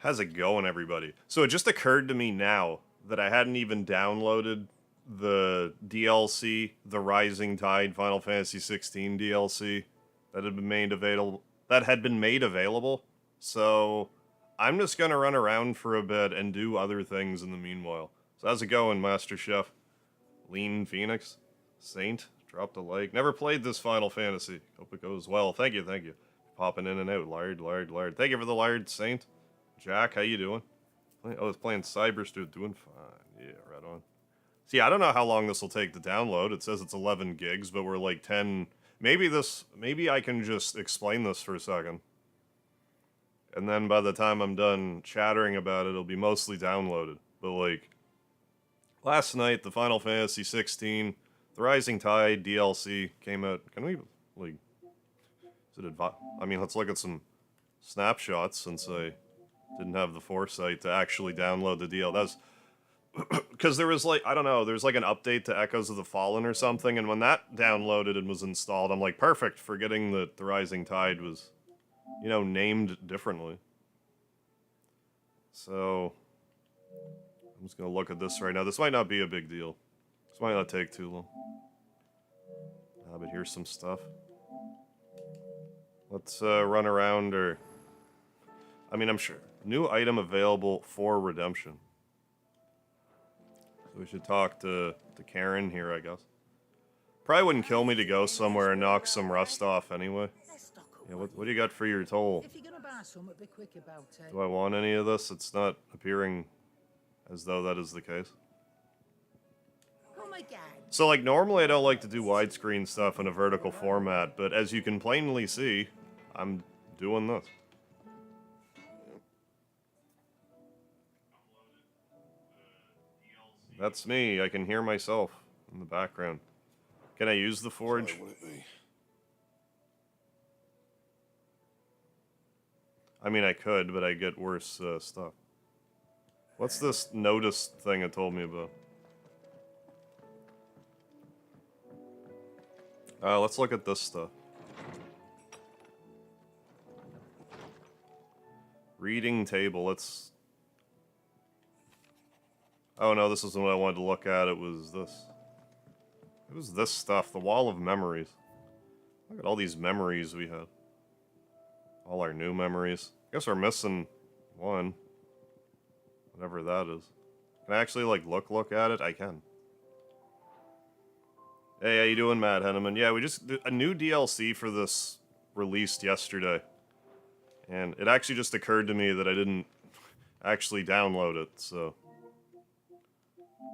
How's it going, everybody? So it just occurred to me now that I hadn't even downloaded the DLC, the Rising Tide Final Fantasy 16 DLC that had been made available. So I'm just gonna run around for a bit and do other things in the meanwhile. So how's it going, Master Chef? Lean Phoenix? Saint? Dropped a like. Never played this Final Fantasy. Hope it goes well. Thank you, thank you. Popping in and out. Lard. Thank you for the lard, Saint. Jack, how you doing? Oh, it's playing Cyberstreet. Doing fine. Yeah, right on. See, I don't know how long this will take to download. It says it's 11 gigs, but we're like 10. Maybe I can just explain this for a second. And then by the time I'm done chattering about it, it'll be mostly downloaded. But like, last night, the Final Fantasy 16, the Rising Tide DLC came out. Can we, like, let's look at some snapshots since I didn't have the foresight to actually download the DL. That's because there was like, I don't know, there's like an update to Echoes of the Fallen or something, and when that downloaded and was installed, I'm like, perfect, forgetting that the Rising Tide was, named differently. So, I'm just gonna look at this right now. This might not be a big deal. This might not take too long. But here's some stuff. Let's run around, I'm sure. New item available for redemption. So we should talk to Karen here, I guess. Probably wouldn't kill me to go somewhere and knock some rust off anyway. Yeah, what do you got for your toll? If you're gonna buy some, be quick about it. Do I want any of this? It's not appearing as though that is the case. Oh my god. So, like, normally I don't like to do widescreen stuff in a vertical format, but as you can plainly see, I'm doing this. That's me. I can hear myself in the background. Can I use the forge? Sorry, wouldn't it be? I mean, I could, but I get worse stuff. What's this notice thing it told me about? Let's look at this stuff. Reading table, let's... Oh no, this isn't what I wanted to look at, it was this. It was this stuff, the wall of memories. Look at all these memories we have. All our new memories. I guess we're missing one. Whatever that is. Can I actually, like, look at it? I can. Hey, how you doing, Matt Henneman? Yeah, we just... A new DLC for this released yesterday. And it actually just occurred to me that I didn't actually download it, so...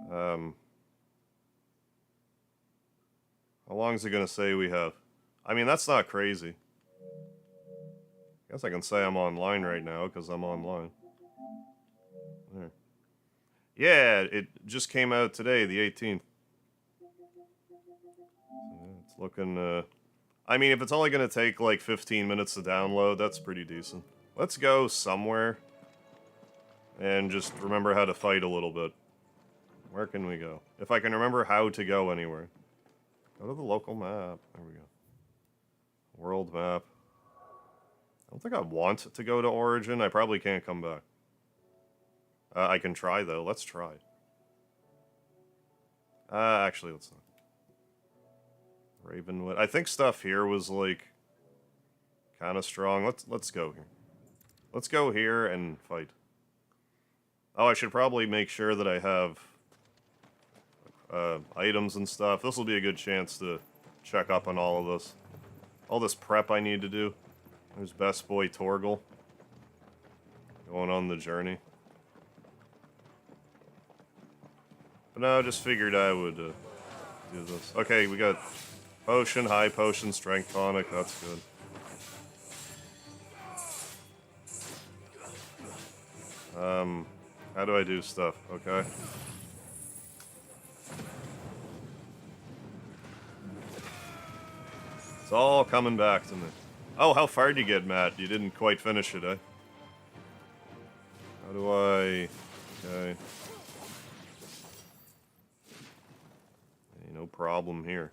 How long is it gonna say we have? I mean, that's not crazy. I guess I can say I'm online right now, because I'm online. There. Yeah, it just came out today, the 18th. So it's looking, I mean, if it's only gonna take, like, 15 minutes to download, that's pretty decent. Let's go somewhere and just remember how to fight a little bit. Where can we go? If I can remember how to go anywhere. Go to the local map. There we go. World map. I don't think I want to go to Origin. I probably can't come back. I can try, though. Let's try. Actually, let's not. Ravenwood. I think stuff here was, like, kind of strong. Let's go here. Let's go here and fight. Oh, I should probably make sure that I have... items and stuff. This will be a good chance to check up on all of this. All this prep I need to do. There's Best Boy Torgal. Going on the journey. But no, I just figured I would do this. Okay, we got potion, high potion, strength tonic. That's good. How do I do stuff? Okay. It's all coming back to me. Oh, how far did you get, Matt? You didn't quite finish it, eh? How do I... Okay. Hey, no problem here.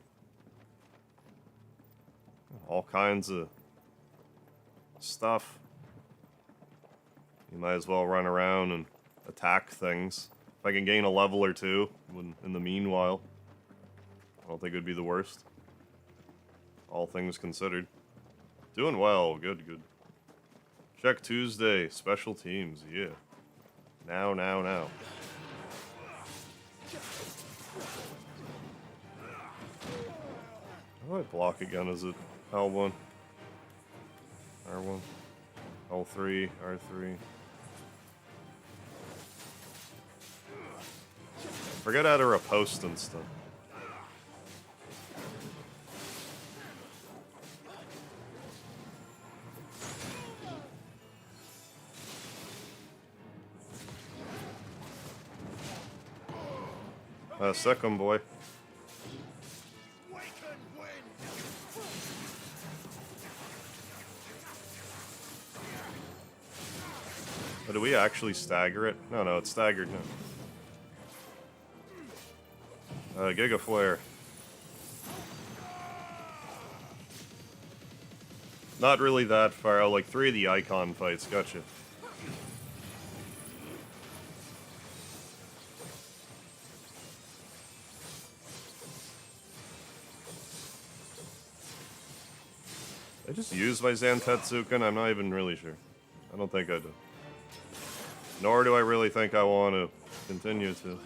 All kinds of stuff. You might as well run around and attack things. If I can gain a level or two in the meanwhile, I don't think it would be the worst. All things considered. Doing well, good, good. Check Tuesday, special teams, yeah. Now. How do I block again? Is it L1? R1? L3, R3. Forget how to riposte and stuff. Second boy. But do we actually stagger it? No, it's staggered now. Giga Flare. Not really that far out, like 3 of the icon fights, gotcha. I just used my Zantetsuken? I'm not even really sure. I don't think I did. Nor do I really think I want to continue to.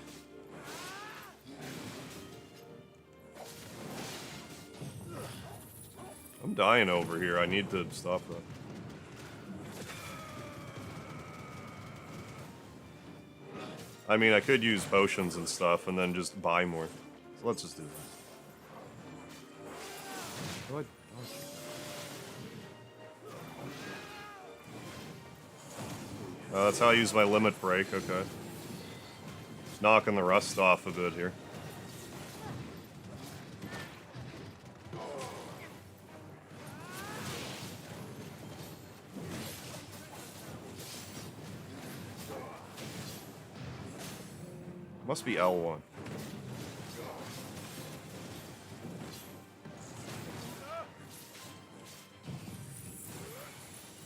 I'm dying over here. I need to stop that. I mean, I could use potions and stuff and then just buy more. So let's just do that. What? That's how I use my limit break, okay. Just knocking the rust off a bit here. Must be L1.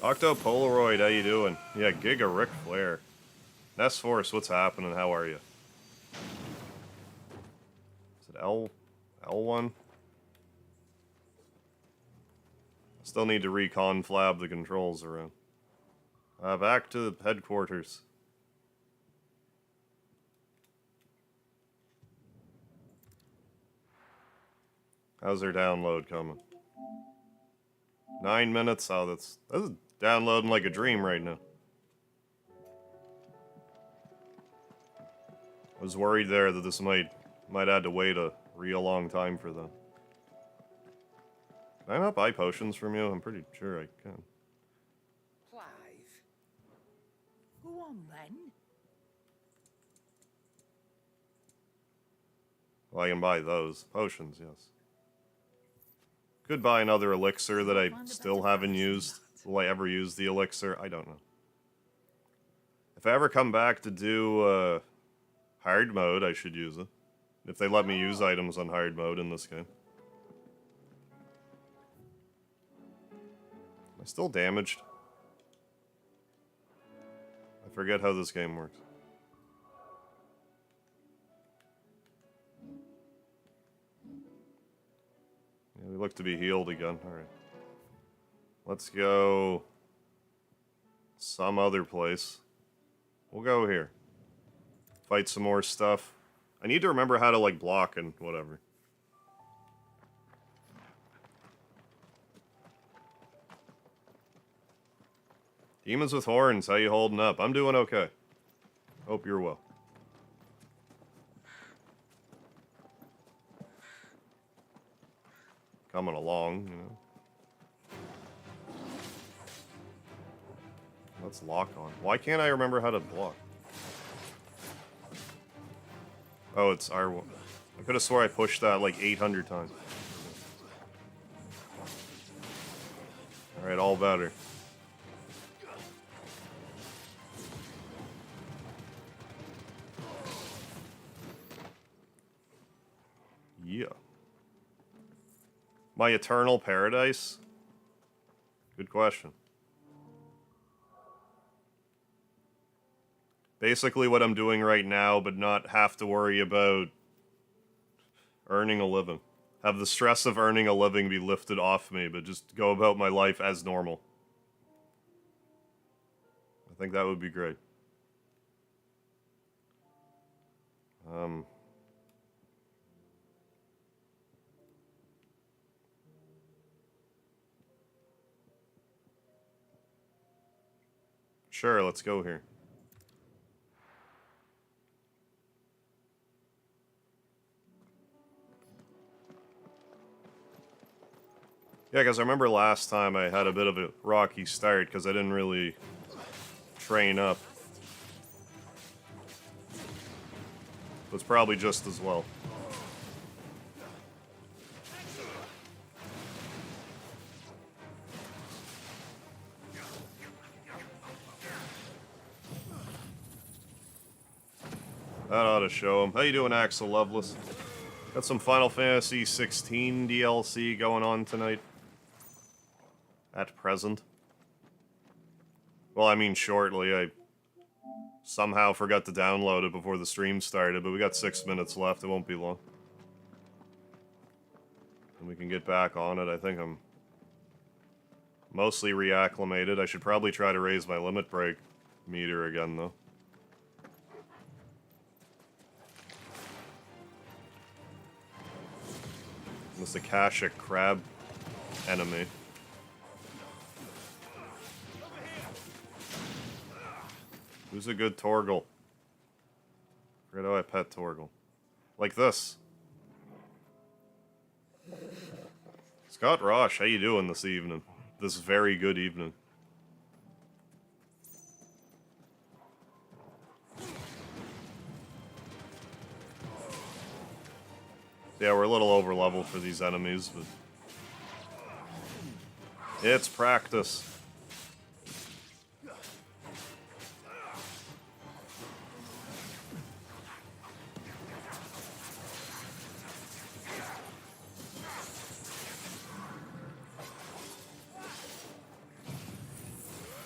Octo Polaroid, how you doing? Yeah, Giga Ric Flair. Nest Force, what's happening? How are you? Is it L1? Still need to reconflab the controls around. Back to the headquarters. How's their download coming? 9 minutes? Oh, that's downloading like a dream right now. I was worried there that this might have to wait a real long time for them. Can I not buy potions from you? I'm pretty sure I can. Clive. Go on then. Well, I can buy those. Potions, yes. Could buy another elixir that I still haven't used. Will I ever use the elixir? I don't know. If I ever come back to do hard mode, I should use it. If they let me use items on hard mode in this game. Am I still damaged? I forget how this game works. Yeah, we look to be healed again. Alright. Let's go some other place. We'll go here. Fight some more stuff. I need to remember how to, like, block and whatever. Demons with Horns, how you holding up? I'm doing okay. Hope you're well. Coming along, you know. Let's lock on. Why can't I remember how to block? Oh, it's R1. I could have swore I pushed that like 800 times. Alright, all better. Yeah. My eternal paradise? Good question. Basically what I'm doing right now, but not have to worry about earning a living. Have the stress of earning a living be lifted off me, but just go about my life as normal. I think that would be great. Sure, let's go here. Yeah, because I remember last time I had a bit of a rocky start because I didn't really train up. But it's probably just as well. That ought to show him. How you doing, Axel Lovelace? Got some Final Fantasy XVI DLC going on tonight. At present. Well, I mean shortly. I somehow forgot to download it before the stream started, but we got 6 minutes left. It won't be long. And we can get back on it. I think I'm mostly reacclimated. I should probably try to raise my limit break meter again, though. This Akashic crab enemy. Who's a good Torgal? Where do I pet Torgal? Like this. Scott Rosh, how you doing this evening? This very good evening. Yeah, we're a little over level for these enemies, but it's practice.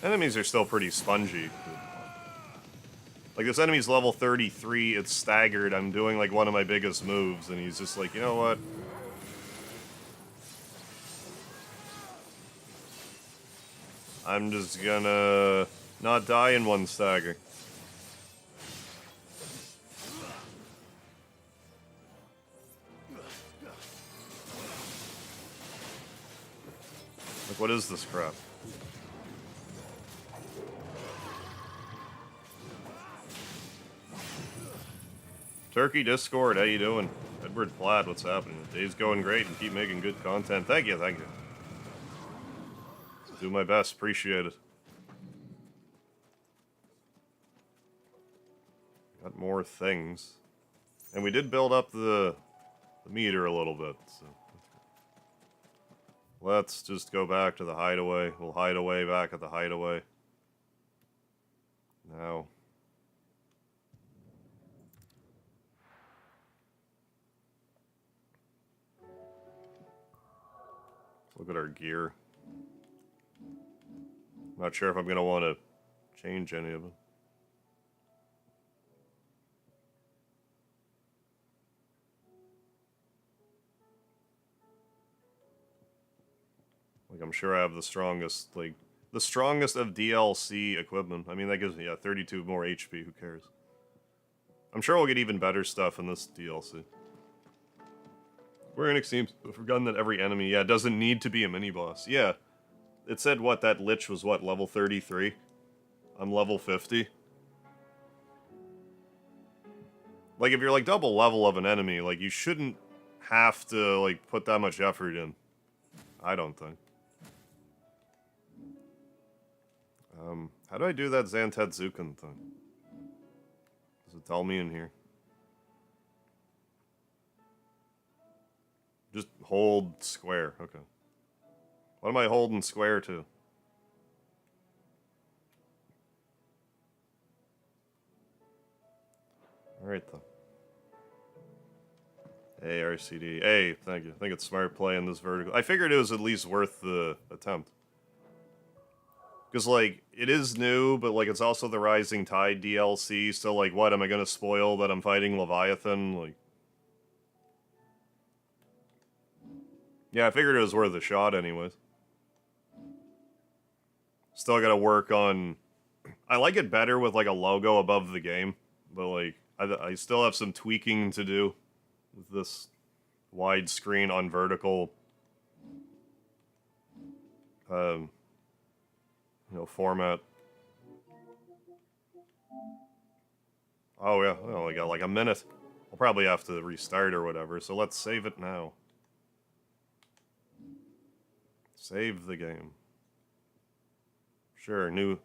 Enemies are still pretty spongy. Like, this enemy's level 33, it's staggered, I'm doing, like, one of my biggest moves, and he's just like, you know what? I'm just gonna not die in one stagger. Like, what is this crap? Turkey Discord, how you doing? Edward Platt, what's happening? The day's going great and keep making good content. Thank you, thank you. Do my best, appreciate it. Got more things. And we did build up the meter a little bit, so. Let's just go back to the hideaway. We'll hide away back at the hideaway. Now. Look at our gear. Not sure if I'm going to want to change any of it. Like, I'm sure I have the strongest, like, the strongest of DLC equipment. I mean, that gives me, yeah, 32 more HP, who cares? I'm sure we'll get even better stuff in this DLC. Square Enix seems to have forgotten that every enemy, yeah, doesn't need to be a mini-boss. Yeah. It said, what, that Lich was, what, level 33? I'm level 50. Like, if you're, like, double level of an enemy, like, you shouldn't have to, like, put that much effort in. I don't think. How do I do that Zantetsuken thing? Does it tell me in here? Just hold square, okay. What am I holding square to? Alright then. Hey, RCD. Hey, thank you. I think it's smart playing this vertical. I figured it was at least worth the attempt. Because, like, it is new, but, like, it's also the Rising Tide DLC, so, like, what, am I gonna spoil that I'm fighting Leviathan? Like... Yeah, I figured it was worth a shot anyways. Still gotta work on... I like it better with, like, a logo above the game, but, like, I still have some tweaking to do with this widescreen on vertical, format. Oh yeah, I only got like a minute. I'll probably have to restart or whatever, so let's save it now. Save the game. Sure, new...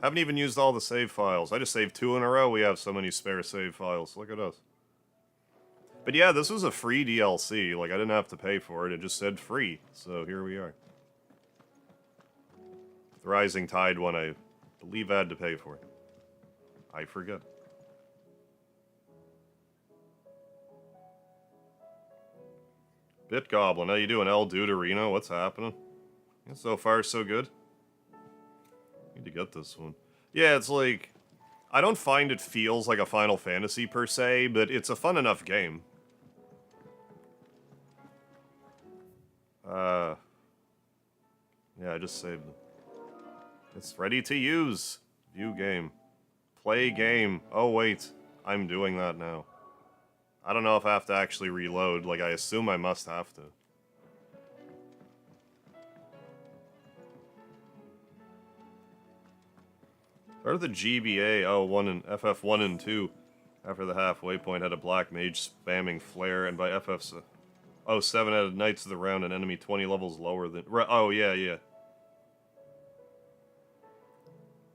Haven't even used all the save files. I just saved 2 in a row. We have so many spare save files. Look at us. But yeah, this was a free DLC. Like, I didn't have to pay for it. It just said free. So here we are. The Rising Tide one, I believe I had to pay for. I forget. Bit Goblin, how you doing? El Duderino, what's happening? Yeah, so far, so good. Need to get this one. Yeah, it's like... I don't find it feels like a Final Fantasy per se, but it's a fun enough game. Yeah, I just saved it. It's ready to use. View game. Play game. Oh, wait. I'm doing that now. I don't know if I have to actually reload. Like, I assume I must have to. Or the GBA, one and FF1 and 2, after the halfway point, had a black mage spamming flare, and by FF7 added Knights of the Round, an enemy 20 levels lower than... Oh, yeah.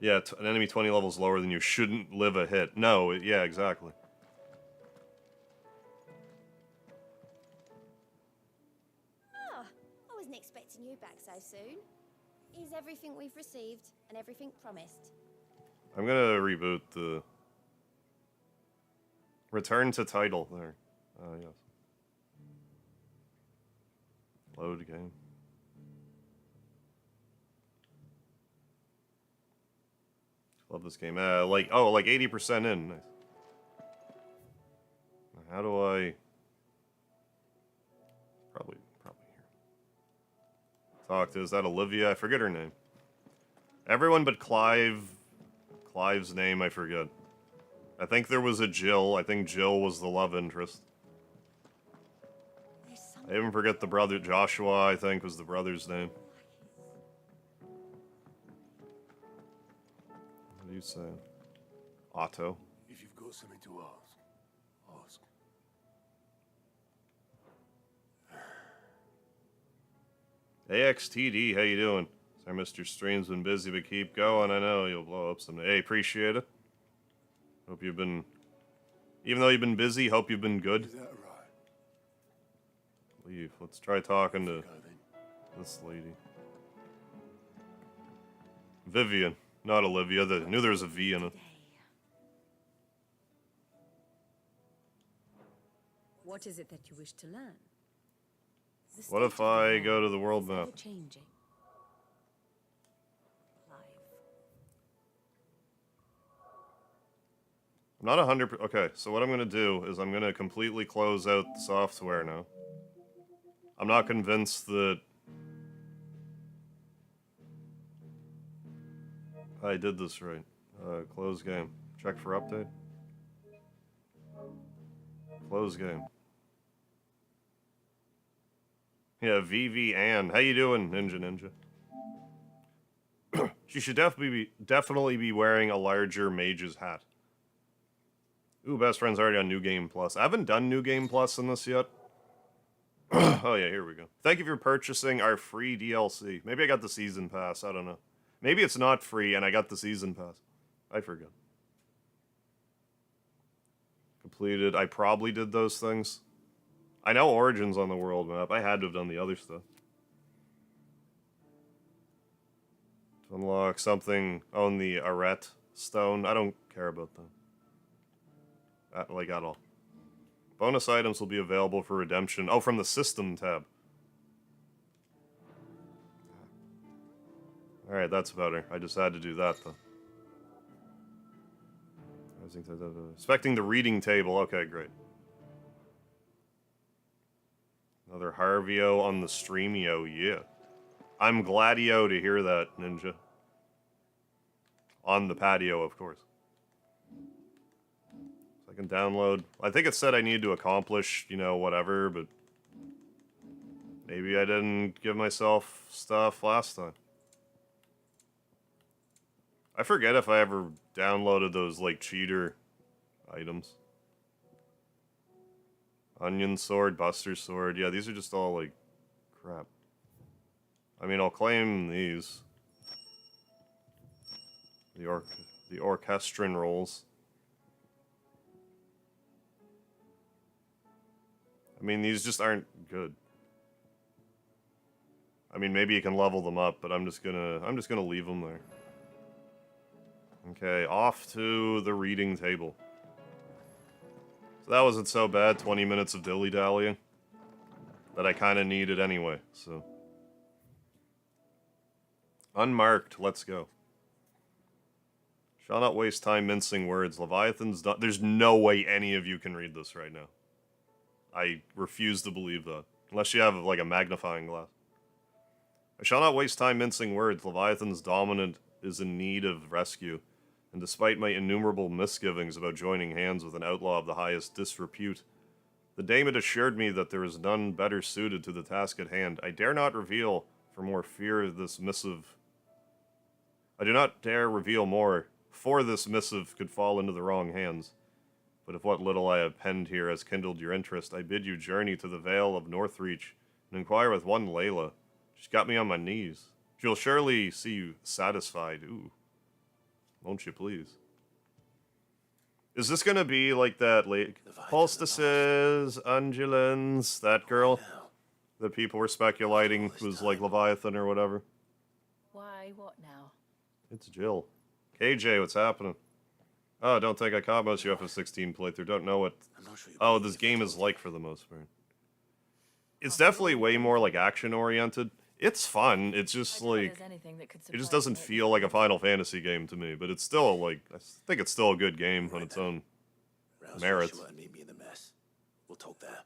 Yeah, an enemy 20 levels lower than you shouldn't live a hit. No, yeah, exactly. Ah, I wasn't expecting you back so soon. Is everything we've received and everything promised? I'm gonna reboot the... Return to title there. Yes. Load game. Love this game. Like 80% in. Nice. How do I... Probably here. Talk to, is that Olivia? I forget her name. Everyone but Clive. Clive's name, I forget. I think there was a Jill. I think Jill was the love interest. I even forget the brother. Joshua, I think, was the brother's name. What are you saying? Otto. If you've got something to ask. AXTD, how you doing? Sorry, Mr. Stream's been busy, but keep going. I know you'll blow up someday. Hey, appreciate it. Hope you've been... Even though you've been busy, hope you've been good. Is that right? Leave. Let's try talking to this lady. Vivian, not Olivia. I knew there was a V in it. What is it that you wish to learn? What if I go to the world map? Changing. I'm not 100%. Okay, so what I'm going to do is I'm going to completely close out the software now. I'm not convinced that I did this right. Close game. Check for update. Close game. Yeah, VV Ann. How you doing, Ninja? She should definitely be wearing a larger mage's hat. Ooh, best friend's already on New Game Plus. I haven't done New Game Plus in this yet. Oh yeah, here we go. Thank you for purchasing our free DLC. Maybe I got the season pass, I don't know. Maybe it's not free and I got the season pass. I forget. Completed. I probably did those things. I know Origin's on the world map. I had to have done the other stuff. To unlock something on the Arete stone. I don't care about them. At all. Bonus items will be available for redemption. Oh, from the system tab. Alright, that's better. I just had to do that, though. Inspecting the reading table. Okay, great. Another Harvio on the Streamio, yeah. I'm gladio to hear that, Ninja. On the patio, of course. So I can download. I think it said I needed to accomplish, you know, whatever, but maybe I didn't give myself stuff last time. I forget if I ever downloaded those, like, cheater items. Onion sword, buster sword. Yeah, these are just all, like, crap. I mean, I'll claim these. The orchestran rolls. I mean, these just aren't good. I mean, maybe you can level them up, but I'm just gonna leave them there. Okay, off to the reading table. So that wasn't so bad, 20 minutes of dilly-dallying. That I kind of needed anyway, so. Unmarked, let's go. Shall not waste time mincing words. Leviathan's done. There's no way any of you can read this right now. I refuse to believe that. Unless you have, like, a magnifying glass. I shall not waste time mincing words. Leviathan's dominant is in need of rescue. And despite my innumerable misgivings about joining hands with an outlaw of the highest disrepute, the dame had assured me that there is none better suited to the task at hand. I dare not reveal, for more fear this missive... I do not dare reveal more, for this missive could fall into the wrong hands. But if what little I have penned here has kindled your interest, I bid you journey to the Vale of Northreach and inquire with one Leila. She's got me on my knees. She'll surely see you satisfied. Ooh. Won't you please? Is this gonna be like that, like, Poultices, Undulans, that girl? That people were speculating was like Leviathan or whatever? Why, what now? It's Jill. KJ, what's happening? Oh, don't think I caught most UFS16 playthrough. Don't know what... Oh, this game is like for the most part. It's definitely way more, like, action-oriented. It's fun. It's just, like... It just doesn't feel like a Final Fantasy game to me, but it's still, like... I think it's still a good game on its own merits. Meet me in the mess. We'll talk there.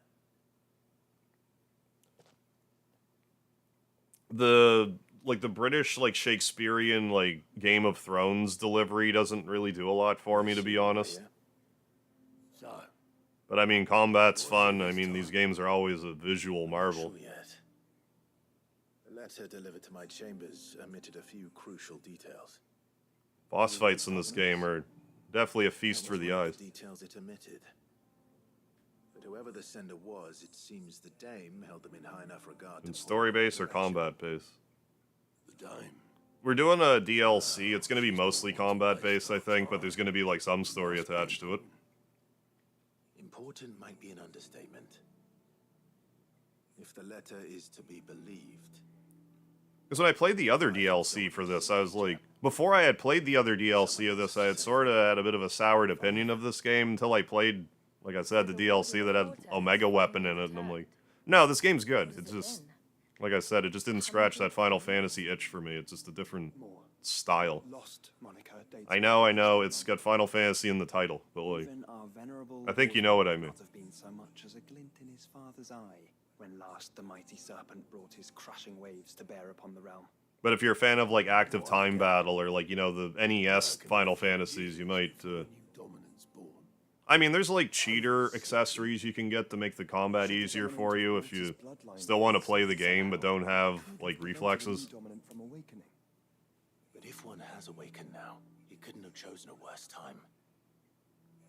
The British, like, Shakespearean, like, Game of Thrones delivery doesn't really do a lot for me, to be honest. So, But, I mean, combat's fun. I mean, these games are always a visual marvel. sure yet. The letter delivered to my chambers omitted a few crucial details. Boss fights in this game are definitely a feast That for was the one of eyes. Details it omitted. But whoever the sender was, it seems the dame held them in high enough regard. In to story avoid base or revelation. combat base? The dame. We're doing a DLC. It's going to be mostly combat based, I think, but there's going to be like some story attached to it. Important might be an understatement. If the letter is to be believed. Because when I played the other DLC for this, I was like, before I had played the other DLC of this, I had sort of had a bit of a soured opinion of this game until I played, like I said, the DLC that had Omega Weapon in it, and I'm like, no, this game's good. It's just, like I said, it just didn't scratch that Final Fantasy itch for me. It's just a different style. Lost, Monica, dates I know, it's got Final Fantasy in the title, but like, even our venerable I think you know what I mean. not have been so much as a glint in his father's eye when last the mighty serpent brought his crushing waves to bear upon the realm. But if you're a fan of like active time battle or like, you know, the NES Final Fantasies, you might, Dominance born. I mean, there's like cheater accessories you can get to make the combat easier for you if you still want to play the game but don't have like reflexes. Dominant from awakening. But if one has awakened now, he couldn't have chosen a worse time.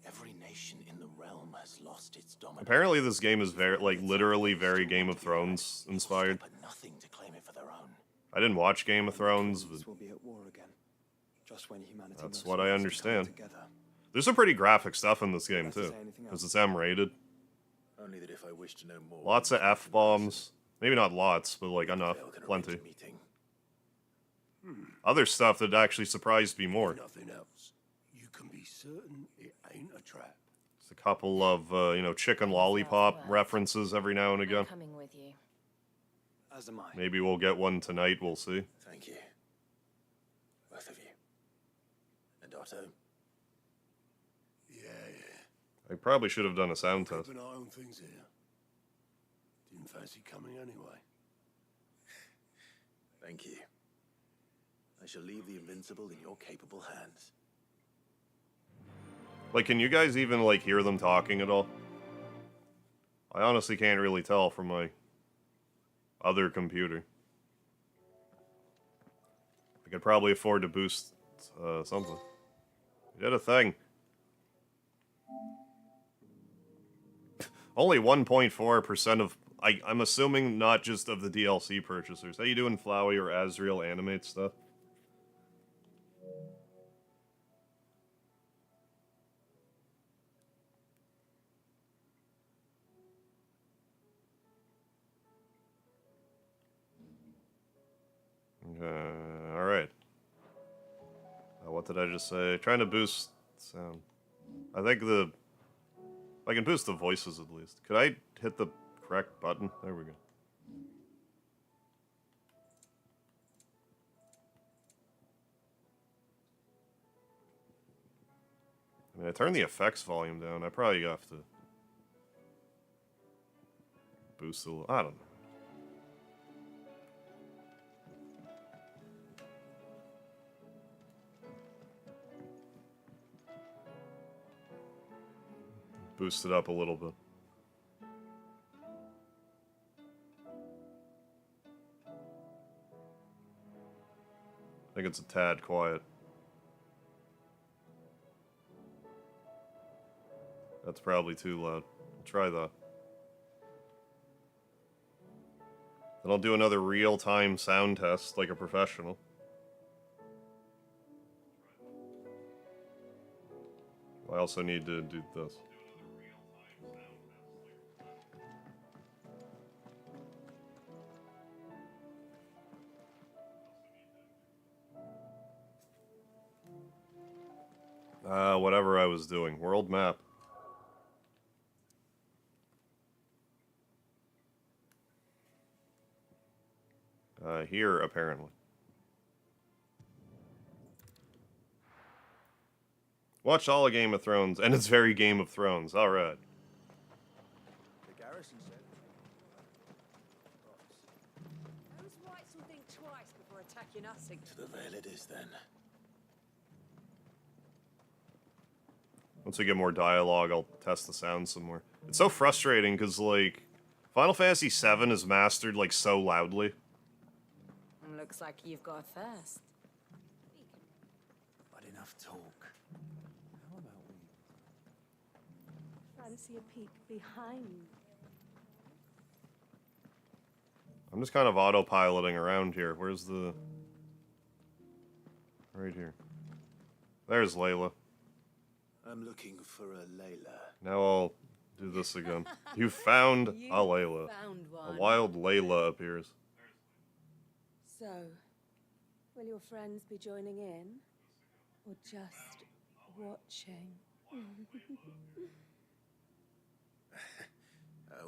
Every nation in the realm has lost its dominance. Apparently this game is very, like, literally very Game of Thrones inspired. Stop at nothing to claim it for their own. I didn't watch Game of Thrones, but This will be at war again. Just when humanity that's most what I wants to come understand. together. There's some pretty graphic stuff in this game too, because it's M-rated. Only that if I wish to know more. Lots of F-bombs. Maybe not lots, but like enough. Vale can Plenty. arrange a meeting. Other stuff that actually surprised me more. Nothing else. You can be certain it ain't a trap. Just a couple of, you know, chicken lollipop references every now and I'm again. coming with you. As am I. Maybe we'll get one tonight, we'll see. Thank you. vibrato. Yeah. I probably should have done a sound test. Keep an eye on things here. Didn't fancy coming anyway. Thank you. I shall leave the invincible in your capable hands. Like, can you guys even, like, hear them talking at all? I honestly can't really tell from my other computer. I could probably afford to boost something. You did a thing. Only 1.4% of... I'm assuming not just of the DLC purchasers. How you doing, Flowey or Azrael Animate stuff? Alright. What did I just say? Trying to boost sound. I think I can boost the voices at least. Could I hit the correct button? There we go. I mean, I turned the effects volume down. I probably have to boost a little. I don't know. Boost it up a little bit. I think it's a tad quiet. That's probably too loud. I'll try that. Then I'll do another real-time sound test like a professional. I also need to do this. Whatever I was doing. World map. Here, apparently. Watch all of Game of Thrones, and it's very Game of Thrones. Alright. The garrison said. Those whites will think twice before attacking us again. To the Vale it is, then. Once we get more dialogue, I'll test the sound some more. It's so frustrating, because, like, Final Fantasy VII is mastered, like, so loudly. Looks like you've got a thirst. But enough talk. How about we... Fancy a peek behind. I'm just kind of autopiloting around here. Where's the... Right here. There's Leila. I'm looking for a Leila. Now I'll do this again. You found a Leila. Found A one. wild Leila appears. So, will your friends be joining in? Or just watching?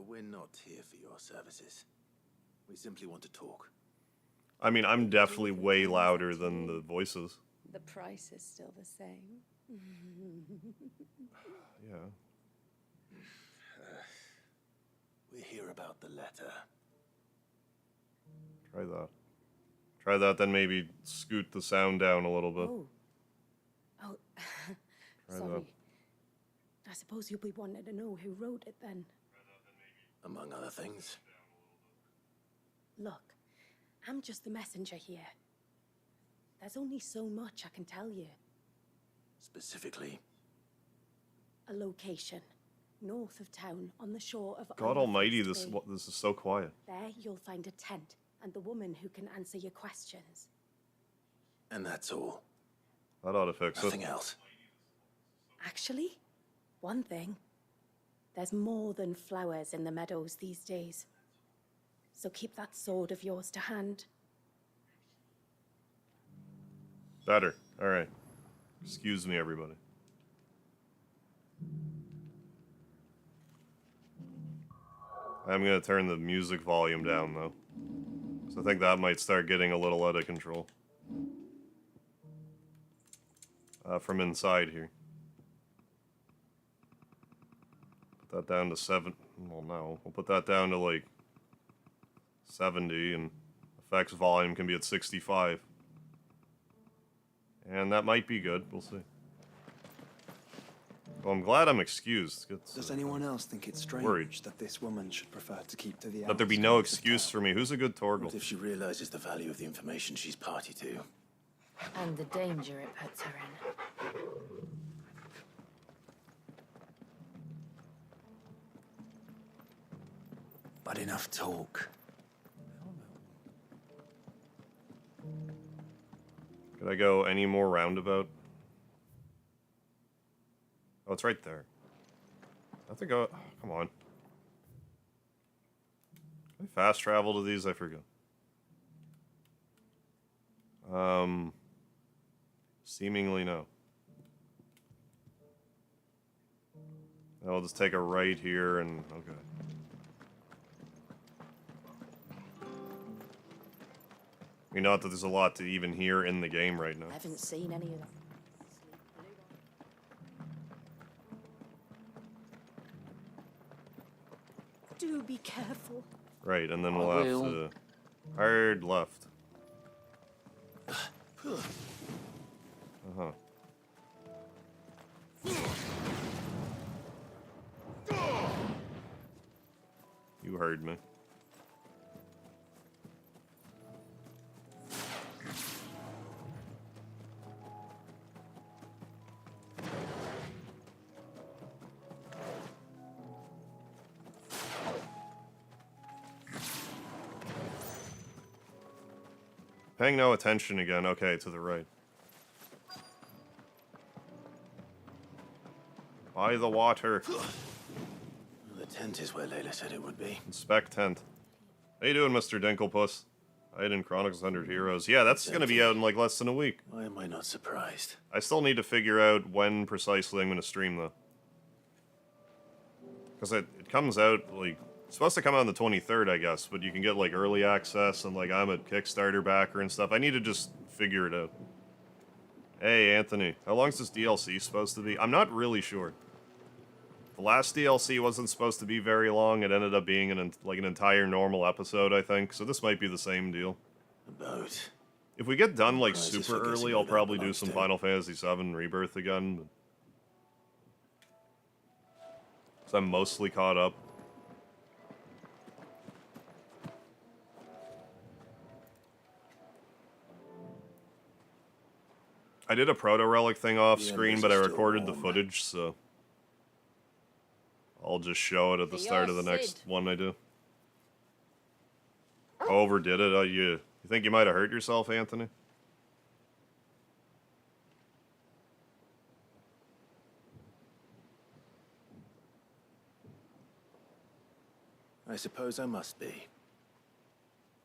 We're not here for your services. We simply want to talk. I mean, I'm definitely way louder than the voices. The price is still the same. Yeah. We're here about the letter. Try that. Try that, then maybe scoot the sound down a little bit. Oh, Try sorry. that. I suppose you'll be wanting to know who wrote it then. Among other things. Look, I'm just the messenger here. There's only so much I can tell you. Specifically. A location, north of town, on the shore of... God Olive almighty, Bay. this is so quiet. There you'll find a tent and the woman who can answer your questions. And that's all. That ought to fix Nothing it. else. Actually, one thing. There's more than flowers in the meadows these days. So keep that sword of yours to hand. Better. Alright. Excuse me, everybody. I'm gonna turn the music volume down, though. So I think that might start getting a little out of control. from inside here. Put that down to 7. Well, no. We'll put that down to, like, 70, and effects volume can be at 65. And that might be good. We'll see. Well, I'm glad I'm excused. Does anyone else think it's strange worried that this woman should prefer to keep to the that there be no outskirts of excuse town? for me? Who's a good Torgal? What if she realizes the value of the information she's party to? And the danger it puts her in. But enough talk. Could I go any more roundabout? Oh, it's right there. I have to go. Come on. Can I fast travel to these? I forget. Seemingly no. I'll just take a right here and okay. I mean, not that there's a lot to even hear in the game right now. I haven't seen any of them. Do be careful. Right, and then we'll have to hard left. Uh-huh. You heard me. Paying no attention again. Okay, to the right. By the water. The tent is where Leila said it would be. Inspect tent. How you doing, Mr. Dinklepuss? Aiden Chronicles 100 Heroes. Yeah, that's going to be out in like less than a week. Why am I not surprised? I still need to figure out when precisely I'm going to stream, though. Because it comes out, like, it's supposed to come out on the 23rd, I guess, but you can get, like, early access, and, like, I'm a Kickstarter backer and stuff. I need to just figure it out. Hey, Anthony, how long's this DLC supposed to be? I'm not really sure. The last DLC wasn't supposed to be very long. It ended up being an entire normal episode, I think, so this might be the same deal. About. If we get done, like, Prizes super for guessing early, who I'll that probably do belongs some to. Final Fantasy VII Rebirth again. But... so I'm mostly caught up. I did a proto-relic thing off screen, but I recorded the footage, so... I'll just show it at the start of the next one I do. Overdid it. You think you might have hurt yourself, Anthony? I suppose I must be.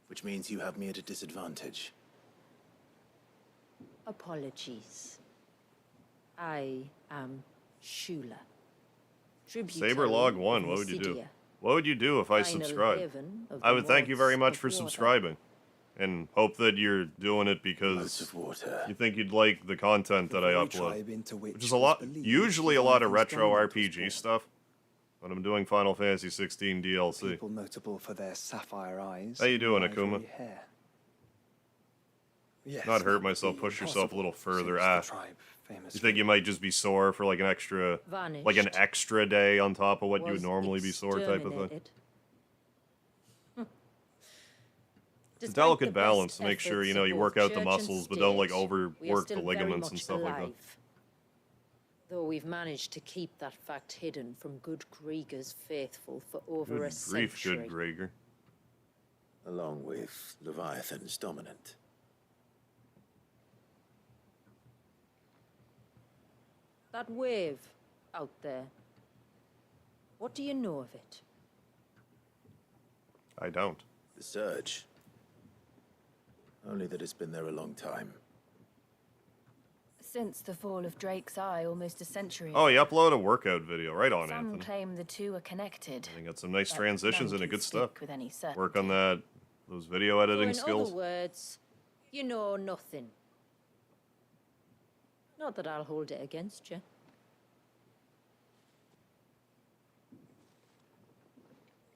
Which means you have me at a disadvantage. Apologies. I am Shula. Saber Log 1, what would you do? What would you do if I subscribed? I would thank you very much for subscribing. And hope that you're doing it because you think you'd like the content that I upload. Which is a lot, usually a lot of retro RPG stuff. But I'm doing Final Fantasy 16 DLC. People notable for their sapphire eyes. How you doing, and Akuma? ivory hair. Yes, Not hurt that would myself, be push yourself a little impossible, further. since the tribe You famously think you might just be sore for like an extra, day on top of what you would normally be sore type of thing? It's a delicate balance to make sure, you know, you work out the muscles, but don't like overwork the ligaments and stuff like that. Though we've managed to keep that fact hidden from good Grieger's faithful for over Good a grief, century. good Grieger. Along with Leviathan's dominant. That wave out there. What do you know of it? I don't. The surge. Only that it's been there a long time. Since the fall of Drake's Eye almost a century Oh, you upload a workout video. Right on, Some Anthony. claim the two are connected. I got some nice but transitions none and can good stuff. speak with any certainty. Work on those video editing So in skills. other words, you know nothing. Not that I'll hold it against you.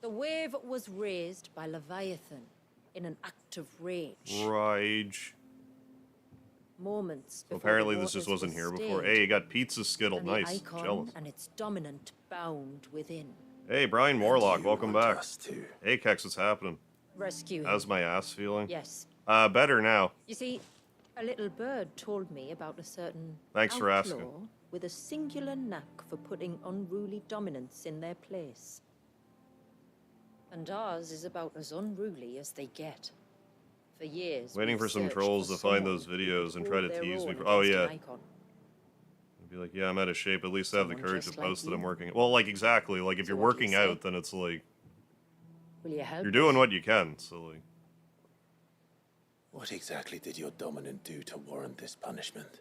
The wave was raised by Leviathan in an act of rage. Rage. Moments So before apparently the this just waters wasn't were here before. stayed, Hey, you got pizza skittled. and the Nice. icon Jealous. and its dominant bound within. Hey, Brian Morlock, welcome back. Too. Hey, Kex, what's happening? Rescue him. How's my ass feeling? Yes. Better now. You see, a little bird told me about a certain Thanks for asking. outlaw with a singular knack for putting unruly dominants in their place. And ours is about as unruly as they get. For years, Waiting we've for some searched trolls for to find someone those who videos could and try hold to their tease me. own Oh, against an yeah. icon. I'd be like, yeah, I'm out of shape. At least I have the Someone courage to just like post that I'm you. working. Well, like, exactly. Like, if So you're what do you working say? out, then it's like, Will you help you're us? doing what you can, so, like. What exactly did your dominant do to warrant this punishment?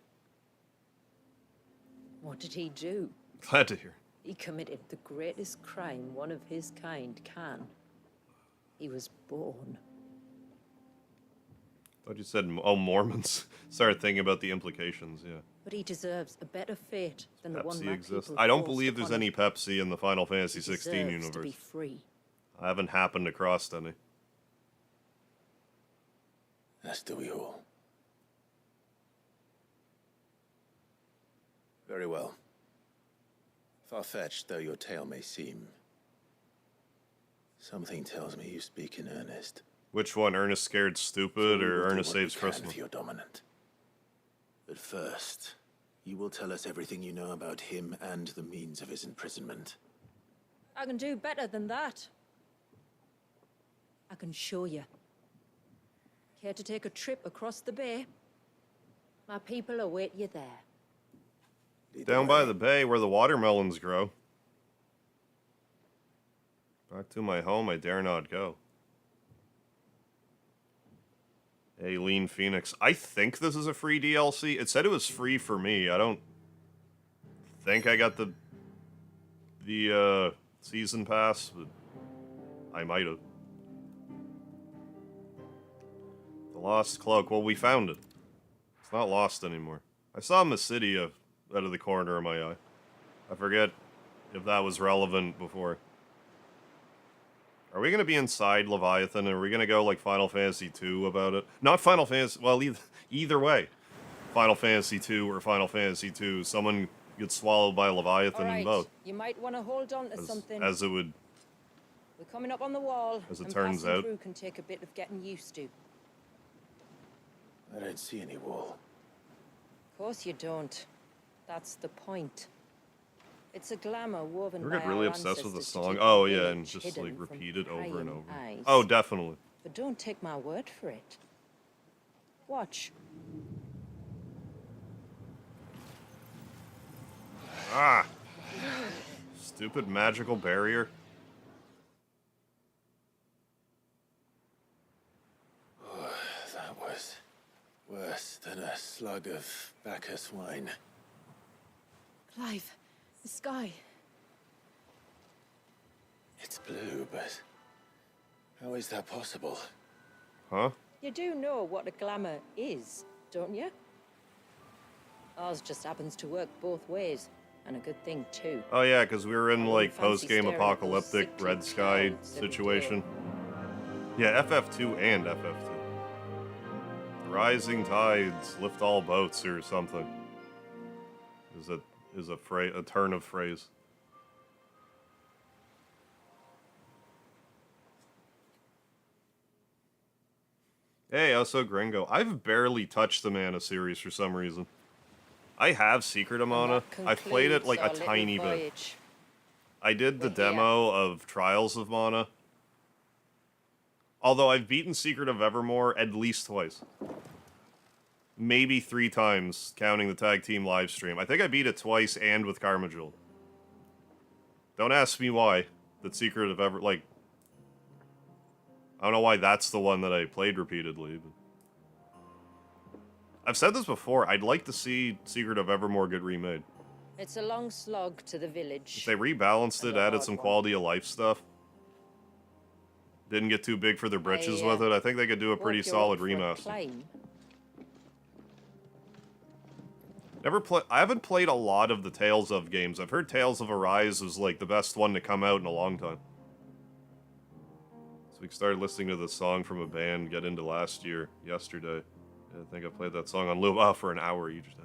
What did he do? Glad to hear. He committed the greatest crime one of his kind can. He was born. Thought you said, oh, Mormons. Started thinking about the implications, yeah. But he deserves a better fate than the one Pepsi that exists. people I don't forced believe there's upon any him. Pepsi in the Final Fantasy He 16 deserves to be universe. free. I haven't happened across any. As do we all. Very well. Far-fetched though your tale may seem, something tells me you speak in earnest. Which one, Ernest Scared Stupid So we or will do Ernest what we Saves can Christmas? for your dominant. But first, you will tell us everything you know about him and the means of his imprisonment. I can do better than that. I can show you. Care to take a trip across the bay? My people await you there. Lead Down way. by the bay where the watermelons grow. Back to my home I dare not go. Hey, Lean Phoenix. I think this is a free DLC. It said it was free for me. I don't think I got the season pass, but I might have. The Lost Cloak. Well, we found it. It's not lost anymore. I saw Midia out of the corner of my eye. I forget if that was relevant before. Are we going to be inside Leviathan? Are we going to go like Final Fantasy 2 about it? Not Final Fantasy... Well, either way. Final Fantasy 2 or Final Fantasy 2. Someone gets swallowed by Leviathan All in right, both. you might want to hold on to something. As it would... We're coming up on the wall. As it and turns passing out. through can take a bit of getting used to. I don't see any wall. Of course you don't. That's the point. It's a glamour woven You by ever get really our obsessed with the ancestors to song? keep Oh, the yeah, and village just hidden like from repeat it over and prying over. eyes. Oh, definitely. But don't take my word for it. Watch. Ah! Stupid magical barrier. That was worse than a slug of Bacchus wine. Clive, the sky. It's blue, but how is that possible? Huh? You do know what a glamour is, don't you? Ours just happens to work both ways, and a good thing too. Oh yeah, because we were in I like wouldn't fancy post-game staring at those apocalyptic sickly red sky clouds every day. situation. Yeah, FF2 and FF2. The rising tides lift all boats or something. Is a turn of phrase. Hey, also Gringo. I've barely touched the Mana series for some reason. I have Secret of Mana. I've played it like a tiny bit. I did the demo of Trials of Mana. Although I've beaten Secret of Evermore at least twice. Maybe 3 times, counting the tag team live stream. I think I beat it twice and with Karma Jewel. Don't ask me why. That Secret of Ever... Like... I don't know why that's the one that I played repeatedly. But... I've said this before. I'd like to see Secret of Evermore get remade. It's a long slog to the village. If they rebalanced it, added some quality of life stuff, didn't get too big for their britches with it, I think they could do a pretty solid remaster. I haven't played a lot of the Tales of games. I've heard Tales of Arise was like the best one to come out in a long time. So we started listening to the song from a band get into yesterday. I think I played that song on loop for an hour each day.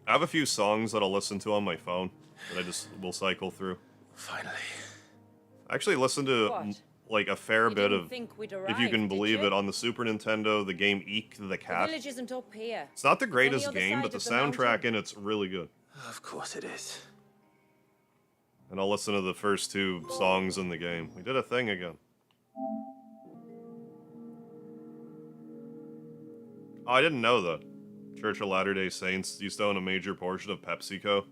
I have a few songs that I'll listen to on my phone that I just will cycle through. Finally. I actually listened to like a fair bit of, if you can believe it, on the Super Nintendo, the game Eek the Cat. The village isn't up here. It's not the It's on the greatest other game, side but the of the soundtrack mountain. in it's really good. Of course it is. And I'll listen to the first 2 songs in the game. We did a thing again. Oh, I didn't know that. Church of Latter-day Saints used to own a major portion of PepsiCo.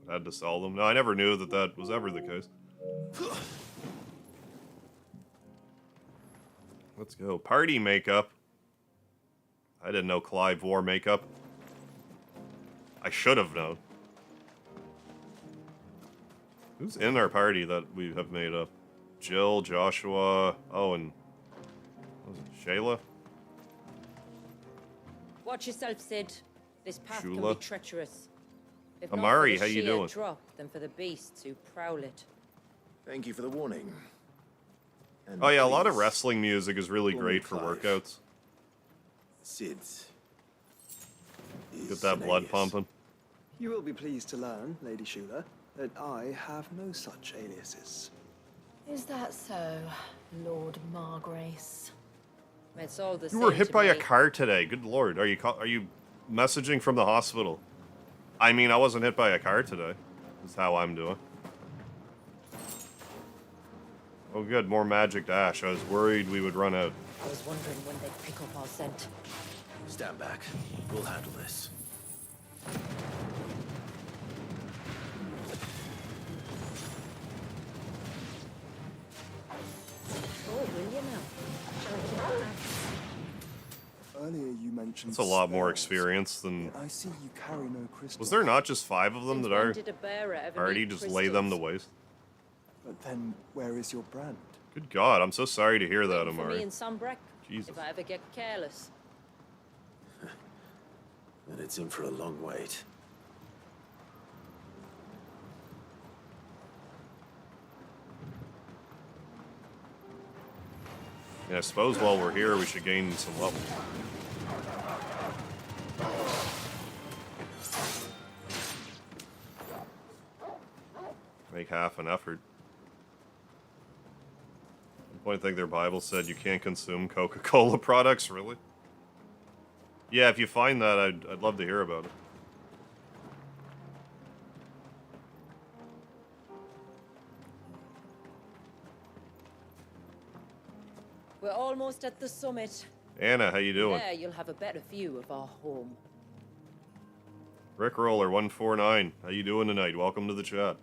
Had to sell them. No, I never knew that that was ever the case. Let's go. Party makeup. I didn't know Clive wore makeup. I should have known. Who's in our party that we have made up? Jill, Joshua, oh, and what was it, Shayla? Watch yourself, Sid. This path can Shula. be treacherous. If Amari, not for how the you sheer doing? drop, then for the beasts who prowl it. Thank you for the warning. And Oh yeah, a lot of please, wrestling music is really call me great for Clive. workouts. Sid's. Get that blood pumping. You will be pleased to learn, Lady Shula, that I have no such aliases. Is that so, Lord Margrace? It's all the You same were hit to by a me. car today. Good lord. Are you messaging from the hospital? I mean, I wasn't hit by a car today. This is how I'm doing. Oh good, more magic dash. I was worried we would run out. I was wondering when they'd pick up our scent. Stand back. We'll handle this. Oh, will you now? Shall I get an axe? Earlier you mentioned That's a lot more spells. experience than... I see you carry no crystal. Was there not just 5 of them Since that when are did a bearer ever already need just lay them to crystals? waste? But then, where is your brand? Good god, I'm so sorry to hear that, Waiting for me Amari. in Sunbreck, Jesus. if I ever get careless. And it's in for a long wait. Yeah, I suppose while we're here, we should gain some level. Make half an effort. At one point, I think their Bible said you can't consume Coca-Cola products, really? Yeah, if you find that, I'd love to hear about it. We're almost at the summit. Anna, how you doing? There you'll have a better view of our home. Rickroller 149, how you doing tonight? Welcome to the chat.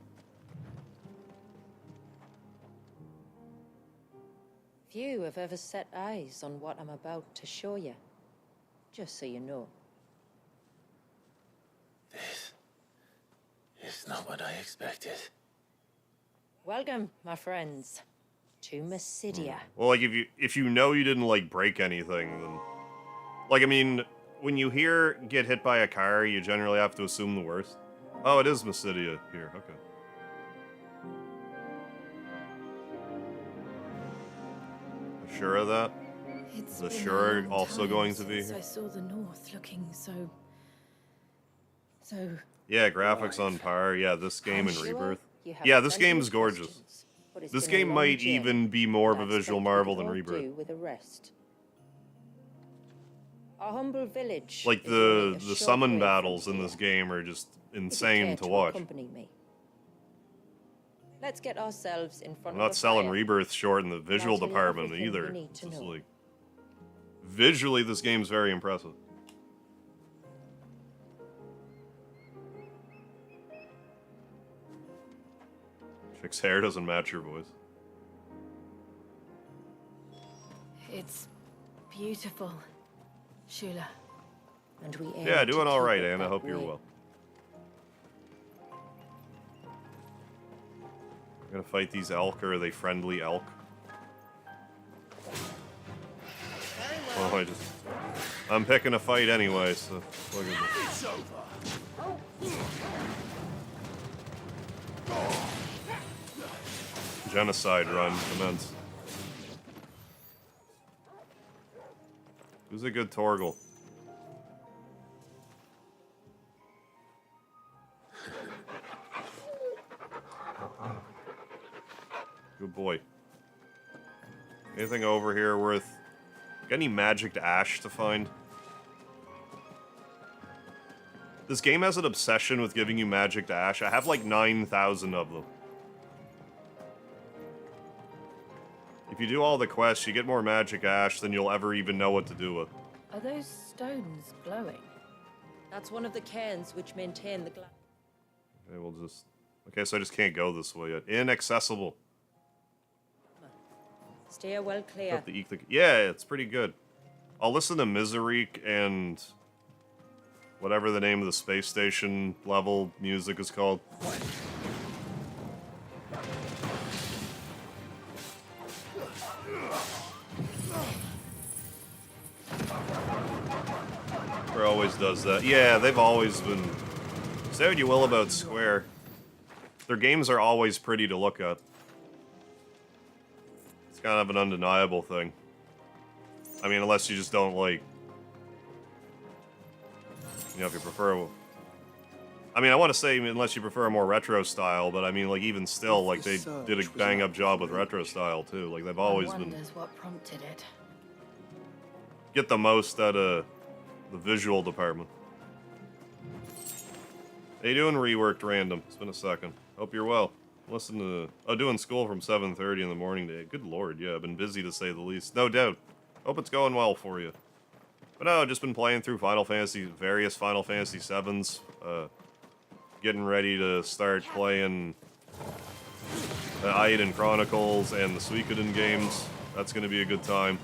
Few have ever set eyes on what I'm about to show you. Just so you know. This is not what I expected. Welcome, my friends, to Midia. Well, like if you know you didn't like break anything, then like I mean, when you hear get hit by a car, you generally have to assume the worst. Oh, it is Midia here. Okay. Sure of that? It's The been a Sure long also time going to be since here? I saw the north looking so Yeah, graphics on par. Yeah, this game and Sure Rebirth. you have Yeah, this plenty game's of gorgeous. questions, but it's This been a game long might journey, even be more of a and I visual expect we marvel could than all Rebirth. do with a rest. Our humble village. Like is only a the short summon way from battles in here. this game are just If you insane care to watch. accompany me. Let's get ourselves in front I'm of not a selling fire. Rebirth short in the visual tell you department everything you either. need to It's just know. like visually, this game's very impressive. Chick's hair doesn't match your voice. it's beautiful, Shula. And we aim Yeah, to doing all keep right, it Anna. that Hope you're way. well. Gonna fight these elk, or are they friendly elk? Oh, I'm picking a fight anyway, so look at this. It's over. Genocide run commence. Who's a good Torgal? Good boy. Anything over here worth... Got any magic ash to find? This game has an obsession with giving you magic ash. I have like 9,000 of them. If you do all the quests, you get more magic ash than you'll ever even know what to do with. Are those stones glowing? That's one of the cairns which maintain the glass. Okay, we'll just... Okay, so I just can't go this way yet. Inaccessible. Steer well clear. Yeah, it's pretty good. I'll listen to Misereek and... whatever the name of the space station level music is called. Square always does that. Yeah, they've always been... Say what you will about Square. Their games are always pretty to look at. It's kind of an undeniable thing. I mean, unless you just don't like... You know, if you prefer... I mean, I want to say unless you prefer a more retro style, but I mean, like, even still, like, they did a bang-up job with retro style, too. Like, they've always been... what prompted it. Get the most out of the visual department. How you doing, Reworked Random? It's been a second. Hope you're well. Listen to... Oh, doing school from 7:30 in the morning today. Good lord, yeah, I've been busy to say the least. No doubt. Hope it's going well for you. But no, I've just been playing through various Final Fantasy 7s. Getting ready to start playing the Eiyuden Chronicles and the Suikoden games. That's going to be a good time.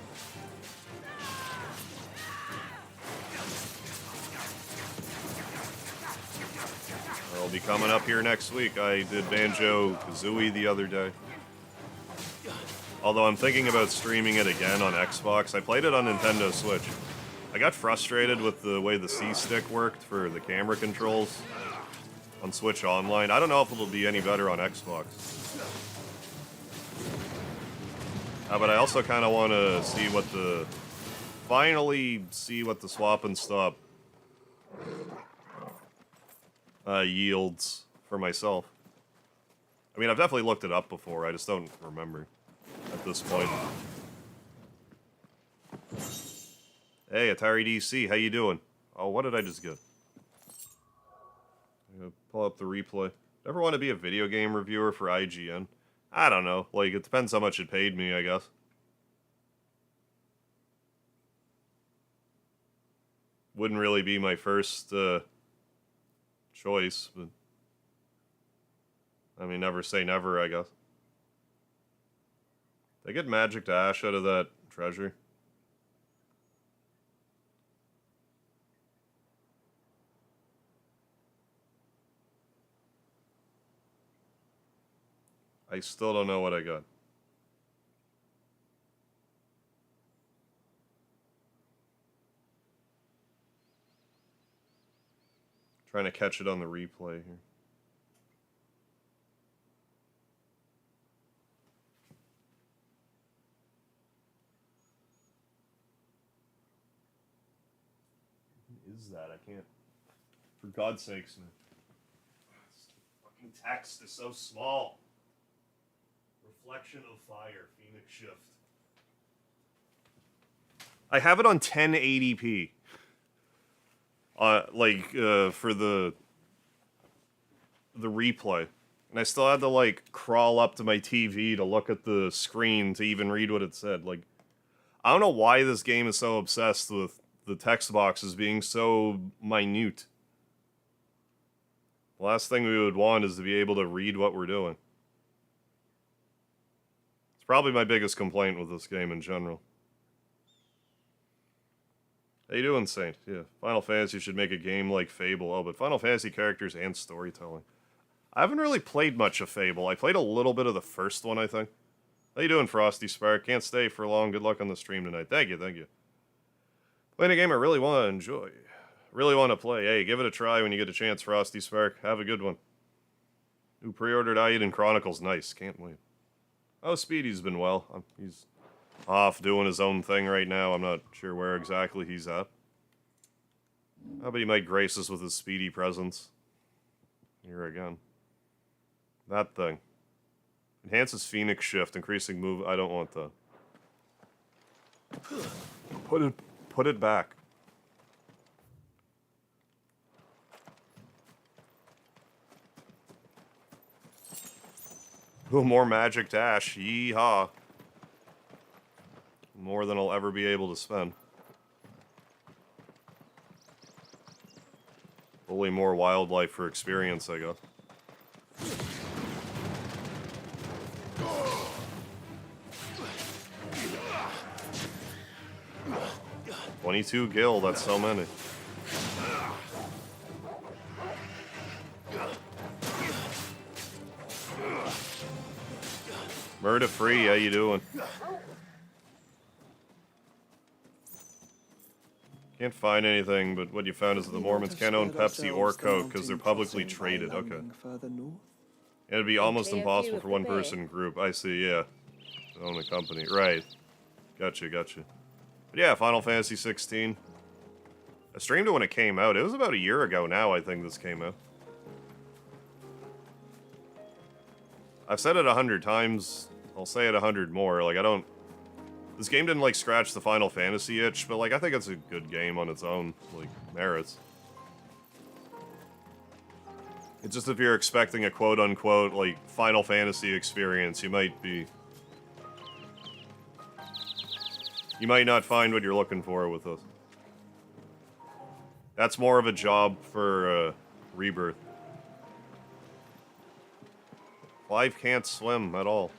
I'll be coming up here next week. I did Banjo-Kazooie the other day. Although I'm thinking about streaming it again on Xbox. I played it on Nintendo Switch. I got frustrated with the way the C-Stick worked for the camera controls on Switch Online. I don't know if it'll be any better on Xbox. But I also kind of want to see what the... Finally see what the swap and stop yields for myself. I mean, I've definitely looked it up before. I just don't remember at this point. Hey, Atari DC, how you doing? Oh, what did I just get? I'm gonna pull up the replay. Ever want to be a video game reviewer for IGN? I don't know. Like, it depends how much it paid me, I guess. Wouldn't really be my first choice, but... I mean, never say never, I guess. Did I get magic to ash out of that treasure? I still don't know what I got. Trying to catch it on the replay here. What is that? I can't... For God's sakes, man. This fucking text is so small. Reflection of Fire, Phoenix Shift. I have it on 1080p. For the replay. And I still had to, like, crawl up to my TV to look at the screen to even read what it said. Like, I don't know why this game is so obsessed with the text boxes being so minute. The last thing we would want is to be able to read what we're doing. It's probably my biggest complaint with this game in general. How you doing, Saint? Yeah, Final Fantasy should make a game like Fable. Oh, but Final Fantasy characters and storytelling. I haven't really played much of Fable. I played a little bit of the first one, I think. How you doing, Frosty Spark? Can't stay for long. Good luck on the stream tonight. Thank you, thank you. Playing a game I really want to enjoy. Really want to play. Hey, give it a try when you get a chance, Frosty Spark. Have a good one. Who pre-ordered Aiden Chronicles? Nice. Can't wait. Oh, Speedy's been well. He's off doing his own thing right now. I'm not sure where exactly he's at. How about he might grace us with his Speedy presence? Here again. That thing. Enhances Phoenix Shift, increasing move. I don't want that. Put it back. Ooh, more magic dash. Yeehaw. More than I'll ever be able to spend. Only more wildlife for experience, I guess. 22 gil, that's so many. Murder free, how you doing? Can't find anything, but what you found is that the Mormons can't own Pepsi or Coke because they're publicly traded. Okay. It'd be almost impossible for one person group. I see, yeah. To own a company. Right. Gotcha. But yeah, Final Fantasy 16. I streamed it when it came out. It was about a year ago now, I think this came out. I've said it 100 times. I'll say it 100 more. Like, I don't... This game didn't, like, scratch the Final Fantasy itch, but, like, I think it's a good game on its own, like, merits. It's just if you're expecting a quote-unquote, like, Final Fantasy experience, you might be... You might not find what you're looking for with this. That's more of a job for, Rebirth. Clive can't swim at all.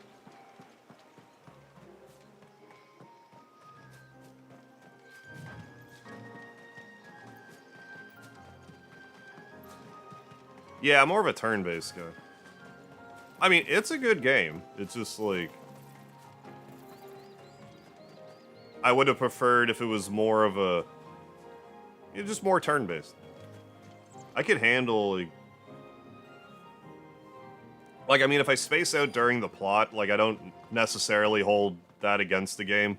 Yeah, I'm more of a turn-based guy. I mean, it's a good game. It's just like... I would have preferred if it was more of a... just more turn-based. I could handle, like, I mean, if I space out during the plot, like, I don't necessarily hold that against the game.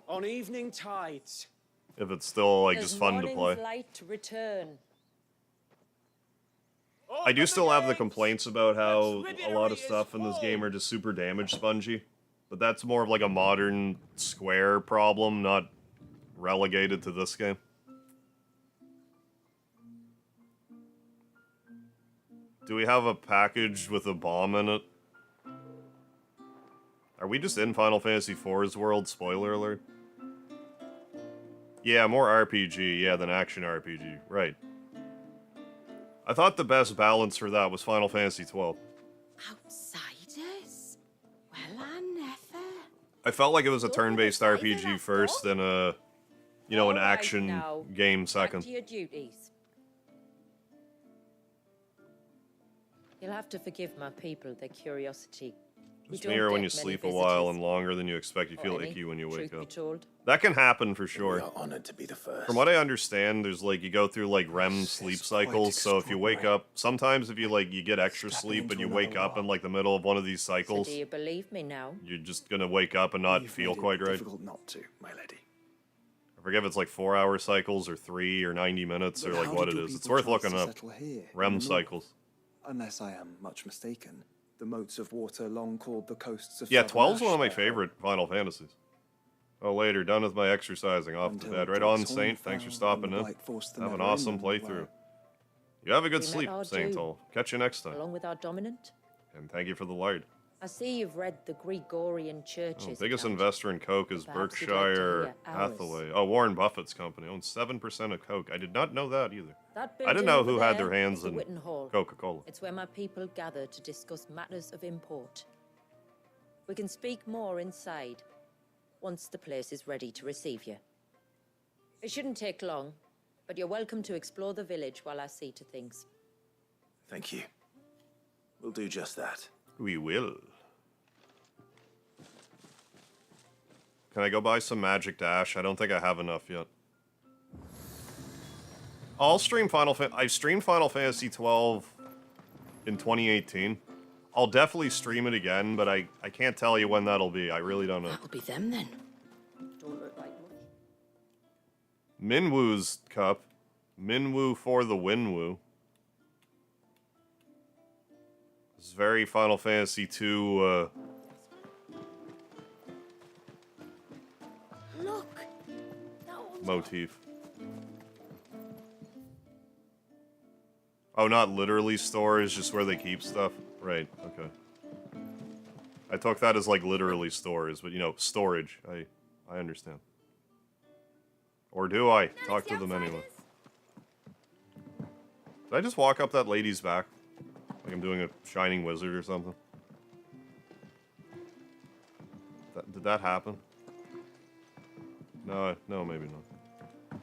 On evening tides. If it's still, like, just fun to play. Light to return. I do still have the complaints about how a lot of stuff in this game are just super damage spongy. But that's more of, like, a modern Square problem, not relegated to this game. Do we have a package with a bomb in it? Are we just in Final Fantasy IV's world? Spoiler alert. Yeah, more RPG, yeah, than action RPG. Right. I thought the best balance for that was Final Fantasy XII. Outsiders? Well, I never. I felt like it was a turn-based RPG first and a, you know, an action game second. Back to your duties. You'll have to forgive my people their curiosity. It's near when you sleep a while and longer than you expect. You feel icky when you wake up. That can happen for sure. We are honored to be the first. From what I understand, there's like, you go through like REM sleep cycles, so if you wake up, sometimes if you like, you get extra sleep and you wake up in like the middle of one of these cycles. So do you believe me now? You're just gonna wake up and not feel quite right. Difficult not to, my lady. I forget if it's like 4-hour cycles or 3 or 90 minutes or like what it is. It's worth looking up. REM cycles. Unless I am much mistaken. The moats of water long called the coasts of... Yeah, 12's one of my favorite Final Fantasies. Oh, later, done with my exercising, off to bed. Right on, Saint, thanks for stopping in. Have an awesome playthrough. You have a good sleep, Saint. I'll catch you next time. Along with our dominant. And thank you for the light. I see you've read the Gregorian churches. Biggest investor in Coke is Berkshire Hathaway. Oh, Warren Buffett's company owns 7% of Coke. I did not know that either. I didn't know who had their hands in Coca-Cola. It's where my people gather to discuss matters of import. We can speak more inside, once the place is ready to receive you. It shouldn't take long, but you're welcome to explore the village while I see to things. Thank you. We'll do just that. We will. Can I go buy some Magic Dash? I don't think I have enough yet. I'll stream I streamed Final Fantasy 12 in 2018. I'll definitely stream it again, but I can't tell you when that'll be. I really don't know. That'll be them then. Don't look like much. Minwoo's cup. Minwoo for the Winwoo. It's very Final Fantasy 2, Look! That one's motif. Oh, not literally storage, just where they keep stuff? Right, okay. I took that as, like, literally stores, but, you know, storage. I understand. Or do I? Talk to them anyway. Did I just walk up that lady's back? Like I'm doing a Shining Wizard or something? Did that happen? No, maybe not.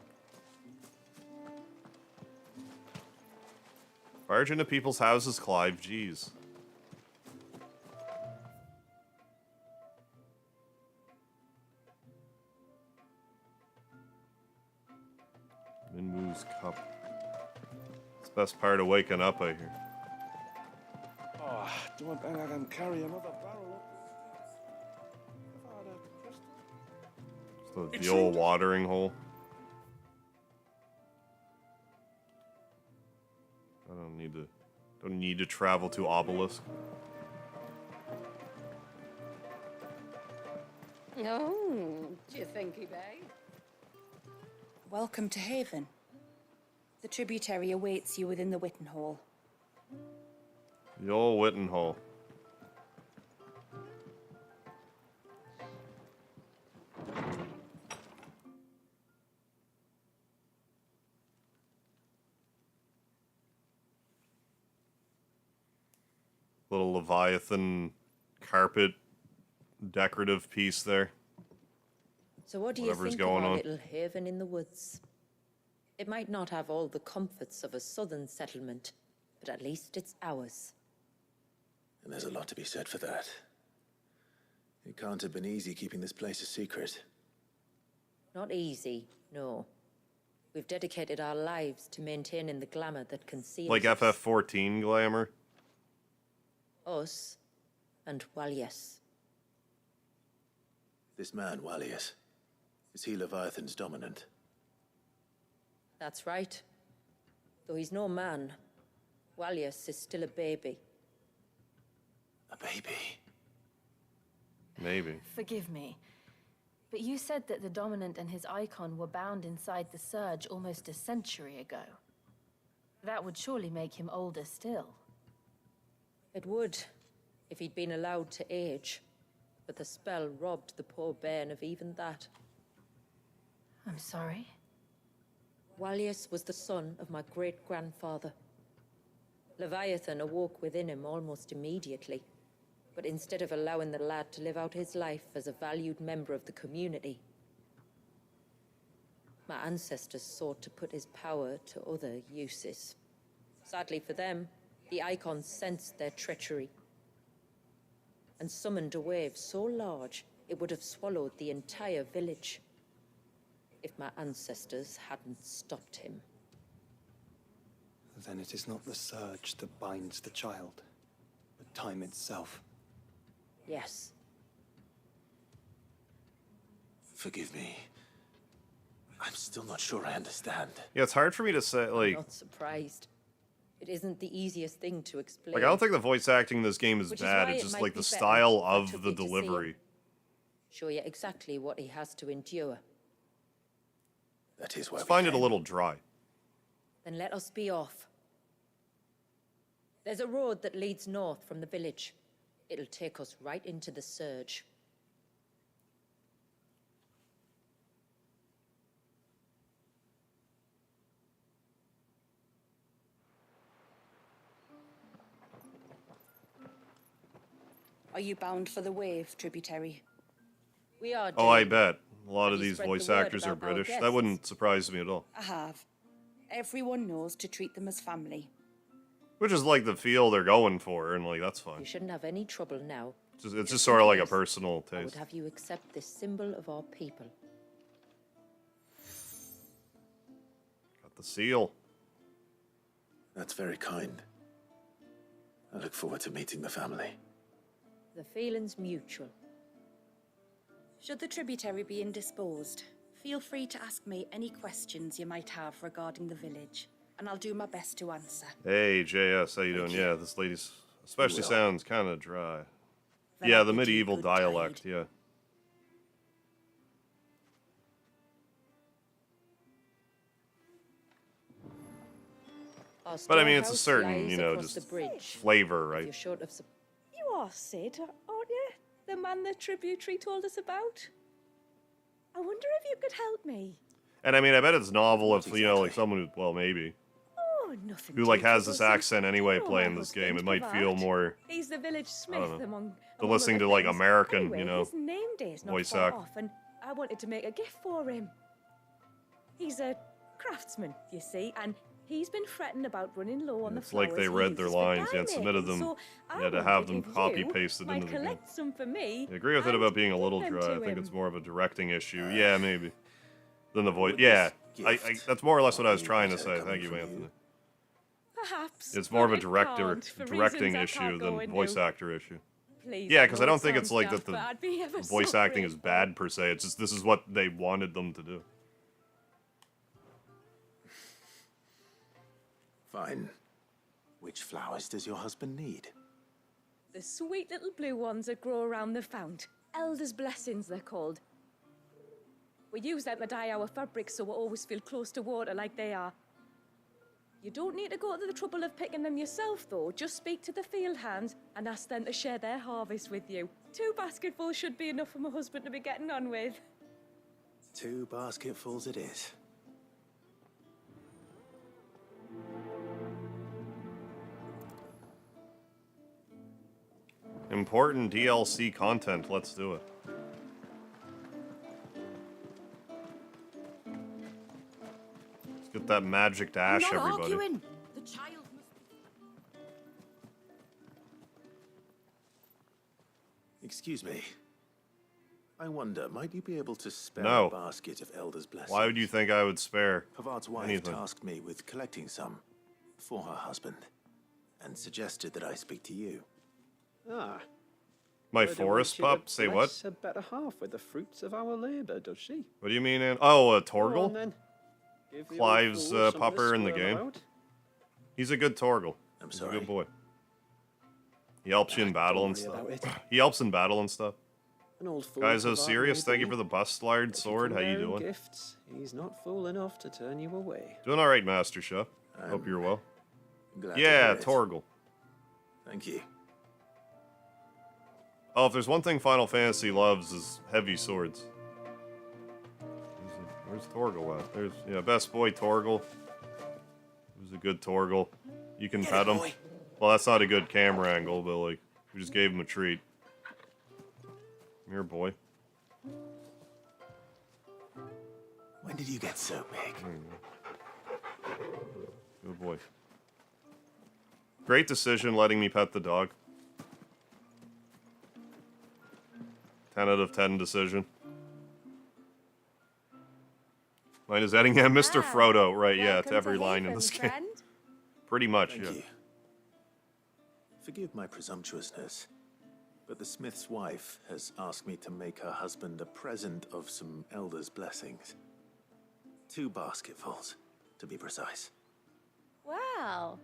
Barge into people's houses, Clive. Jeez. Minwoo's cup. It's the best part of waking up, I hear. Oh, do I think I can carry another barrel up this? The old watering hole. I don't need to travel to Obelisk. Oh, do you think he may? Welcome to Haven. The tributary awaits you within the Witten Hall. The old Witten Hole. Little Leviathan carpet decorative piece there. So what do you Whatever's think going of our on. little haven in the woods? It might not have all the comforts of a southern settlement, but at least it's ours. And there's a lot to be said for that. It can't have been easy keeping this place a secret. Not easy, no. We've dedicated our lives to maintaining the glamour that conceals Like us. FF14 glamour. Us and Walias. This man, Walius, is he Leviathan's dominant? That's right. Though he's no man, Walias is still a baby. A baby? Maybe. Forgive me, but you said that the Dominant and his icon were bound inside the Surge almost a century ago. That would surely make him older still. It would, if he'd been allowed to age. But the spell robbed the poor bairn of even that. I'm sorry. Walius was the son of my great-grandfather. Leviathan awoke within him almost immediately. But instead of allowing the lad to live out his life as a valued member of the community, my ancestors sought to put his power to other uses. Sadly for them, the icons sensed their treachery and summoned a wave so large it would have swallowed the entire village if my ancestors hadn't stopped him. Then it is not the surge that binds the child, but time itself. Yes. Forgive me. I'm still not sure I understand. Yeah, it's hard for me to say, I'm like... not surprised. It isn't the easiest thing to explain. Like, I don't think the voice acting in this game is Which is bad. why It's it just, might like, be the better style if I of took the you to see delivery. him. Show you exactly what he has to endure. That is why Just we find it a came. little dry. Then let us be off. There's a road that leads north from the village. It'll take us right into the Surge. Are you bound for the Wave tributary? We are. Oh, I Jane. bet. A lot Have of you these spread voice the word actors are about our British. That guests? wouldn't surprise me at all. I have. Everyone knows to treat them as family. Which is, like, the feel they're going for, and, like, that's You fine. shouldn't have any trouble now. It's just sort of like a personal I would taste. have you accept this symbol of our people. Got the seal. That's very kind. I look forward to meeting the family. The feeling's mutual. Should the tributary be indisposed, feel free to ask me any questions you might have regarding the village, and I'll do my best to answer. Hey, JS, how you doing? Yeah, this lady's especially Well. sounds kind of dry. Then Yeah, I'll the bid you medieval good dialect, tide. yeah. Our But I mean, it's a storehouse certain, lies you know, across just the bridge. flavor, If right? you're short of You are Sid, aren't you? The man the tributary told us about? I wonder if you could help me. And I mean, I bet it's novel if, What you know, like exactly? someone who, well, maybe, Oh, nothing who, like, too has this troublesome. accent anyway You know playing my this game. It husband, might feel Kavad. more He's the village smith know. among listening other to, like, things. American, Anyway, you know, his name day's not voice far act. off, and I wanted to make a gift for him. He's a craftsman, you see, and he's been fretting about running low on the It's like flowers they he read their uses for lines, yeah, and dye submitted making, them, so I yeah, to wanted have them give copy-pasted you into the game. collect some for me. I agree with it and about being a give little them dry. I to think him. it's more of a directing issue. Yeah, maybe. Than the voice. Would Yeah, this I, gift that's more or less what I was be trying to better say. coming Thank you, from you? Anthony. Perhaps. It's more of a but it director, can't, for directing reasons I issue can't go than into. voice actor issue. Please, Yeah, I because know I it don't think sounds it's like daft, that but I'd be ever the so voice acting is grateful. bad per se. It's just this is what they wanted them to do. Fine. Which flowers does your husband need? The sweet little blue ones that grow around the fount. Elders' blessings, they're called. We use them to dye our fabrics so we always feel close to water like they are. You don't need to go to the trouble of picking them yourself, though. Just speak to the field hands and ask them to share their harvest with you. 2 basketfuls should be enough for my husband to be getting on with. 2 basketfuls it is. Important DLC content. Let's do it. Let's get that magic dash, I'm not everybody. arguing. The child must be... Excuse me. I wonder, might you be able to spare No. a basket of Elder's Blessings? Why would you think I would spare Pavard's wife anything? tasked me with collecting some for her husband and suggested that I speak to you. Ah. My Whether forest wants you to pup? Say what? bless her better half with the fruits of our labour, does she? What do you mean, Ann? Oh, Go on, Torgal? then. Give the old Clive's fool something to pupper in the squirm game. about. He's a good Torgal. I'm He's a sorry. good boy. He helps you in battle and worry stuff. about it. He helps in battle and stuff. An old fool Guys, so Pavard serious. may Thank you be, for the bustard but if sword. come How you bearing doing? Gifts, he's not fool enough to turn you away. Doing all right, Master Chef. Hope you're well. Glad to Yeah, hear it. Torgal. Thank you. Oh, if there's one thing Final Fantasy loves is heavy swords. Where's Torgal at? There's, yeah, best boy Torgal. Who's a good Torgal. You can pet him. boy. Well, that's not a good camera angle, but like, we just gave him a treat. Come here, boy. When did you get so big? Good boy. Great decision letting me pet the dog. 10 out of 10 decision. Mine is adding Mr. Ah, Frodo, right, yeah, welcome to every to line in Haven, this game. friend. Pretty much, Thank yeah. you. Forgive my presumptuousness, but the smith's wife has asked me to make her husband a present of some Elder's Blessings. 2 basketfuls, to be precise. Well,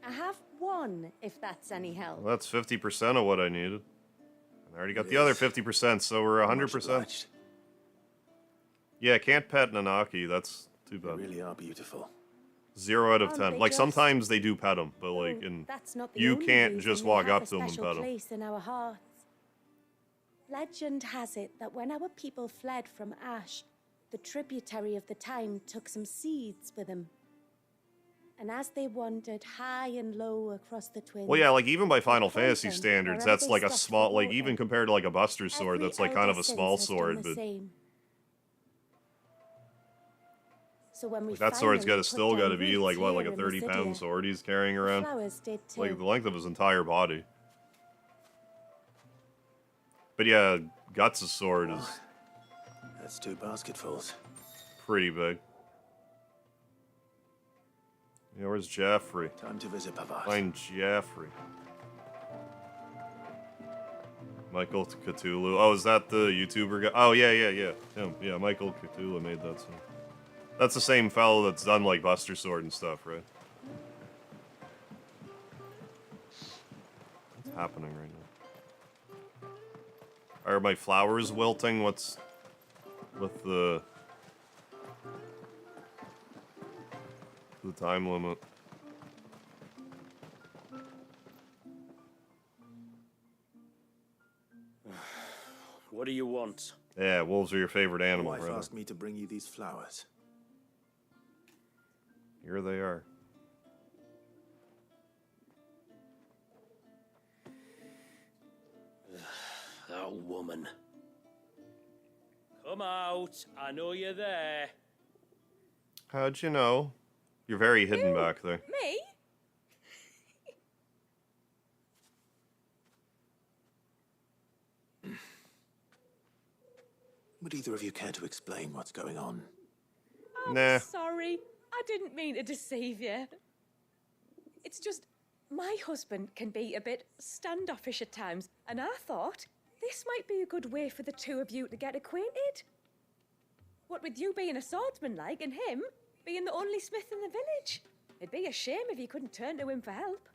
I have 1, if that's any help. Well, that's 50% of what I needed. And I already got It the other is. 50%, so we're Much 100%. obliged. Yeah, can't pet Nanaki, that's too They bad. really are beautiful. 0 out of Aren't 10. they Like, just? sometimes they do pet them, but like, Oh, in that's not the you only can't reason just they walk have up a to them and special pet them. place in our hearts. Legend has it that when our people fled from Ash, the tributary of the time took some seeds with them. And as they wandered high and low across the twins, Well, yeah, like, even by Final found Fantasy them standards, wherever that's they like a stopped for small, like, water. even compared to like a Buster sword, Every that's like kind of a elder small since has done sword, the but same. So when we like, that sword's finally gotta put still down gotta be like, roots what, like here a in 30-pound Midia, sword he's carrying the around? flowers did too. Like, the length of his entire body. But yeah, Guts' sword is That's 2 basketfuls. pretty big. Yeah, where's Jaffrey? Time to visit Pavard. Find Jaffrey. Michael Cthulhu. Oh, is that the YouTuber guy? Oh, yeah. Him. Yeah, Michael Cthulhu made that song. That's the same fellow that's done, like, Buster Sword and stuff, right? What's happening right now? Are my flowers wilting? What's with the time limit? What do you want? Yeah, wolves are your favorite My animal, wife right? asked me to bring you these flowers. Here they are. That woman. Come out. I know you're there. How'd you know? You're very hidden back there. Me? Would either of you care to explain what's going on? I'm Nah. sorry. I didn't mean to deceive you. It's just my husband can be a bit standoffish at times, and I thought this might be a good way for the two of you to get acquainted. What with you being a swordsman like and him being the only smith in the village. It'd be a shame if you couldn't turn to him for help.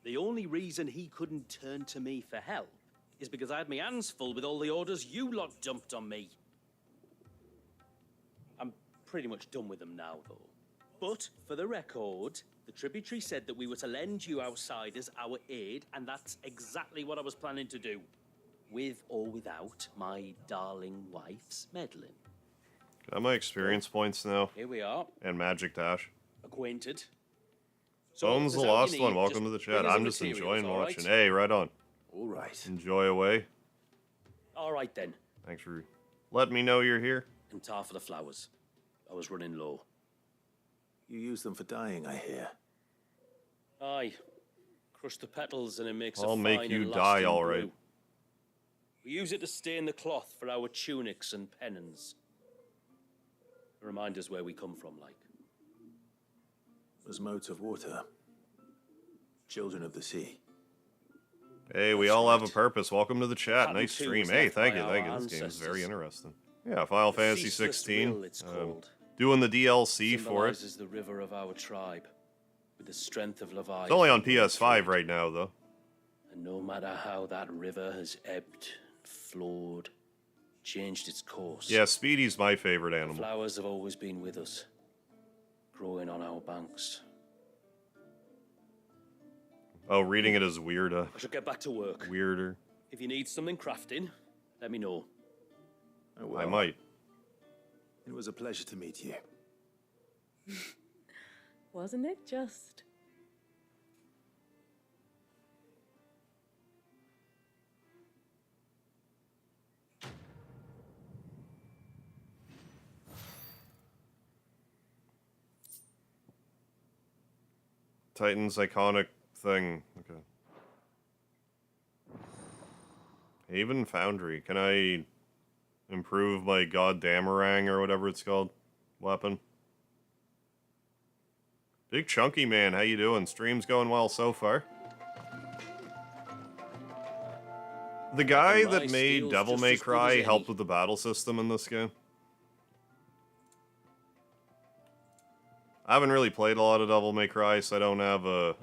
The only reason he couldn't turn to me for help is because I had my hands full with all the orders you lot dumped on me. I'm pretty much done with them now, though. But, for the record, the tributary said that we were to lend you outsiders our aid, and that's exactly what I was planning to do. With or without my darling wife's meddling. Got my experience points now. Here we are, And magic dash. acquainted. Bones the if there's lost anything one. you need, Welcome to the just chat. bring us I'm the just materials, enjoying all right? watching. Hey, right on. All right. Enjoy away. All right, then. Thanks for letting me know you're here. And tar for the flowers. I was running low. You use them for dyeing, I hear. Aye. Crush the petals and it makes I'll a make fine you and dye, lasting all right. blue. We use it to stain the cloth for our tunics and pennons. Remind us where we come from, like. As modes of water. Children of the sea. Hey, we all have a purpose. Welcome to the chat. Pattern Nice 2 stream. was Hey, left thank by you, our thank you. This game is very ancestors. interesting. Yeah, Final Fantasy Ceaseless 16. Will, it's called. Doing the DLC for it. Symbolizes the river of our tribe, with the strength of Leviathan. It's only on PS5 right now, though. And no matter how that river has ebbed, flowed, changed its course. Yeah, Speedy's my favorite The animal. flowers have always been with us, growing on our banks. Oh, reading it is weird. I should get back to work. Weirder. If you need something crafting, let me know. Oh, I well. might. It was a pleasure to meet you. Wasn't it just? Titan's iconic thing. Okay. Haven Foundry. Can I improve my goddammerang or whatever it's called? Weapon. Big Chunky Man, how you doing? Stream's going well so far. The guy My that made steel's Devil just May as good Cry as helped any. with the battle system in this game. I haven't really played a lot of Devil May Cry, so I don't have a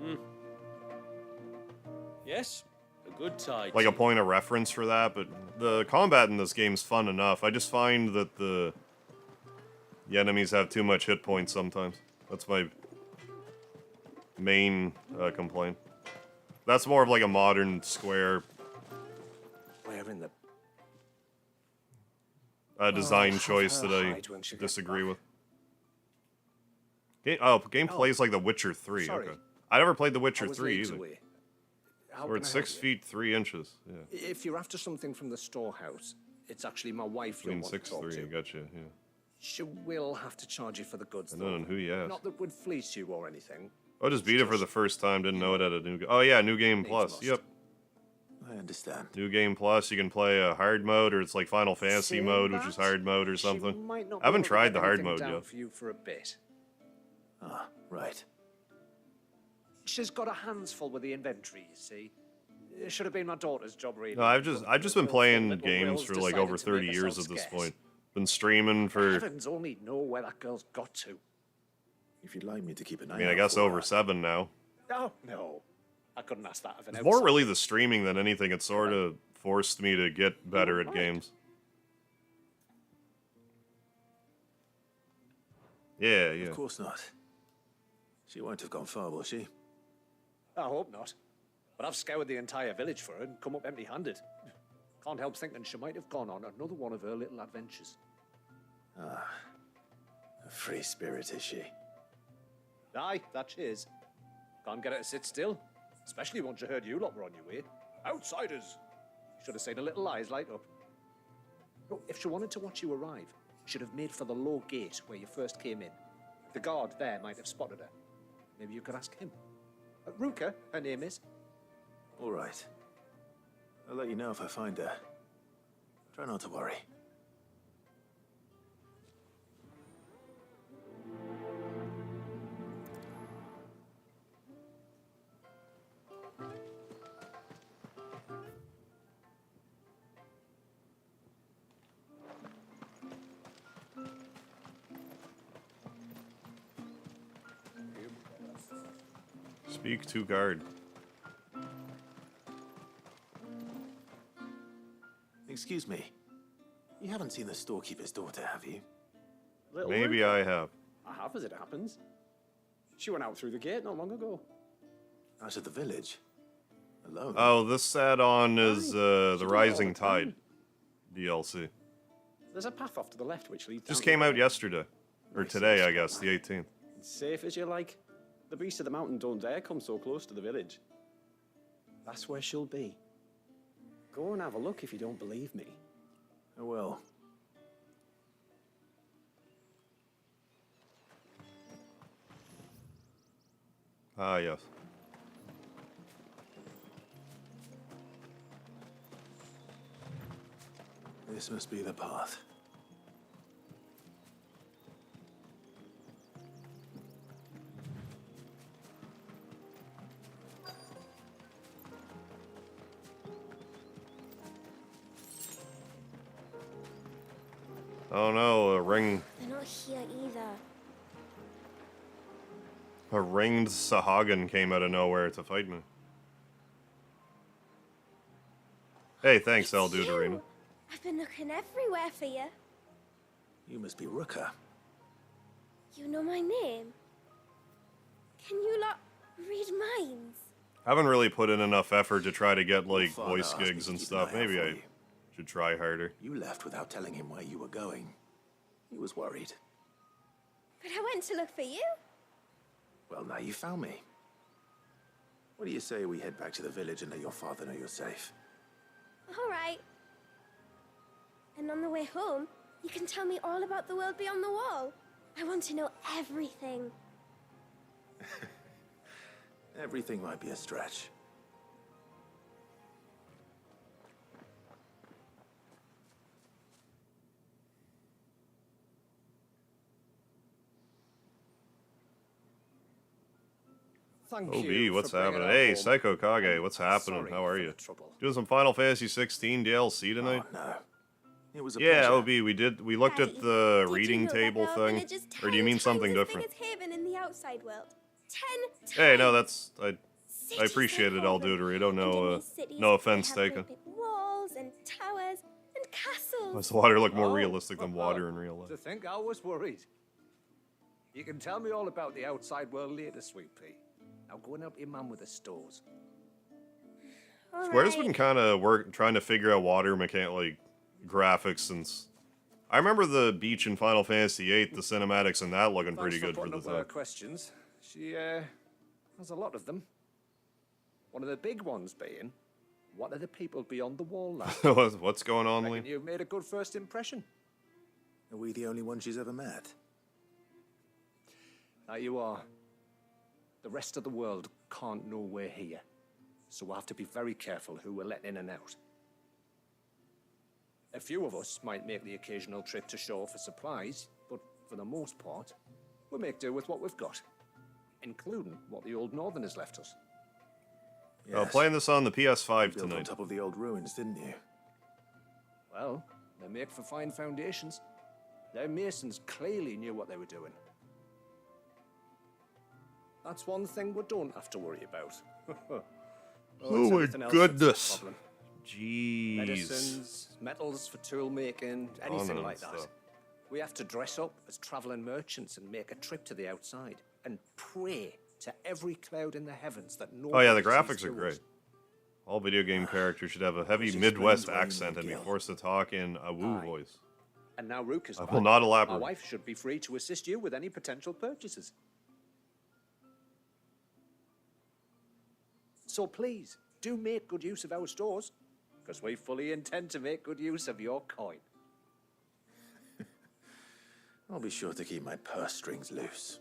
Yes, a good tide. like a point of reference for that, but the combat in this game's fun enough. I just find that the enemies have too much hit points sometimes. That's my main complaint. That's more of like a modern Square Where in the... design have choice her that I hide when she gets disagree back. with. Game plays like The Witcher 3. sorry. Okay. I never played The I Witcher was 3 late either. away. How Or can it's I help 6 you? feet 3 inches. Yeah. If you're after something from the storehouse, it's actually my wife you'll Between want 6 to talk 3, to. gotcha. Yeah. She will have to charge you for the goods, I though. don't know who you asked. Not that would fleece you or anything. I just beat it for the first time. Didn't know it had a new. Oh yeah, new game plus. Must. Yep. I understand. New Game Plus, you can play a hard mode, or it's like Final Fantasy Saying mode, which is that, hard mode or she something. might not I haven't be able to tried get the hard anything mode down yet. for you for a bit. Ah, right. She's got her hands full with the inventory, you see. It should have been my daughter's job, really. No, I've just but been the playing little games Will's for like decided over to 30 make years herself at this scarce. point. Been streaming for, Heavens only know where that girl's got to. If you'd like me to keep an eye I mean, I out guess for over her. 7 now. Oh, no. I couldn't ask that of an It's more outsider. really the streaming than anything. It sort of forced me to get better at right. games. Yeah, yeah. Of course not. She won't have gone far, will she? I hope not. But I've scoured the entire village for her and come up empty-handed. Can't help thinking she might have gone on another one of her little adventures. Ah, a free spirit, is she? Aye, that she is. Can't get her to sit still. Especially once she heard you lot were on your way. Outsiders! Should have seen her little eyes light up. Oh, if she wanted to watch you arrive, she'd have made for the low gate where you first came in. The guard there might have spotted her. Maybe you could ask him. Ruka, her name is. All right. I'll let you know if I find her. Try not to worry. Speak to guard. Excuse me. You haven't seen the storekeeper's daughter, have you? Little Maybe Ruka. I have. I have, as it happens. She went out through the gate not long ago. Out of the village? Alone? Oh, this add-on is She the does it all Rising the time. Tide DLC. There's a path off to the left which leads Just down to came the out river. yesterday. Or Nice today, I and guess, the 18th. Safe as you like. The beasts of the mountain don't dare come so close to the village. That's where she'll be. Go and have a look if you don't believe me. I will. Ah, yes. This must be the path. Oh no, a ring. They're not here either. A ringed Sahagin came out of nowhere to fight me. Hey, thanks, El Duderino. You. I've been looking everywhere for you. You must be Ruka. You know my name. Can you lot read minds? Haven't really put in enough effort to try to get, like, Father voice asked me gigs to and keep an stuff. eye out Maybe for I you. should try harder. You left without telling him where you were going. He was worried. But I went to look for you. Well, now you found me. What do you say we head back to the village and let your father know you're safe? All right. And on the way home, you can tell me all about the world beyond the wall. I want to know everything. Everything might be a stretch. Thank OB, you what's for bringing happening? her Hey, home. Psycho Kage, I'm what's happening? sorry How are for you? the trouble. Doing some Final Fantasy 16 DLC tonight? Oh, no. It was a Yeah, pleasure. OB, we looked at the Did you reading know table that our thing. village is Or do you mean 10 something times different? As big as Haven in the outside world. 10 times. Hey, no, that's I Cities appreciate like it, El Haven. Duderino. And in No, these cities, no they offense have great taken. big walls and towers and castles. Does the water look more Oh, realistic than water in real To life? think I was worried. You can tell me all about the outside world later, Sweet Pea. Now go and help your mum with the stores. All Square's right. been kind of trying to figure out water like graphics since. I remember the beach in Final Fantasy VIII, the cinematics and that looking pretty Thanks good for putting the up her time. questions. She has a lot of them. One of the big ones being, what are the people beyond the wall like? What's going on, Reckon Lee? you've made a good first impression. Are we the only one she's ever met? Now you are. The rest of the world can't know we're here. so we'll have to be very careful who we're letting in and out. A few of us might make the occasional trip to shore for supplies, but for the most part, we'll make do with what we've got, including what the old Northerners left us. Playing this on the PS5 Built on tonight. top of the old ruins, didn't you? Well, they make for fine foundations. Their masons clearly knew what they were doing. That's one thing we don't have to worry about. Oh it's my everything else that's the goodness. problem. Jeez. Medicines, metals for tool making, anything like that. stuff. We have to dress up as traveling merchants and make a trip to the outside and pray to every cloud in the heavens that no. Oh yeah, the graphics are great. All video game characters should have a heavy Which Midwest explains why you accent and be Miguel. forced to talk in a woo Aye. voice. And now Rook is I back. will not My elaborate. wife should be free to assist you with any potential purchases. So please, do make good use of our stores, because we fully intend to make good use of your coin. I'll be sure to keep my purse strings loose.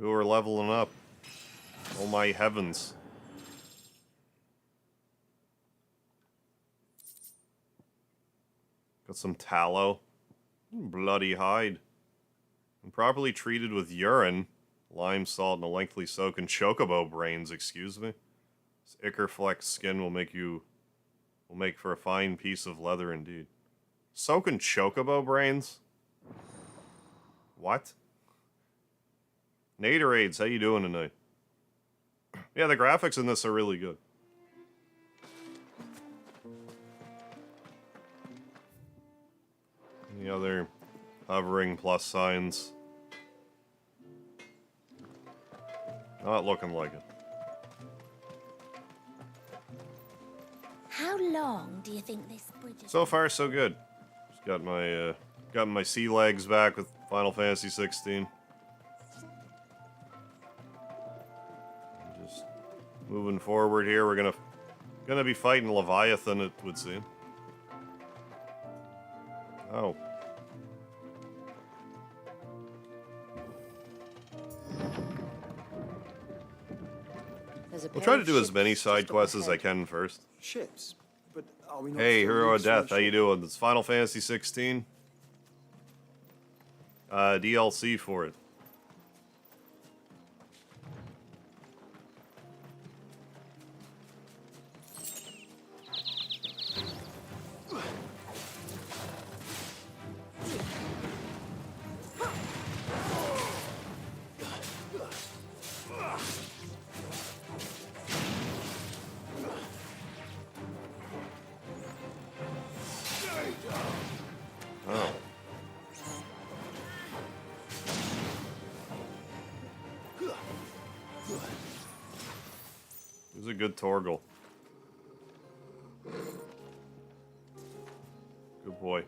Ooh, we're leveling up. Oh my heavens. Got some tallow. Bloody hide. And properly treated with urine, lime salt, and a lengthily soak in chocobo brains, excuse me. This Ickerflex skin will make for a fine piece of leather indeed. Soak in chocobo brains? What? Naderades, how you doing tonight? Yeah, the graphics in this are really good. Any other hovering plus signs? Not looking like it. How long do you think this bridge is? So far, so good. Just got my sea legs back with Final Fantasy 16. Just moving forward here, we're gonna be fighting Leviathan, it would seem. Oh. We'll try to do as many side quests as I can first. Ships? But are we not Hey, still Hero of used to Death, how you doing? It's Final Fantasy 16. DLC for it. Oh. He's a good Torgal. Good boy.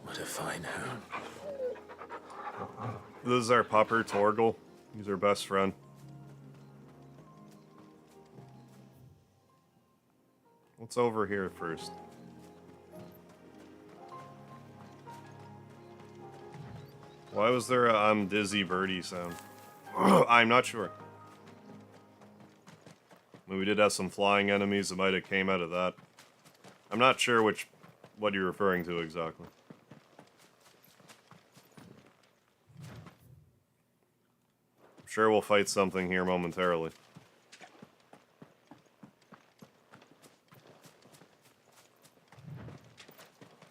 What a fine hound. This is our pupper, Torgal. He's our best friend. What's over here first? Why was there a I'm dizzy birdie sound? I'm not sure. I mean, we did have some flying enemies that might have came out of that. I'm not sure what you're referring to exactly. I'm sure we'll fight something here momentarily.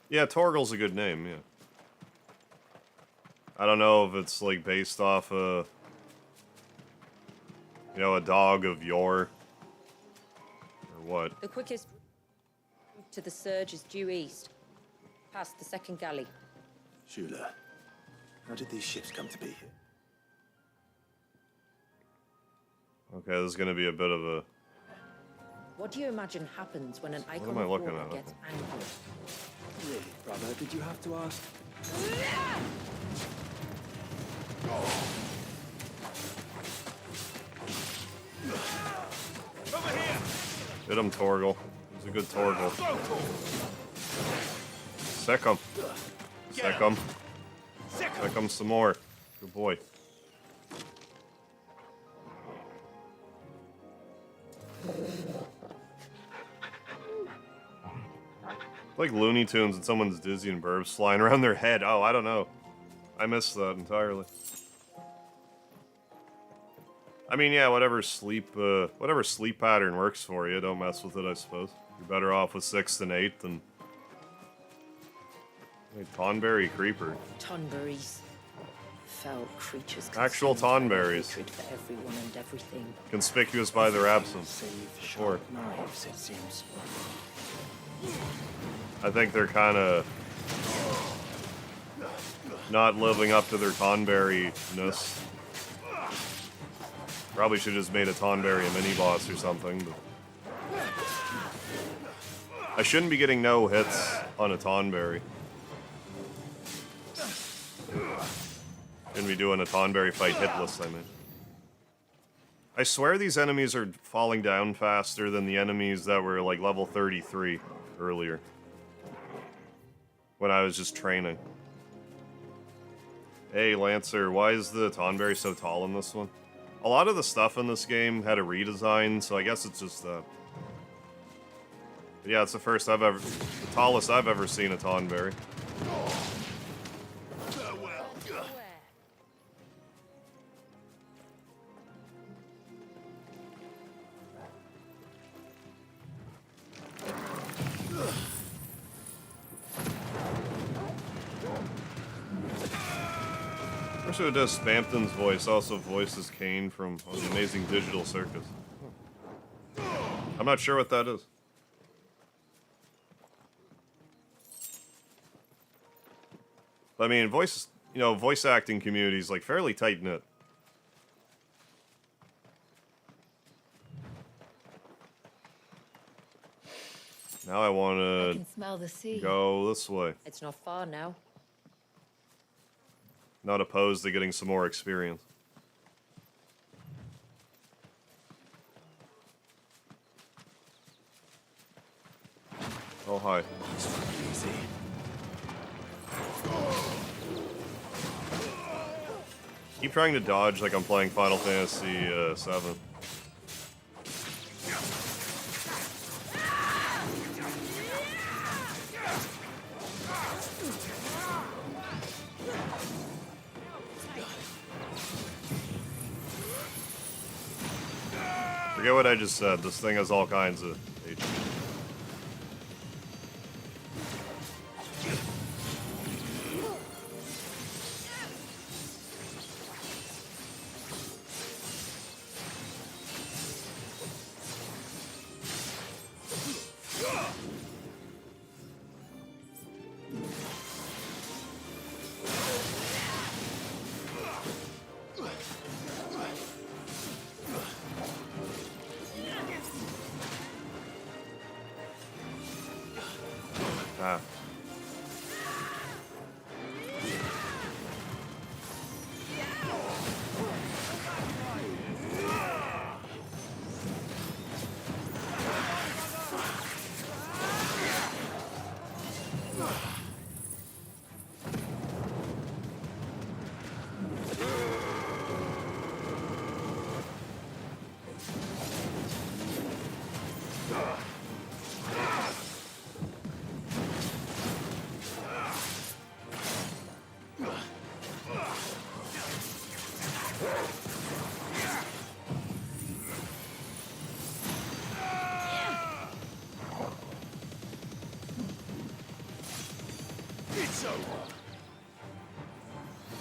Yeah, Torgal's a good name, yeah. I don't know if it's like based off a dog of yore or what. The quickest route to the surge is due east, past the second galley. Shula, how did these ships come to be here? Okay, this is gonna be a bit of a. What do you imagine happens when an icon am I of looking water at? gets angry? Really, brother, did you have to ask? Hit him, Torgal. He's a good Torgal. Sick him. Sick him. There comes some more. Good boy. Like Looney Tunes and someone's dizzy and burbs flying around their head. Oh, I don't know. I missed that entirely. I mean, yeah, whatever sleep pattern works for you, don't mess with it, I suppose. You're better off with 6 than 8 than... Hey, Tonberry Creeper. Tonberries. Foul creatures. Actual Tonberries. Hatred for everyone and everything. Conspicuous by their absence. Save Sure. sharp knives, it seems. I think they're kind of not living up to their Tonberry-ness. Probably should have just made a Tonberry a mini-boss or something. But I shouldn't be getting no hits on a Tonberry. Shouldn't be doing a Tonberry fight hitless, I mean. I swear these enemies are falling down faster than the enemies that were like level 33 earlier. When I was just training. Hey, Lancer, why is the Tonberry so tall in this one? A lot of the stuff in this game had a redesign, so I guess it's just that. But yeah, it's the tallest I've ever seen a Tonberry. Who does Spampton's voice also voices Kane from The Amazing Digital Circus. I'm not sure what that is. But, I mean, voice acting community is like fairly tight knit. Now I want I to can smell the sea. go this way. It's not far now. Not opposed to getting some more experience. Oh, hi. Easy. Keep trying to dodge like I'm playing Final Fantasy VII. Forget what I just said. This thing has all kinds of HP. Ah.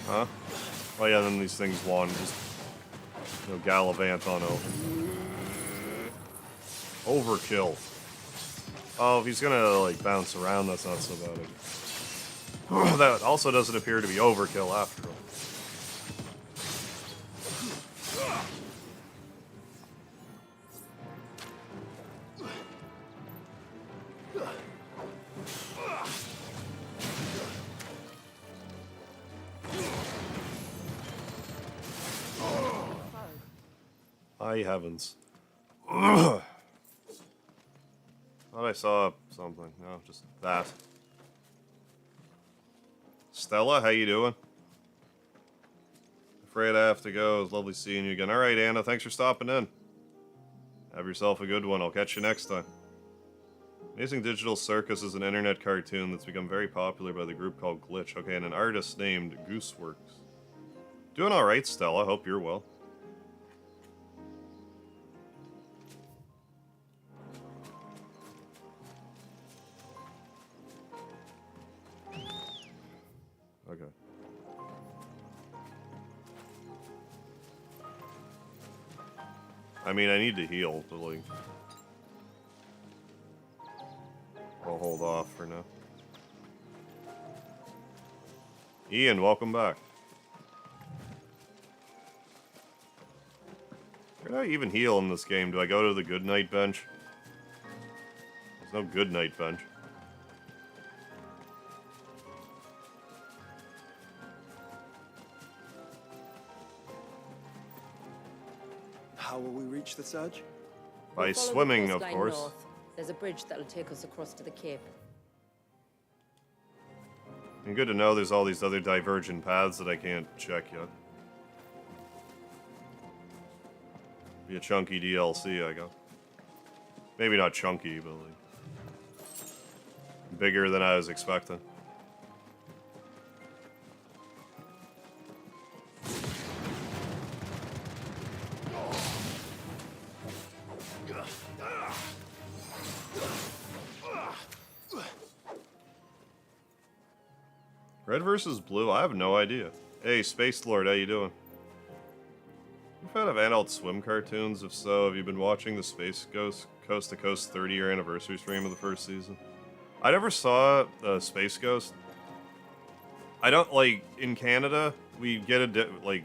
Huh? Oh yeah, then these things wander, just gallivant on over. Overkill. Oh, if he's gonna like bounce around, that's not so bad. That also doesn't appear to be overkill after all. High heavens. Thought I saw something. No, just that. Stella, how you doing? afraid I have to go. It was lovely seeing you again. All right, Anna, thanks for stopping in. Have yourself a good one. I'll catch you next time. Amazing Digital Circus is an internet cartoon that's become very popular by the group called Glitch. Okay, and an artist named Gooseworks. Doing alright, Stella. Hope you're well. Okay. I mean, I need to heal, but like... I'll hold off for now. Ian, welcome back. Where do I even heal in this game? Do I go to the good night bench? There's no good night bench. How will we reach the surge? By We'll follow the swimming, of coastline course. north. There's a bridge that'll take us across to the cape. And good to know there's all these other divergent paths that I can't check yet. Be a chunky DLC, I guess. Maybe not chunky, but like... bigger than I was expecting. Red versus blue? I have no idea. Hey, Space Lord, how you doing? You a fan of Adult Swim cartoons? If so, have you been watching the Space Ghost Coast to Coast 30-year anniversary stream of the first season? I never saw Space Ghost. I don't, like, in Canada, we get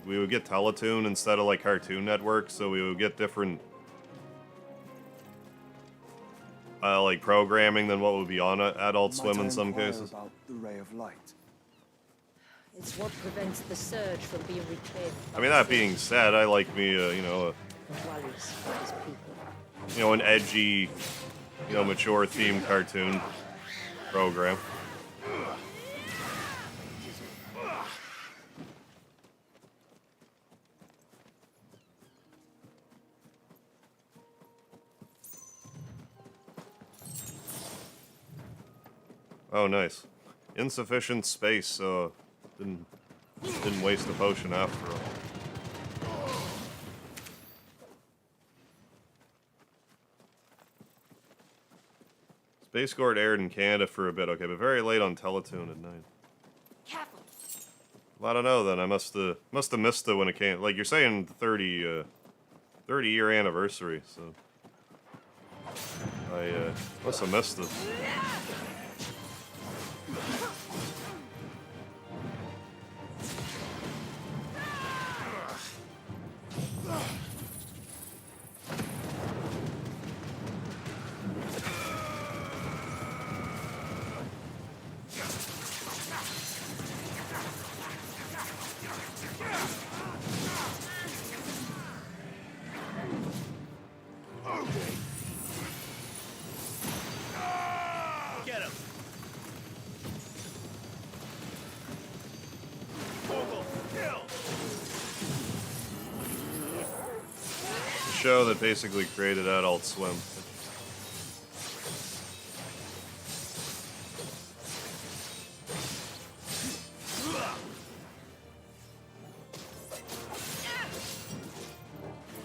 we would get Teletoon instead of, like, Cartoon Network, so we would get different, like, programming than what would be on Adult Swim in some cases. About the ray of light. It's what prevents the surge from being reclaimed. I mean, that being said, I like me, you know, an edgy, you know, mature themed cartoon program. Oh, nice. Insufficient space, so didn't waste a potion after all. Space Gord aired in Canada for a bit, okay, but very late on Teletoon at night. Careful. Well, I don't know then. I must have missed it when it came. Like you're saying, 30-year anniversary, so I must have missed it. Get him! The show that basically created Adult Swim.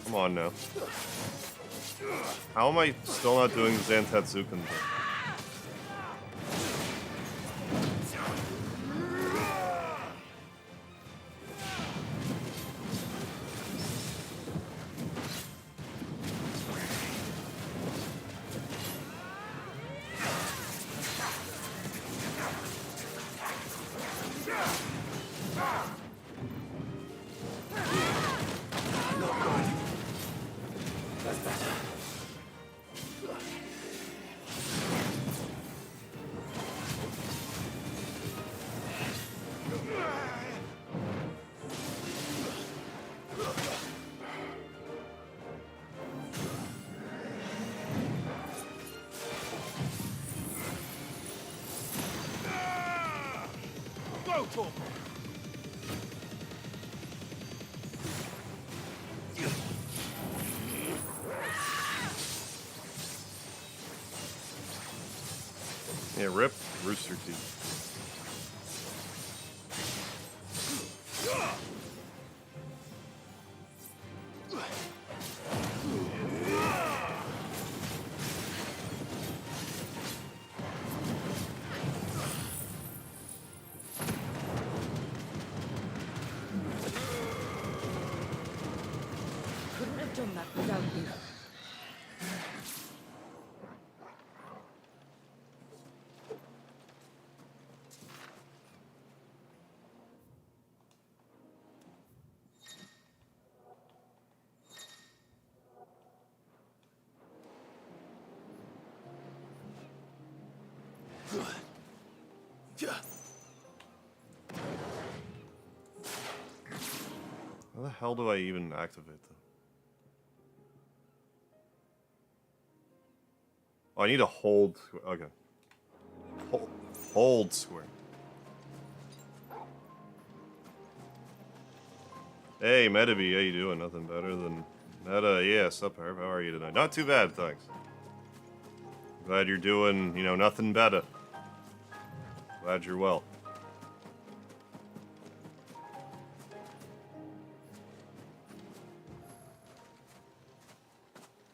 Come on now. How am I still not doing the Zantetsuken thing? Yeah, rip Rooster Teeth. Couldn't have done that without you. How the hell do I even activate them? Oh, I need to hold. Okay. Hold square. Hey, Metabee, how you doing? Nothing better than Meta. Yes, up here. How are you tonight? Not too bad, thanks. Glad you're doing, you know, nothing better. Glad you're well.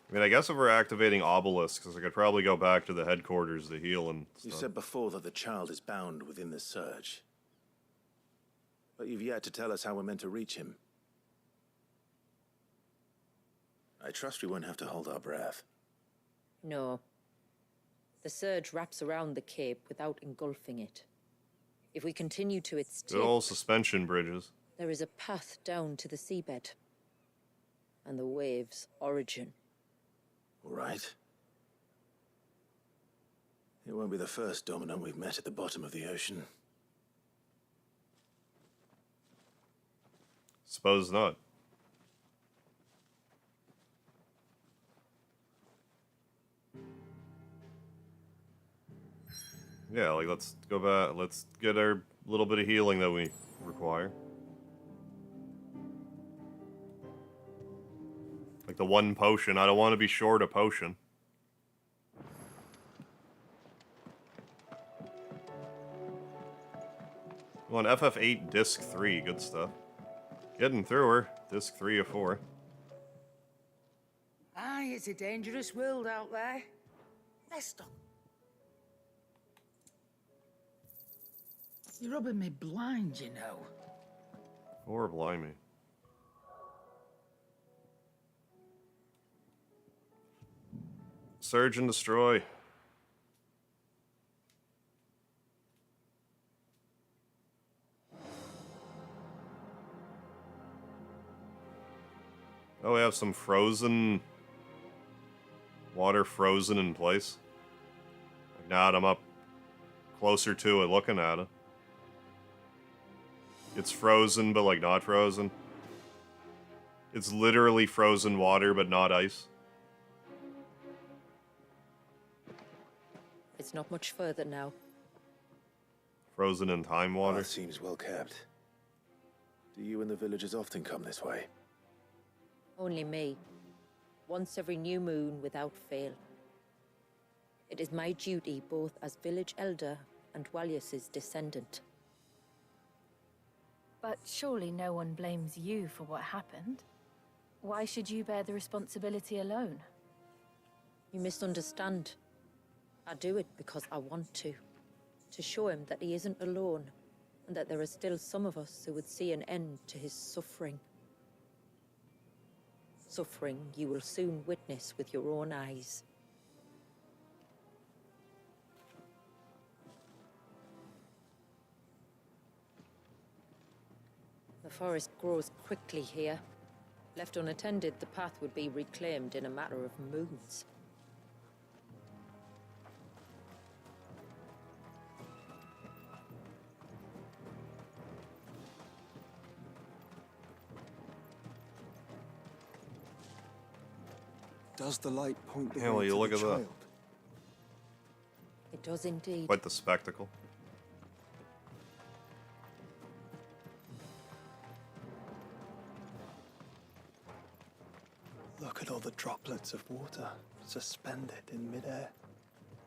I mean, I guess if we're activating obelisks, I could probably go back to the headquarters to heal and stuff. You said before that the child is bound within the surge. But you've yet to tell us how we're meant to reach him. I trust we won't have to hold our breath. No. The surge wraps around the cape without engulfing it. If we continue to its tip, Good old suspension bridges. there is a path down to the seabed. And the wave's origin. All right. It won't be the first dominant we've met at the bottom of the ocean. Suppose not. Yeah, like, let's go back. Let's get our little bit of healing that we require. Like the one potion. I don't want to be short a potion. Come on, FF8 Disc 3. Good stuff. Getting through her. Disc 3 of 4. Aye, it's a dangerous world out there. Esther. You're rubbing me blind, you know. Or blimey. Surge and destroy. Oh, we have some frozen... water frozen in place. Like, now that I'm up closer to it looking at it. It's frozen, but like not frozen. It's literally frozen water, but not ice. It's not much further now. Frozen in time water. That seems well kept. Do you and the villagers often come this way? Only me. Once every new moon without fail. It is my duty both as village elder and Walius's descendant. But surely no one blames you for what happened. Why should you bear the responsibility alone? You misunderstand. I do it because I want to. To show him that he isn't alone, and that there are still some of us who would see an end to his suffering. Suffering you will soon witness with your own eyes. The forest grows quickly here. Left unattended, the path would be reclaimed in a matter of moons. Does the light point the Yeah, way well, you to look the at that. child? It does indeed. Quite the spectacle. Look at all the droplets of water suspended in midair.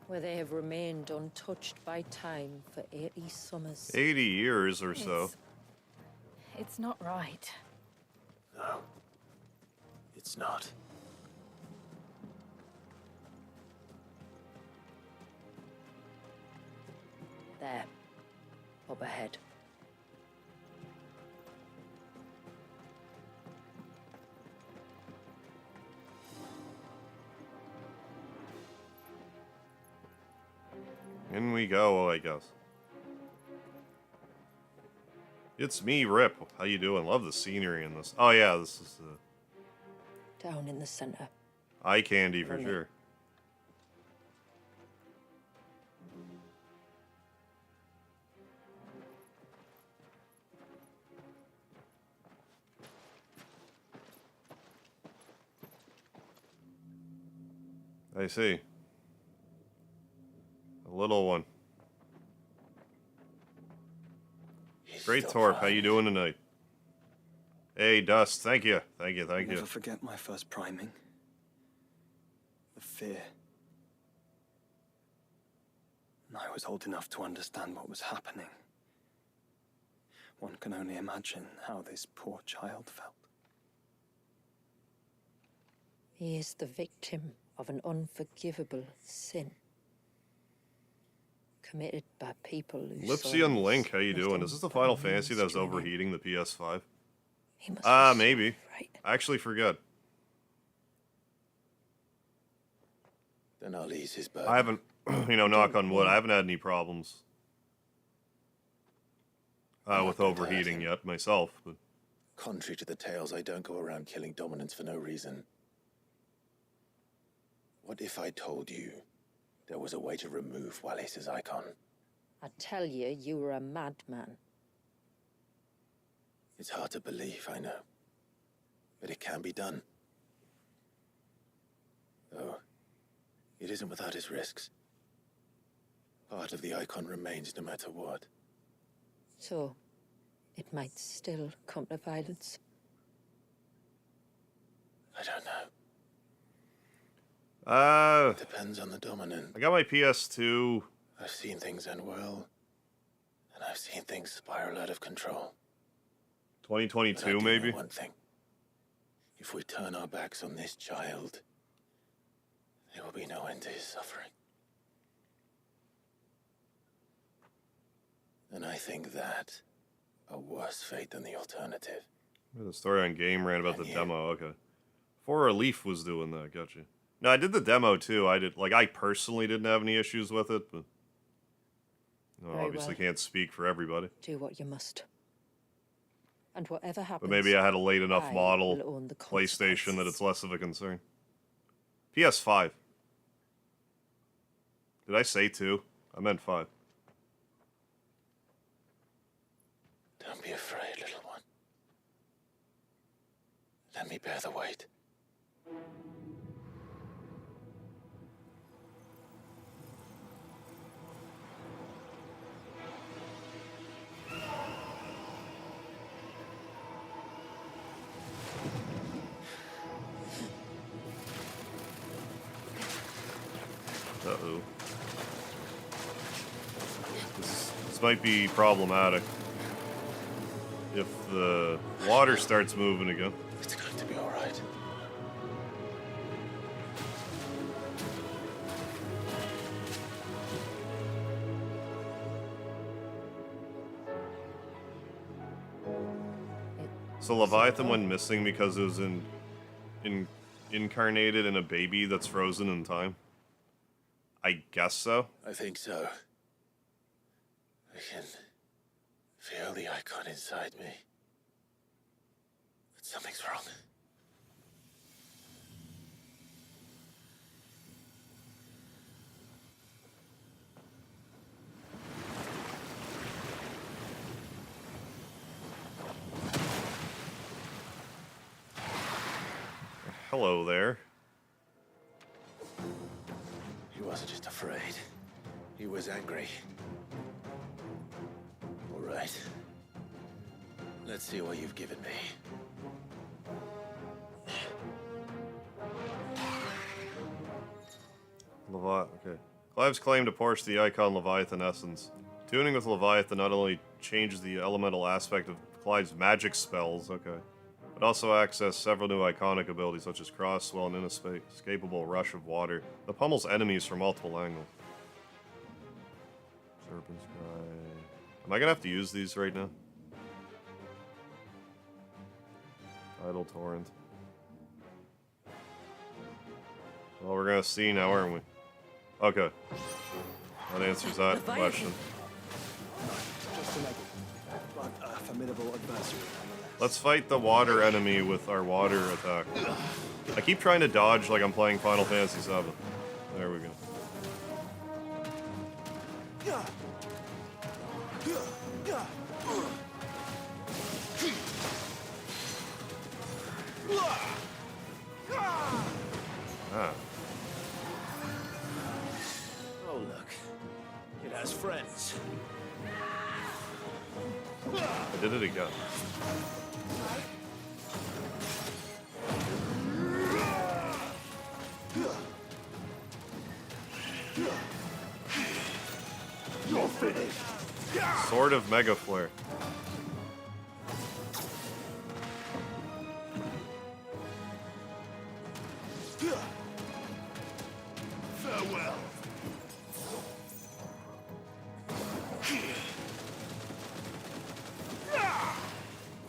where they have remained untouched by time for 80 summers. 80 years or so. It's not right. No. It's not. There. Up ahead. In we go, I guess. It's me, Rip. How you doing? Love the scenery in this. Oh yeah, this is the Down in the center. eye candy for Remy. sure. I see. A little one. Great Torp, how you doing tonight? Hey, Dust, thank you. Thank you. Never forget my first priming. The fear. And I was old enough to understand what was happening. One can only imagine how this poor child felt. He is the victim of an unforgivable sin. Committed by people who Lipsy and Link, how you doing? Is this the Final Fantasy that's overheating the PS5? Maybe. I actually forget. Then I'll ease his burden. I haven't, knock on wood, I haven't had any problems with overheating yet myself. But Contrary to the tales, I don't go around killing dominants for no reason. What if I told you there was a way to remove Wallace's icon? I tell you, you were a madman. It's hard to believe, I know. But it can be done. Though, it isn't without its risks. Part of the icon remains no matter what. So, it might still come to violence. I don't know. Depends on the dominant. I got my PS2. I've seen things end well, and I've seen things spiral out of control. 2022, maybe? One thing. If we turn our backs on this child, there will be no end to his suffering. And I think that a worse fate than the alternative. The story on Game ran about the demo, okay. Before Relief was doing that, gotcha. No, I did the demo too. I personally didn't have any issues with it, but obviously can't speak for everybody. Do what you must. And whatever happens, But maybe I had a late enough I model will own the PlayStation that it's less of a concern. PS5. Did I say 2? I meant 5. Don't be afraid, little one. Let me bear the weight. Uh-oh. This might be problematic. If the water starts moving again. It's going to be all right. So Leviathan went missing because it was incarnated in a baby that's frozen in time? I guess so. I think so. I can feel the icon inside me. But something's wrong. Hello there. He wasn't just afraid. He was angry. All right. Let's see what you've given me. Okay. Clive's claim to Porsche the icon Leviathan essence. Tuning with Leviathan not only changes the elemental aspect of Clive's magic spells, okay, but also access several new iconic abilities such as Cross, Swell, and Inescapable Rush of Water that pummels enemies from multiple angles. Serpent's Cry. Am I gonna have to use these right now? Tidal Torrent. Well, we're gonna see now, aren't we? Okay. That answers that question. Just a leg, but a formidable adversary. Let's fight the water enemy with our water attack. I keep trying to dodge like I'm playing Final Fantasy VII. There we go. Ah. Oh, look. It has friends. I did it again. You're finished. Sword of Mega Flare. Farewell.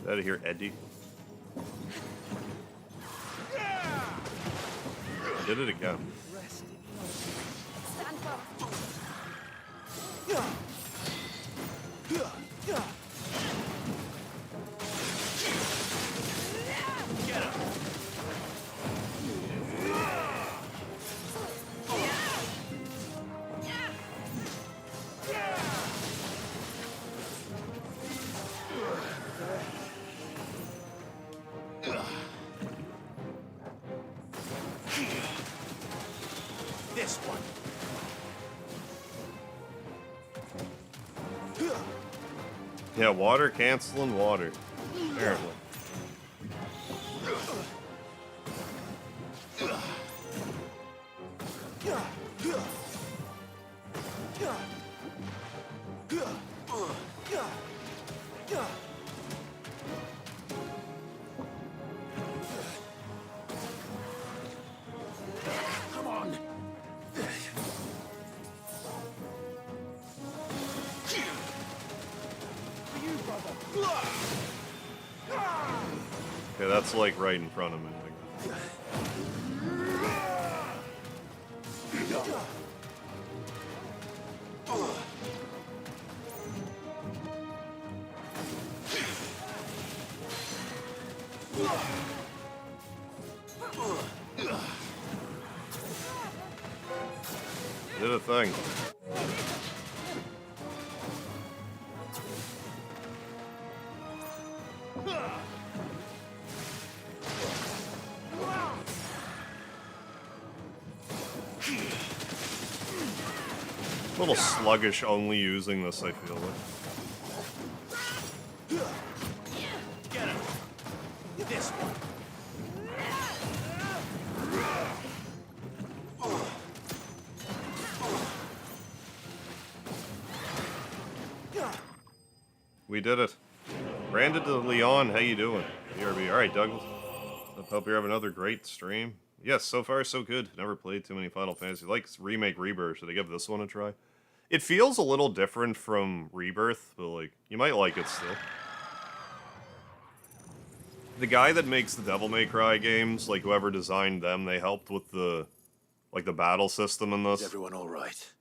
Out of here, Eddie. I did it again. Stand back. Get him! This one. Yeah, water canceling water. Apparently. Come on. Okay, that's like right in front of me. Did a thing. A little sluggish only using this, I feel like. Get him. This one. We did it. Branded to Leon, how you doing? BRB. Alright, Douglas. Hope you have another great stream. Yes, so far so good. Never played too many Final Fantasy. Like Remake Rebirth. Should I give this one a try? It feels a little different from Rebirth, but like, you might like it still. The guy that makes the Devil May Cry games, like whoever designed them, they helped with the battle system in this. Is everyone all right?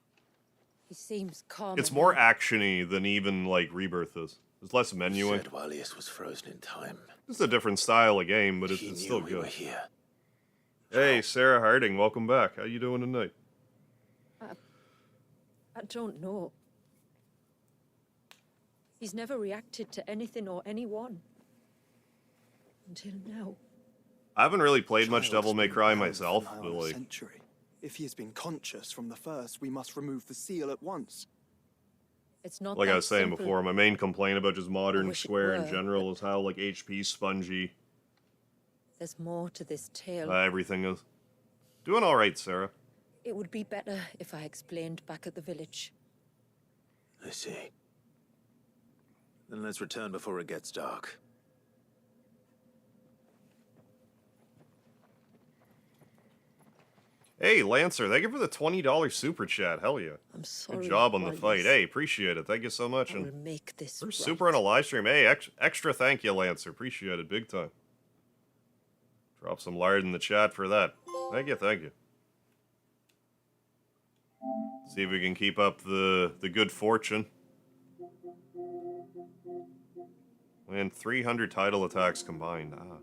He seems calm. It's more action-y than even like Rebirth is. There's less menuing. Said Walius was frozen in time. It's a different style of game, but it's still we were good. here. Hey, Sarah Harding, welcome back. How you doing tonight? I don't know. He's never reacted to anything or anyone. Until now. I haven't really played much Devil May Cry Bound for myself, an but hour like, century. If he has been conscious from the first, we must remove the seal at once. It's not like I that was saying simple. before, my main complaint about just modern wish it Square in were, general is how like HP spongy There's more to this tale. everything is. Doing all right, Sarah. It would be better if I explained back at the village. I see. Then let's return before it gets dark. Hey, Lancer, thank you for the $20 super chat. Hell yeah. I'm sorry. Good job on the Wallace. fight. Hey, appreciate it. Thank you so much. I will And make this we're right. super on a live stream. Hey, extra thank you, Lancer. Appreciate it big time. Drop some lard in the chat for that. Thank you, thank you. See if we can keep up the good fortune. And 300 title attacks combined. Ah.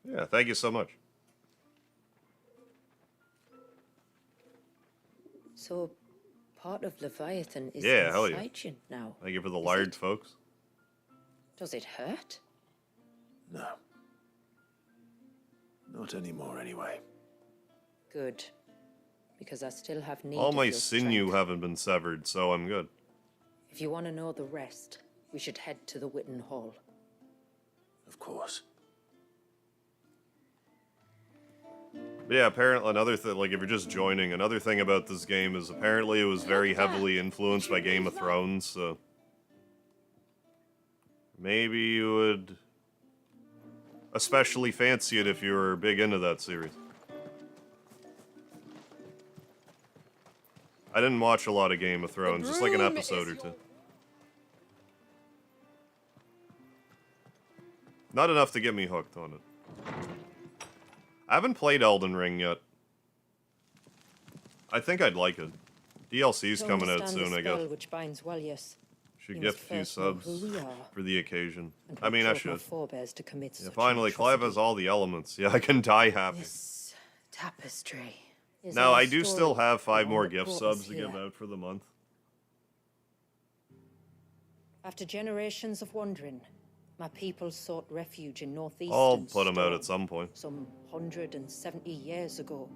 Yeah, thank you so much. So, part of Leviathan is Hell yeah. inside you now. Thank you for the Is lard, it? folks. Does it hurt? No. Not anymore, anyway. Good. Because I still have need All of my your sinew strength. haven't been severed, so I'm good. If you want to know the rest, we should head to the Witten Hall. Of course. But yeah, apparently another thing, like if you're just joining, another thing about this game is apparently it was very heavily influenced by Game of Thrones, so maybe you would especially fancy it if you were big into that series. I didn't watch a lot of Game of Thrones, just like an episode or two. Not enough to get me hooked on it. I haven't played Elden Ring yet. I think I'd like it. DLC's To coming out understand soon, the I guess. spell which binds Walius, Should you get a must few first know subs who we are, for the occasion. and I mean, I what drove my should. forebears to commit Yeah, such finally, Clive has all the elements. Yeah, I can die happy. This tapestry is Now, our I do still story, have 5 the more one that gift brought subs us to give here. out for the month. After generations of wandering, my people sought refuge in northeastern I'll put them out Storm at some point. some 170 years ago.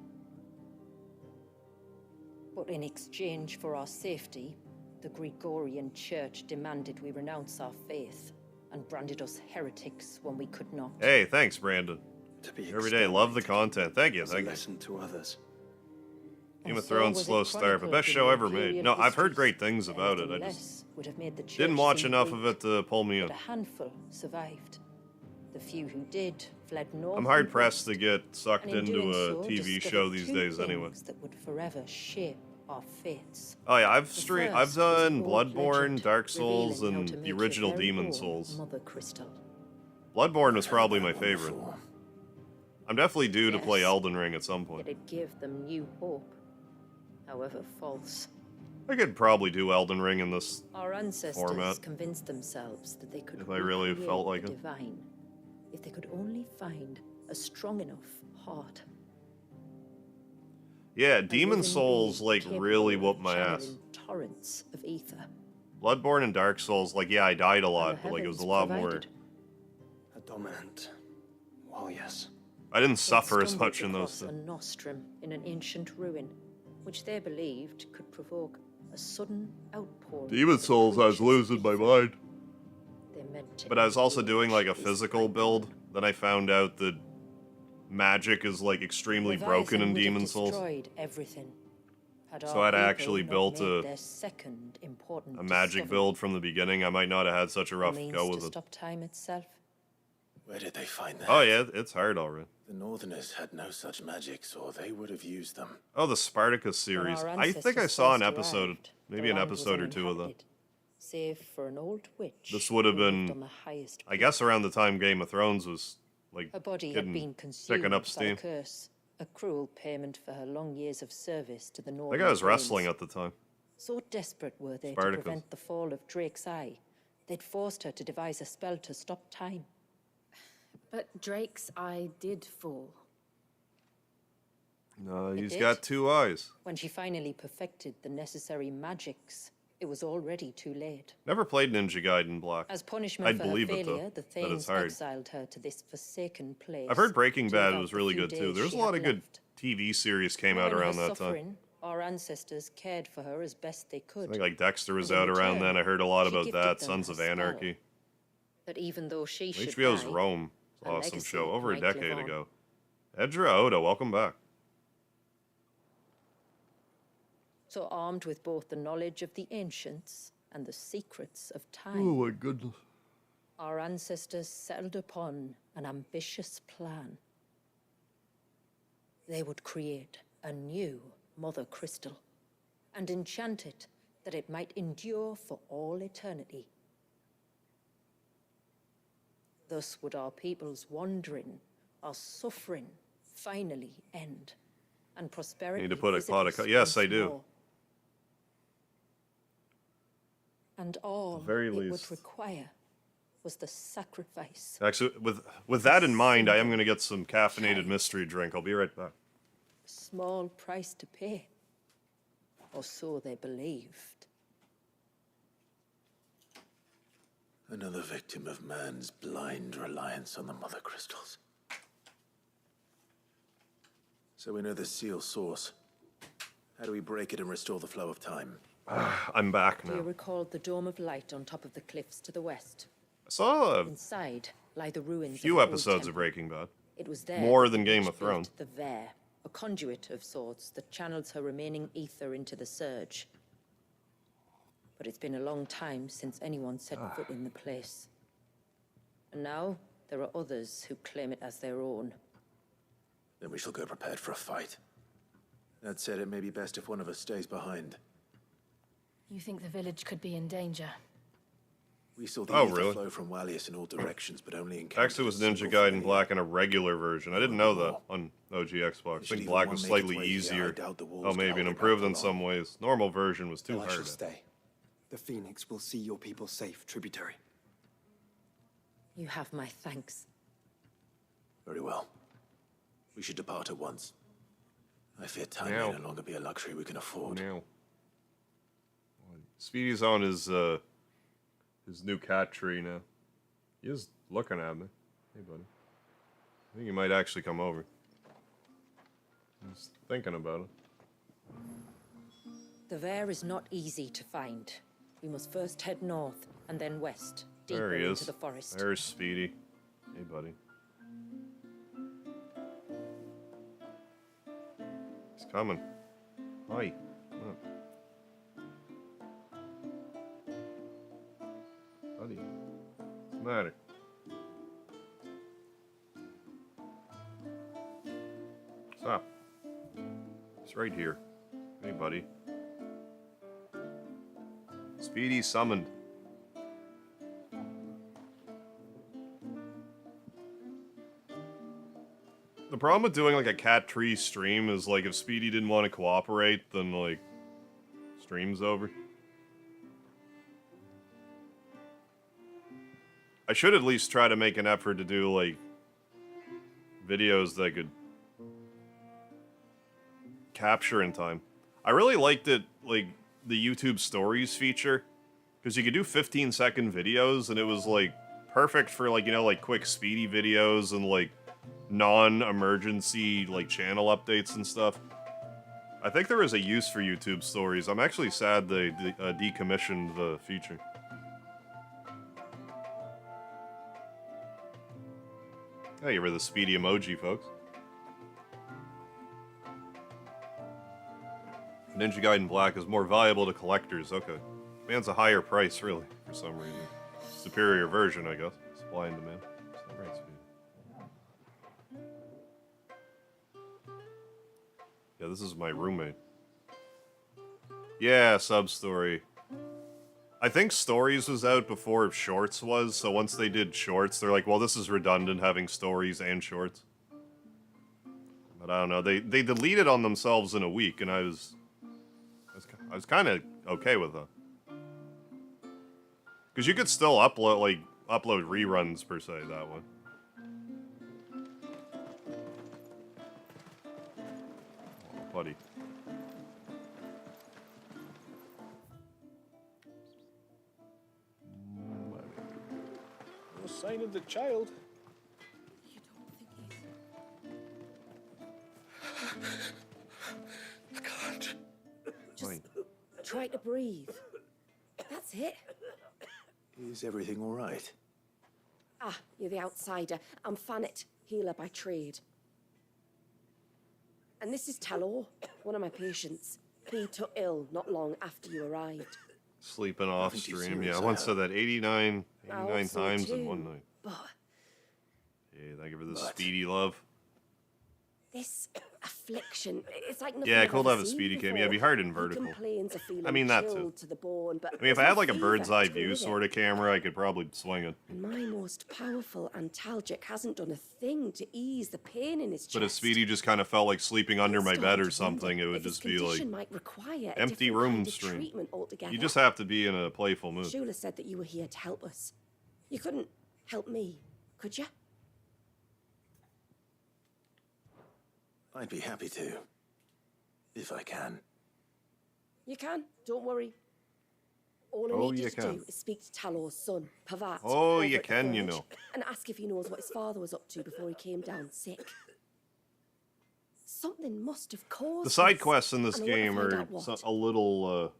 But in exchange for our safety, the Gregorian Church demanded we renounce our faith and branded us heretics when we could not. Hey, thanks, Brandon. To be Every day, love the content. Thank you, as a thank you. lesson to others. Game And of so Thrones was it slow start, but chronicled best in show the ever made. Imperial No, I've heard histories. great things about it. Anything I just less would have made the didn't church watch seem enough weak, of it to pull me in. but a handful survived. The few who did fled north. I'm hard and pressed to west, get sucked and in into doing a so, TV discovered show these two days anyway. things that would forever shape our fates. Oh yeah, I've The first I've was done an old Bloodborne, legend Dark Souls, revealing how and to the make your original very Demon own Souls. Mother Crystal. Bloodborne was probably my That favorite. wonderful. I'm definitely due to play Yes. Elden Ring at some point. It'd give them new hope, however false. I could probably do Elden Ring in this. Our ancestors Format. convinced themselves that they could If I really recreate felt like the it. divine if they could only find a strong enough heart. Yeah, A Demon living Souls being like capable really of whooped my ass. channeling torrents of ether. Bloodborne and Dark Souls, like yeah, I died a And lot, the but like it was a heavens lot provided. A dominant. Well, yes. more. I didn't They'd suffer as stumbled much in those. across a nostrum in an ancient ruin, which they believed could provoke a sudden outpouring. Demon of Souls, I was creatures losing my ether. mind. They meant to But I was also engage doing like a his physical build. Then I found out that magic is like extremely broken in Leviathan would have Demon Souls. destroyed everything. Had So our I'd people actually not built made a- their second important A magic discovery, build from the beginning. I might not have had such a a rough means go to with it. stop time itself. Where did they find that? Oh yeah, it's hard already. The Northerners had no such magics, or they would have used them. Oh, the Spartacus When series. our I think I ancestors saw an first episode, arrived, maybe the an land was episode or two of that. uninhabited, save for an old witch. This would have who lived been, on the highest I peak. guess, around the time Game of Thrones was like Her body had getting been consumed picking up by a steam. curse, a cruel payment for her long years of service to the I Northern think I was Plains. wrestling at the time. So desperate were they Spartacus. to prevent the fall of Drake's eye, they'd forced her to devise a spell to stop time. But Drake's eye did fall. No, It he's did. got 2 eyes. When she finally perfected the necessary magics, it was already too late. Never played Ninja Gaiden Black. As punishment I'd for her believe it, though, failure, the that it's Thanes hard. exiled her to this forsaken place. I've heard Breaking to live Bad out was the really few good too. days There's she a lot had of good left. TV series came out Knowing her around that time. suffering, our ancestors cared for her as best they I could. think like Dexter was And in out around return, then. I heard a lot she about gifted that. them Sons her of spell. Anarchy. That even though she should HBO's die, Rome. her Awesome legacy show. Over a might live decade on. ago. Edra Oda, welcome back. So armed with both the knowledge of the ancients and the secrets of Oh time, my goodness. our ancestors settled upon an ambitious plan. They would create a new Mother Crystal and enchant it that it might endure for all eternity. Thus would our people's wandering, our suffering, finally end, and prosperity. Need to put a visit pot us of yes, I once do. more. And all very it least. would require was the sacrifice. Actually, with that in mind, I am going to get some caffeinated mystery drink. I'll be right back. A small price to pay, or so they believed. Another victim of man's blind reliance on the Mother Crystals. So we know the seal source. How do we break it and restore the flow of time? I'm back Do you now. recall the dome of light on top of the cliffs to the west? I saw a Inside lie the ruins few of an old episodes of temple. Breaking Bad. It was there More that than the Game witch of Thrones. built the Ver, a conduit of sorts that channels her remaining ether into the surge. But it's been a long time since anyone set foot in the place. And now there are others who claim it as their own. Then we shall go prepared for a fight. That said, it may be best if one of us stays behind. You think the village could be in danger? We saw the Oh, ether really? flow from Wallius in all directions, but only in Actually, it was Ninja Gaiden Black in a regular version. I didn't know that on OG Xbox. I Should think even Black one was make slightly its way here, easier. I doubt the walls Oh, can maybe, hold and it back improved for in long. some ways. Normal version was too Well, I shall hard. stay. The Phoenix will see your people safe, tributary. You have my thanks. Very well. We should depart at once. I fear time Now. may no longer be a luxury we can afford. Now. Speedy's on his new cat tree now. He is looking at me. Hey, buddy. I think he might actually come over. He's thinking about it. The Ver is not easy to find. We must first head north and then west, deeper There he into is. the forest. There's Speedy. Hey, buddy. He's coming. Hi. Come on. Buddy. What's the matter? Stop. It's right here. Hey, buddy. Speedy summoned. The problem with doing like a cat tree stream is like if Speedy didn't want to cooperate, then like stream's over. I should at least try to make an effort to do like videos that I could capture in time. I really liked it, like the YouTube stories feature, because you could do 15-second videos and it was like perfect for like, you know, like quick Speedy videos and like non-emergency like channel updates and stuff. I think there is a use for YouTube stories. I'm actually sad they decommissioned the feature. Hey, you were the Speedy emoji, folks. Ninja Gaiden Black is more valuable to collectors. Okay. Demands a higher price, really, for some reason. Superior version, I guess. Supply and demand. Is that right, Speedy? Yeah, this is my roommate. Yeah, sub-story. I think Stories was out before Shorts was, so once they did Shorts, they're like, well, this is redundant having Stories and Shorts. But I don't know, they deleted on themselves in a week, and I was kind of okay with that. Because you could still upload reruns, per se, that way. Oh, buddy. No sign of the child. I can't. Just try to breathe. That's it. Is everything all right? Ah, you're the outsider. I'm Fannet, healer by trade. And this is Talor, one of my patients. He took ill not long after you arrived. Sleeping off Nothing too stream. serious, Yeah, I I once hope. said that 89 I hope so times in too, one night. But Yeah, thank you for the But- speedy love. this affliction, it's like nothing Yeah, I've cool to ever have a seen speedy cam. before. Yeah, it'd be hard in He vertical. complains of feeling I mean, that too. chilled to the bone, but I mean, if I there's had no like a fever bird's eye to go view with it. sort of camera, I could probably swing it. And my most powerful antalgic hasn't done a thing to ease the pain in his chest. But if Speedy just kind of felt like sleeping under my I'm bed or starting to something, it wonder would if his just be like condition might require a empty different room kind of stream. treatment altogether. You just have to be in a playful mood. Shula said that you were here to help us. You couldn't help me, could you? I'd be happy to. If I can. You can, don't worry. All I Oh, need you you to can. do is speak to Talor's son, Pavat. Oh, over you at the can, you forge, know. And ask if he knows what his father was up to before he came down sick. Something must have caused The side this, quests in this and I want to game find are out what. a little,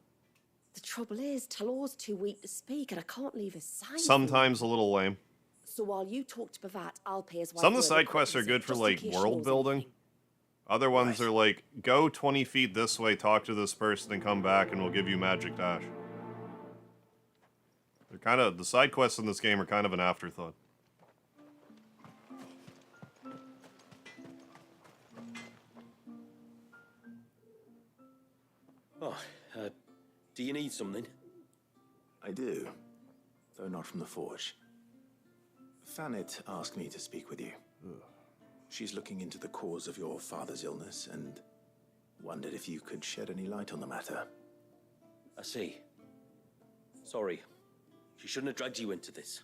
The trouble is, Talor's too weak to speak, and I can't leave his sign. sometimes a little lame. So while you talk to Pavat, I'll pay his wife. Some of the word side quests are courtesy, good for just in like case she world knows building. anything. Other ones are like, go 20 feet this way, talk to this person, and come back, and we'll give you magic dash. They're kind of, the side quests in this game are kind of an afterthought. Oh, do you need something? I do, though not from the forge. Fanet asked me to speak with you. She's looking into the cause of your father's illness and wondered if you could shed any light on the matter. I see. Sorry. She shouldn't have dragged you into this.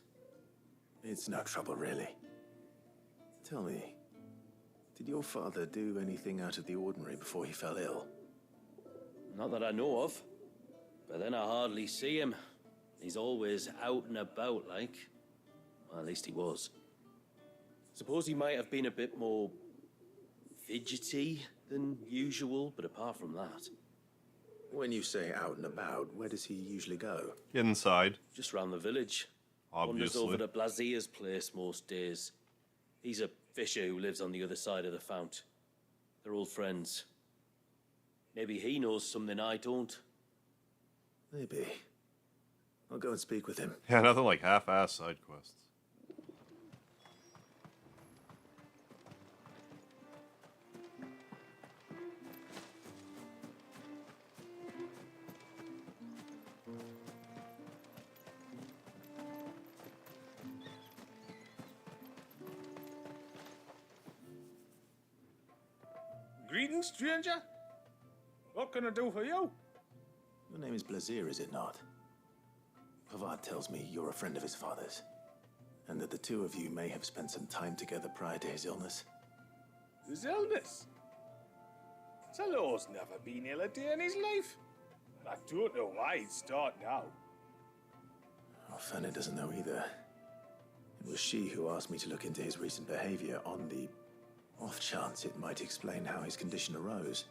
It's no trouble, really. Tell me, did your father do anything out of the ordinary before he fell ill? Not that I know of. But then I hardly see him. He's always out and about, like. Well, at least he was. Suppose he might have been a bit more fidgety than usual, but apart from that, When you say out and about, where does he usually go? Inside, just round the village. Wanders obviously. over to Blazier's place most days. He's a fisher who lives on the other side of the fount. They're old friends. Maybe he knows something I don't. Maybe. I'll go and speak with him. Yeah, nothing like half-ass side quests. Greetings, stranger. What can I do for you? Your name is Blazier, is it not? Pavad tells me you're a friend of his father's, and that the two of you may have spent some time together prior to his illness. His illness. Talor's never been ill a day in his life. I don't know why he'd start now. Oh, Fanny doesn't know either. It was she who asked me to look into his recent behavior on the off chance it might explain how his condition arose.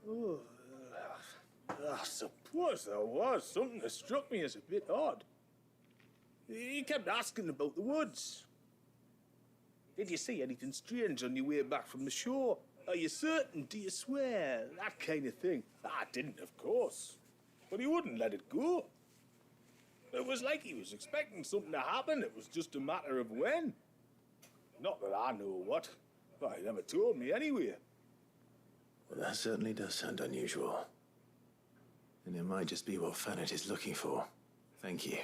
Oh, I suppose there was something that struck me as a bit odd. He kept asking about the woods. Did you see anything strange on your way back from the shore? Are you certain? Do you swear? That kind of thing. I didn't, of course. But he wouldn't let it go. It was like he was expecting something to happen. It was just a matter of when. Not that I know what. Well, he never told me anyway. Well, that certainly does sound unusual. And it might just be what Fanet is looking for. Thank you.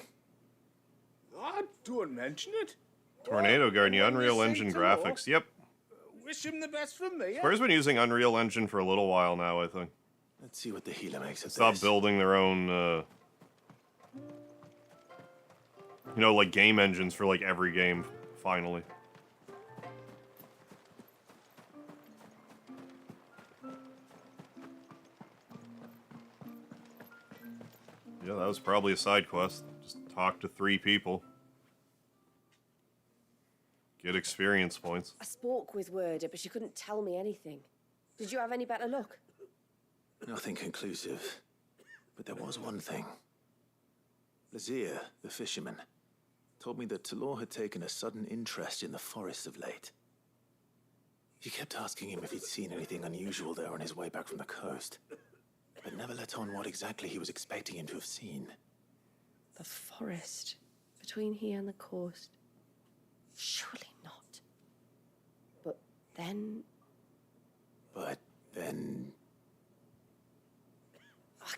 Ah, don't mention it. Tornado Garden, When you Unreal say Engine Talor, graphics. Yep. Wish him the best from me. Square's been using Unreal Engine for a little while now, I think. Let's see what the healer makes of Stop this. building their own, you know, like game engines for like every game, finally. Yeah, that was probably a side quest. Just talk to 3 people. Get experience points. I spoke with Werder, but she couldn't tell me anything. Did you have any better luck? Nothing conclusive. But there was one thing. Blazier, the fisherman, told me that Talor had taken a sudden interest in the forest of late. He kept asking him if he'd seen anything unusual there on his way back from the coast. but never let on what exactly he was expecting him to have seen. The forest between here and the coast. Surely not. But then... I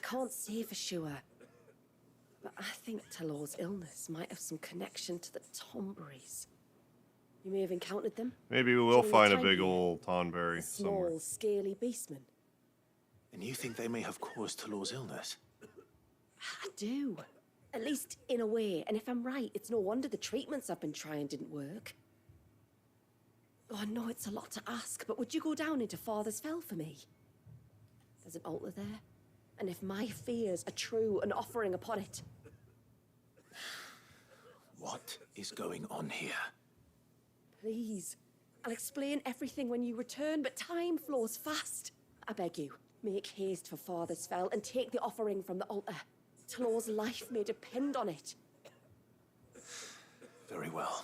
can't say for sure. But I think Talor's illness might have some connection to the Tomberries. You may have encountered them. Maybe we will during the find a big timekeeper. old Tonberry A small, somewhere. scaly beastman. And you think they may have caused Talor's illness? I do. At least in a way. And if I'm right, it's no wonder the treatments I've been trying didn't work. Oh, I know it's a lot to ask, but would you go down into Father's Fell for me? There's an altar there. And if my fears are true, an offering upon it. What is going on here? Please. I'll explain everything when you return, but time flows fast. I beg you, make haste for Father's Fell and take the offering from the altar. Talor's life may depend on it. Very well.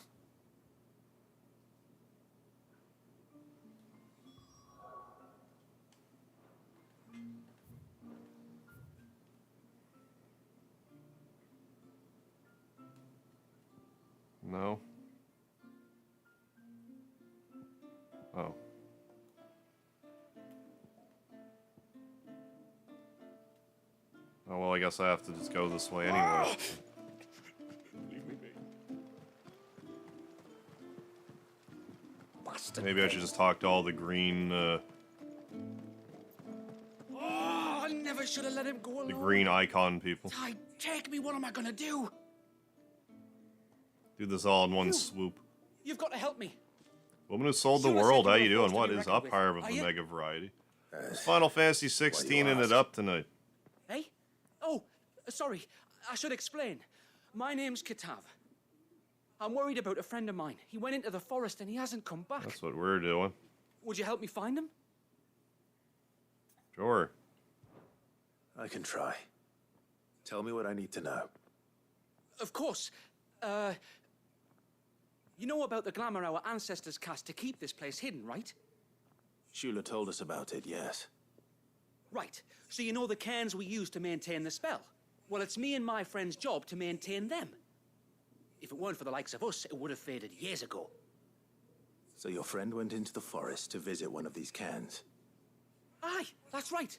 No. Oh. Oh, well, I guess I have to just go this way anyway. Maybe I should just talk to all the green, Oh, I never should have let him go alone. the green icon people. Ty, take me. What am I gonna do? Do this all in one swoop. You've got to help me. Woman who sold the Shula said world, you how were you a doing? force to What be is reckoned up, with. Harv of Are the you? Mega Variety? It's Final Fantasy 16 in it up tonight. Hey? Oh, sorry. I should explain. My name's Kitav. I'm worried about a friend of mine. He went into the forest and he hasn't come back. That's what we're doing. Would you help me find him? Sure. I can try. Tell me what I need to know. Of course. You know about the glamour our ancestors cast to keep this place hidden, right? Shula told us about it, yes. Right. So you know the cairns we use to maintain the spell? Well, it's me and my friend's job to maintain them. If it weren't for the likes of us, it would have faded years ago. So your friend went into the forest to visit one of these cairns. Aye, that's right.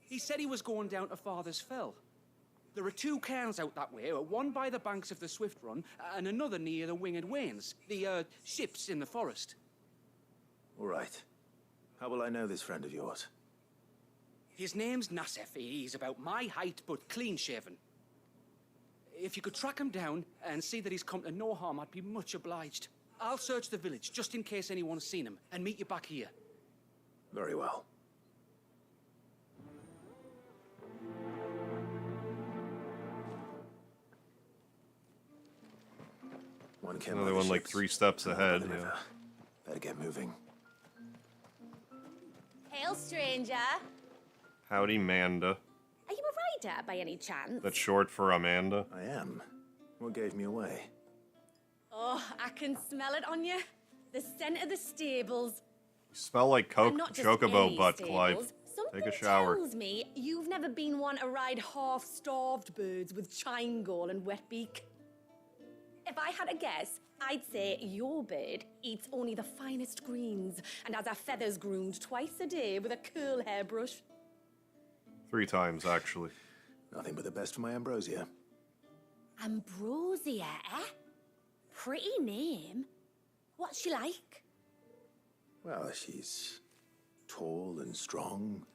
He said he was going down to Father's Fell. There are two cairns out that way, one by the banks of the Swift Run, and another near the Winged Wains, the ships in the forest. All right. How will I know this friend of yours? His name's Nassef. He's about my height, but clean-shaven. If you could track him down and see that he's come to no harm, I'd be much obliged. I'll search the village, just in case anyone's seen him, and meet you back here. Very well. Another one like 3 steps ahead. Yeah. Better get moving. Hail, stranger. Howdy, Manda. Are you a rider by any chance? That's short for Amanda. I am. What gave me away? Oh, I can smell it on you. The scent of the stables. You smell like Coke And not just Chocobo any butt, stables. Clive. Something Take a shower. tells me you've never been one to ride half-starved birds with chine-gall and wet beak. If I had a guess, I'd say your bird eats only the finest greens and has her feathers groomed twice a day with a curl hairbrush. 3 times, actually. Nothing but the best for my ambrosia. Ambrosia, eh? Pretty name. What's she like? Well, she's tall and strong.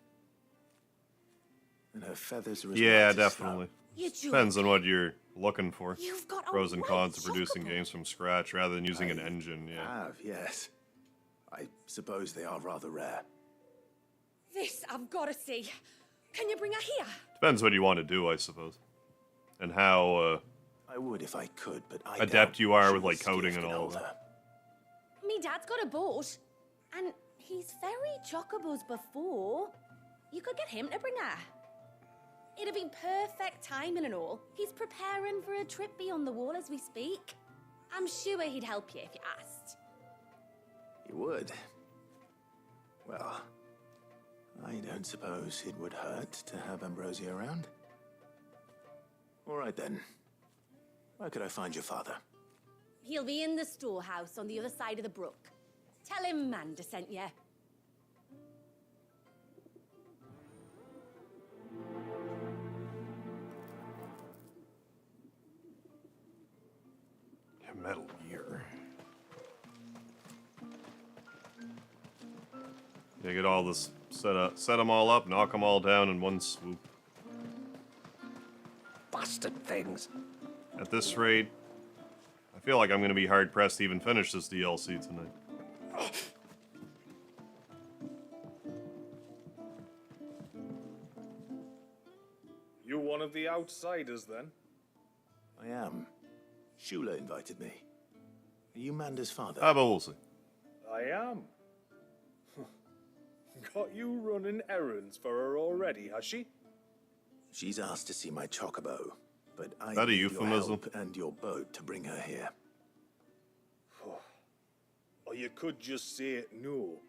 And her feathers are as Yeah, white as definitely. You're Depends on what you're looking for. You've got a Pros and white cons of producing chocobo. games from scratch rather than using an engine, yeah. Have, yes. I suppose they are rather rare. This I've got to see. Can you bring her here? Depends what you want to do, I suppose. And how I would if I could, but I adept doubt you are she with like was coding skilled and all in that. Me dad's got a boat. And he's ferried chocobos before. You could get him to bring her. It'd be perfect timing and all. He's preparing for a trip beyond the wall as we speak. I'm sure he'd help you if you asked. You would. Well, I don't suppose it would hurt to have Ambrosia around. All right then. Where could I find your father? He'll be in the storehouse on the other side of the brook. Tell him Manda sent you. Metal Gear. Yeah, get all this set them all up, knock them all down in one swoop. Bastard things. At this rate, I feel like I'm going to be hard pressed to even finish this DLC tonight. You one of the outsiders then? I am. Shula invited me. Are you Manda's father? Ah, but we'll see. I am. Got you running errands for her already, has she? She's asked to see my chocobo, but I That a need your euphemism? help and your boat to bring her here. Or you could just say no.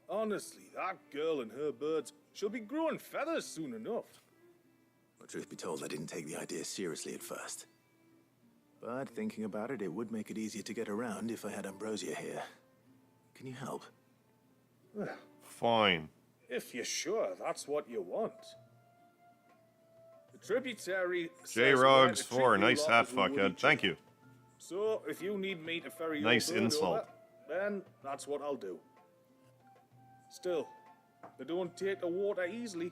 Honestly, that girl and her birds, she'll be growing feathers soon enough. Well, truth be told, I didn't take the idea seriously at first. But thinking about it, it would make it easier to get around if I had Ambrosia here. Can you help? Well, Fine. if you're sure that's what you want. The tributary J-Rogs 4, nice hat, fuckhead. Thank you. So, if you need me to ferry Nice your bird insult. over, then that's what I'll do. Still, they don't take the water easily.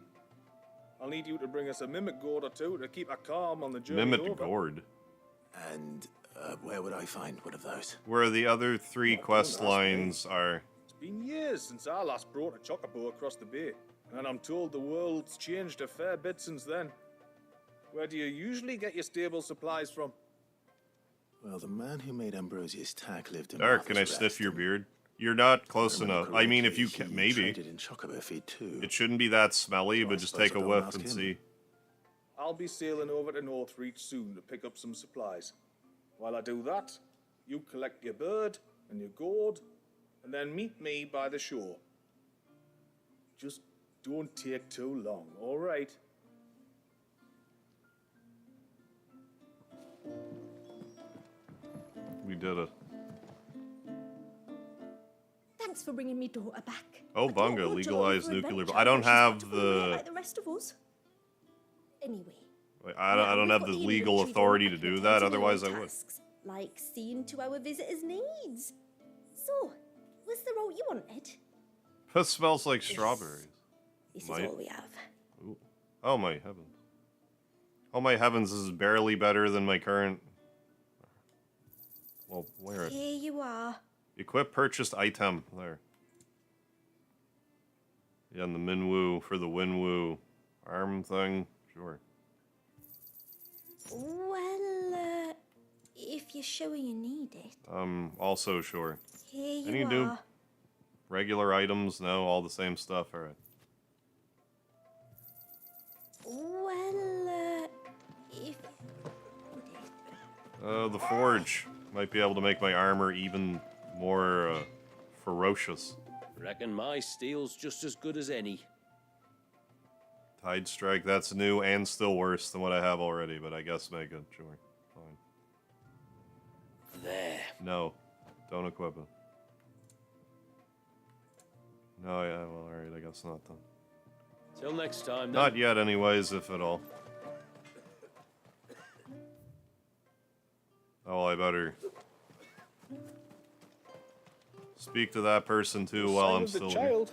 I'll need you to bring us a mimic gourd or two to keep her calm on the journey Mimic over. Gourd. And where would I find one of those? Where the other three quest lines are. It's been years since I last brought a chocobo across the bay, and I'm told the world's changed a fair bit since then. Where do you usually get your stable supplies from? Well, the man who made Ambrosia's tack lived in Dark, can I Arthur's sniff Rest, your and beard? You're not close remember enough. I mean, if correctly, you can, he maybe. traded in chocobo feed too. It shouldn't be that smelly, So I but just suppose take a I'll go whiff ask and him. see. I'll be sailing over to Northreach soon to pick up some supplies. While I do that, you collect your bird and your gourd, and then meet me by the shore. Just don't take too long, all right? We did it. Thanks for bringing me daughter back. Oh, I don't bunga, want to legalized leave her nuclear. adventure I don't when she's got have to follow me the. like the rest of us. Anyway. I don't have the legal authority to do that. Otherwise, I would. Tasks, like seeing to our visitors' needs. So, what's the route you wanted? That smells like strawberries. This Might. is all we have. Ooh. Oh my heavens. Oh my heavens, this is barely better than my current. Well, where? Here you are. Equip purchased item. There. Yeah, and the Minwoo for the Winwoo arm thing. Sure. Well, if you're sure you need it. Also sure. Here you Any are. new regular items? No, all the same stuff. Alright. Well, if... The forge. Might be able to make my armor even more, ferocious. Reckon my steel's just as good as any. Tide Strike, that's new and still worse than what I have already, but I guess make it, sure. Fine. There. No. Don't equip it. No, yeah, well, alright, I guess not then. Till next time, then. Not yet, anyways, if at all. Oh, well, I better speak to that person too while I'm still here. child.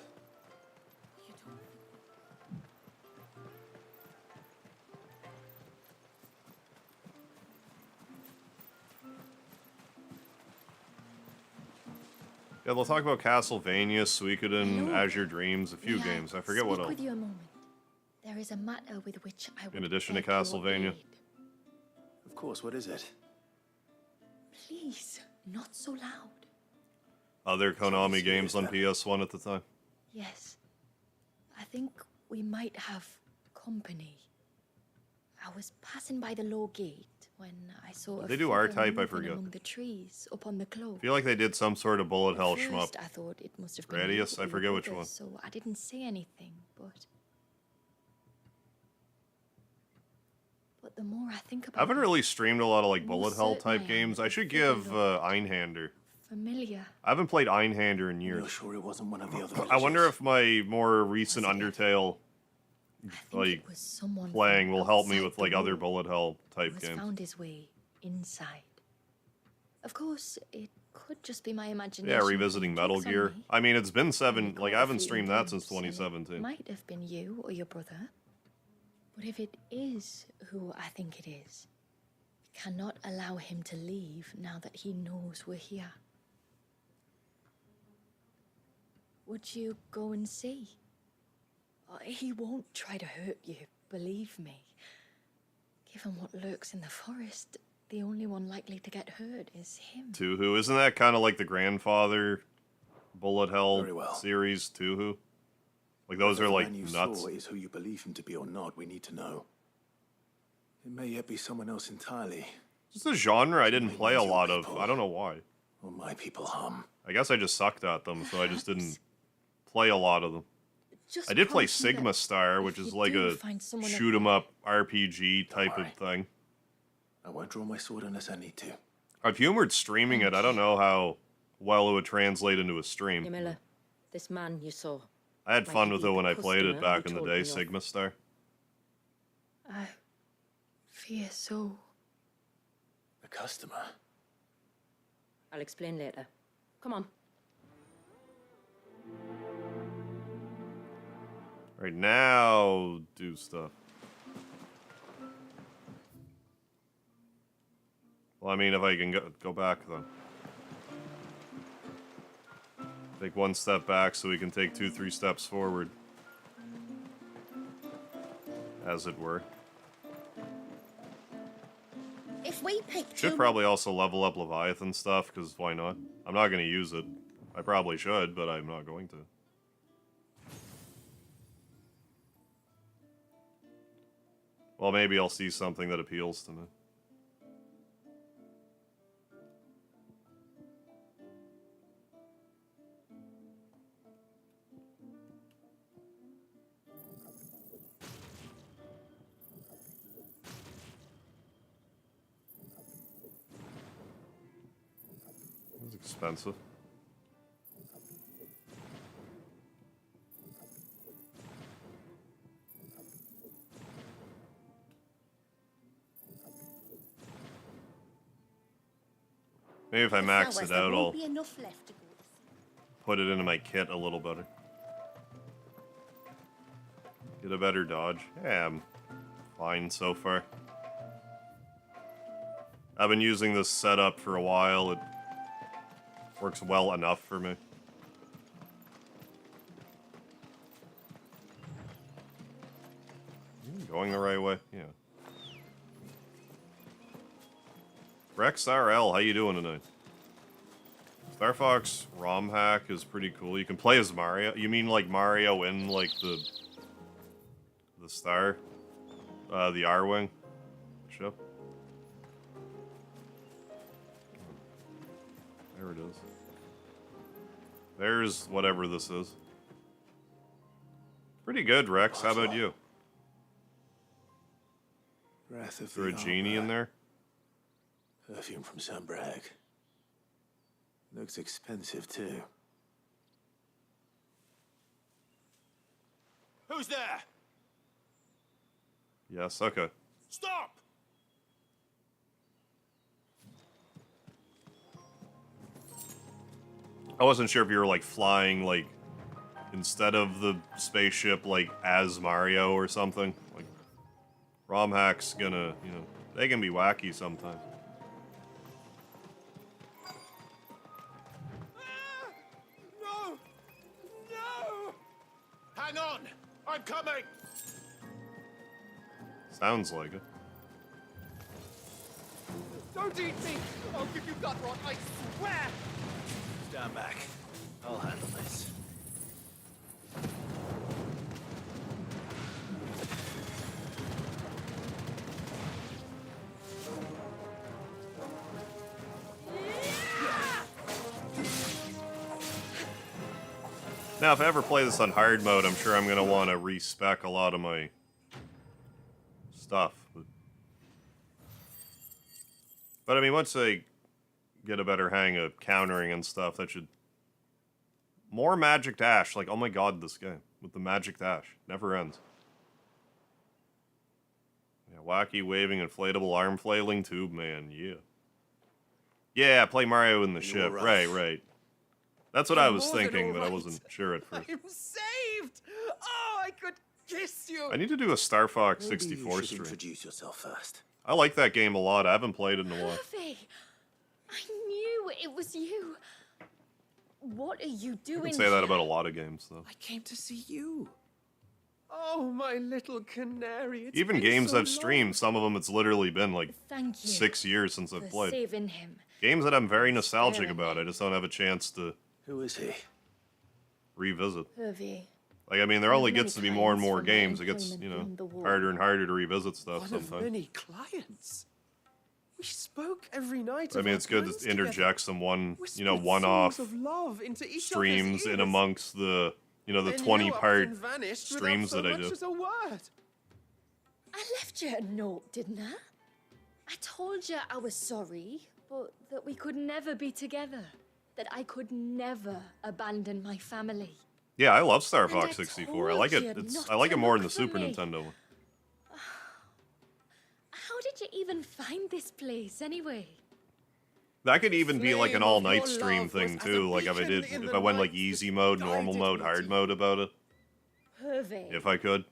Yeah, they'll talk about Castlevania, Suikoden, Hello. Azure Dreams, a few May I games. I forget what speak else. with you a moment. There is a matter with which I would In addition to beg your Castlevania. aid. Of course, what is it? Please, not so loud. Other Konami games on PS1 at the time. Yes. I think we might have company. I was passing by the low gate when I saw Did a they do figure R-Type? I moving forget. among the trees up on the clove. I feel like they did some sort of bullet hell At shmup. first, I thought it must have been Radius? you or I your forget which one. brothers, so I didn't say anything, but the more I think about I haven't it, really streamed a lot of like the more bullet hell certain I type am games. that I the should figure give looked Einhander. familiar. I haven't played Einhander in years. You're sure it wasn't one of the other I wonder villagers? if my more recent Undertale like someone playing from will help me outside with the like other wall bullet hell who type has games. found his way inside. Of course, it could just be my imagination. Yeah, revisiting playing Metal tricks on Gear. me. I mean, it's been seven. Recall Like I a haven't fleeting streamed that since glimpse, and it 2017. might have been you or your brother. But if it is who I think it is, we cannot allow him to leave now that he knows we're here. Would you go and see? He won't try to hurt you, believe me. Given what lurks in the forest, the only one likely to get hurt is him. Tuhu, isn't that kind of like the grandfather bullet hell Very well. series? Tuhu, like those Whether are the like man you nuts. saw is who you believe him to be or not, we need to know. It may yet be someone else entirely. It's a genre I didn't play a lot of. I don't know why. Or my people harm. I guess I just sucked at them, so I just didn't play a lot of them. Just I did play promise me that Sigma Star, which if is you like do a find someone that- shoot 'em up RPG type of thing. I won't draw my sword unless I need to. I've humored streaming it. I don't know how well it would translate into a stream. Yamila, this man you saw. I had might fun he with be it the when I played it customer back you in the told day, me of? Sigma Star. I fear so. A customer? I'll explain later. Come on. Right now, do stuff. Well, I mean, if I can go back, then. Take one step back so we can take 2-3 steps forward. As it were. If we pick Should probably also level up Leviathan stuff, because why not? I'm not going to use it. I probably should, but I'm not going to. Well, maybe I'll see something that appeals to me. It's expensive. Maybe if I max it out, I'll be enough left to go. put it into my kit a little better. Get a better dodge. Yeah, I'm fine so far. I've been using this setup for a while. It works well enough for me. Going the right way? Yeah. Rex RL, how you doing tonight? Star Fox ROM hack is pretty cool. You can play as Mario. You mean like Mario in like the star? The R-Wing ship? There it is. There's whatever this is. Pretty good, Rex. How about you? Wrath of Is there a the genie in Arbor. there? Perfume from Sunbrag. Looks expensive, too. Who's there? Yes, okay. Stop! I wasn't sure if you were like flying like instead of the spaceship like as Mario or something. Like ROM hack's gonna, you know, they can be wacky sometimes. No! No! Hang on! I'm coming! Sounds like it. Don't eat me! I'll give you gut rot, I swear! Stand back. I'll handle this. Now, if I ever play this on hard mode, I'm sure I'm going to want to respec a lot of my stuff. But I mean, once I get a better hang of countering and stuff, that should... More magic dash. Like, oh my god, this game. With the magic dash. Never ends. Yeah, wacky, waving, inflatable, arm flailing tube, man. Yeah. Yeah, play Mario in the ship. Right. That's what I was thinking, but I wasn't sure at first. I'm saved! Oh, I could kiss you! I need to do a Star Fox Maybe 64 you should stream. introduce yourself first. I like that game a lot. I haven't played it in a while. Hervey! I knew it was you. What are you I doing can say that here? about a lot of games, though. I came to see you. Oh, my little canary. It's Even been games so I've streamed, some of them it's literally been like Thank you 6 years since I've for played. saving him. Games that I'm very nostalgic about. I just don't have a chance to Who is he? revisit. Hervey. Like, I mean, there One of only many gets to be more and clients more from my games. It gets, employment you know, beyond the wall. harder and harder to revisit stuff One of sometimes. many clients. We spoke every night. I of mean, our it's good plans to interject together. some you Whispered know, one-off songs of love into each streams other's in ears. amongst the, you know, the Then you 20-part up and vanished without streams so that I much do. as a word. I left you a note, didn't I? I told you I was sorry, but that we could never be together. That I could never abandon my family. Yeah, I love Star And Fox I 64. I told like it. you It's not I like to it more in look the for Super me. Nintendo one. How did you even find this place, anyway? That could even be like an Flame of all-night your stream love thing was as a too. Like if I beacon did, in if the I went like night easy that mode, normal guided mode, me hard to mode about it. Hervey. If I could.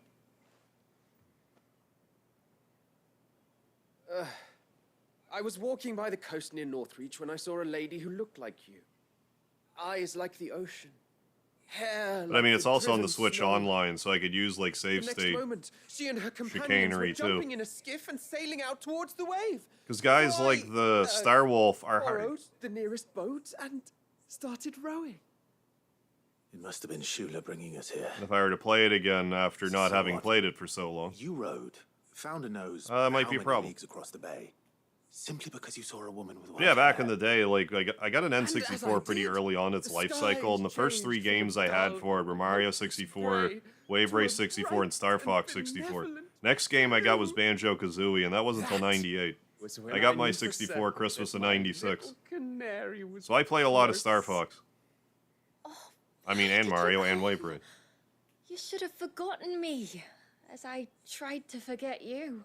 I was walking by the coast near Northreach when I saw a lady who looked like you. Eyes like the ocean. Hair But I mean, like it's the also on driven the Switch snow. Online, so I could use like The save next state. moment, she and her companions chicanery, were too. jumping in a skiff and sailing out towards the wave. Because guys So like I, the Star Wolf are hard. borrowed the nearest boat and started rowing. It must have been Shula bringing us here. If I were to play it again after not So having what? played it for so long. You rowed, found a nose. That might how be a many problem. leagues across the bay, simply because you saw a woman with white Yeah, back hair. in the day, like I got an as I N64 pretty did, early on its the life skies cycle, and the first three changed from games I had dull for it were Mario hopeless 64, gray Wave to a Race 64, and Star bright Fox and 64. benevolent Next game I got was Banjo-Kazooie, and that wasn't until That 98. was when I got I my knew for 64 certain Christmas that in my 96. little canary was So I played a lot of yours. Star Fox. I mean, and Mario and Wave Race. You should have forgotten me, as I tried to forget you.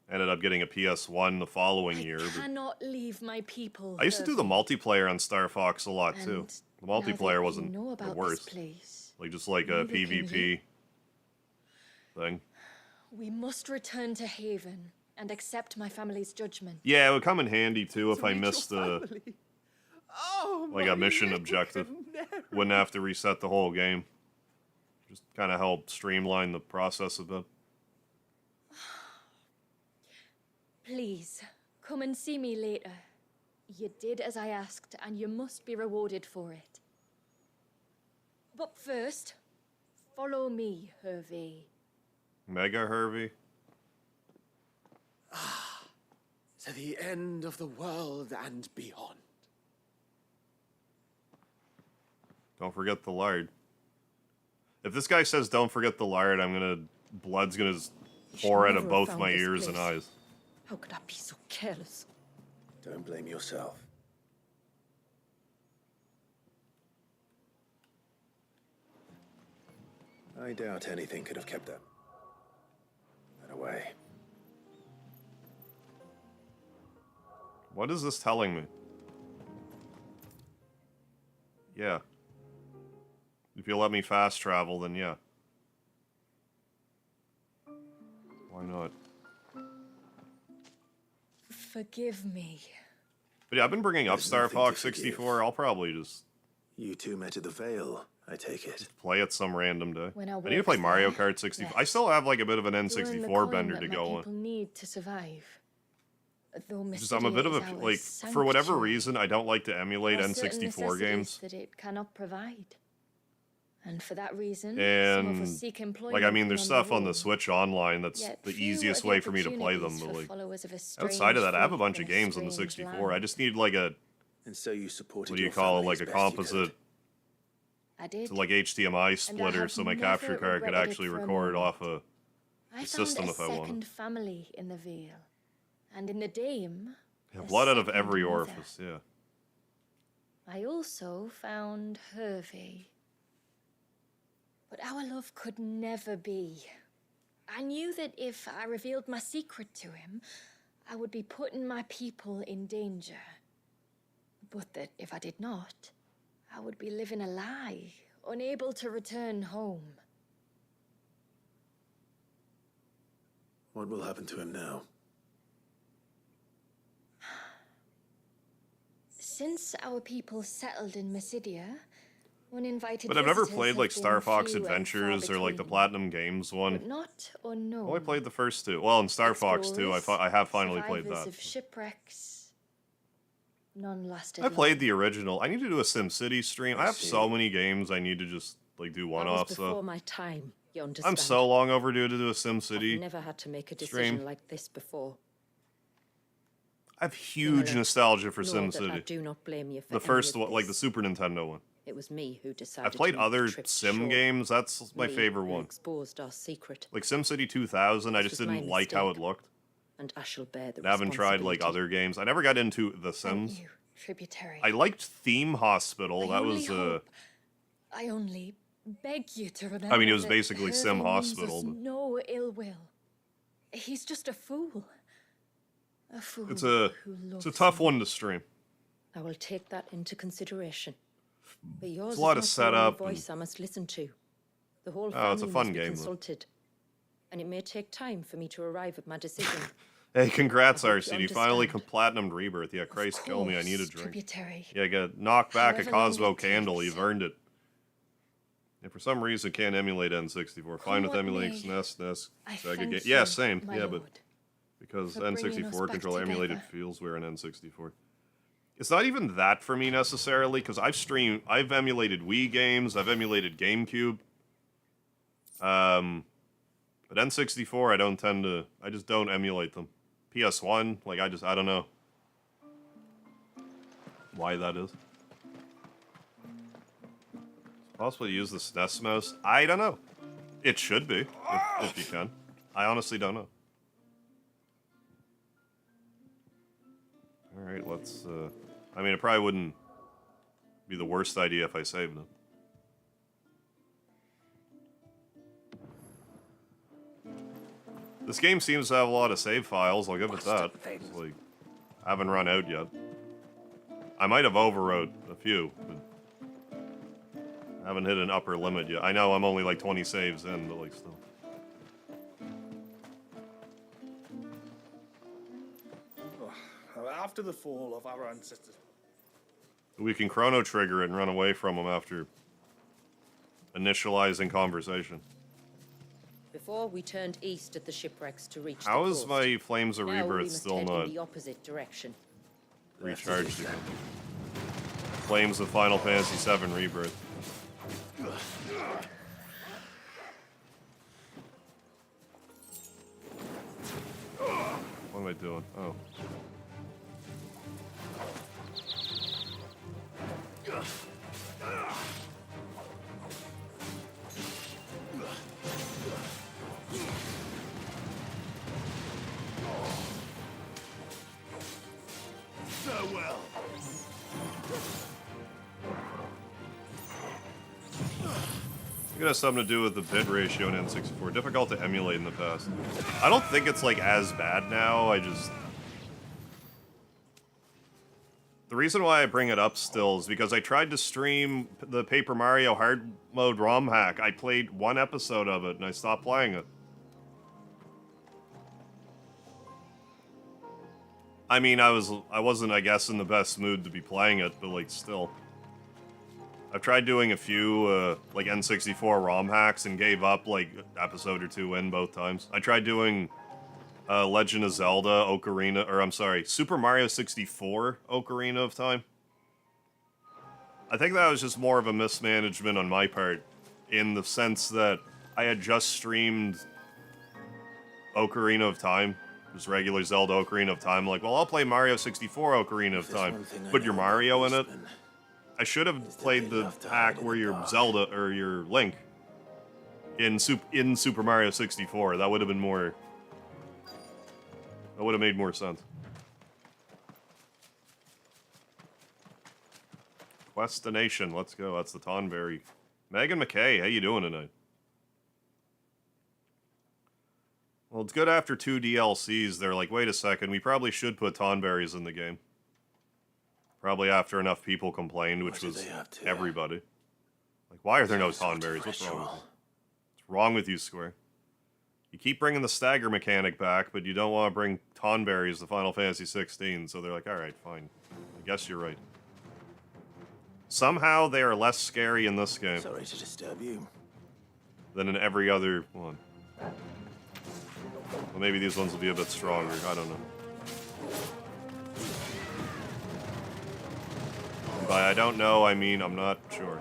Ended up getting a PS1 the following year. But Cannot leave my people. I used to do the Hervey. multiplayer on Star Fox a lot too. And The now that multiplayer you wasn't know the about this worst. place, Like just like a neither can PvP you. thing. we must return to Haven and accept my family's judgment. Yeah, it would come in handy too if To I meet your missed a family. Oh, like my a mission little objective. canary. Wouldn't have to reset the whole game. Just kind of help streamline the process a bit. Please, come and see me later. You did as I asked, and you must be rewarded for it. But first, follow me, Hervey. Mega Hervey. To the end of the world and beyond. Don't forget the lard. If this guy says don't forget the lard, blood's gonna pour out never of have both found my this ears and place. eyes. How could I be so careless? Don't blame yourself. I doubt anything could have kept that away. What is this telling me? Yeah. If you let me fast travel, then yeah. Why not? Forgive me. But yeah, I've been bringing up There's Star nothing to Fox forgive. 64. I'll probably just You two met at the Vale, I take it. play it some random day. When I I need to worked play Mario there, Kart 64. yes. I still have like a bit of an You earn the N64 coin bender that to my go people on. need to survive. Though Just I'm a bit of Midia is a our like for whatever sanctuary, reason I don't like to emulate there are certain N64 necessities games. that it cannot provide. And for that reason, some of And us seek employment like I mean there's beyond stuff on the wall. Switch Online that's Yet the few easiest are the way for me to play them, opportunities but for like followers of a outside of that I have a strange bunch of faith in games on the strange 64. I land. just need like a And so you supported what do you your call it, family like as a best you composite I did. to like HDMI And I splitter have so my never capture card could regretted it actually for a record moment. off I the found system a if I wanted. second family in the Vale, and in the Dame. Yeah, a blood out of second every mother. orifice, yeah. I also found Hervey. But our love could never be. I knew that if I revealed my secret to him, I would be putting my people in danger. But that if I did not, I would be living a lie, unable to return home. What will happen to him now? Since our people settled in Midia, uninvited But I've never visitors played have like been Star Fox few and far Adventures or like the between. Platinum Games one. But not unknown. I only played the first two. Well, in Star Fox 2, I have finally played Survivors that. of shipwrecks. None lasted I played long. the original. I need to do a SimCity stream. I have so many games I need to just like do That was one-offs before of. my time, you understand? I'm so long overdue to do a I've SimCity. never had to make a decision stream. like this before. I have huge Leila, nostalgia for know that I SimCity. do not blame you for The any first of one, like the this. Super Nintendo one. It was me who decided. I've played to make the other trip to Sim shore. games. That's my Me favorite who one. Exposed our secret, Like SimCity 2000, I This just was my didn't like how it mistake. looked. and I shall bear the I haven't tried like responsibility. other games. I never got into The Thank Sims. you, Tributary. I liked Theme Hospital. I That only was hope- I only beg you to remember. I mean, it was that basically Sim Hervey means Hospital, us but- no ill will. He's just a fool. A fool. it's who a loves tough me. one to stream. I will take that into consideration. But yours It's a lot is of not the only setup and- voice I must listen to. The whole Oh, it's family a fun must be game, though. consulted, and it may take time for me to arrive at my decision. Hey, congrats, I hope RCD. you Finally understand. Platinumed Rebirth. Yeah, Christ, kill me. I need a course, drink. Tributary. Yeah, get knocked back a However long Cosmo it candle. takes. You've earned it. And for some reason, can't emulate N64. Fine with what emulating may, SNES, NES, I Sega thank game. Yeah, you, same. my Yeah, lord, but because for bringing us N64 back controller emulated together. feels weird on N64. It's not even that for me necessarily, because I've emulated Wii games, I've emulated GameCube. But N64, I just don't emulate them. PS1, like I don't know why that is. Possibly use the SNES mouse? I don't know. It should be, if you can. I honestly don't know. Alright, let's, I mean, it probably wouldn't be the worst idea if I saved it. This game seems to have a lot of save files, I'll give it that. It's like, I haven't run out yet. I might have overwrote a few, but I haven't hit an upper limit yet. I know I'm only like 20 saves in, but like still. After the fall of our ancestors, We can chrono trigger it and run away from them after initializing conversation. Before we turned east at the shipwrecks to reach How the is coast. my Flames of Now we Rebirth must still head not in the opposite direction. recharged again? Flames of Final Fantasy VII Rebirth. What am I doing? Oh. farewell. I think it has something to do with the bit ratio in N64. Difficult to emulate in the past. I don't think it's like as bad now. The reason why I bring it up still is because I tried to stream the Paper Mario hard mode ROM hack. I played one episode of it and I stopped playing it. I mean, I wasn't, I guess, in the best mood to be playing it, but like still. I've tried doing a few like N64 ROM hacks and gave up like episode or two in both times. I tried doing Legend of Zelda Ocarina, or I'm sorry, Super Mario 64 Ocarina of Time. I think that was just more of a mismanagement on my part, in the sense that I had just streamed Ocarina of Time, just regular Zelda Ocarina of Time. Like, well, I'll play Mario 64 Ocarina of Time. Put your Mario in it. I should have played the pack where you're Zelda or your Link in Super Mario 64. That would have been more. That would have made more sense. Questination, let's go. That's the Tonberry. Megan McKay, how you doing tonight? Well, it's good after 2 DLCs. They're like, wait a second, we probably should put Tonberries in the game. Probably after enough people complained, which was everybody. Like, why are there no Tonberries? What's wrong with you? What's wrong with you, Square? You keep bringing the stagger mechanic back, but you don't want to bring Tonberries to Final Fantasy 16, so they're like, alright, fine. I guess you're right. Somehow they are less scary in this game. Sorry to disturb you. Than in every other one. Well, maybe these ones will be a bit stronger. I don't know. And by I don't know, I mean I'm not sure.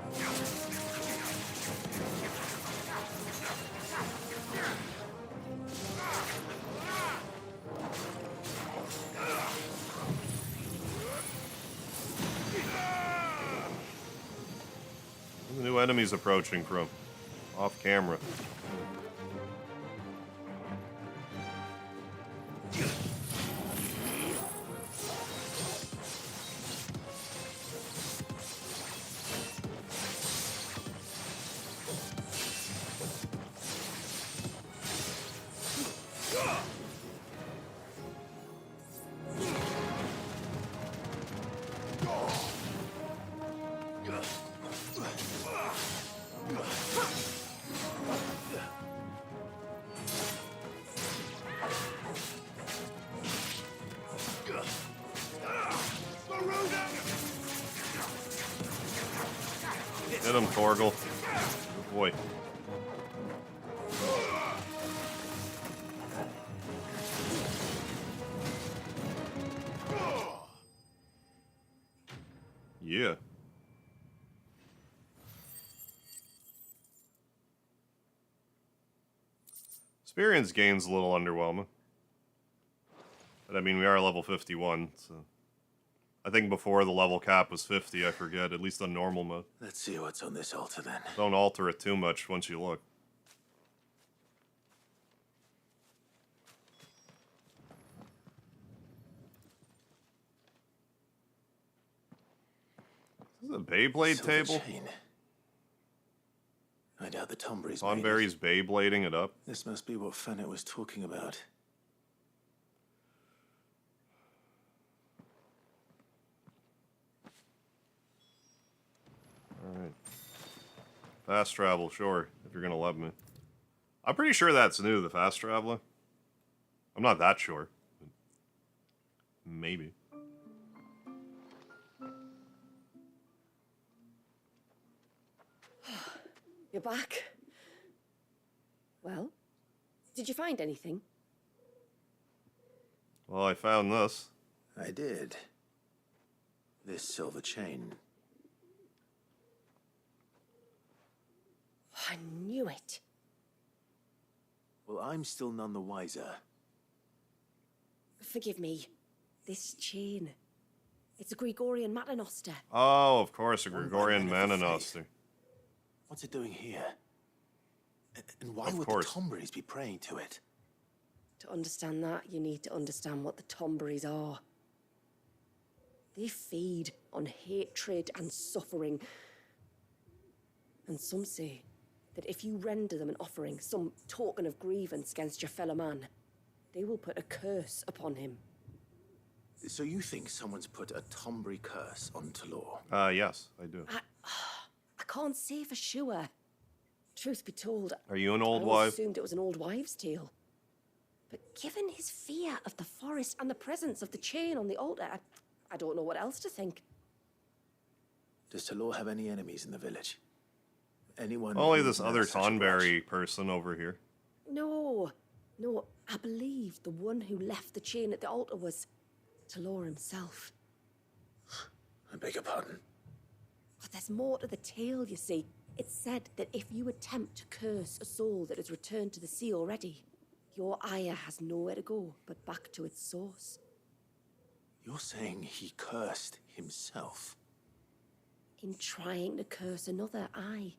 The new enemies approaching from off camera. Hit him, Torgal. Good boy. Yeah. Experience gain's a little underwhelming. But I mean, we are level 51, so... I think before the level cap was 50, I forget, at least on normal mode. Let's see what's on this altar then. Don't alter it too much once you look. This is a Beyblade table? Chain. I doubt the Tonberries. Tonberry's Beyblading it up. This must be what Fennec was talking about. Alright. Fast travel, sure, if you're gonna let me. I'm pretty sure that's new, the fast traveler. I'm not that sure. Maybe. You're back. Well, did you find anything? Well, I found this. I did. This silver chain. I knew it. Well, I'm still none the wiser. Forgive me. This chain. It's a Gregorian Maternoster. Oh, of course, a Gregorian Maternoster. What's it doing here? And why would the Tonberries be praying to it? To understand that, you need to understand what the Tonberries are. They feed on hatred and suffering. And some say that if you render them an offering, some token of grievance against your fellow man, they will put a curse upon him. So you think someone's put a Tonberry curse on Talor? Yes, I do. I can't say for sure. Truth be told, Are you an old I wife? assumed it was an old wives' tale. But given his fear of the forest and the presence of the chain on the altar, I don't know what else to think. Does Talor have any enemies in the village? Anyone? Only who this other has such a grudge? Tonberry person over here. No, I believe the one who left the chain at the altar was Talor himself. I beg your pardon. But there's more to the tale, you see. It's said that if you attempt to curse a soul that has returned to the sea already, your ire has nowhere to go but back to its source. You're saying he cursed himself? In trying to curse another, aye.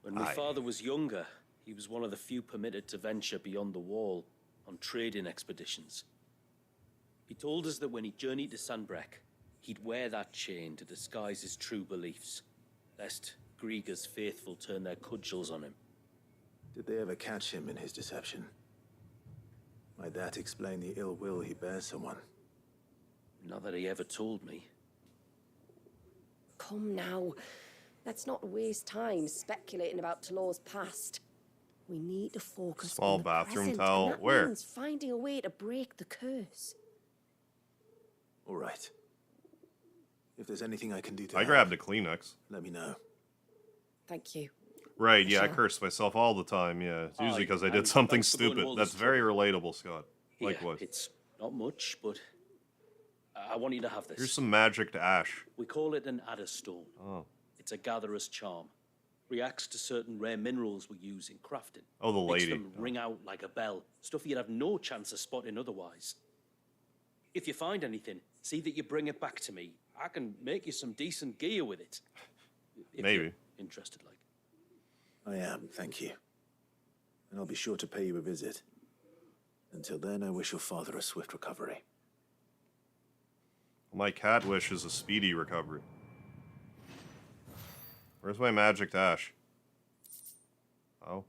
When my Aye. father was younger, he was one of the few permitted to venture beyond the wall on trading expeditions. He told us that when he journeyed to Sanbreque, he'd wear that chain to disguise his true beliefs, lest Grieger's faithful turn their cudgels on him. Did they ever catch him in his deception? Might that explain the ill will he bears someone? Not that he ever told me. Come now. Let's not waste time speculating about Talor's past. We need to focus Small on the bathroom present, towel. and that Where? means finding a way to break the curse. All right. If there's anything I can do to I help, grabbed a Kleenex. let me know. Thank you. Right, yeah, I Sure. curse myself all the time, yeah. It's usually Aye, because I and did something thanks for going stupid. all That's this very relatable, Scott. Here, Likewise. it's not much, but I want you to have this. Here's some magic to ash. We call it an adder stone. Oh. It's a gatherer's charm. Reacts to certain rare minerals we use in crafting. Oh, the Makes lady. them ring out like a bell. Stuff you'd have no chance of spotting otherwise. If you find anything, see that you bring it back to me. I can make you some decent gear with it. If Maybe. you're interested, like. I am, thank you. And I'll be sure to pay you a visit. Until then, I wish your father a swift recovery. My cat wish is a speedy recovery. Where's my magic ash? Oh. What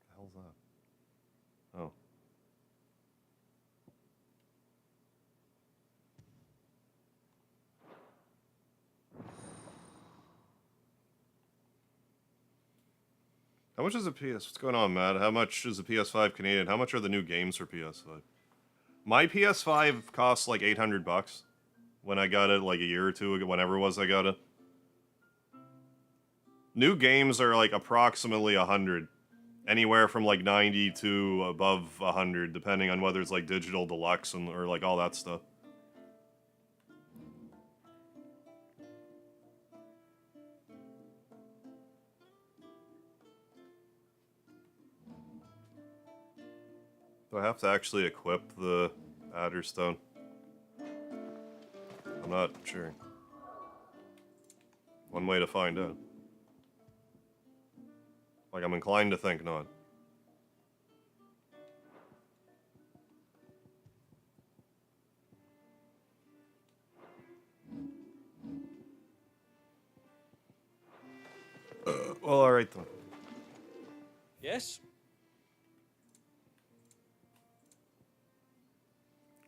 the hell's that? Oh. How much is a PS? What's going on, Matt? How much is a PS5 Canadian? How much are the new games for PS5? My PS5 costs like $800 when I got it like a year or two ago, whenever it was I got it. New games are like approximately 100. Anywhere from like 90 to above 100, depending on whether it's like digital deluxe and or like all that stuff. Do I have to actually equip the Adder Stone? I'm not sure. One way to find out. Like, I'm inclined to think not. Well, alright then. Yes?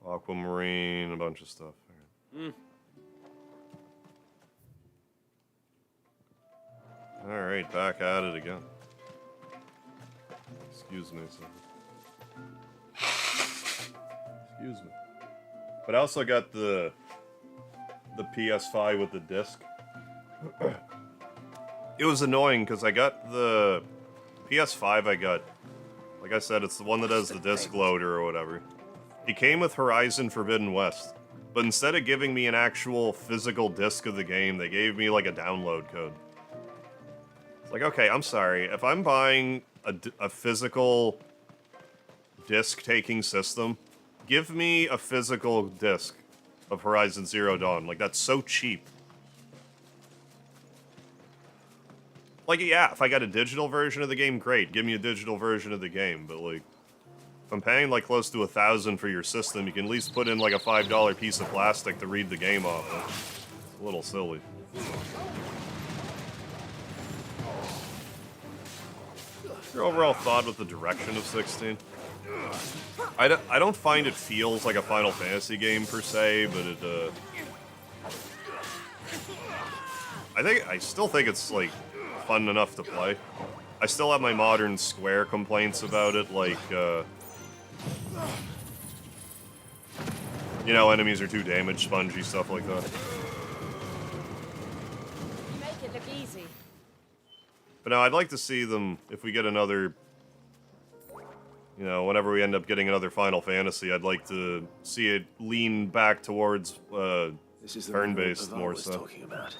Aquamarine, a bunch of stuff. Hmm. Alright, back at it again. Excuse me, sir. Excuse me. But I also got the PS5 with the disc. It was annoying because I got the PS5 I got. Like I said, it's the one that has the disc loader or whatever. It came with Horizon Forbidden West. But instead of giving me an actual physical disc of the game, they gave me like a download code. It's like, okay, I'm sorry. If I'm buying a physical disc-taking system, give me a physical disc of Horizon Zero Dawn. Like, that's so cheap. Like, yeah, if I got a digital version of the game, great. Give me a digital version of the game. But, like, if I'm paying, like, close to $1,000 for your system, you can at least put in, like, a $5 piece of plastic to read the game off of. It's a little silly. Your overall thought with the direction of 16? I don't find it feels like a Final Fantasy game, per se, but it, I still think it's, like, fun enough to play. I still have my modern Square complaints about it, like, you know, enemies are too damage spongy, stuff like that. You make it look easy. But no, I'd like to see them, if we get another, you know, whenever we end up getting another Final Fantasy, I'd like to see it lean back towards, turn-based more so. Talking about.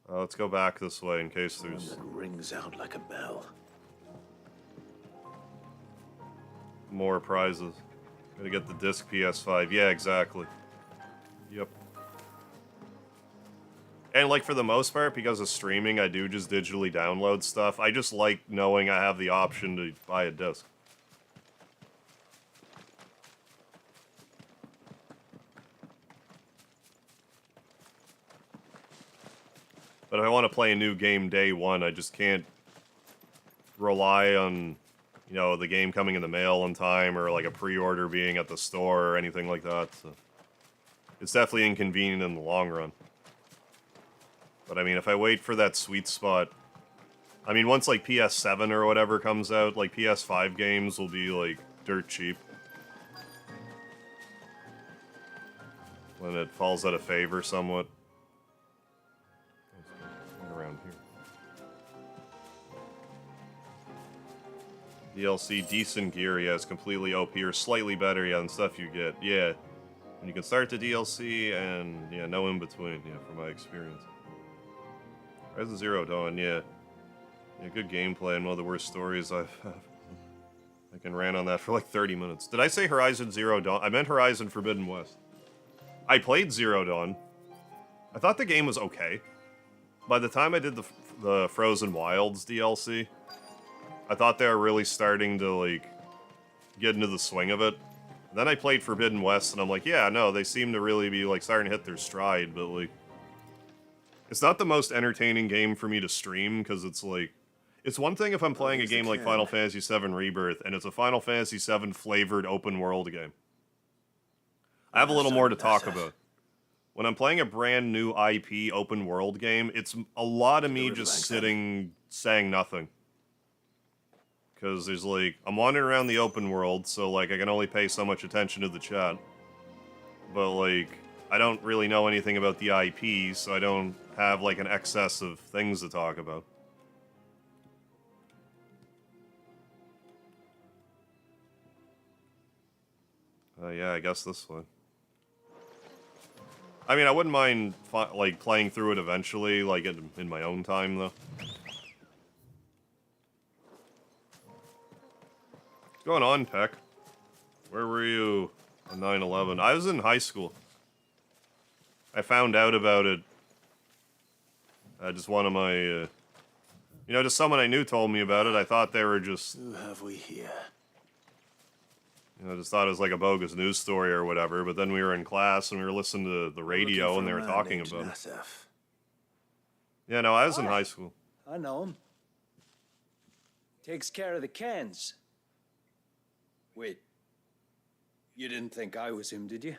Let's go back this way in case there's... One that rings out like a bell. more prizes. Gotta get the disc PS5. Yeah, exactly. Yep. And, like, for the most part, because of streaming, I do just digitally download stuff. I just like knowing I have the option to buy a disc. But if I want to play a new game day one, I just can't rely on, you know, the game coming in the mail in time or, like, a pre-order being at the store or anything like that. So it's definitely inconvenient in the long run. But, I mean, if I wait for that sweet spot... I mean, once, like, PS7 or whatever comes out, like, PS5 games will be, like, dirt cheap. When it falls out of favor somewhat. Around here. DLC, decent gear, yeah, it's completely OP or slightly better, yeah, than stuff you get. Yeah. When you can start the DLC and, yeah, no in between, yeah, from my experience. Rise of Zero Dawn, yeah. Yeah, good gameplay and one of the worst stories I've had. I can rant on that for like 30 minutes. Did I say Horizon Zero Dawn? I meant Horizon Forbidden West. I played Zero Dawn. I thought the game was okay. By the time I did the Frozen Wilds DLC, I thought they were really starting to, like, get into the swing of it. Then I played Forbidden West, and I'm like, yeah, no, they seem to really be, like, starting to hit their stride, but, like... It's not the most entertaining game for me to stream, because it's, like... It's one thing if I'm playing a game like Final Fantasy VII Rebirth, and it's a Final Fantasy VII flavored open-world game. I have a little more to talk about. When I'm playing a brand new IP open-world game, it's a lot of me just sitting, saying nothing. Because there's, like... I'm wandering around the open world, so, like, I can only pay so much attention to the chat. But, like... I don't really know anything about the IP, so I don't have, like, an excess of things to talk about. Yeah, I guess this way. I mean, I wouldn't mind, like, playing through it eventually, like, in my own time, though. What's going on, Peck? Where were you on 9/11? I was in high school. I found out about it. Just one of my, you know, just someone I knew told me about it. I thought they were just... Who have we here? You know, I just thought it was like a bogus news story or whatever, but then we were in class and we were listening to the radio and they were talking about it. Yeah, no, I was in high school. I know him. Takes care of the cans. Wait. You didn't think I was him, did you?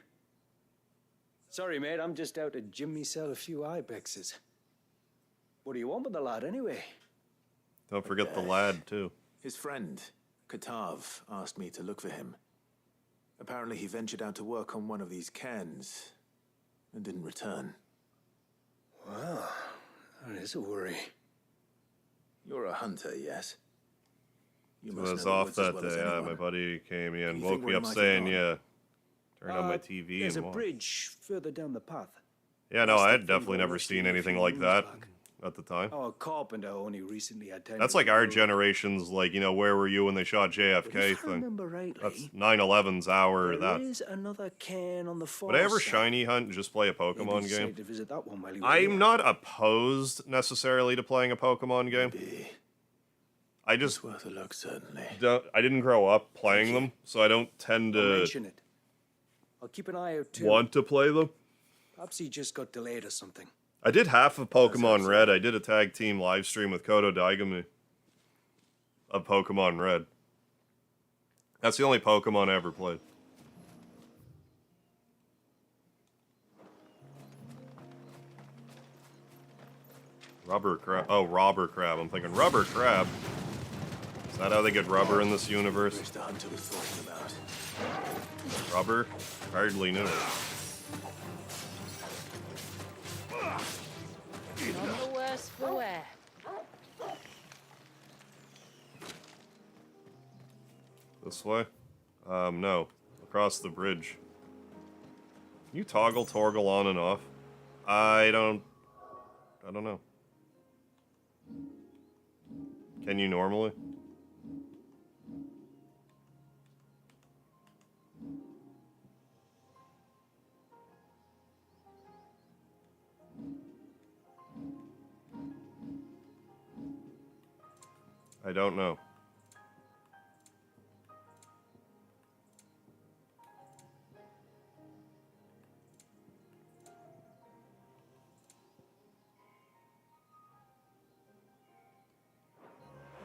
Sorry, mate, I'm just out to gym myself a few ibexes. What do you want with the lad, anyway? Don't forget the lad, too. His friend, Katav, asked me to look for him. Apparently he ventured out to work on one of these cans and didn't return. Well, that is a worry. You're a hunter, yes? You So I was off that day, yeah, my buddy came in and woke me up saying, yeah, turn on my TV There's and a watch. bridge further down the path. Yeah, no, I had definitely never seen anything like that at the time. Oh, a carpenter only recently attended. That's like our generation's, like, you know, where were you when they shot JFK If I remember rightly, That's 9/11's hour, there that. is another can on the far Would I ever side. shiny hunt and just play a Maybe Pokemon decide game? to visit that one while he was I'm here. not opposed necessarily to playing a Pokemon game. I just worth a look, certainly. I didn't grow up playing them, so I don't tend I'll to mention it. I'll keep an eye out too. want to play them. Perhaps he just got delayed or something. I did half of Pokemon Red. I did a tag team live stream with Kodo Daigami of Pokemon Red. That's the only Pokemon I ever played. Rubber crab. Oh, robber crab. I'm thinking rubber crab. Is that how they get rubber in this universe? Where's the hunter was talking about? Rubber? Hardly knew. None the worse for wear. This way? No. Across the bridge. Can you toggle Torgal on and off? I don't know. Can you normally? I don't know.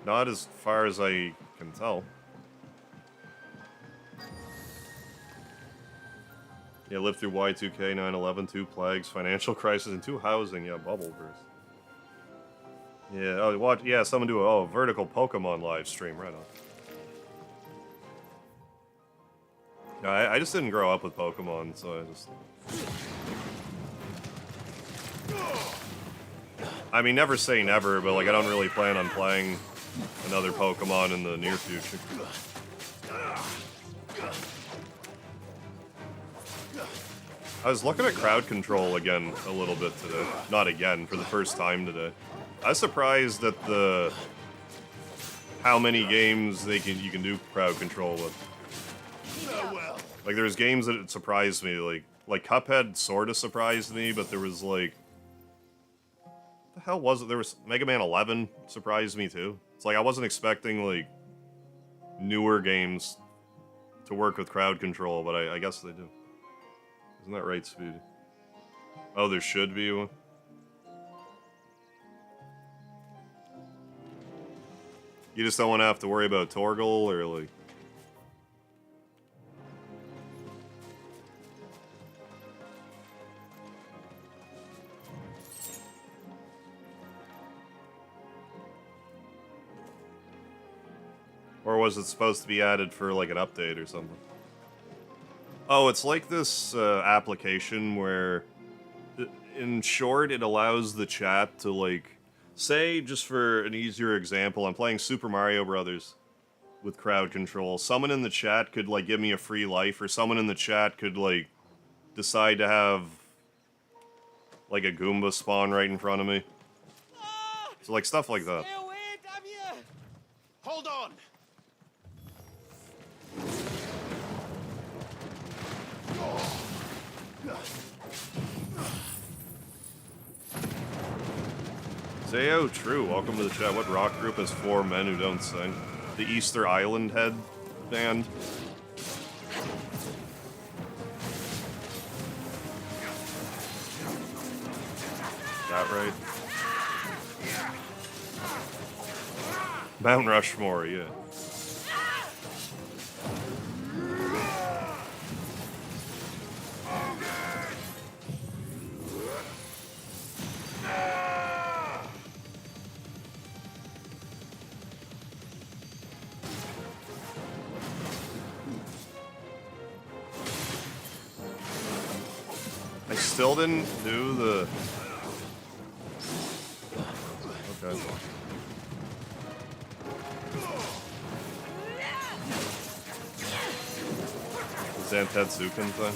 Not as far as I can tell. Yeah, lived through Y2K, 9/11, 2 plagues, financial crisis, and 2 housing. Yeah, bubble burst. Yeah, oh, watch. Yeah, someone do a vertical Pokemon live stream. Right on. No, I just didn't grow up with Pokemon, so I just... I mean, never say never, but like I don't really plan on playing another Pokemon in the near future. I was looking at crowd control again a little bit today. Not again, for the first time today. I was surprised at how many games you can do crowd control with. Like there's games that surprised me, like Cuphead sort of surprised me, but there was like, what the hell was it? There was Mega Man 11 surprised me too. It's like I wasn't expecting like newer games to work with crowd control, but I guess they do. Isn't that right, Speedy? Oh, there should be one. You just don't want to have to worry about Torgal, or like... Or was it supposed to be added for like an update or something? Oh, it's like this application where, in short, it allows the chat to like, say, just for an easier example, I'm playing Super Mario Brothers with crowd control. Someone in the chat could like give me a free life, or someone in the chat could like decide to have like a Goomba spawn right in front of me. So like stuff like that. Hold on! Say, oh, true. Welcome to the chat. What rock group has 4 men who don't sing? The Easter Island Head band. That right? Mount Rushmore, yeah. I still didn't do the... Okay. The Zantetsuken thing?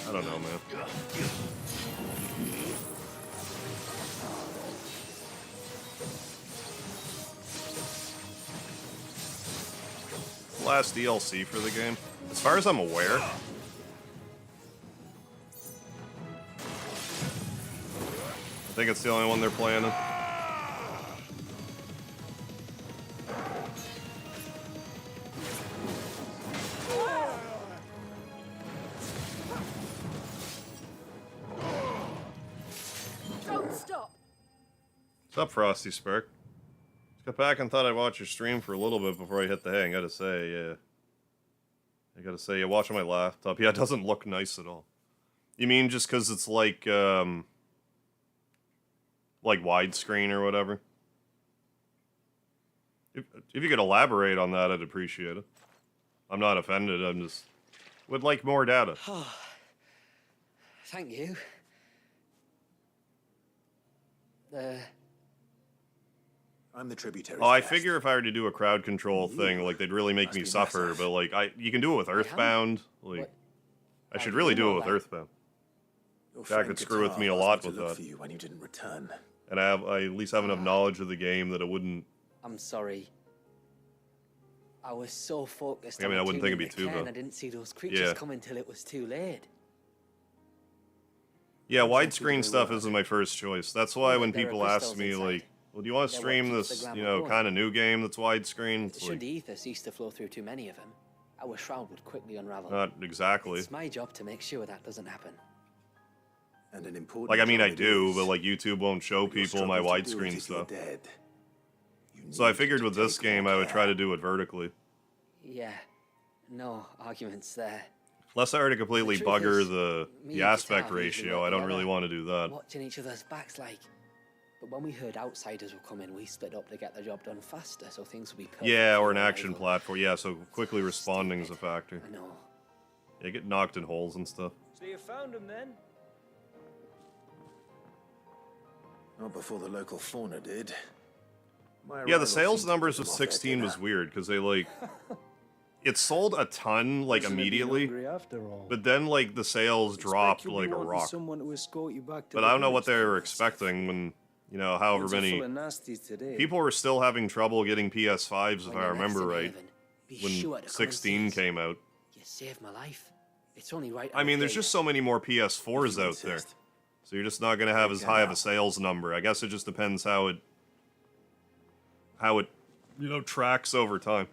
I don't know, man. Last DLC for the game, as far as I'm aware. I think it's the only one they're planning. Don't stop! What's up, Frosty Spark? Got back and thought I'd watch your stream for a little bit before I hit the hay. I gotta say, yeah. I gotta say, yeah, watching my laptop. Yeah, it doesn't look nice at all. You mean just because it's like widescreen or whatever? If you could elaborate on that, I'd appreciate it. I'm not offended, I'm just... would like more data. Thank you. I'm the tributary. Oh, I figure if I were to do a crowd control thing, like, they'd really make me suffer, but, like, you can do it with Earthbound. Like, I should really do it with Earthbound. Jack could screw with me a lot with that. For you when you didn't return. And I at least have enough knowledge of the game that it wouldn't... I'm sorry. I was so focused I mean, on I wouldn't think tuning it'd be the too cairn, bad. I didn't see those creatures Yeah. coming till it was too late. Yeah, Exactly the widescreen way stuff we isn't my first choice. That's why when there are people ask crystals me, inside. like, well, do you want to They're what stream keeps the this, glamour you know, going. kind of new game that's widescreen? It's Should like, the ether cease to flow through too many of them, our shroud would quickly unravel. not exactly. It's my job to make sure that doesn't happen. And an important Like, I mean, I job it do, is. but, like, YouTube won't show But you'll people my struggle to do it widescreen if you're stuff. dead. So I figured with this game, I would try to do it vertically. Yeah, no arguments there. Unless I were to completely The truth bugger is, the me and aspect Guitar usually ratio, work I don't together, really want to do that. Watching each other's backs like. But when we heard outsiders were coming, we split up to get the job done faster, so things would be perfect. Yeah, for or an our action rival. platform. Yeah, so quickly responding is a factor. I know. Yeah, get knocked in holes and stuff. So you found him then? Not before the local fauna did. My Yeah, the arrival sales seemed to numbers put with them off their 16 was dinner. weird, because they, like... It sold a ton, like, Shouldn't have been immediately. hungry after all. But then, like, the sales dropped You'll be like a wanting rock. Someone to escort you back to But the I don't know what village. they were expecting when, you know, however Hands are many... full of nasties today. People were still having trouble getting PS5s, if When I you're remember next in right, heaven, be when sure to come and 16 see us. came out. You saved my life. It's only right. I mean, there's pay just so many more PS4s out there. So you're just not going to have as high of a sales number. I guess it just depends how it, you know, tracks over time.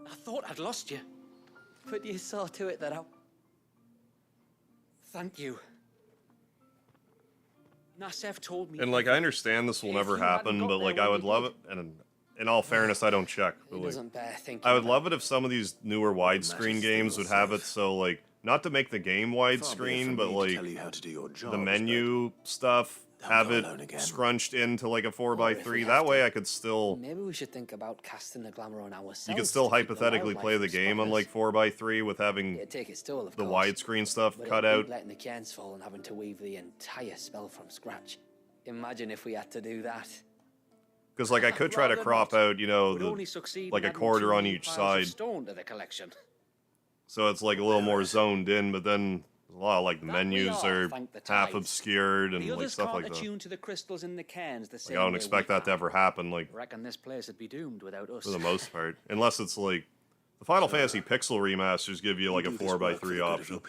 I thought I'd lost you, but you saw to it that I. Thank you. Nasef told me. And, like, I understand this will If never you hadn't happen, got but, there like, when I we would love it. did. And in all fairness, I don't check. But, It like, doesn't bear thinking I would about. love it if some of these newer widescreen games would have it so, like, not to make the game widescreen, but, like, tell you how to do your jobs, the menu stuff, have go it alone again. scrunched into, like, a Or 4x3. if we That have way to, I could still... Maybe we should think about casting the glamour on ourselves. You could still to keep the hypothetically wildlife play the from game on, spotting us. like, 4x3 with having It'd take its toll, of the course, widescreen stuff but cut it'd out. beat letting the cairns fall and having to weave the entire spell from scratch. Imagine if we had to do that. Because, like, I could try to Rather crop not. out, you know, Would only succeed like in a adding quarter too on many each piles side. of stone to the collection. So it's, like, a little more zoned in, but then a lot of, like, the That menus we are, are thank the half tides. obscured and, The like, others stuff can't like that. attune to the crystals in the cairns the Like, same I don't way expect we that to ever happen, like, reckon this place would be doomed without us. for the most part. Unless it's, like, the Final Fantasy Pixel remasters give you, like, a 4x3 option.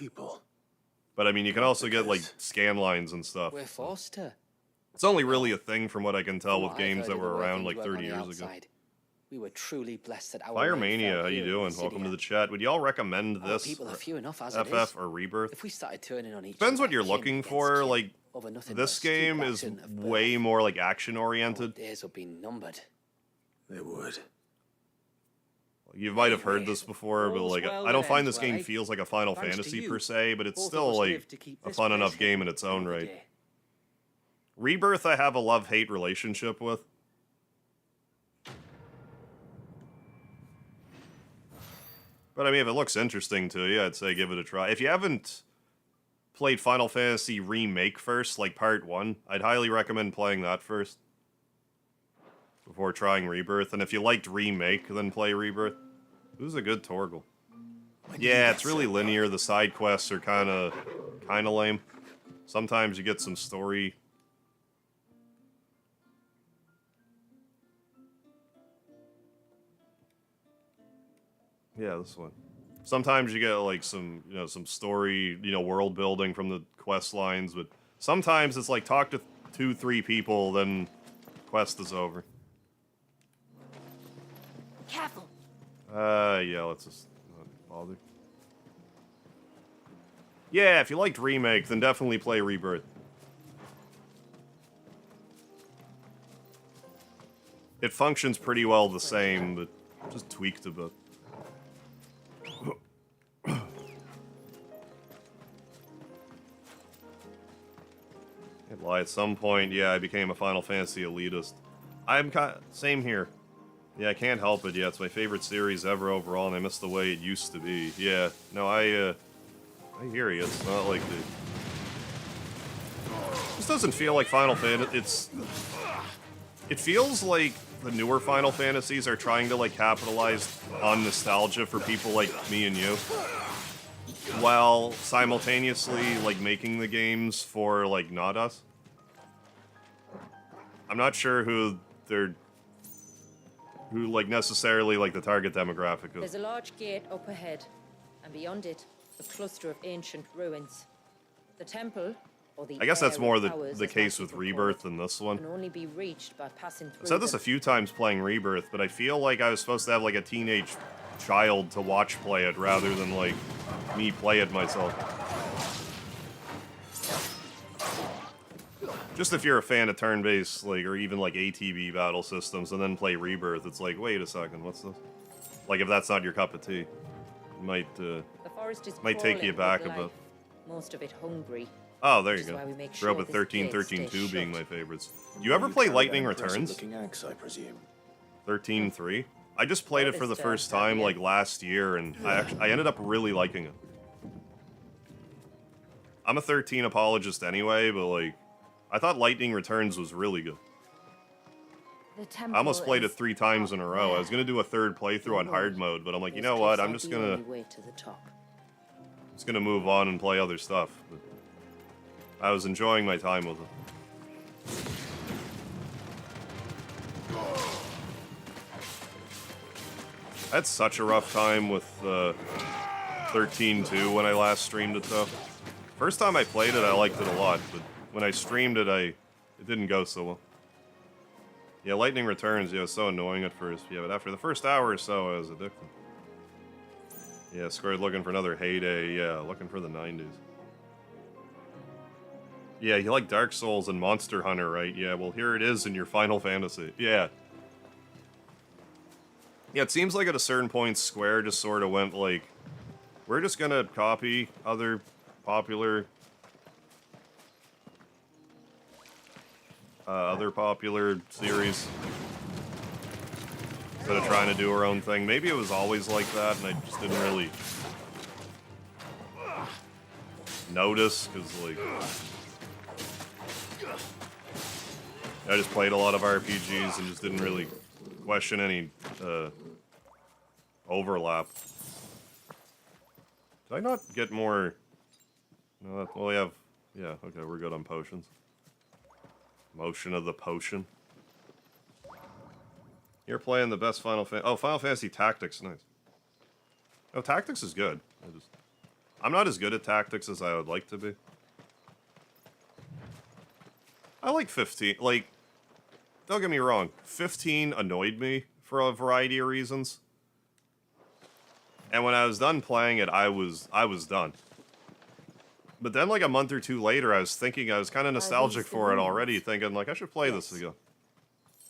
But, I mean, you can also get, like, scan lines and stuff. We're forced to. It's only really a thing from what I can tell From with what I've games heard that of the were way around, things like, work 30 on the years ago. outside, we were truly blessed that our Fire rain Mania, fell how you here in doing? Welcome to Midia. the chat. Would y'all recommend Our this? people are few enough as it FF is. or Rebirth? If we started turning on each Depends other, what you're kin looking against for. kin, Like, over nothing this but a game stupid is accident of birth, way more, like, action-oriented. days would be numbered. They would. You might have heard this before, but, all's like, well I don't that find ends this game well, eh? feels like a Final Thanks to Fantasy you, per se, but it's both of still, us like, live to keep a this fun place enough game in hidden its own another right. day. Rebirth, I have a love-hate relationship with. But I mean, if it looks interesting to you, I'd say give it a try. If you haven't played Final Fantasy Remake first, like Part 1, I'd highly recommend playing that first before trying Rebirth. And if you liked Remake, then play Rebirth. Who's a good Torgal? Yeah, it's really linear. The side quests are kind of lame. Sometimes you get some story. Yeah, this one. Sometimes you get like some, you know, some story, you know, world building from the quest lines, but sometimes it's like talk to 2-3 people, then quest is over. Careful. Yeah, let's just not bother. Yeah, if you liked Remake, then definitely play Rebirth. It functions pretty well the same, but just tweaked a bit. Can't lie, at some point, yeah, I became a Final Fantasy elitist. I'm same here. Yeah, I can't help it. Yeah, it's my favorite series ever overall, and I miss the way it used to be. Yeah, no, I hear you. It's not like the... This doesn't feel like Final Fantasy. It feels like the newer Final Fantasies are trying to, like, capitalize on nostalgia for people like me and you, while simultaneously, like, making the games for, like, not us. I'm not sure who like, necessarily, like, the target demographic is. There's a large gate up ahead, and beyond it, a cluster of ancient ruins. The temple, or the I guess that's Heir more of the Powers, as case most with people call Rebirth it, than this one. can only be reached by passing through I've said this them. a few times playing Rebirth, but I feel like I was supposed to have, like, a teenage child to watch play it rather than, like, me play it myself. Just if you're a fan of turn-based, like, or even, like, ATB battle systems, and then play Rebirth, it's like, wait a second, what's this? Like, if that's not your cup of tea, it might, The forest is might take you crawling back with a bit. life, most of it hungry. Oh, there which you is go. why we make Grew up sure with this 13, gate 13, stays 2 being shut. my favorites. Do you ever play Lightning Returns? Looking axe, I presume. 13-3? I just played it for the first time, like, last year, and I ended up really liking it. I'm a 13 apologist anyway, but, like, I thought Lightning Returns was really good. I almost played it 3 times in a row. I was gonna do a third playthrough on hard mode, but I'm like, you know what? I'm just gonna move on and play other stuff. But I was enjoying my time with it. I had such a rough time with 13-2 when I last streamed it, though. First time I played it, I liked it a lot, but when I streamed it, it didn't go so well. Yeah, Lightning Returns, yeah, it was so annoying at first. Yeah, but after the first hour or so, I was addicted. Yeah, Squared looking for another heyday. Yeah, looking for the 90s. Yeah, you like Dark Souls and Monster Hunter, right? Yeah, well, here it is in your Final Fantasy. Yeah. Yeah, it seems like at a certain point, Square just sort of went like, we're just gonna copy other popular series instead of trying to do our own thing. Maybe it was always like that, and I just didn't really notice, because, like, I just played a lot of RPGs and just didn't really question any overlap. Did I not get more? No, well, we have... Yeah, okay, we're good on potions. Motion of the potion. You're playing the best Final Fantasy... Oh, Final Fantasy Tactics, nice. Oh, Tactics is good. I'm not as good at Tactics as I would like to be. I like 15. Like, don't get me wrong. 15 annoyed me for a variety of reasons. And when I was done playing it, I was done. But then, like, a month or two later, I was thinking, I was kind of nostalgic for it already, thinking, like, I should play this again.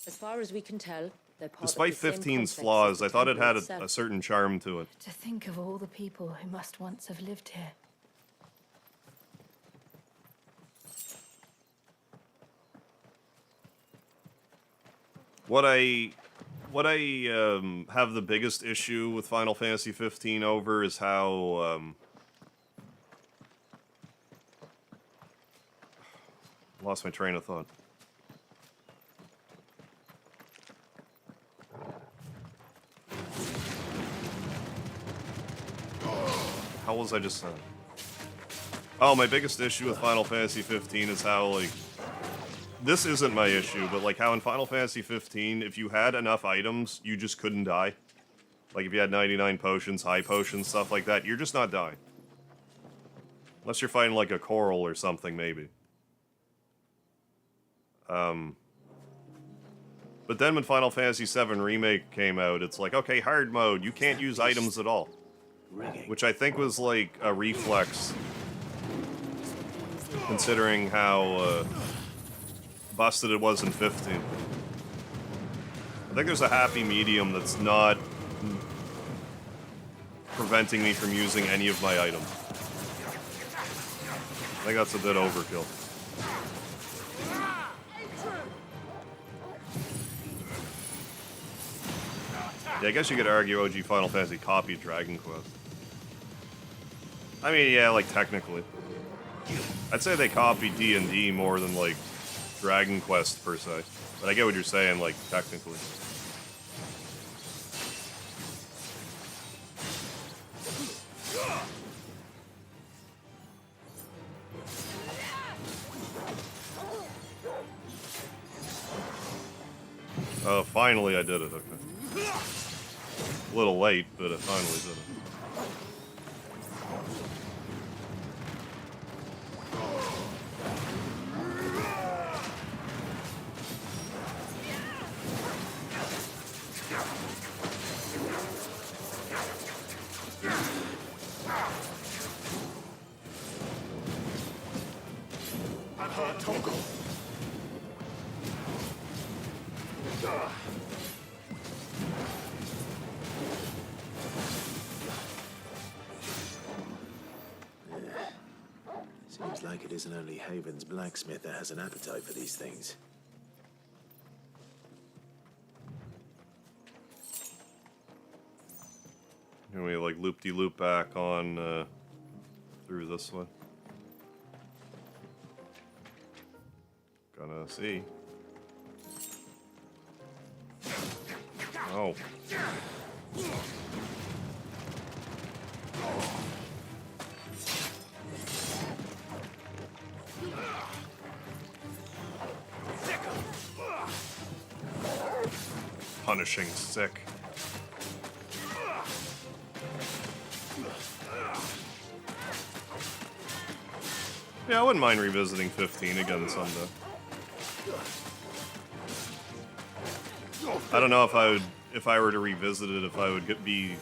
As far as we can tell, they're part Despite of the same 15's complex flaws, as the I thought it temple had itself. a certain charm to it. To think of all the people who must once have lived here. What I have the biggest issue with Final Fantasy 15 over is how lost my train of thought. How was I just saying? Oh, my biggest issue with Final Fantasy 15 is how, like, this isn't my issue, but, like, how in Final Fantasy 15, if you had enough items, you just couldn't die. Like, if you had 99 potions, high potions, stuff like that, you're just not dying. Unless you're fighting, like, a coral or something, maybe. But then when Final Fantasy VII Remake came out, it's like, okay, hard mode, you can't use items at all. Which I think was, like, a reflex, considering how, busted it was in 15. I think there's a happy medium that's not preventing me from using any of my items. I think that's a bit overkill. Yeah, I guess you could argue OG Final Fantasy copied Dragon Quest. I mean, yeah, like, technically. I'd say they copied D&D more than, like, Dragon Quest, per se. But I get what you're saying, like, technically. Oh, finally I did it, okay. A little late, but I finally did it. Seems like it isn't only Haven's blacksmith that has an appetite for these things. Can we like loop-de-loop back on through this way? Gonna see. Oh. Punishing sick. Yeah, I wouldn't mind revisiting 15 again someday. I don't know if I were to revisit it, if I would be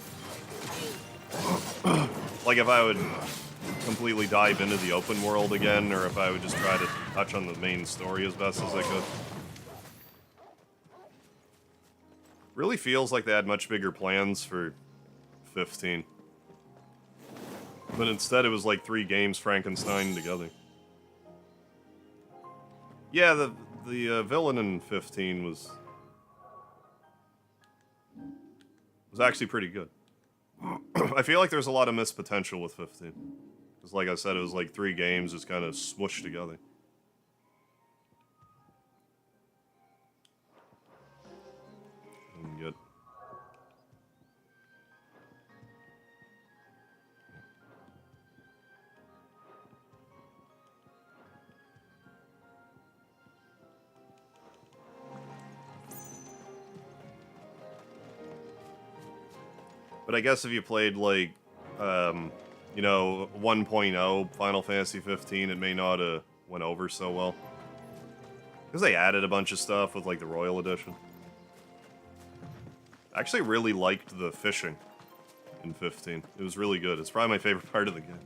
like if I would completely dive into the open world again, or if I would just try to touch on the main story as best as I could. Really feels like they had much bigger plans for 15. But instead it was like 3 games Frankenstein together. Yeah, the villain in 15 was actually pretty good. I feel like there's a lot of missed potential with 15. Because like I said, it was like 3 games just kind of smooshed together. Good. But I guess if you played like, you know, 1.0 Final Fantasy 15, it may not have went over so well. Because they added a bunch of stuff with like the Royal Edition. I actually really liked the fishing in 15. It was really good. It's probably my favorite part of the game.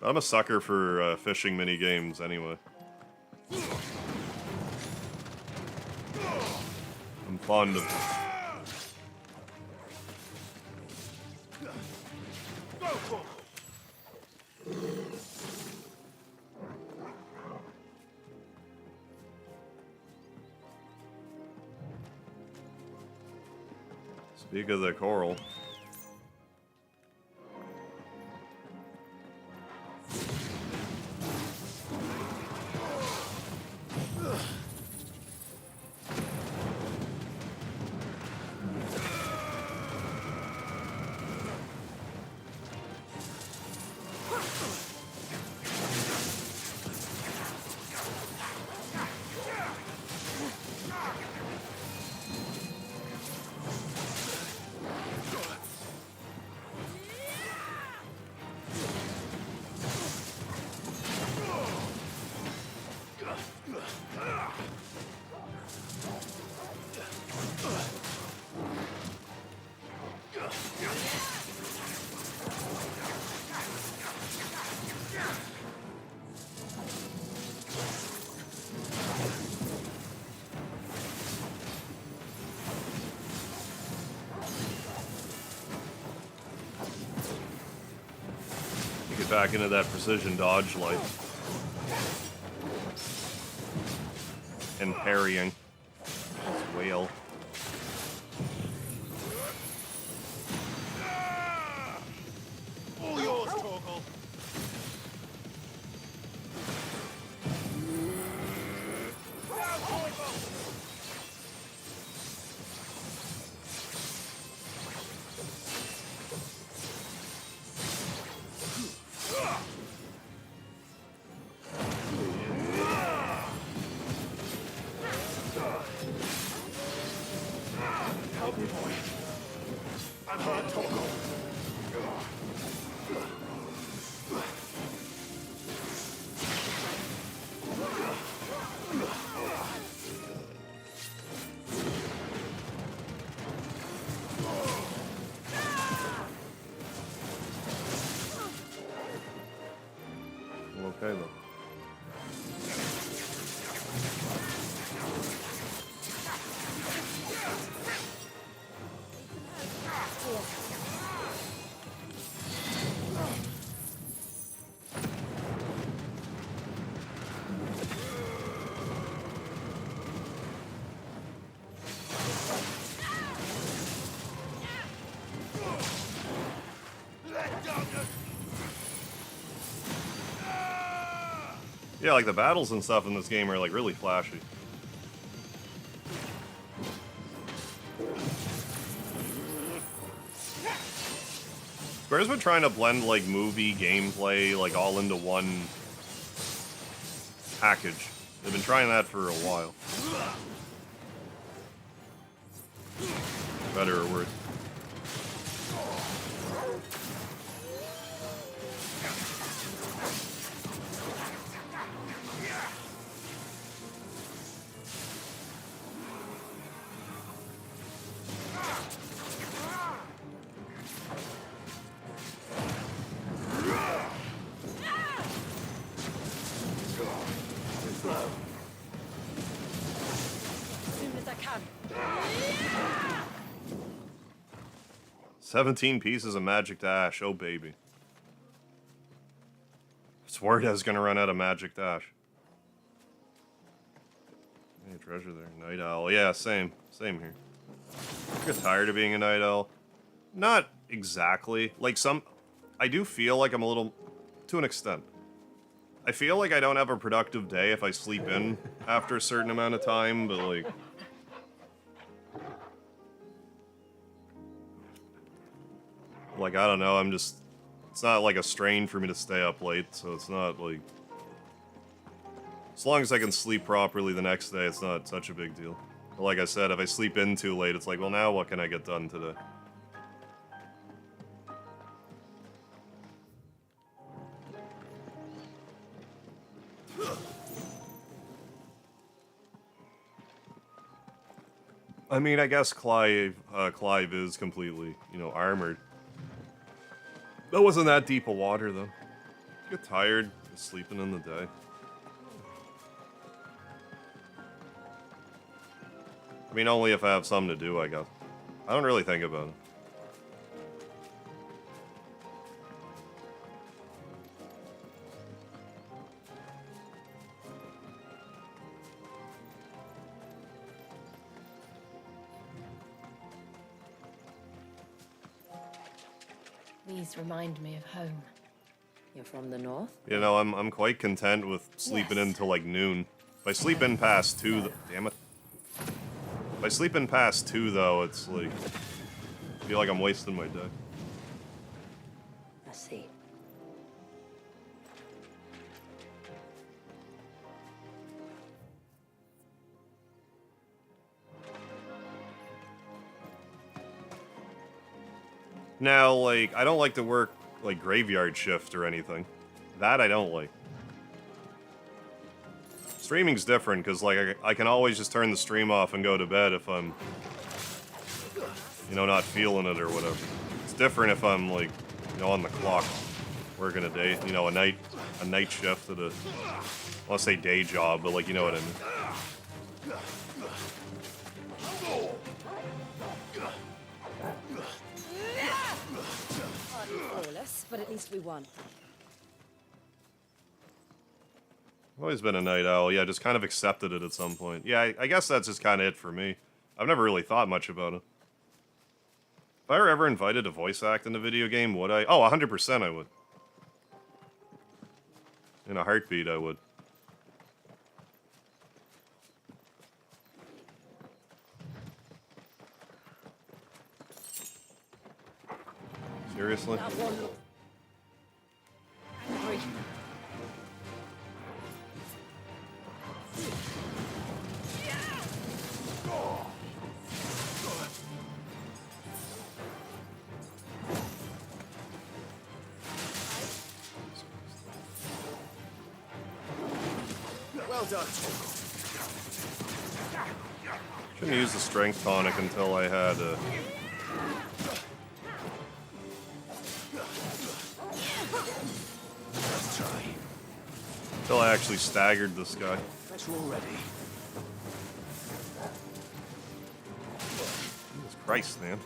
I'm a sucker for fishing mini games anyway. I'm fond of them. Speak of the coral. Get back into that precision dodge life. And parrying. Whale. All yours, Torgal. Help me, boy. I'm hurt, Toggle. Okay, though. Yeah, like the battles and stuff in this game are like really flashy. Square's been trying to blend like movie gameplay like all into one package. They've been trying that for a while. Better or worse. As soon as I can. 17 pieces of magic dash. Oh, baby. I swore I was gonna run out of magic dash. Any treasure there? Night owl. Yeah, same. Same here. I get tired of being a night owl. Not exactly. Like some... I do feel like I'm a little... To an extent. I feel like I don't have a productive day if I sleep in after a certain amount of time, but like... Like, I don't know, I'm just... It's not like a strain for me to stay up late, so it's not like... As long as I can sleep properly the next day, it's not such a big deal. But like I said, if I sleep in too late, it's like, well, now what can I get done today? I mean, I guess Clive is completely, you know, armored. That wasn't that deep of water, though. You get tired sleeping in the day. I mean, only if I have something to do, I guess. I don't really think about it. These remind me of home. You're from the north? You know, I'm quite content with sleeping in till like noon. If I sleep in past 2, damn it. If I sleep in past 2, though, it's like, I feel like I'm wasting my day. I see. Now, like, I don't like to work, like, graveyard shift or anything. That I don't like. Streaming's different, because, like, I can always just turn the stream off and go to bed if I'm, you know, not feeling it or whatever. It's different if I'm, like, you know, on the clock, working a day, you know, a night shift at a, I want to say day job, but, like, you know what I mean. But at least we won. I've always been a night owl. Yeah, just kind of accepted it at some point. Yeah, I guess that's just kind of it for me. I've never really thought much about it. If I were ever invited to voice act in a video game, would I? Oh, 100% I would. In a heartbeat, I would. Seriously? That one looked angry. Shouldn't use the strength tonic until I had until I actually staggered this guy. That's all ready. Jesus Christ, man.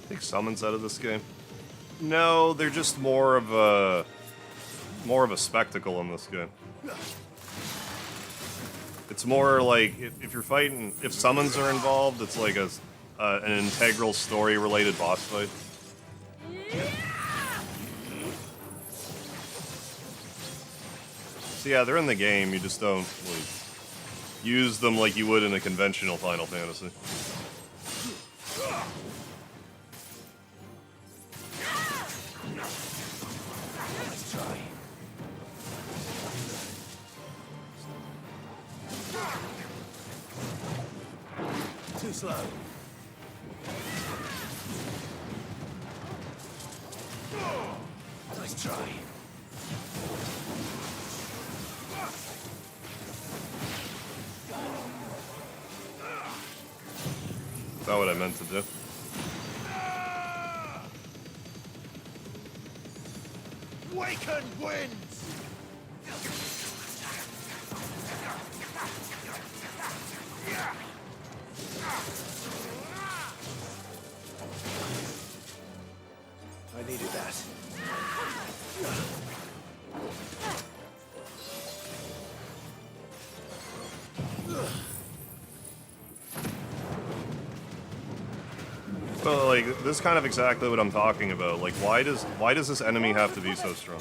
Take summons out of this game. No, they're just more of a spectacle in this game. It's more like if you're fighting, if summons are involved, it's like an integral story-related boss fight. So yeah, they're in the game. You just don't like use them like you would in a conventional Final Fantasy. Too slow. Nice try. Is that what I meant to do? Waken winds! I needed that. Well, like, this is kind of exactly what I'm talking about. Like, why does this enemy have to be so strong?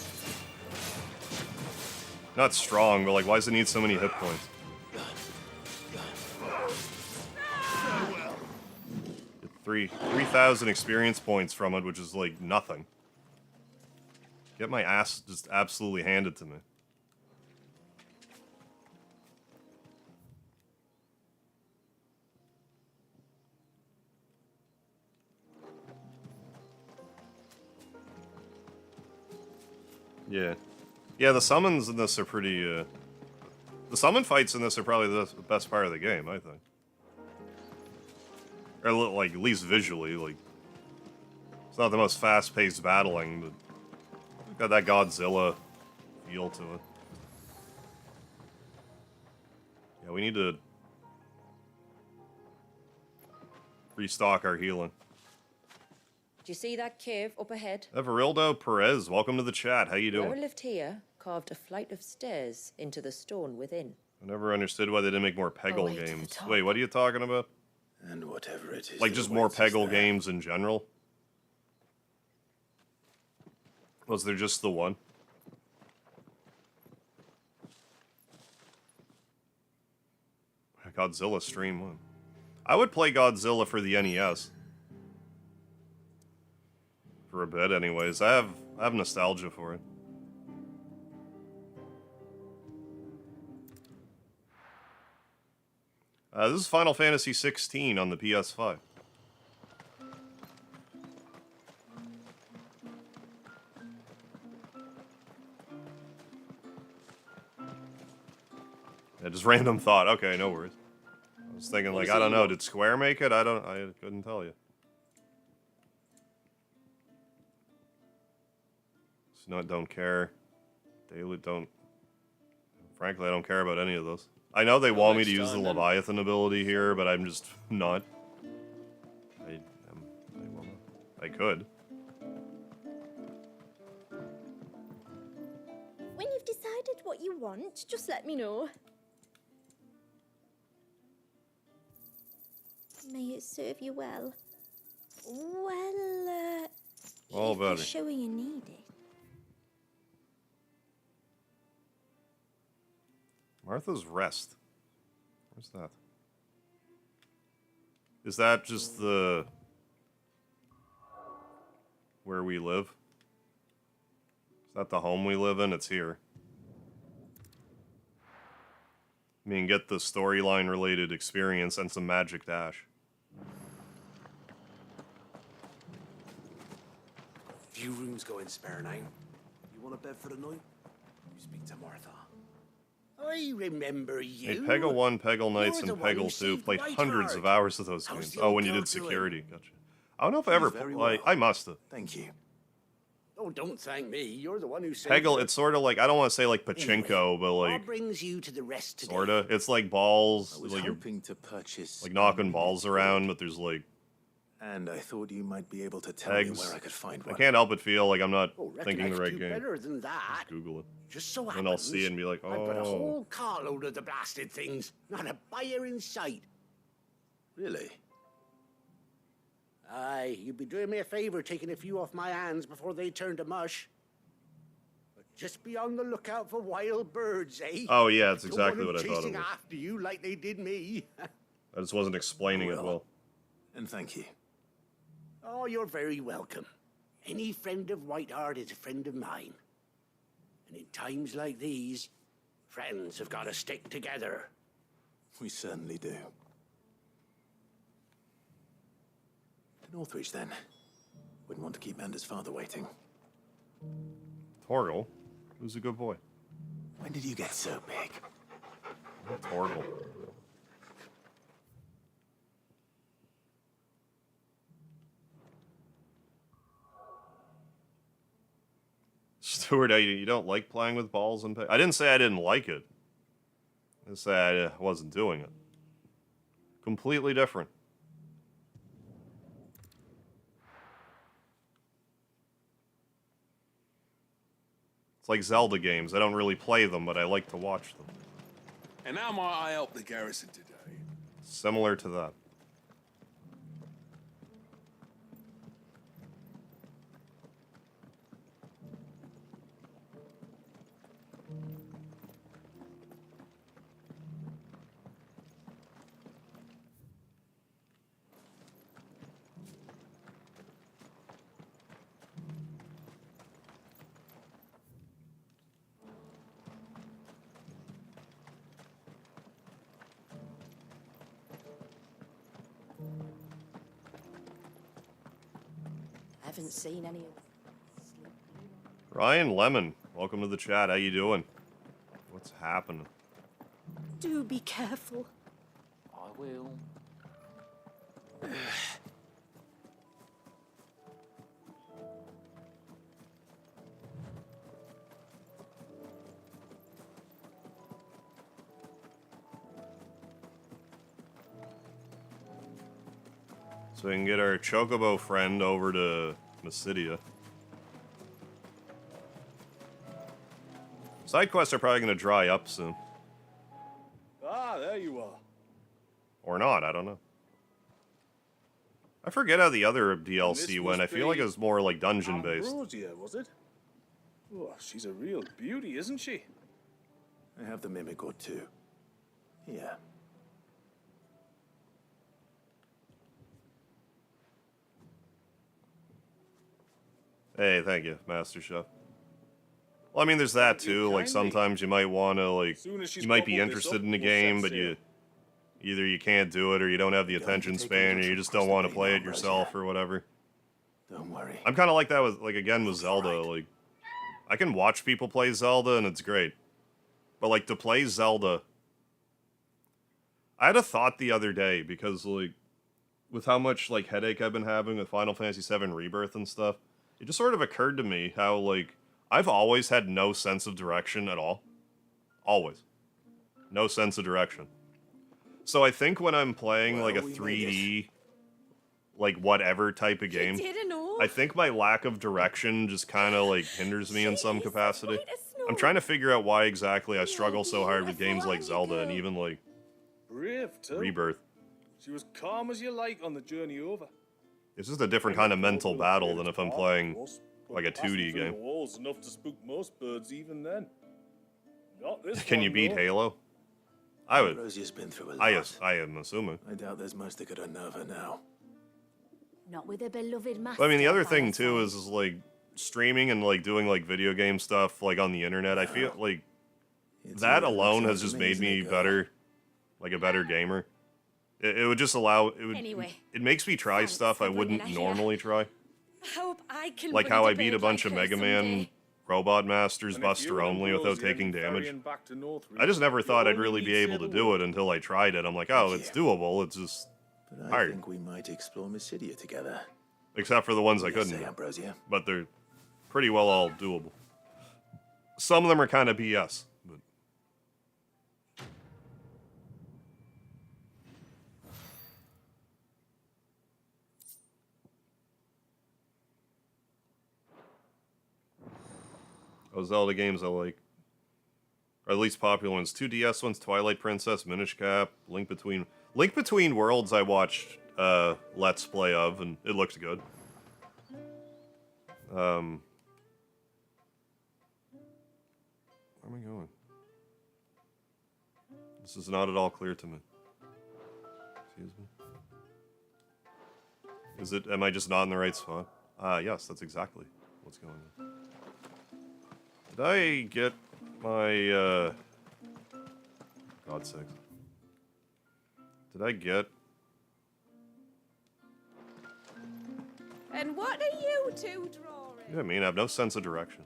Not strong, but like, why does it need so many hit points? 3,000 experience points from it, which is like nothing. Get my ass just absolutely handed to me. Yeah. Yeah, the summons in this are pretty, the summon fights in this are probably the best part of the game, I think. Or, like, at least visually, like... It's not the most fast-paced battling, but... It's got that Godzilla feel to it. Yeah, we need to... restock our healing. Do you see that cave up ahead? Everildo Perez, welcome to the chat. How you doing? Whoever lived here carved a flight of stairs into the stone within. I never understood why they didn't make more Peggle games. Wait, what are you talking about? And whatever it is. Like, just more Peggle games in general? Was there just the one? Godzilla Stream 1. I would play Godzilla for the NES. For a bit, anyways. I have nostalgia for it. This is Final Fantasy XVI on the PS5. Yeah, just random thought. Okay, no worries. I was thinking, like, I don't know, did Square make it? I couldn't tell you. don't care. Daily don't. Frankly, I don't care about any of those. I know they want me to use the Leviathan ability here, but I'm just not. I could. When you've decided what you want, just let me know. May it serve you well. Well, All if you're better. sure you need it. Martha's Rest. Where's that? Is that just the... where we live? Is that the home we live in? It's here. I mean, get the storyline related experience and some magic dash. Few rooms going spare now. You want a bed for the night? You speak to Martha. I remember you. Hey, Peggle 1, Peggle Knights, You're and the one who Peggle 2 saved played my hundreds heart. of hours of those How's games. the Oh, old when you girl did doing? security. Gotcha. I don't know if I ever... I must have. Thank you. Oh, don't thank me. You're the one who saved Peggle, her. it's sort of like... I don't want to say like pachinko, but like... What brings you to the rest today? Sorta. It's like balls. I was Like you're hoping to purchase... like knocking balls around, but there's like... And I thought you might be able to tell me eggs. where I could find I one. can't help but feel like I'm not Oh, reckon thinking I the could right do game. better than that. Just Google it. Just so Then I'll see it and be like, I've got a oh. whole carload of the blasted things. Not a buyer in sight. Really? Aye, you'd be doing me a favor taking a few off my hands before they turn to mush. But just be on the lookout for wild birds, eh? Oh, yeah, it's Don't exactly want what I 'em thought it chasing was. after you like they did me. I just wasn't explaining it well. And thank you. Oh, you're very welcome. Any friend of Whiteheart is a friend of mine. And in times like these, friends have got to stick together. We certainly do. To Northridge, then. Wouldn't want to keep Mander's father waiting. Torgal? Who's a good boy? When did you get so big? Torgal. Stuart, you don't like playing with balls and I didn't say I didn't like it. I said I wasn't doing it. Completely different. It's like Zelda games. I don't really play them, but I like to watch them. And how might I help the garrison today? Similar to that. I haven't seen any of Ryan Lemon, welcome to the chat. How you doing? What's happening? Do be careful. I will. So we can get our Chocobo friend over to Midia. Side quests are probably going to dry up soon. Ah, there you are. Or not, I don't know. I forget how the other This DLC went. I must feel like be it was more like dungeon-based. Ambrosia, was it? Oh, she's a real beauty, isn't she? I have the mimic or two. Yeah. Hey, thank you, Master Chef. Well, I mean, there's that too. Like, sometimes you might want to, like, Soon as she's you might be bubbled this interested up, in the we'll game, set but sail. you either you can't do it, or you don't have the attention span, or you just don't want to play it yourself, or whatever. Don't worry. I'm kind of like that with, like, again with Zelda. Like, I can watch people play Zelda, and it's great. But, like, to play Zelda, I had a thought the other day because, like, with how much, like, headache I've been having with Final Fantasy VII Rebirth and stuff, it just sort of occurred to me how, like, I've always had no sense of direction at all. Always. No sense of direction. So I think when I'm playing like a 3D, like whatever type of game, I think my lack of direction just kind of like hinders me in some capacity. I'm trying to figure out why exactly I struggle so hard with games like Zelda and even like Brave, too. Rebirth. She was calm as you like on the journey over. It's just a different kind of mental battle than if I'm playing like a 2D The game. walls enough to spook most birds even then. Not this Can you one, beat though. Halo? I would. Rosie's been through a lot. I am assuming. I doubt there's much that could unnerve her now. Not with a beloved master. But I mean, the other by thing her too side. is like streaming and like doing like video game stuff like on the internet. I feel like that alone has just made me better, like a better gamer. It would just allow it would. Anyway, it makes me try stuff I wouldn't bringing her here. normally try. I hope I can Like breed how a I beat a bird bunch like of her Mega Man someday. Robot Masters And if Buster you and only without Rosie taking ain't damage. ferrying back to Northreach, I just never thought you I'd really only be need able to say the do word. it until I tried it. I'm like, oh, it's doable. It's just But I hard. think we might explore Midia together. Except for the ones I What do you couldn't say, do. Ambrosia? But they're pretty well all doable. Some of them are kind of BS. But Zelda games I like. Or at least popular ones. 2DS ones, Twilight Princess, Minish Cap, Link Between Worlds I watched Let's Play of, and it looks good. Where am I going? This is not at all clear to me. Excuse me. Is it, am I just not in the right spot? Yes, that's exactly what's going on. Did I get my, God's sakes. Did I get... And what are you two drawing? Yeah, I mean, I have no sense of direction.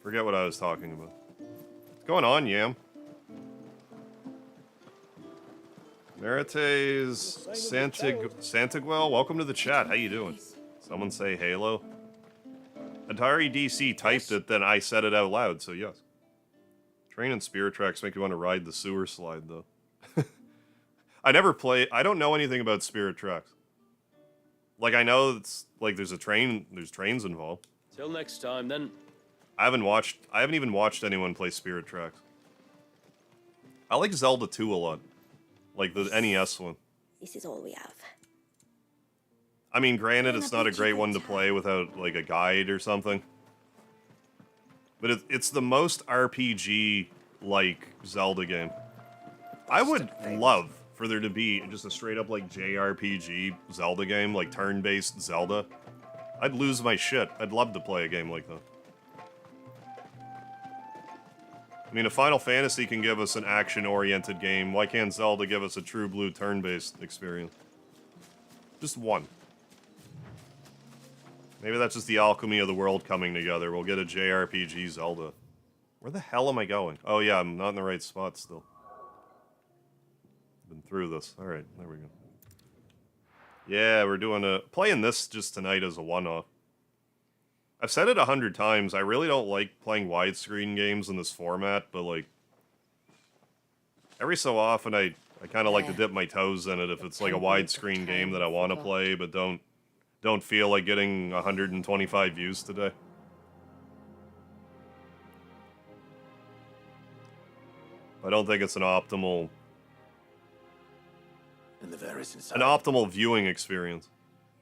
Forget what I was talking about. What's going on, Yam? Merites Santiguel, welcome to the chat. How you doing? Someone say Halo. Atari DC typed it, then I said it out loud, so yes. Train and Spirit Tracks make you want to ride the sewer slide, though. I don't know anything about Spirit Tracks. Like, I know it's, like, there's trains involved. Till next time, then. I haven't even watched anyone play Spirit Tracks. I like Zelda 2 a lot. Like the NES one. This is all we have. I mean, granted, it's not a great one to play without, like, a guide or something. But it's the most RPG-like Zelda game. I would love for there to be just a straight-up, like, JRPG Zelda game, like, turn-based Zelda. I'd lose my shit. I'd love to play a game like that. I mean, if Final Fantasy can give us an action-oriented game, why can't Zelda give us a true blue turn-based experience? Just one. Maybe that's just the alchemy of the world coming together. We'll get a JRPG Zelda. Where the hell am I going? Oh yeah, I'm not in the right spot still. Been through this. Alright, there we go. Yeah, we're doing playing this just tonight as a one-off. I've said it 100 times, I really don't like playing widescreen games in this format, but like, every so often I kind of like to dip my toes in it if it's like a widescreen game that I want to play, but don't feel like getting 125 views today. I don't think it's an optimal viewing experience.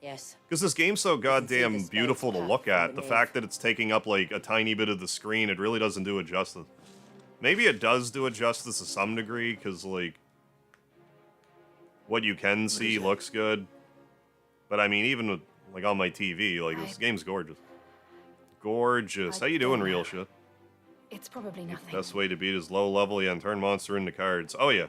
Yes. Because this game's so goddamn beautiful to look at, the fact that it's taking up like a tiny bit of the screen, it really doesn't do it justice. Maybe it does do it justice to some degree, because like, what you can see looks good. But I mean, even with, like on my TV, like this game's gorgeous. Gorgeous. How you doing, real shit? It's probably nothing. Best way to beat is low level, yeah, and turn monster into cards. Oh yeah.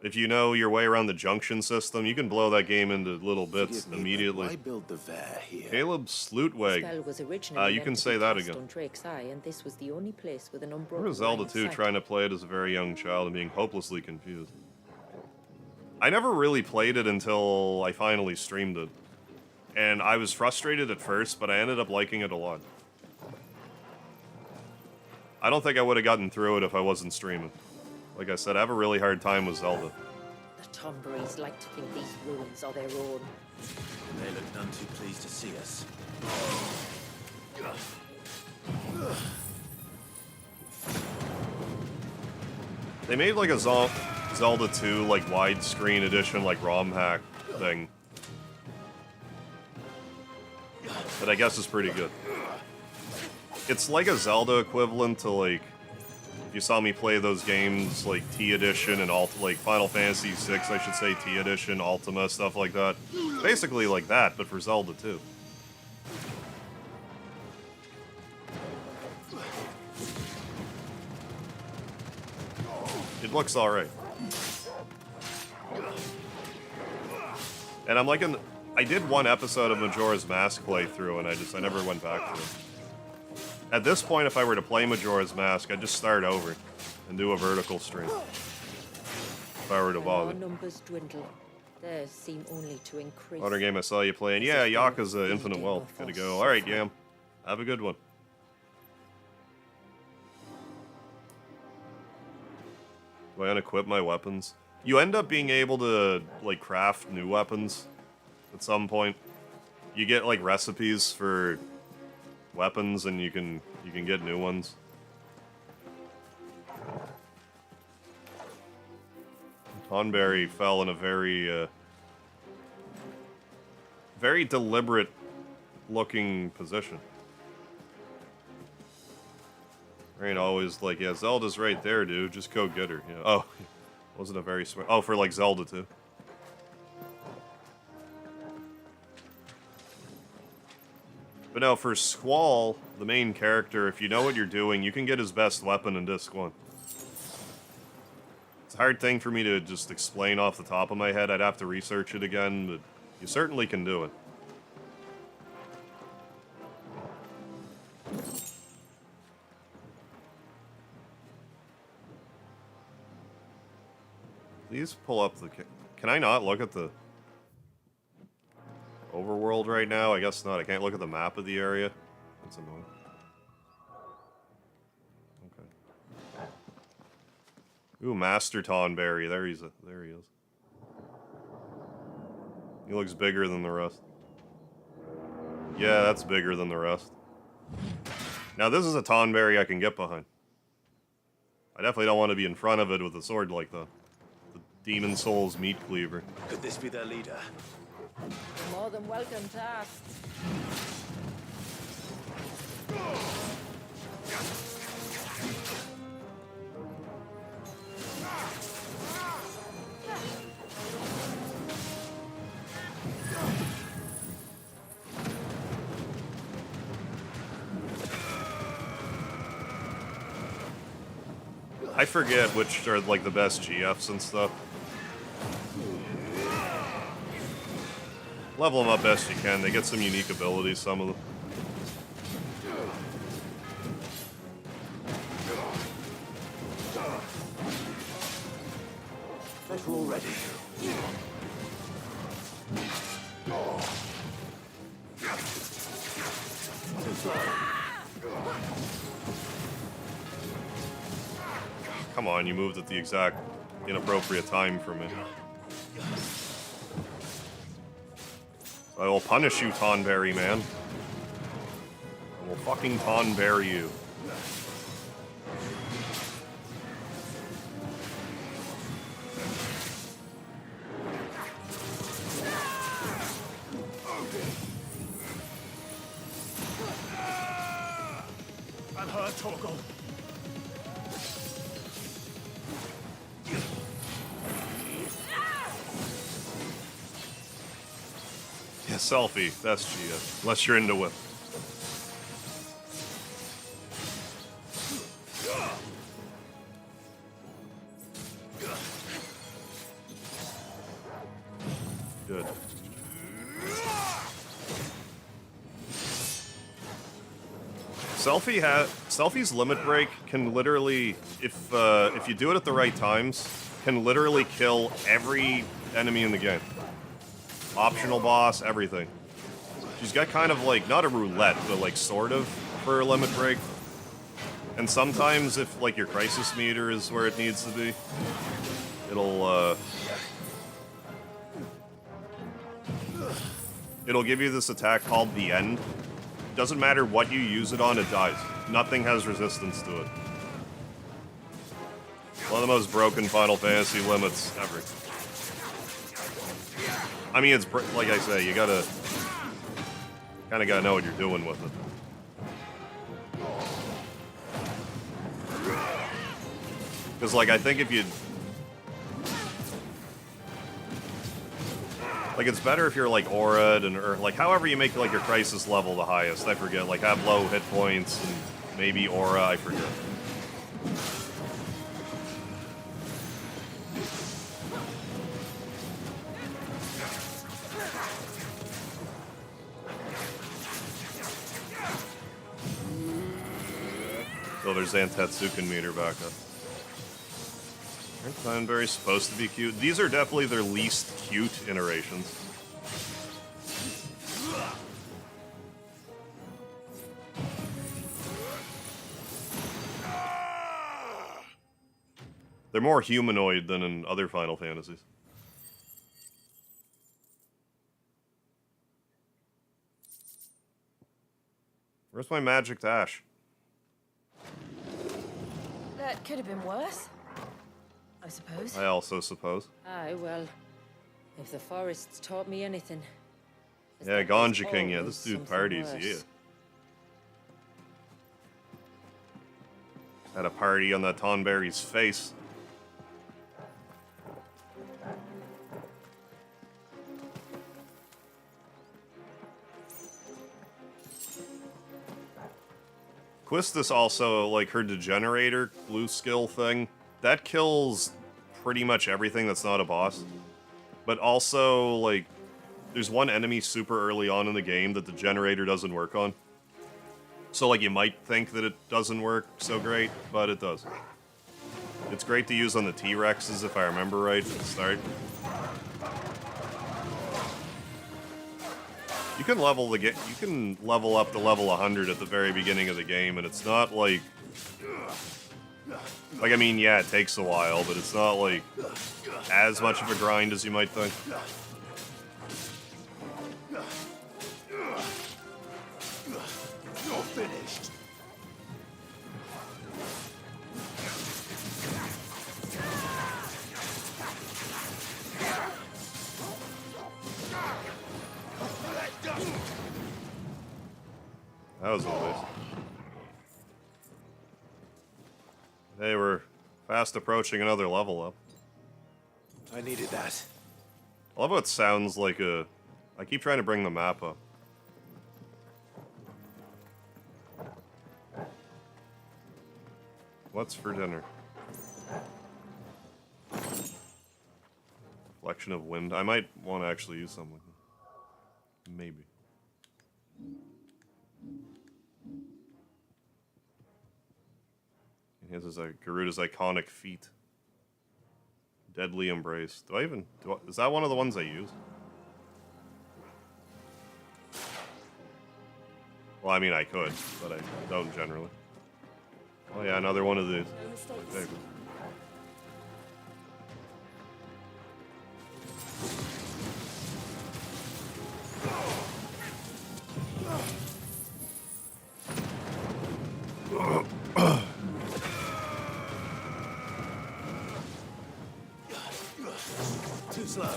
If you know your way around the junction system, you can blow that game into little bits immediately. Why build the Vare here? Caleb Slutweg. Spell was originally You meant can to say be that cast again. on Drake's Eye, and this was the only place with an I unbroken remember Zelda line of 2 sight. trying to play it as a very young child and being hopelessly confused. I never really played it until I finally streamed it. And I was frustrated at first, but I ended up liking it a lot. I don't think I would have gotten through it if I wasn't streaming. Like I said, I have a really hard time with Zelda. The Tonberries like to think these ruins are their own. They look none too pleased to see us. They made like a Zelda 2 like widescreen edition like ROM hack thing. That I guess is pretty good. It's like a Zelda equivalent to like if you saw me play those games like T Edition and like Final Fantasy VI, I should say T Edition, Ultima, stuff like that. Basically like that, but for Zelda 2. It looks alright. And I'm like I did one episode of Majora's Mask playthrough and I never went back to it. At this point, if I were to play Majora's Mask, I'd just start over and do a vertical stream. If I were to bother. Our numbers dwindle. Theirs seem only to increase. Other game I saw you playing. Yeah, Yakuza Infinite Wealth. Gotta go. Alright, Yam. Have a good one. Do I unequip my weapons? You end up being able to, like, craft new weapons at some point. You get, like, recipes for weapons and you can get new ones. Tonberry fell in a very, very deliberate looking position. Ain't always like, yeah, Zelda's right there, dude. Just go get her. You know? Oh, wasn't a very smart. Oh, for like Zelda too. But no, for Squall, the main character, if you know what you're doing, you can get his best weapon in Disc 1. It's a hard thing for me to just explain off the top of my head. I'd have to research it again, but you certainly can do it. Please pull up the... Can I not look at the overworld right now? I guess not. I can't look at the map of the area. That's annoying. Okay. Ooh, Master Tonberry. There he is. He looks bigger than the rest. Yeah, that's bigger than the rest. Now this is a Tonberry I can get behind. I definitely don't want to be in front of it with a sword like that. Demon Souls meat cleaver. Could this be their leader? You're more than welcome to ask. I forget which are like the best GFs and stuff. Level them up best you can. They get some unique abilities, some of them. We're all ready. Come on, you moved at the exact inappropriate time for me. I will punish you, Tonberry, man. I will fucking Tonberry you. I'm hurt, Torgal. Yeah, selfie. That's GF. Unless you're into whip. Good. Selfie's limit break can literally, if you do it at the right times, can literally kill every enemy in the game. Optional boss, everything. She's got kind of like, not a roulette, but like sort of for her limit break. And sometimes if like your crisis meter is where it needs to be, it'll give you this attack called the End. Doesn't matter what you use it on, it dies. Nothing has resistance to it. One of the most broken Final Fantasy limits ever. I mean, it's like I say, you gotta kind of gotta know what you're doing with it. Because, like, I think if you... Like, it's better if you're, like, aura'd and, or, like, however you make, like, your crisis level the highest. I forget. Like, have low hit points and maybe aura. I forget. So there's Antetsuken meter back up. Aren't Clownberries supposed to be cute? These are definitely their least cute iterations. They're more humanoid than in other Final Fantasies. Where's my magic dash? That could have been worse, I suppose. I also suppose. Aye, well, if the forest's taught me anything... Yeah, Ganja King, yeah, this dude parties, worse. yeah. Had a party on that Tonberry's face. Quistis also, like, her Degenerator blue skill thing, that kills pretty much everything that's not a boss. But also, like, there's one enemy super early on in the game that the Generator doesn't work on. So, like, you might think that it doesn't work so great, but it does. It's great to use on the T-Rexes, if I remember right, at the start. You can level up to level 100 at the very beginning of the game, and it's not like... Like, I mean, yeah, it takes a while, but it's not, like, as much of a grind as you might think. You're finished. That was a waste. Hey, we're fast approaching another level up. I needed that. I love how it sounds like a... I keep trying to bring the map up. What's for dinner? Reflection of wind. I might want to actually use something. Maybe. His is Garuda's iconic feat. Deadly Embrace. Is that one of the ones I use? Well, I mean, I could, but I don't generally. Oh yeah, another one of these. Okay. Too slow.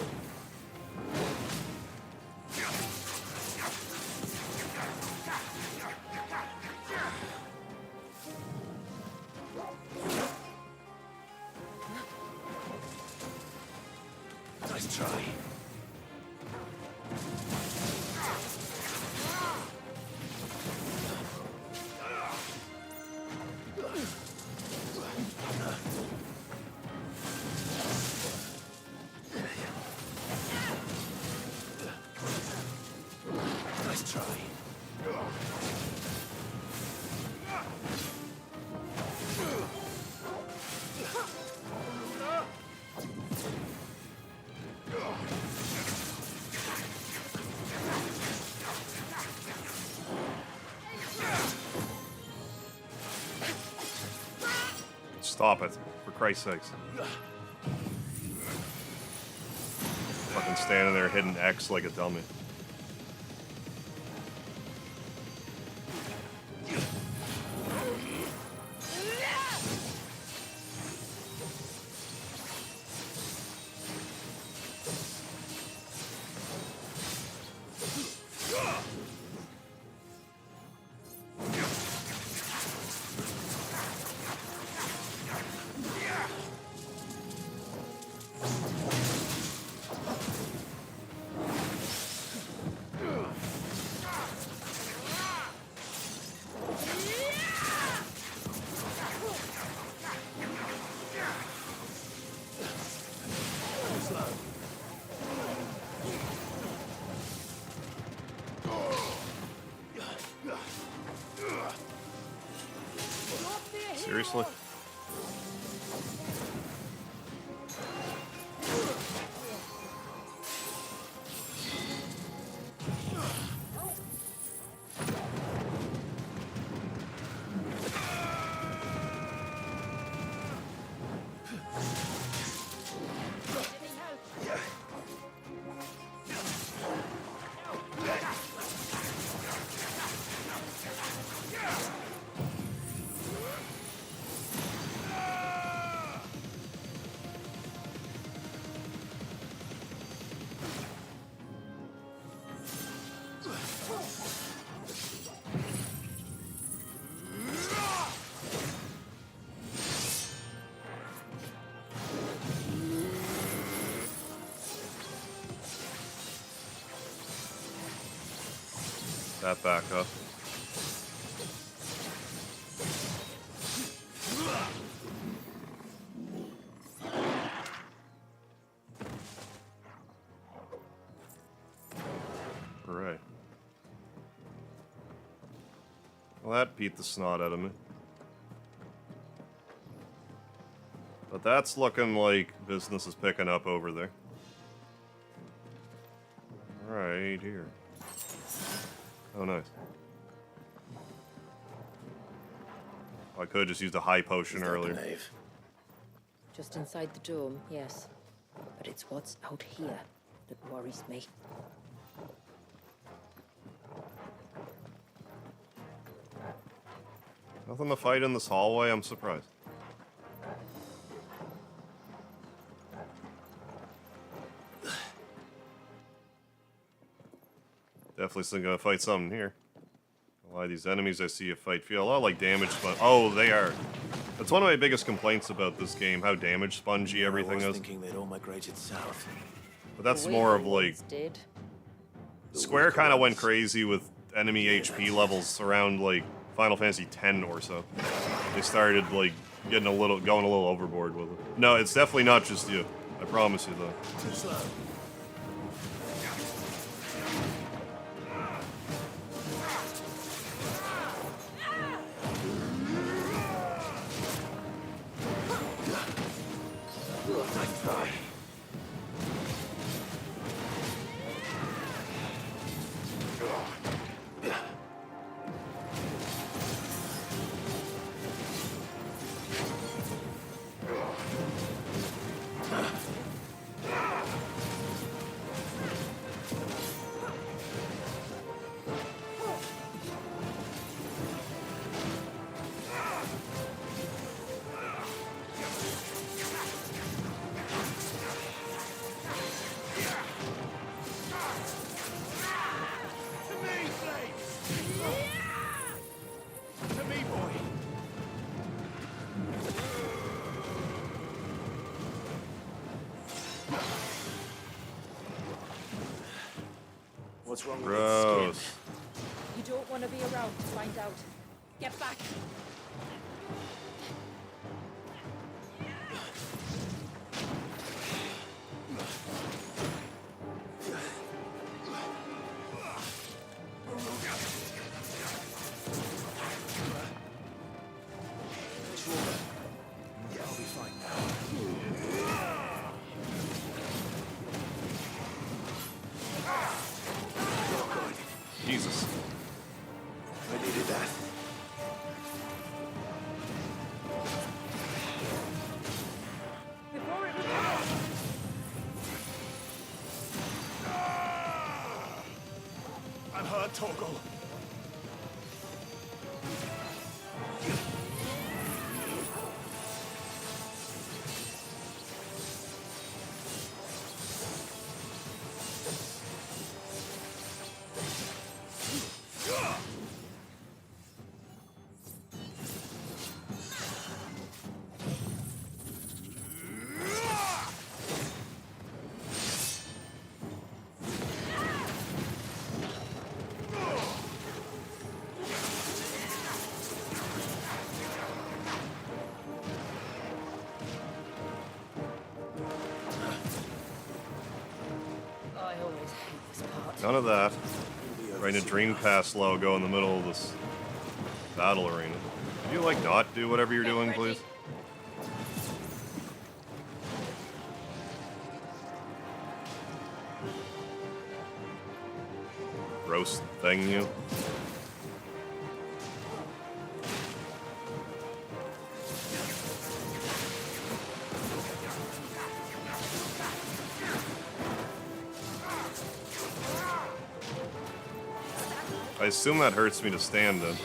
Nice try. Nice try. Stop it, for Christ's sakes. Fucking standing there hitting X like a dummy. Seriously? That back up. Right. Well, that beat the snot out of me. But that's looking like business is picking up over there. Right here. Oh, nice. I could have just used a high potion earlier. Just inside the dome, yes. But it's what's out here that worries me. Nothing to fight in this hallway, I'm surprised. Definitely still gonna fight something here. A lot of these enemies I see you fight feel a lot like damage sponge. Oh, they are. That's one of my biggest complaints about this game, how damage spongy everything I was is. thinking they'd all migrated south. But that's more of like... Square kind of went crazy with enemy HP levels around like Final Fantasy X or so. They started like going a little overboard with it. No, it's definitely not just you. I promise you though. Too slow. Nice try. What's wrong with its skin? Gross. You don't want to be around to find out. Get back! Yeah, I'll be fine now. Jesus. I needed that. Torgal. I always hate this part. None of that. Writing a Dream Pass logo in the middle of this battle arena. Could you, like, not do whatever you're doing, please? Gross thing, you. I assume that hurts me to stand in.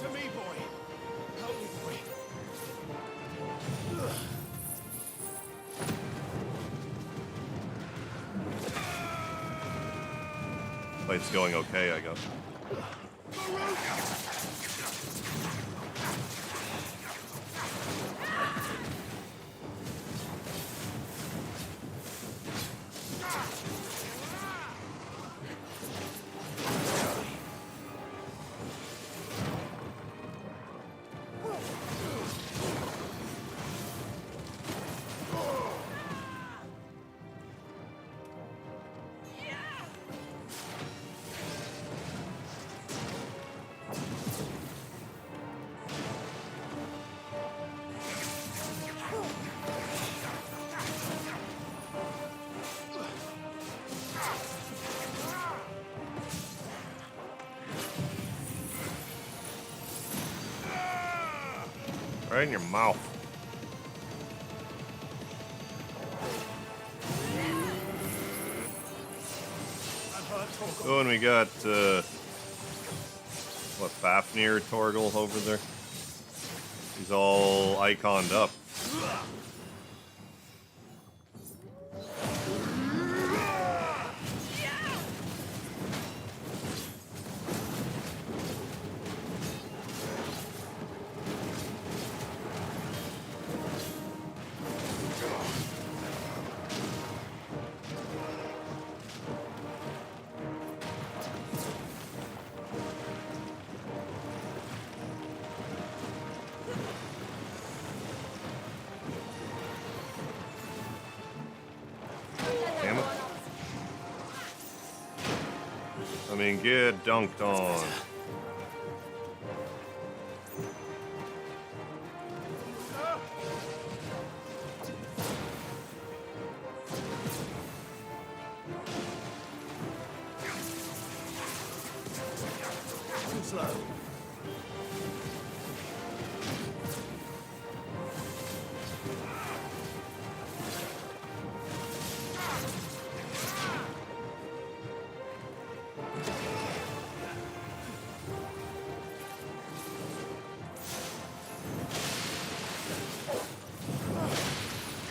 To me, boy. Help me, boy. Fight's going okay, I guess. Right in your mouth. Oh, and we got, what, Fafnir Torgal over there? He's all iconed up. Damn it. I mean, get dunked on. Too slow.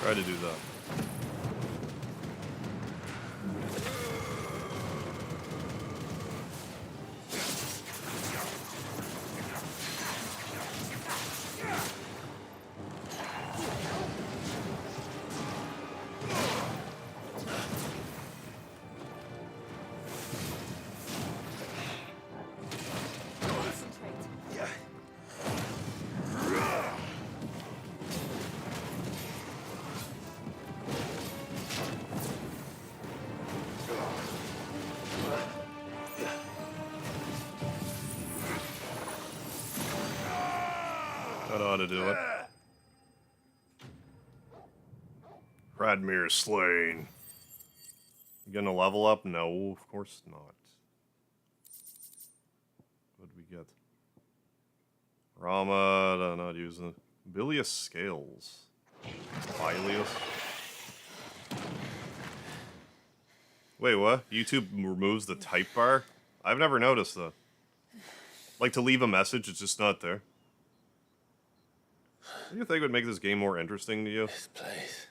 Try to do that. That ought to do it. Radmir slain. You gonna level up? No, of course not. What did we get? Rama, not using it. Bilious scales. Bilious. Wait, what? YouTube removes the type bar? I've never noticed that. Like, to leave a message, it's just not there. What do you think would make this game more interesting to you? This place.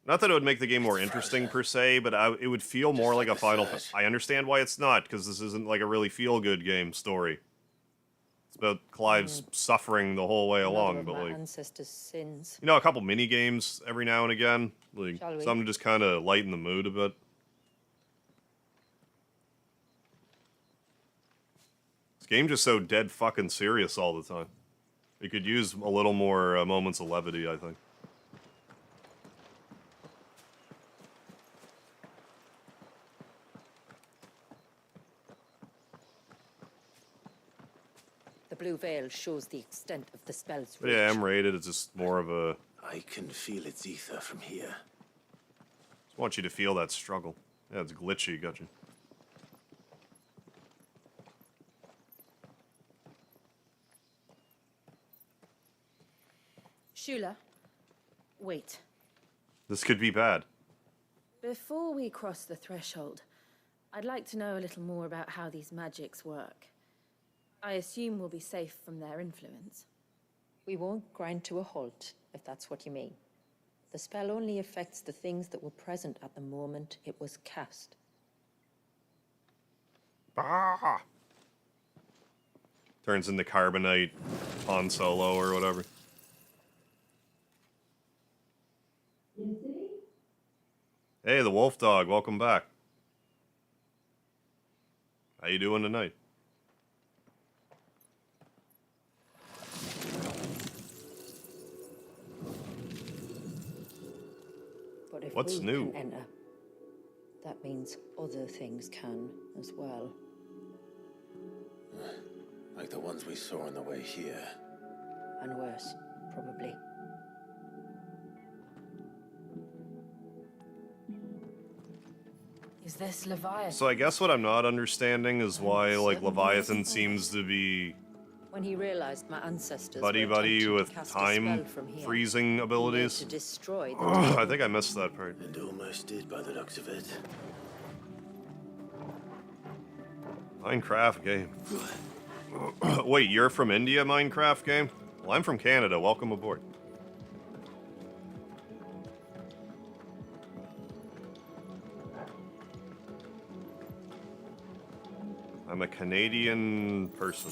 Not that it would make the game more interesting per se, but it would feel more like a Final. I understand why it's not, because this isn't like a really feel-good game story. It's about Clive's suffering the whole way along, but like ancestors' sins. a couple mini games every now and again, like Shall we? something to just kind of lighten the mood a bit. This game's just so dead fucking serious all the time. It could use a little more moments of levity, I think. The blue veil shows the extent of the spell's But reach. yeah, I'm rated. It's just more of a. I can feel its ether from here. Just want you to feel that struggle. Yeah, it's glitchy, gotcha. Shula, wait. This could be bad. Before we cross the threshold, I'd like to know a little more about how these magics work. I assume we'll be safe from their influence. We won't grind to a halt, if that's what you mean. The spell only affects the things that were present at the moment it was cast. Ah! Turns into Carbonite Han Solo or whatever. Hey, the wolf dog, welcome back. How you doing tonight? But if What's we new? can enter, that means other things can as well. Like the ones we saw on the way here. And worse, probably. Is this Leviathan? So I guess what I'm not understanding is why, like, Leviathan seems to be When he realized my ancestors buddy were attempting with to cast a spell time from here, freezing he abilities. had to destroy the I think I missed that part. And almost did by the looks of it. Minecraft game. Wait, you're from India, Minecraft game? Well, I'm from Canada. Welcome aboard. I'm a Canadian person.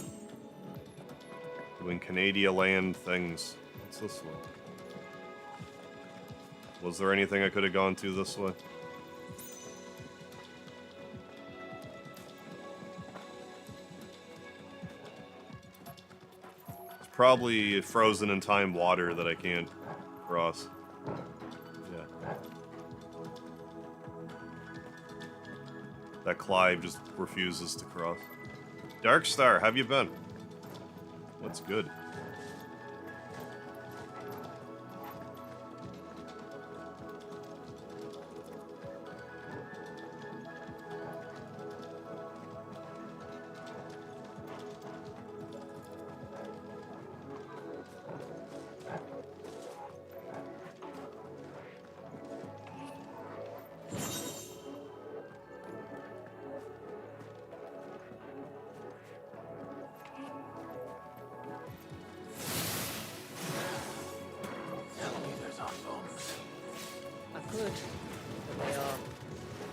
Doing Canada land things. What's this one? Was there anything I could have gone to this way? It's probably frozen in time water that I can't cross. Yeah. That Clive just refuses to cross. Darkstar, have you been? What's good? I could, but they are.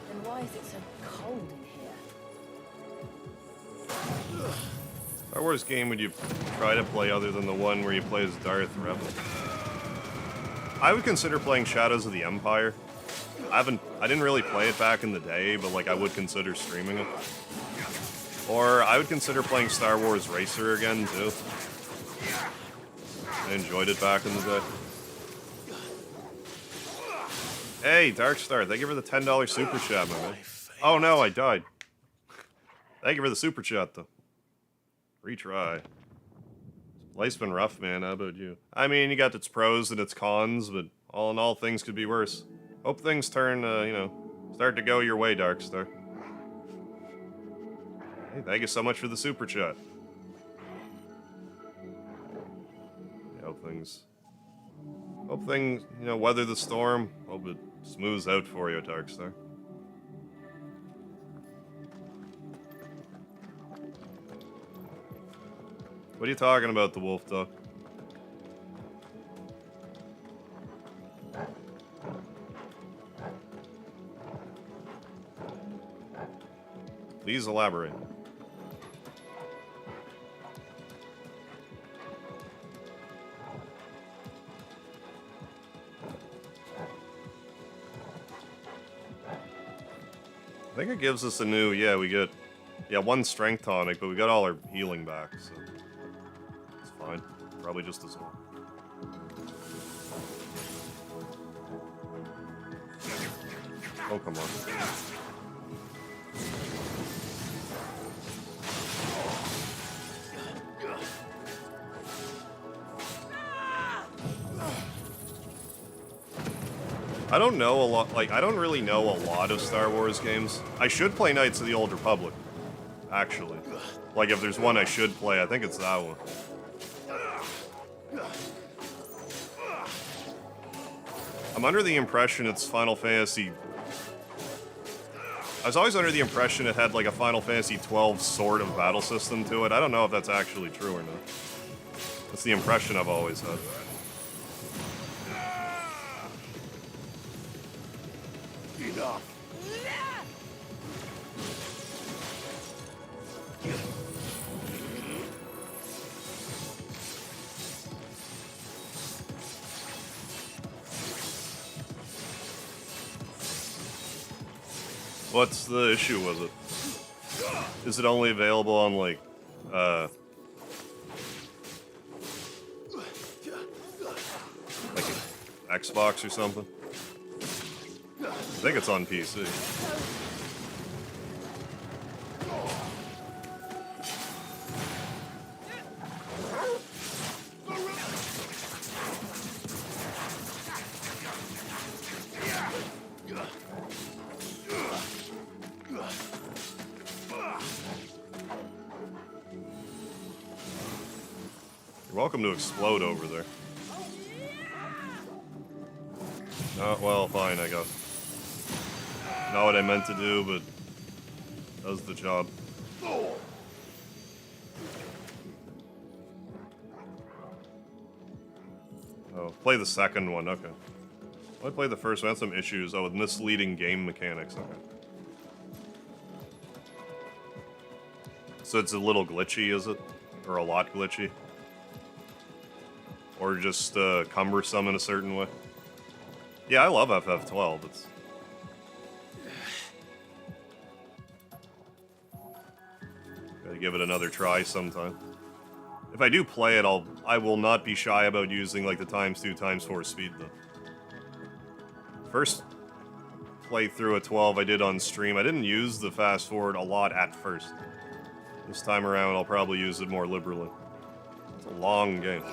Then why is it so cold in here? Star Wars game would you try to play other than the one where you play as Darth Rebel? I would consider playing Shadows of the Empire. I didn't really play it back in the day, but like I would consider streaming it. Or I would consider playing Star Wars Racer again too. I enjoyed it back in the day. Hey, Darkstar, thank you for the $10 super chat, my man. Oh no, I died. Thank you for the super chat, though. Retry. Life's been rough, man. How about you? I mean, you got its pros and its cons, but all in all, things could be worse. Hope things turn, start to go your way, Darkstar. Hey, thank you so much for the super chat. Yeah, hope things, weather the storm. Hope it Smooths out for you, Darkstar. What are you talking about, the wolf duck? Please elaborate. I think it gives us a new, yeah, we get, yeah, 1 strength tonic, but we got all our healing back, so it's fine. Probably just as well. Oh, come on. I don't know a lot, like, I don't really know a lot of Star Wars games. I should play Knights of the Old Republic, actually. Like, if there's one I should play, I think it's that one. I'm under the impression it's Final Fantasy... I was always under the impression it had, like, a Final Fantasy 12 sort of battle system to it. I don't know if that's actually true or not. That's the impression I've always had. Enough. What's the issue with it? Is it only available on, like, Xbox or something? I think it's on PC. You're welcome to explode over there. Oh, well, fine, I guess. Not what I meant to do, but does the job. Oh, play the second one, okay. I played the first one, had some issues. Oh, with misleading game mechanics, okay. So it's a little glitchy, is it? Or a lot glitchy? Or just cumbersome in a certain way? Yeah, I love FF12. It's... Gotta give it another try sometime. If I do play it, I will not be shy about using like the ×2, ×4 speed though. First playthrough at 12 I did on stream, I didn't use the fast forward a lot at first. This time around I'll probably use it more liberally. It's a long game.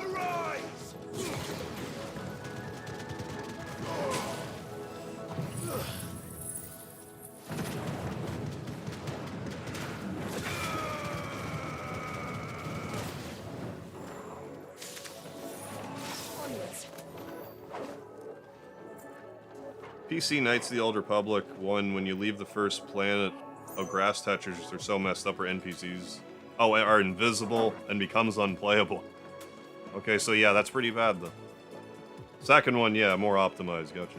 PC Knights of the Old Republic 1, when you leave the first planet of grass touchers, they're so messed up, or NPCs are invisible and becomes unplayable. Okay, so yeah, that's pretty bad though. Second one, yeah, more optimized, gotcha.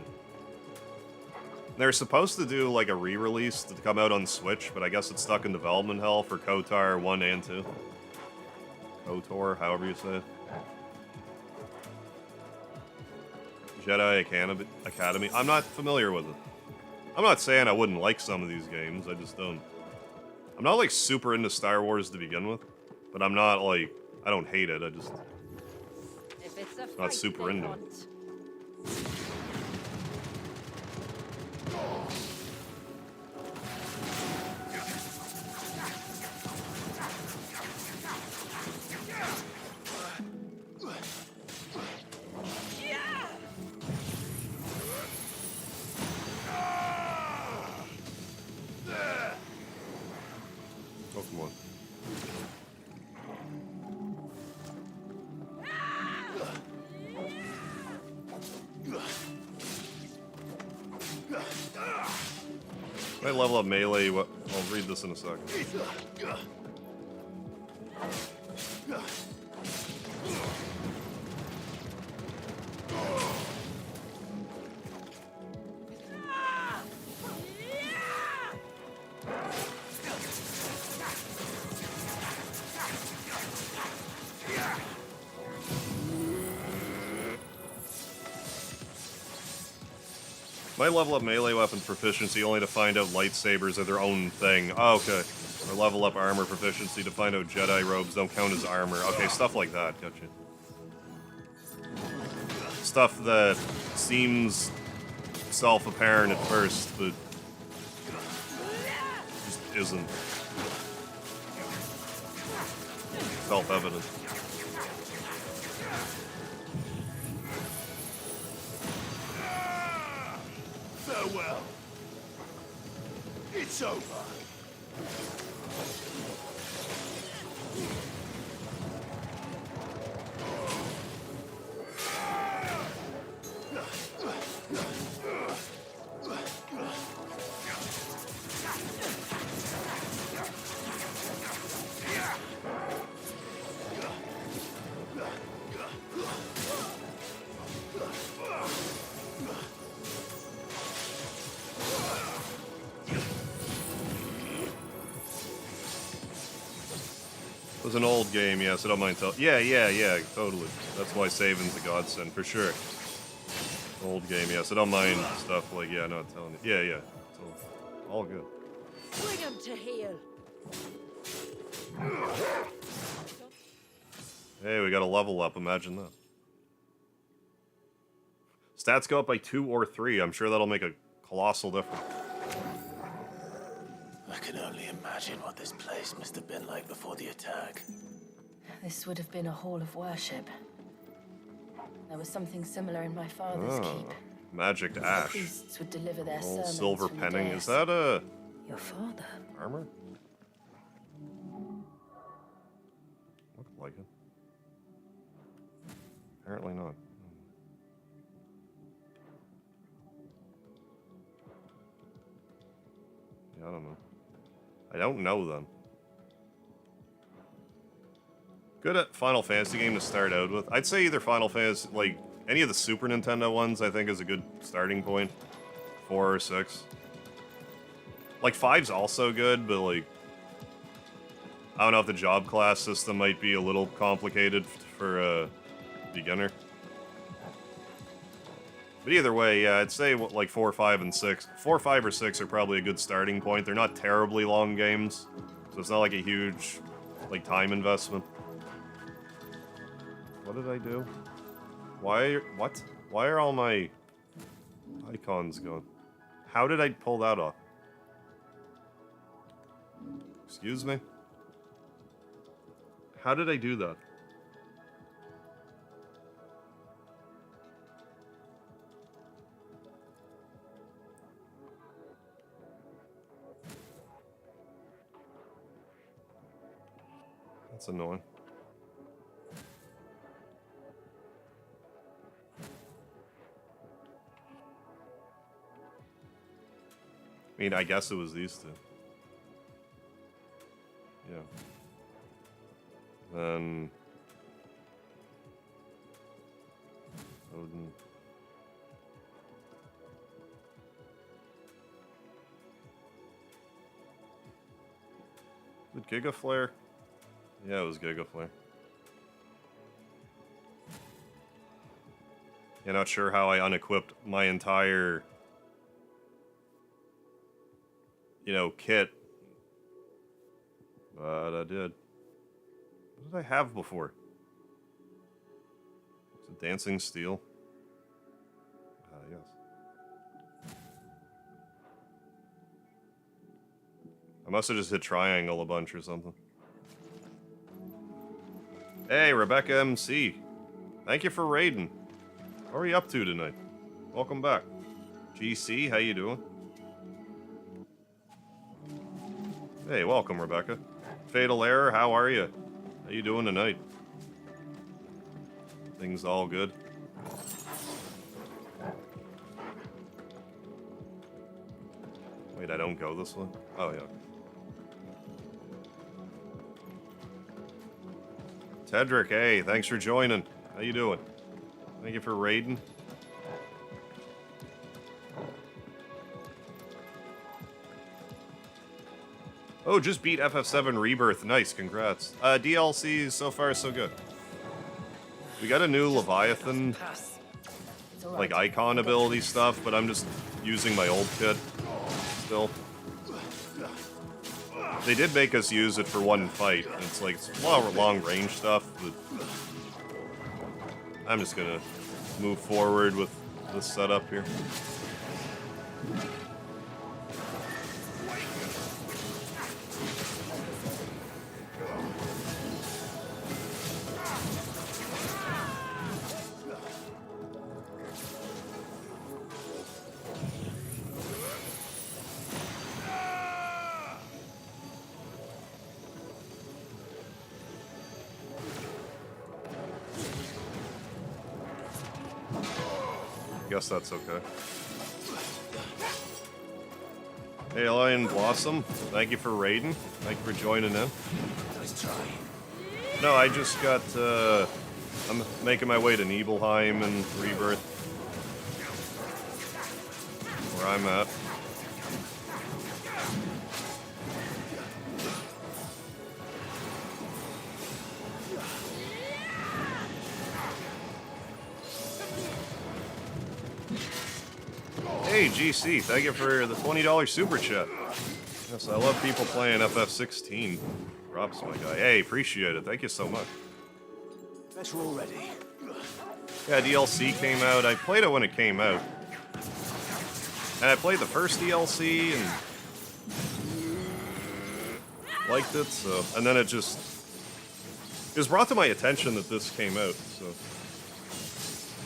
They're supposed to do like a re-release to come out on Switch, but I guess it's stuck in development hell for KOTOR 1 and 2. KOTOR, however you say it. Jedi Academy. I'm not familiar with it. I'm not saying I wouldn't like some of these games, I just don't. I'm not like super into Star Wars to begin with, but I'm not like, I don't hate it, I just not super into it. Oh, come on. Might level up melee. I'll read this in a sec. Might level up melee weapon proficiency only to find out lightsabers are their own thing. Oh, okay. Or level up armor proficiency to find out Jedi robes don't count as armor. Okay, stuff like that. Gotcha. Stuff that seems self-apparent at first, but just isn't self-evident. Farewell. It's over. It was an old game, yes, I don't mind tell. Yeah, totally. That's why saving's a godsend, for sure. Old game, yes, I don't mind stuff like, yeah, not telling you. Yeah, it's all good. Bring him to heel. Hey, we got a level up, imagine that. Stats go up by 2 or 3, I'm sure that'll make a colossal difference. I can only imagine what this place must have been like before the attack. This would have been a hall of worship. There was something similar in my father's keep. Magic The ash. priests would deliver their Old sermons silver from the penning. dais. Is that a Your father? armor? Looked like it. Apparently not. Yeah, I don't know. I don't know then. Good at Final Fantasy game to start out with. I'd say either Final Fantasy, like any of the Super Nintendo ones, I think is a good starting point. 4 or 6. Like 5's also good, but like I don't know if the job class system might be a little complicated for a beginner. But either way, yeah, I'd say like 4, 5, and 6. 4, 5, or 6 are probably a good starting point. They're not terribly long games, so it's not like a huge like time investment. What did I do? What? Why are all my icons gone? How did I pull that off? Excuse me? How did I do that? That's annoying. I mean, I guess it was these two. Yeah. Then Odin. Was it Giga Flare? Yeah, it was Giga Flare. Yeah, not sure how I unequipped my entire, kit. But I did. What did I have before? Is it Dancing Steel? Yes. I must have just hit triangle a bunch or something. Hey, Rebecca MC. Thank you for raiding. What are you up to tonight? Welcome back. GC, how you doing? Hey, welcome, Rebecca. Fatal Error, how are you? How you doing tonight? Things all good? Wait, I don't go this way? Oh, yeah. Tedrick, hey, thanks for joining. How you doing? Thank you for raiding. Oh, just beat FF7 Rebirth. Nice, congrats. DLC, so far so good. We got a new Leviathan, like, icon ability stuff, but I'm just using my old kit still. They did make us use it for one fight. And it's like, it's a lot of long-range stuff, but I'm just gonna move forward with this setup here. Guess that's okay. Hey, Lion Blossom, thank you for raiding. Thank you for joining in. Nice try. No, I just got, I'm making my way to Nibelheim and Rebirth. Where I'm at. Hey, GC, thank you for the $20 super chat. Yes, I love people playing FF16. Props, my guy. Hey, appreciate it. Thank you so much. Let's roll ready. Yeah, DLC came out. I played it when it came out. And I played the first DLC and liked it, so... And then it was brought to my attention that this came out, so...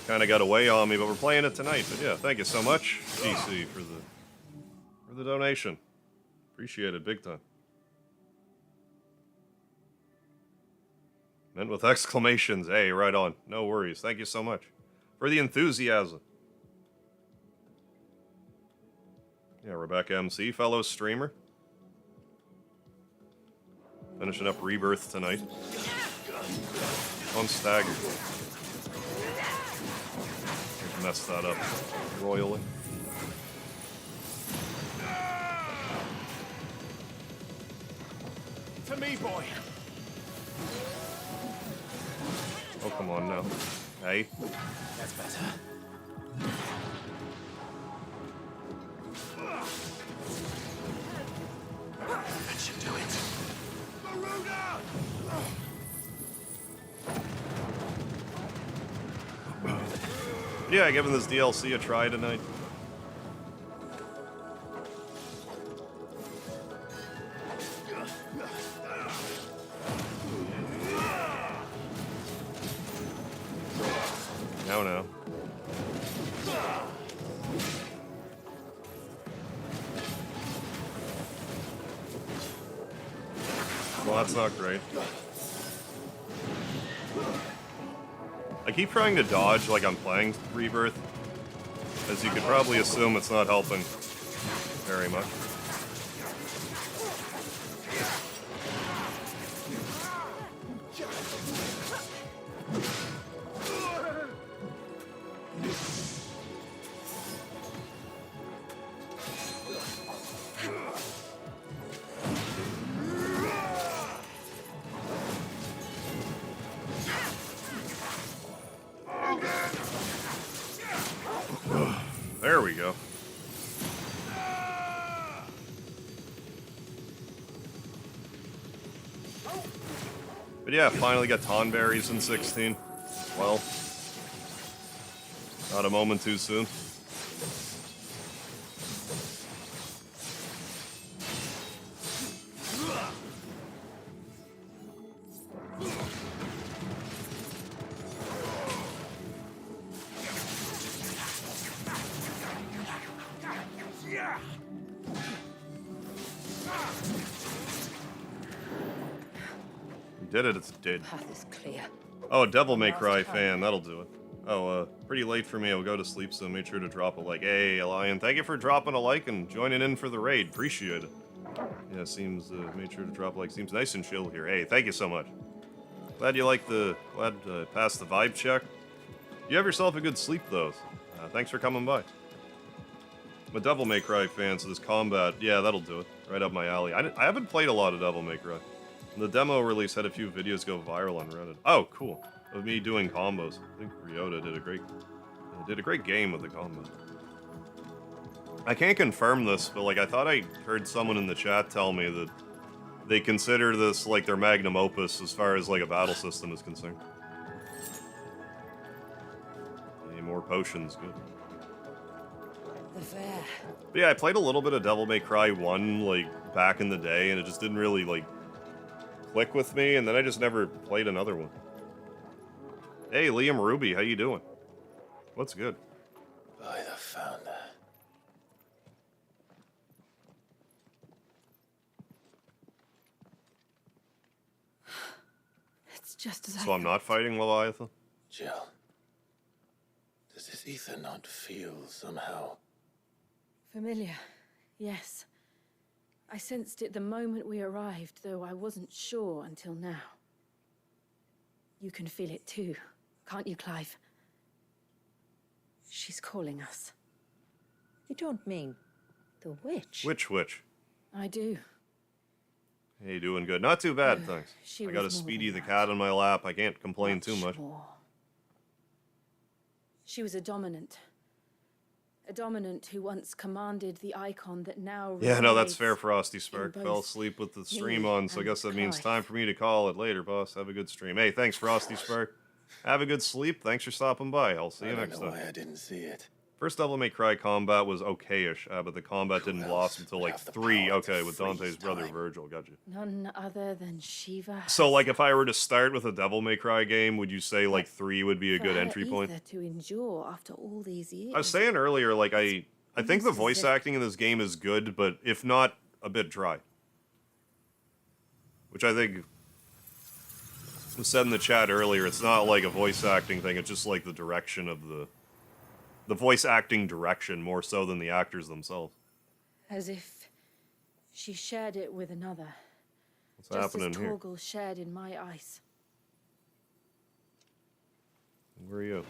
Kind of got away on me, but we're playing it tonight. But yeah, thank you so much, DC, for the donation. Appreciate it, big time. Meant with exclamations. Hey, right on. No worries. Thank you so much for the enthusiasm. Yeah, Rebecca MC, fellow streamer. Finishing up Rebirth tonight. On Stagger. Messed that up royally. To me, boy. Oh, come on now. Hey. That's better. That should do it. Yeah, giving this DLC a try tonight. No. Well, that's not great. I keep trying to dodge like I'm playing Rebirth. As you could probably assume, it's not helping very much. There we go. But yeah, finally got Tonberries in 16. Well, not a moment too soon. Did it, it's dead. Path is clear. Oh, Devil May Cry fan, that'll do it. Oh, pretty late for me. I'll go to sleep, so make sure to drop a like. Hey, Lion, thank you for dropping a like and joining in for the raid. Appreciate it. Yeah, seems, made sure to drop a like. Seems nice and chill here. Hey, thank you so much. Glad you liked the, glad passed the vibe check. You have yourself a good sleep, though. Thanks for coming by. I'm a Devil May Cry fan, so this combat, yeah, that'll do it. Right up my alley. I haven't played a lot of Devil May Cry. The demo release had a few videos go viral on Reddit. Oh, cool. Of me doing combos. I think Ryota did a great game with the combo. I can't confirm this, but like I thought I heard someone in the chat tell me that they consider this like their magnum opus as far as like a battle system is concerned. Any more potions, good. The fair. But yeah, I played a little bit of Devil May Cry 1 like back in the day, and it just didn't really like click with me, and then I just never played another one. Hey, Liam Ruby, how you doing? What's good? By the founder. It's just as So I'm not fighting Leviathan? Jill, does this ether not feel somehow? familiar. Yes. I sensed it the moment we arrived, though I wasn't sure until now. You can feel it too, can't you, Clive? She's calling us. You don't mean the witch? Which witch? I do. Hey, doing good. Not too bad, thanks. she I got a was more Speedy than the cat on my lap. I can't complain too much. More. She was a dominant. A dominant who once commanded the icon that now Yeah, no, that's resides fair, Frosty Spark. both Fell asleep with the stream me on, so I and guess that means Clive. time for me to call it later, boss. Have a good stream. Hey, thanks, Frosty Spark. Have a good sleep. Thanks for stopping by. I'll see you next time. Why I didn't see it. First Devil May Cry combat was okayish, but the combat didn't blossom until like 3. Okay, with Dante's brother Virgil. Got you. None other than Shiva. So, like, if I were to start with a Devil May Cry game, would you say like 3 would be a For good her entry point? ether to endure after all these years. I was saying earlier, like, I think the voice acting in this game is good, but if not, a bit dry. Which I think was said in the chat earlier. It's not like a voice acting thing, it's just like the direction of the voice acting direction, more so than the actors themselves. As if she shared it with another. What's just happening as here? Torgal shared in my ice. Where are you?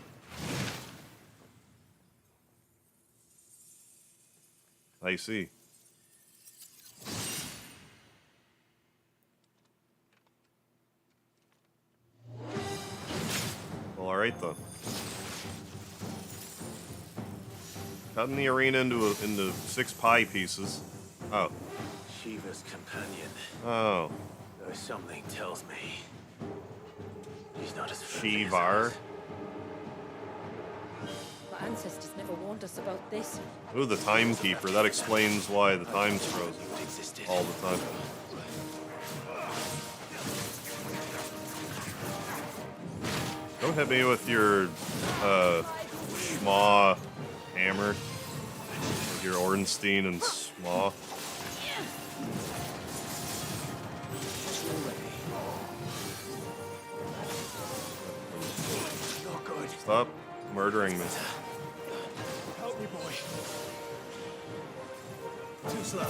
I see. Well, alright then. Cutting the arena into 6 pie pieces. Oh. Shiva's companion. Oh. Though something tells me he's not as friendly as Shivar. us. My ancestors never warned us about this. Ooh, the timekeeper. That explains why the time's frozen all the time. Don't hit me with your schmaw hammer. With your Ornstein and schmaw. Stop murdering me. Help me, boy. Too slow.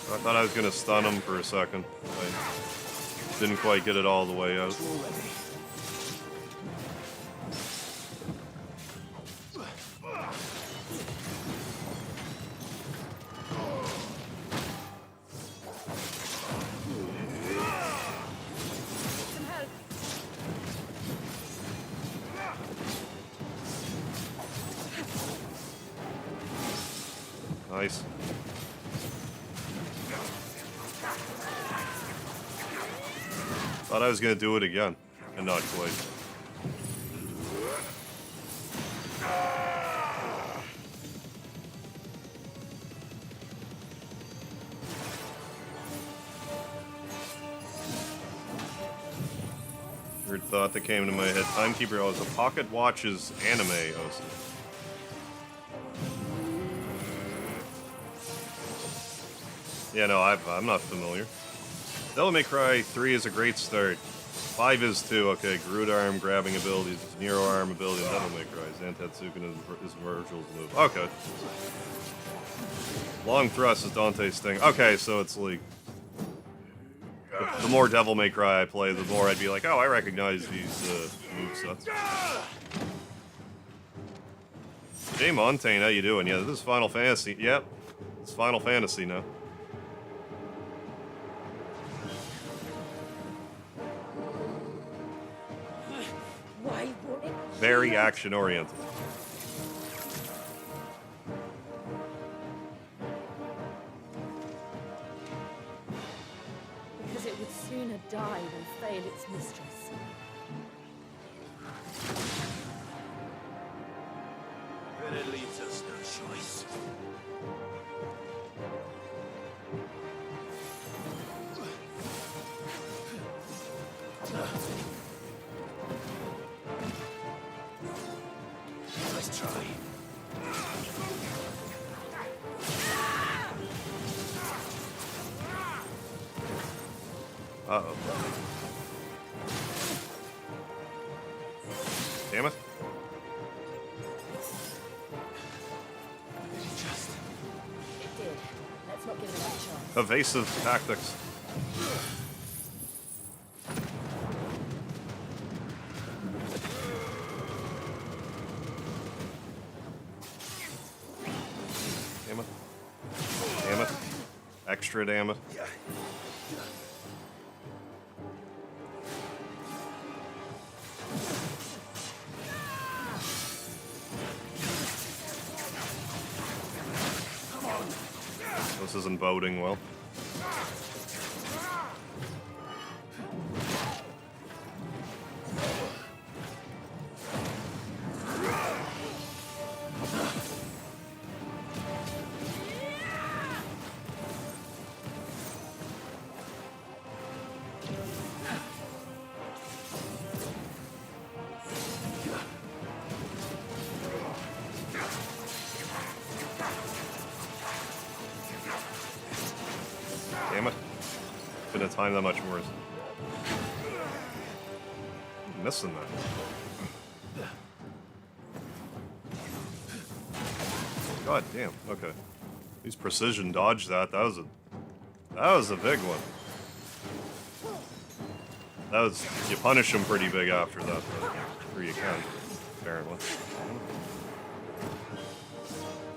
I thought I was gonna stun him for a second. I didn't quite get it all the way out. Nice. Thought I was gonna do it again, and not quite. Weird thought that came into my head. Timekeeper, oh, it's a Pocket Watches anime OC. Yeah, no, I'm not familiar. Devil May Cry 3 is a great start. 5 is too. Okay, Groot arm grabbing abilities, Nero arm ability, and Devil May Cry. Zantetsuken is Virgil's move. Okay. Long thrust is Dante's thing. Okay, so it's like the more Devil May Cry I play, the more I'd be like, oh, I recognize these movesets. Jay Montaigne, how you doing? Yeah, this is Final Fantasy. Yep, it's Final Fantasy now. Why won't it? Very action-oriented. Because it would sooner die than fail its mistress. But it leaves us no choice. Let's try. Uh-oh. Damn it. It did. Let's not give it that chance. Evasive tactics. Damn it. Damn it. Extra damn it. This isn't boding well. Damn it. Couldn't have timed that much worse. I'm missing that. God damn. Okay. He's precision dodged that. That was a big one. That was, you punish him pretty big after that, or you can, apparently.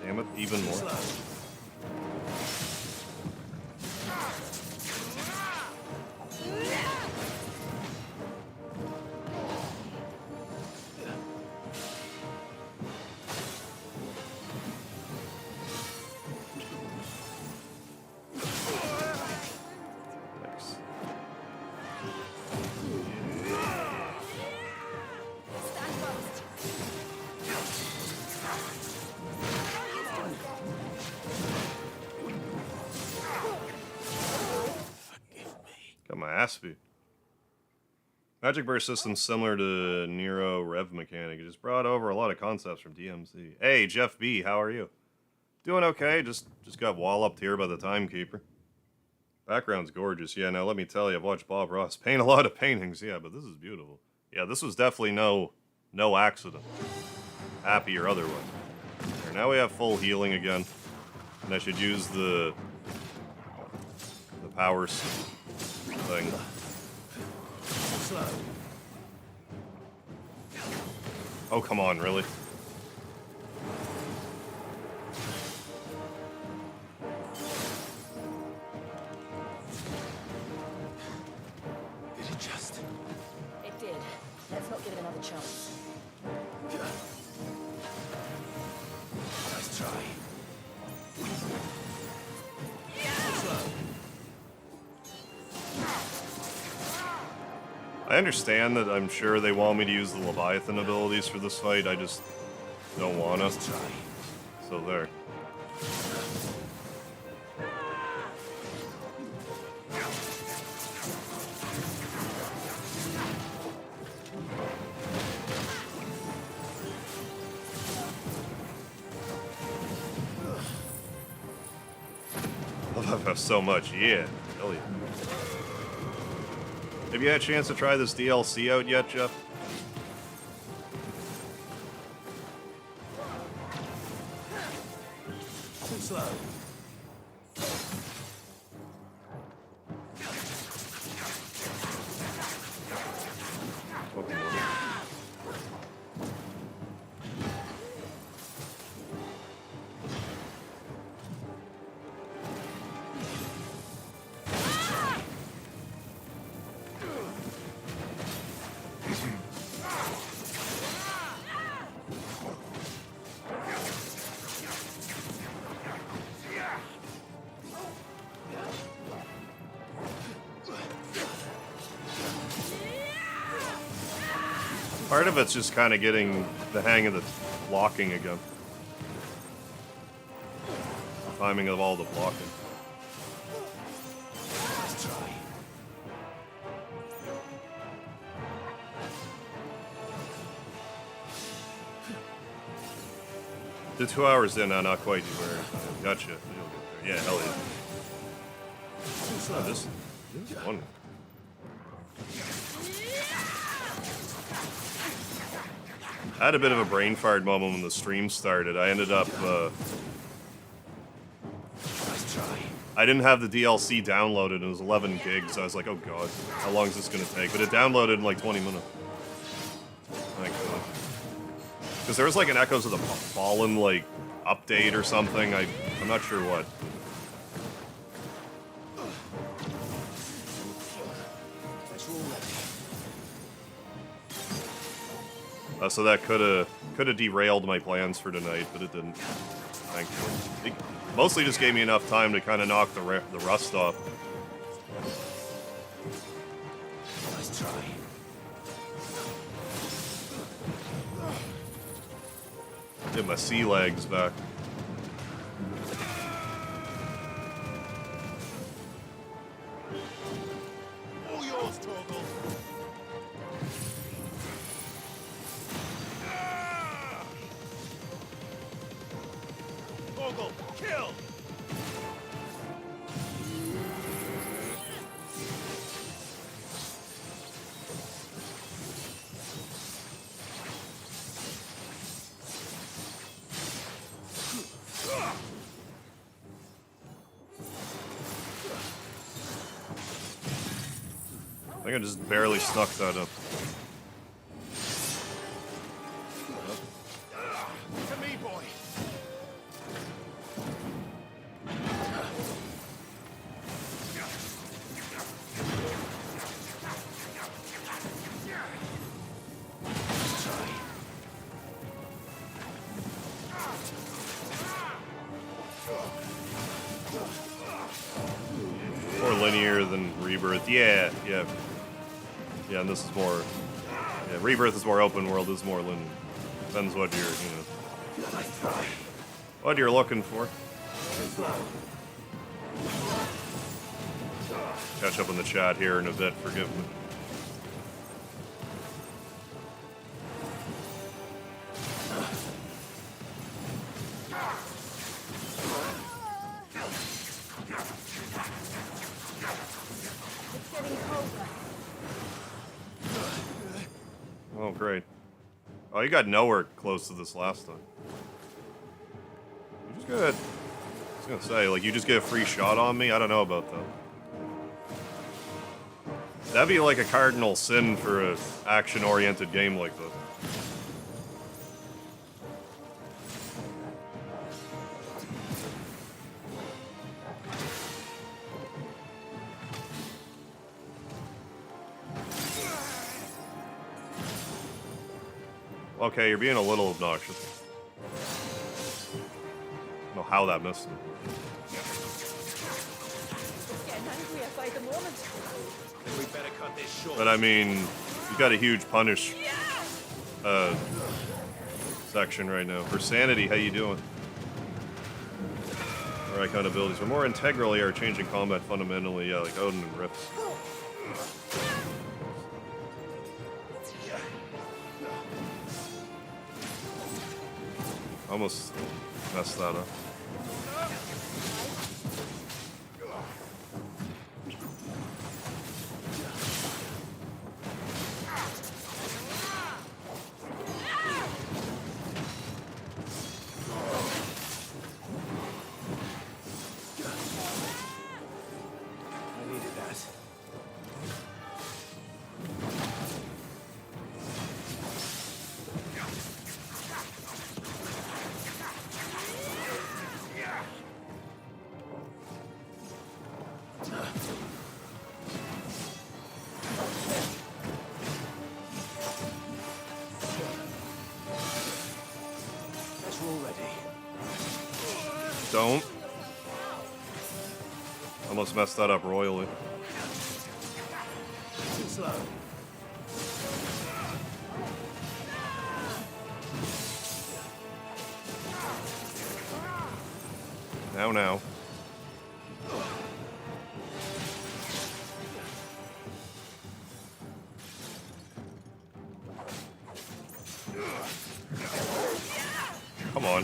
Damn it, even more. Got my ass beat. Magic Burst system's similar to Nero Rev mechanic. It just brought over a lot of concepts from DMC. Hey, Jeff B, how are you? Doing okay. Just got walloped here by the Timekeeper. Background's gorgeous. Yeah, now let me tell you, I've watched Bob Ross paint a lot of paintings. Yeah, but this is beautiful. Yeah, this was definitely no accident. Happy or otherwise. Here, now we have full healing again. And I should use the powers thing. Oh, come on, really? Did it just? It did. Let's not give it another chance. Let's try. I understand that I'm sure they want me to use the Leviathan abilities for this fight, I just don't wanna. So there. love FF so much. Yeah. Hell yeah. Have you had a chance to try this DLC out yet, Jeff? Too slow. Part of it's just kind of getting the hang of the blocking again. Timing of all the blocking. Let's try. The 2 hours in, not quite where. Gotcha. You'll get there. Yeah, hell yeah. Oh, this is fun. I had a bit of a brain fart moment when the stream started. I ended up, I didn't have the DLC downloaded, and it was 11 gigs. I was like, oh god, how long is this gonna take? But it downloaded in like 20 minutes. Thank god. Because there was like an Echoes of the Fallen, like, update or something. I'm not sure what. So that could have derailed my plans for tonight, but it didn't. Thankfully, it mostly just gave me enough time to kind of knock the rust off. Let's try. Get my sea legs back. All yours, Torgal. Torgal, kill! I think I just barely snuck that up. To me, boy. More linear than Rebirth. Yeah, yeah. Yeah, and this is more... Yeah, Rebirth is more open world, this is more linear. Depends what you're, you know... What you're looking for. Catch up in the chat here in a bit, forgive me. Oh, great. Oh, you got nowhere close to this last time. You just got... I was gonna say, like, you just get a free shot on me? I don't know about that. That'd be like a cardinal sin for an action-oriented game like this. Okay, you're being a little obnoxious. I don't know how that missed me. Getting angrier by the moment. We better cut this short. But I mean, you got a huge punish section right now. For Sanity, how you doing? Alright, kind of abilities. We're more integrally are changing combat fundamentally, yeah, like Odin and Rifts. Almost messed that up. Don't. Almost messed that up royally. Too slow. Now. Come on.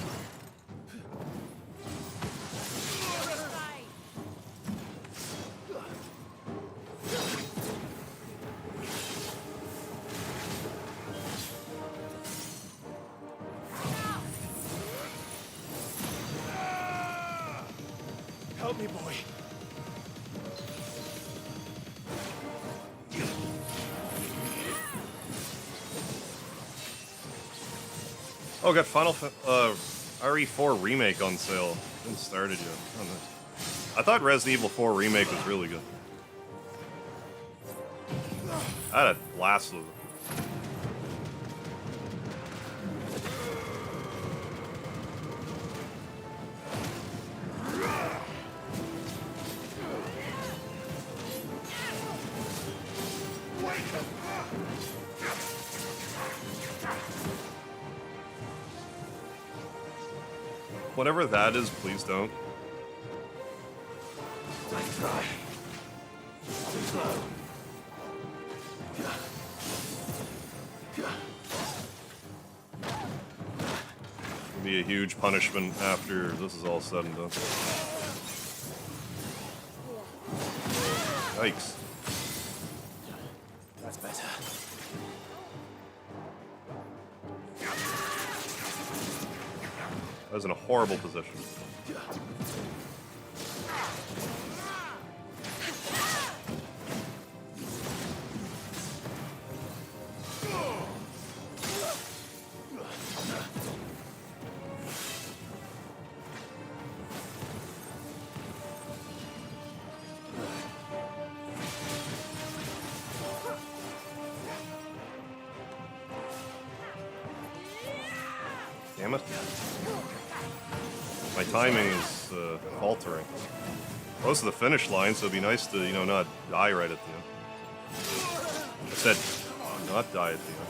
Help me, boy. Oh, got RE4 Remake on sale. Didn't start it yet. Oh, nice. I thought Resident Evil 4 Remake was really good. I had a blast with it. Whatever that is, please don't. Nice try. Too slow. It'll be a huge punishment after this is all said and done. Yikes. That's better. I was in a horrible position. Damn it. My timing is faltering. Close to the finish line, so it'd be nice to, not die right at the end. I said, not die at the end.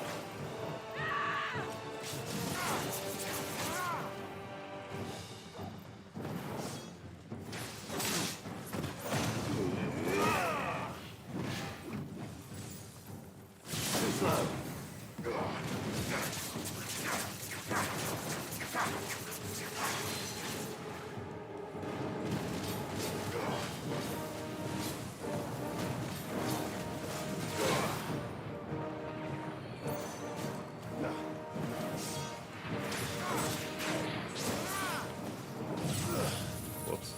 Too slow. Whoops.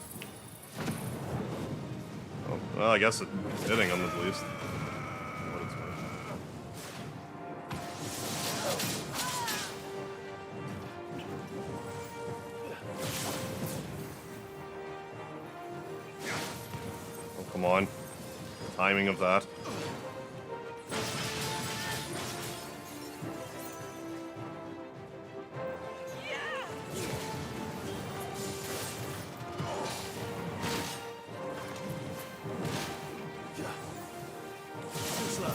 Oh, well, I guess it's hitting them at least. What it's worth. Oh, come on. Timing of that. Too slow.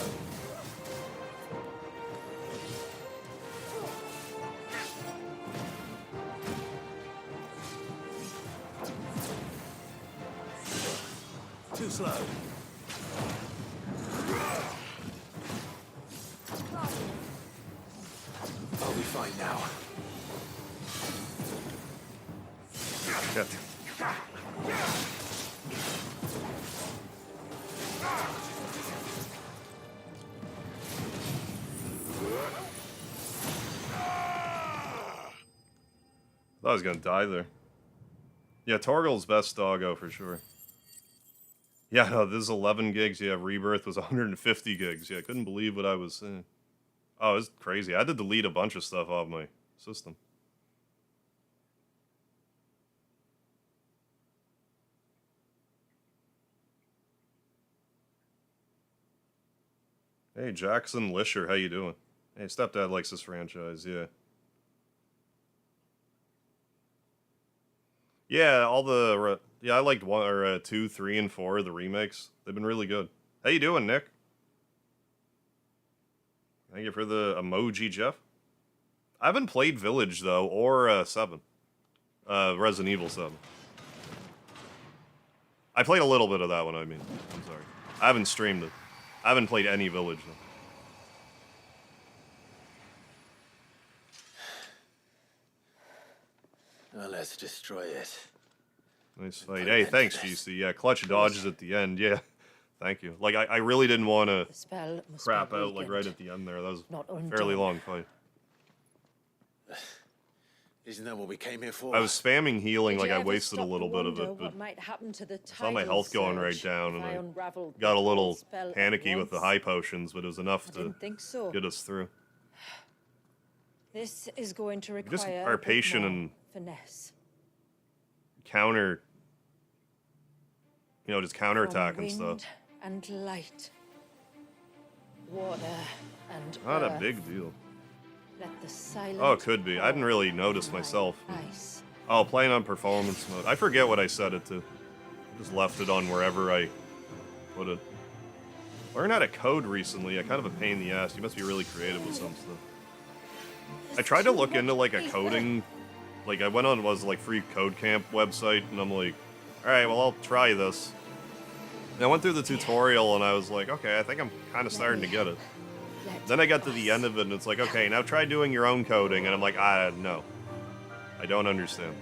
Too slow. I'll be fine now. Shit. Thought I was gonna die there. Yeah, Torgal's best doggo for sure. Yeah, no, this is 11 gigs. Yeah, Rebirth was 150 gigs. Yeah, I couldn't believe what I was seeing. Oh, it's crazy. I had to delete a bunch of stuff off my system. Hey, Jackson Lisher, how you doing? Hey, Stepdad likes this franchise, yeah. Yeah, all the yeah, I liked 1 or 2, 3, and 4 the remakes. They've been really good. How you doing, Nick? Thank you for the emoji, Jeff. I haven't played Village though, or 7, Resident Evil 7. I played a little bit of that one. I mean, I'm sorry, I haven't streamed it. I haven't played any Village though. Well, let's destroy it. Nice fight. Hey, thanks, GC. Yeah, clutch dodges at the end. Yeah, thank you. Like, I really didn't want to crap out, like, right at the end there. That was a fairly long fight. Isn't that what we came here for? I was spamming healing, Did like you I ever wasted a stop little to bit of wonder it, what but might happen to the I saw my tidal health going right surge down, if and I I unravelled got a the little whole spell at panicky with the once? high potions, but it was enough to didn't think so. get us through. This is going to require Just a are bit patient more and finesse. counter, you know, just counterattack From and stuff. wind and light, water and Not a earth. big deal. Let the silent Oh, it could be. I didn't really notice myself. Oh, playing on performance mode. I forget what I set it to. I just left it on wherever I put it. Learned how to code recently. I kind of a pain in the ass. You must be really creative with some stuff. I tried to look into like a coding, like I went on like free code camp website, and I'm like, all right, well I'll try this. And I went through the tutorial and I was like, okay, I think I'm kind of starting to get it. Then I got to the end of it and it's like, okay, now try doing your own coding, and I'm like, no, I don't understand.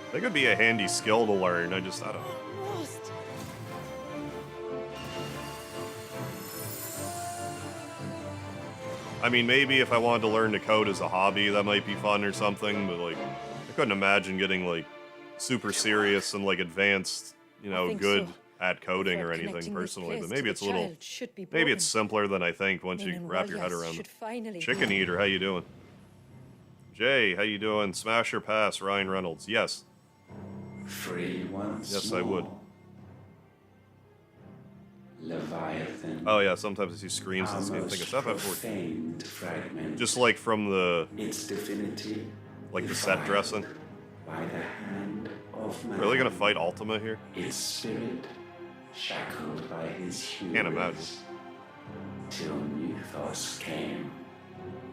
I think it'd be a handy skill to learn. I don't know. I mean, maybe if I wanted to learn to code as a hobby, that might be fun or something, but like, I couldn't imagine getting like super serious and like advanced, you know, good at coding or anything personally. But maybe it's a little, maybe it's simpler than I think once you wrap your head around it. Chicken Eater, how you doing? Jay, how you doing? Smash or pass, Ryan Reynolds? Yes. Free once Yes, more. I would. Leviathan. Oh yeah, sometimes I see screens in this game. I think it's profaned fragment. Just like from the, Its divinity like the set dressing. by the hand of man. Really gonna fight Ultima here? Its spirit shackled by his hubris. Can't imagine. Till new thoughts came,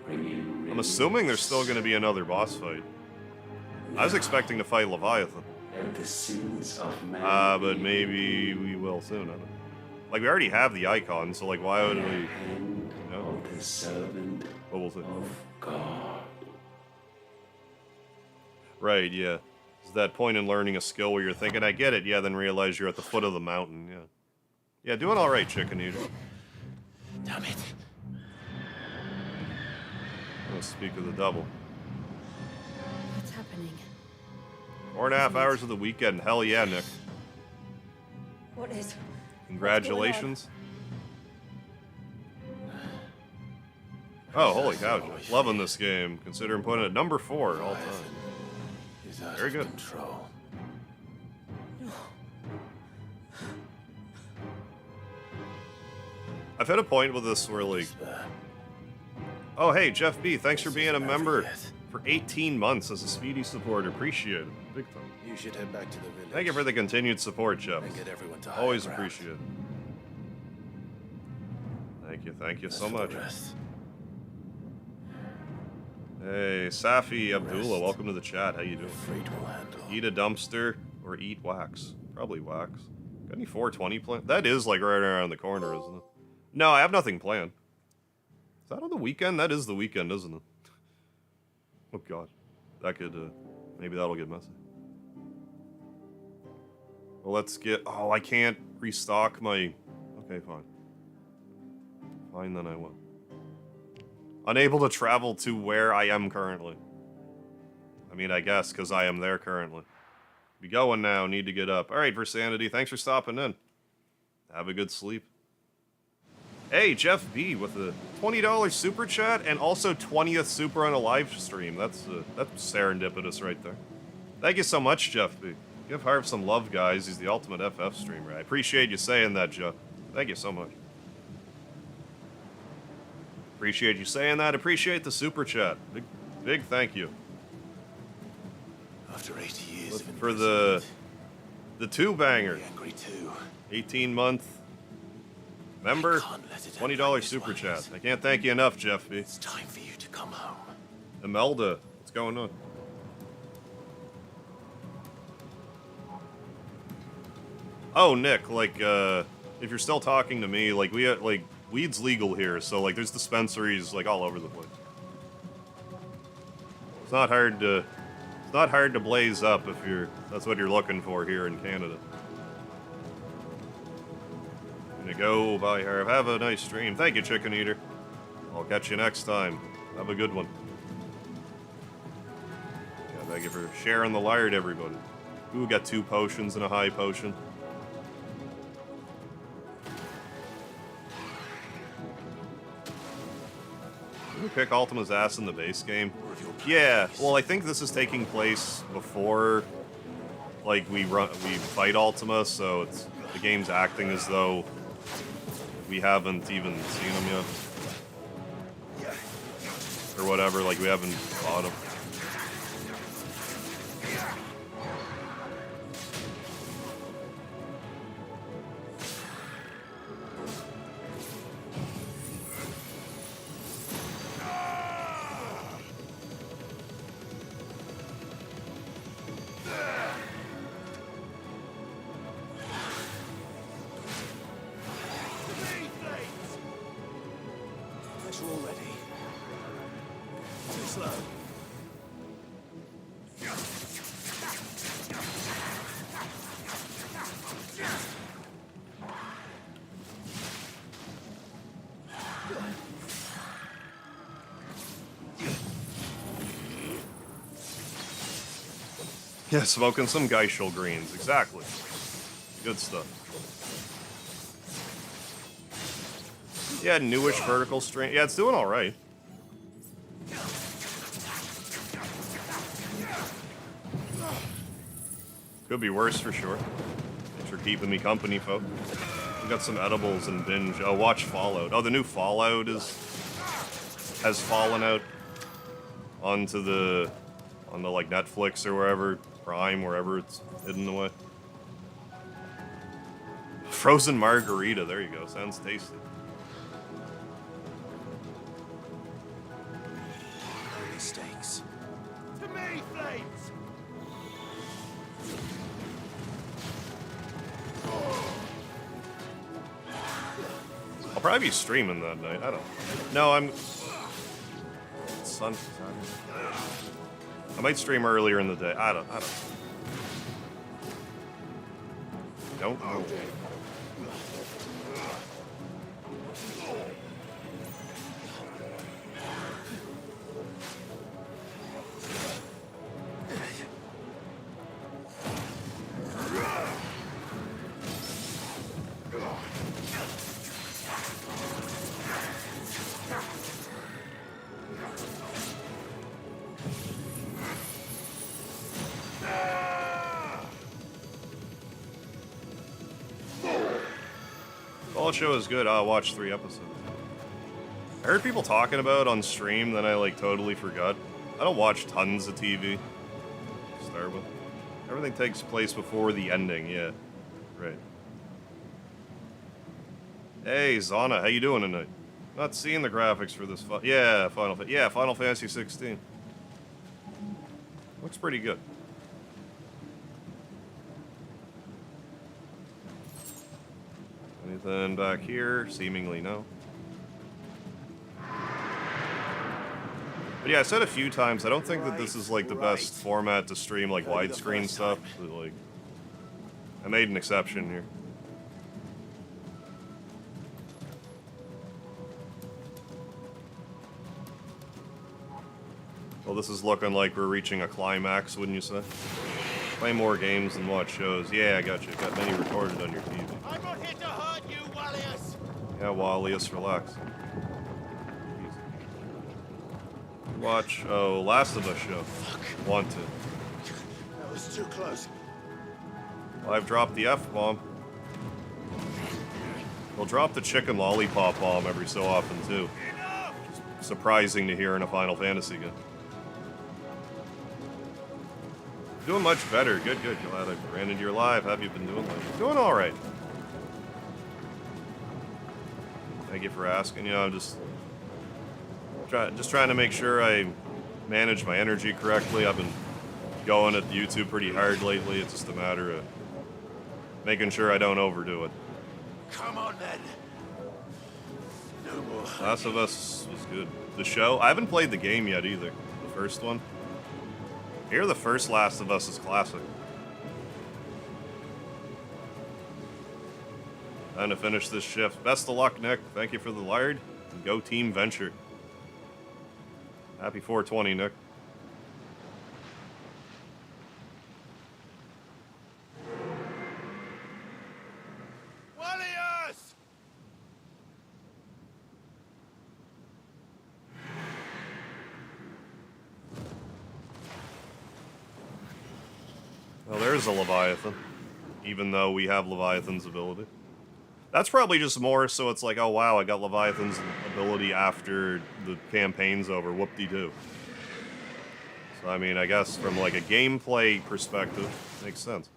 bringing I'm assuming there's still gonna be another boss fight. I was expecting to fight Leviathan. let the sins of man But maybe we will soon. I don't know. Like, we already have the icon, so like, why would we? You know? the servant But we'll see. of God. Right, yeah. It's that point in learning a skill where you're thinking, I get it, yeah, then realize you're at the foot of the mountain, yeah. Yeah, doing alright, Chicken Eater. Damn it. Let's speak of the double. What's happening? 4.5 hours of the weekend. Hell yeah, Nick. What is? Congratulations. Oh, holy cow. Jeff. Loving this game, considering putting it at number 4 all time. Very good. I've hit a point with this where, like... Oh, hey, Jeff B., thanks for being a member for 18 months as a Speedy supporter. Appreciate it. Big time. You should head back to the village. Thank you for the continued support, Jeff. And get everyone to high Always ground. appreciate it. Thank you so much. Hey, Safi Abdullah, welcome to the chat. How you doing? Eat a dumpster or eat wax? Probably wax. Got any 420 planned? That is like right around the corner, isn't it? No, I have nothing planned. Is that on the weekend? That is the weekend, isn't it? Oh god. That could, maybe that'll get messy. Well, let's get... Oh, I can't restock my... Okay, fine. Fine, then I will. Unable to travel to where I am currently. I mean, I guess, because I am there currently. Be going now, need to get up. Alright, Versanity, thanks for stopping in. Have a good sleep. Hey, Jeff B with a $20 super chat and also 20th super on a live stream. That's serendipitous right there. Thank you so much, Jeff B. Give Harv some love, guys. He's the ultimate FF streamer. I appreciate you saying that, Jeff. Thank you so much. Appreciate you saying that. Appreciate the super chat. Big thank you. After 80 years Looking of for the two banger. angry too. 18-month member, $20 super chat. I can't thank you enough, Jeff B. It's time for you to come home. Imelda, what's going on? Oh, Nick, like, if you're still talking to me, like, weed's legal here, so, like, there's dispensaries, like, all over the place. It's not hard to blaze up if that's what you're looking for here in Canada. Gonna go bye, Harv. Have a nice stream. Thank you, Chicken Eater. I'll catch you next time. Have a good one. Yeah, thank you for sharing the lard, everybody. Ooh, got 2 potions and a high potion. Did we pick Ultima's ass in the base game? Yeah, well, I think this is taking place before, like, we fight Ultima, so the game's acting as though we haven't even seen him yet. Or whatever, like, we haven't fought him. Yeah, smoking some Geishel greens, exactly. Good stuff. Yeah, newish vertical strain. Yeah, it's doing alright. Could be worse for sure. Thanks for keeping me company, folks. We got some edibles and binge. Oh, watch Fallout. Oh, the new Fallout has fallen out onto like Netflix or wherever, Prime, wherever it's hidden away. Frozen margarita, there you go. Sounds tasty. Early stakes. To me, Flames! I'll probably be streaming that night. I don't know. No, I'm... Sun... I might stream earlier in the day. I don't know. Don't know. Show is good. I'll watch 3 episodes. I heard people talking about on stream, then I like totally forgot. I don't watch tons of TV. Start with. Everything takes place before the ending. Yeah, right. Hey Zana, how you doing tonight? Not seeing the graphics for this. Final Fantasy 16. Looks pretty good. Anything back here? Seemingly no. But yeah, I said a few times, I don't think that this is like the best format to stream like widescreen stuff. But, like, I made an exception here. Well, this is looking like we're reaching a climax, wouldn't you say? Play more games and watch shows. Yeah, I got you. Got many recorded on your TV. I'm not here to hurt you, Wallius! Yeah, Wallius, relax. Watch, Last of Us show. Fuck. Want to. That was too close. Well, I've dropped the F-bomb. We'll drop the chicken lollipop bomb every so often, too. Surprising to hear in a Final Fantasy game. Doing much better. Good, good. Glad I ran into your live. How have you been doing lately? Doing all right. Thank you for asking. You know, I'm just trying to make sure I manage my energy correctly. I've been going at YouTube pretty hard lately. It's just a matter of making sure I don't overdo it. Come on, then. No more. Last of Us was good. The show? I haven't played the game yet either. The first one. I hear the first Last of Us is classic. Time to finish this shift. Best of luck, Nick. Thank you for the lard. And go Team Venture. Happy 420, Nick. Warriors! Well, there's a Leviathan. Even though we have Leviathan's ability. That's probably just more so it's like, oh wow, I got Leviathan's ability after the campaign's over. Whoop-de-doo. So, I mean, I guess from like a gameplay perspective, makes sense.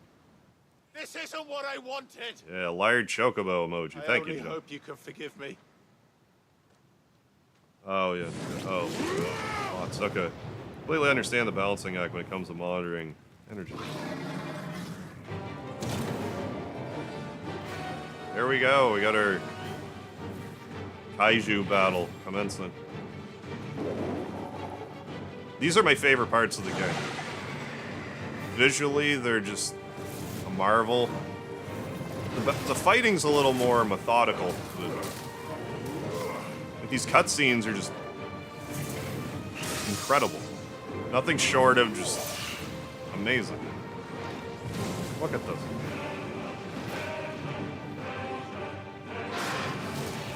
This isn't what I wanted. Yeah, Laird Chocobo emoji. Thank you, I John. hope you can forgive me. Oh, yeah. Oh, it's okay. Completely understand the balancing act when it comes to monitoring energy. There we go. We got our Kaju battle commencing. These are my favorite parts of the game. Visually, they're just a marvel. The fighting's a little more methodical. Like, these cutscenes are just incredible. Nothing short of just amazing. Look at this.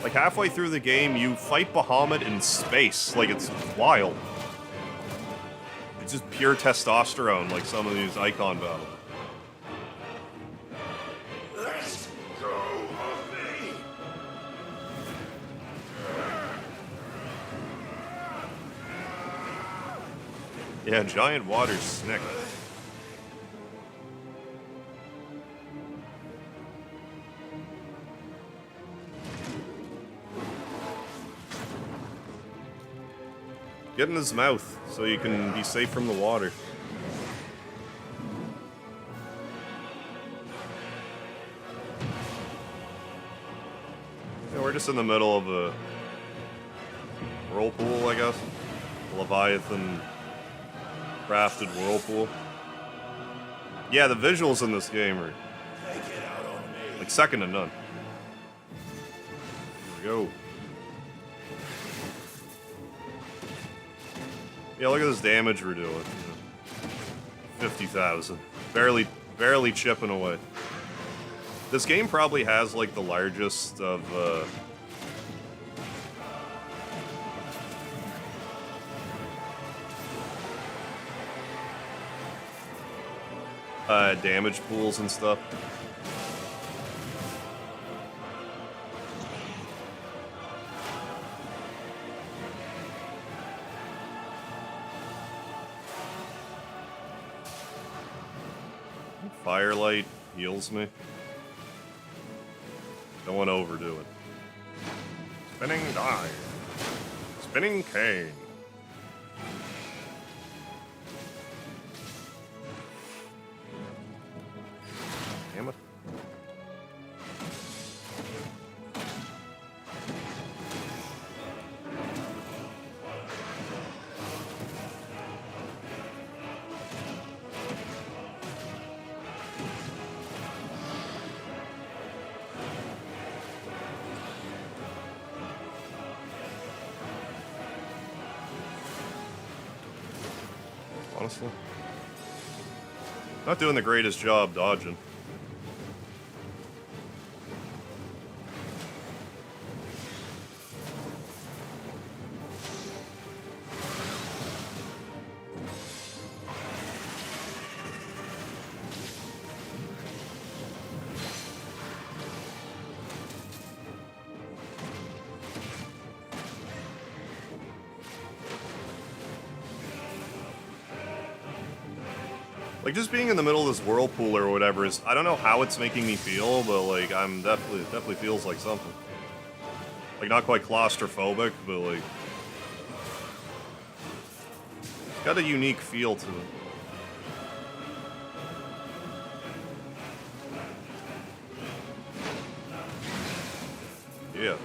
Like, halfway through the game, you fight Bahamut in space. Like, it's wild. It's just pure testosterone, like some of these icon battles. Let's go of me. Yeah, giant water snick. Get in his mouth so you can be safe from the water. Yeah, we're just in the middle of a whirlpool, I guess. A Leviathan crafted whirlpool. Yeah, the visuals in this game are like second to none. Here we go. Yeah, look at this damage we're doing. 50,000. Barely chipping away. This game probably has like the largest of damage pools and stuff. Firelight heals me. Don't want to overdo it. Spinning die. Spinning cane. Damn it. Honestly. Not doing the greatest job dodging. Like, just being in the middle of this whirlpool or whatever is, I don't know how it's making me feel, but, like, it definitely feels like something. Like, not quite claustrophobic, but, like, got a unique feel to it. Yeah.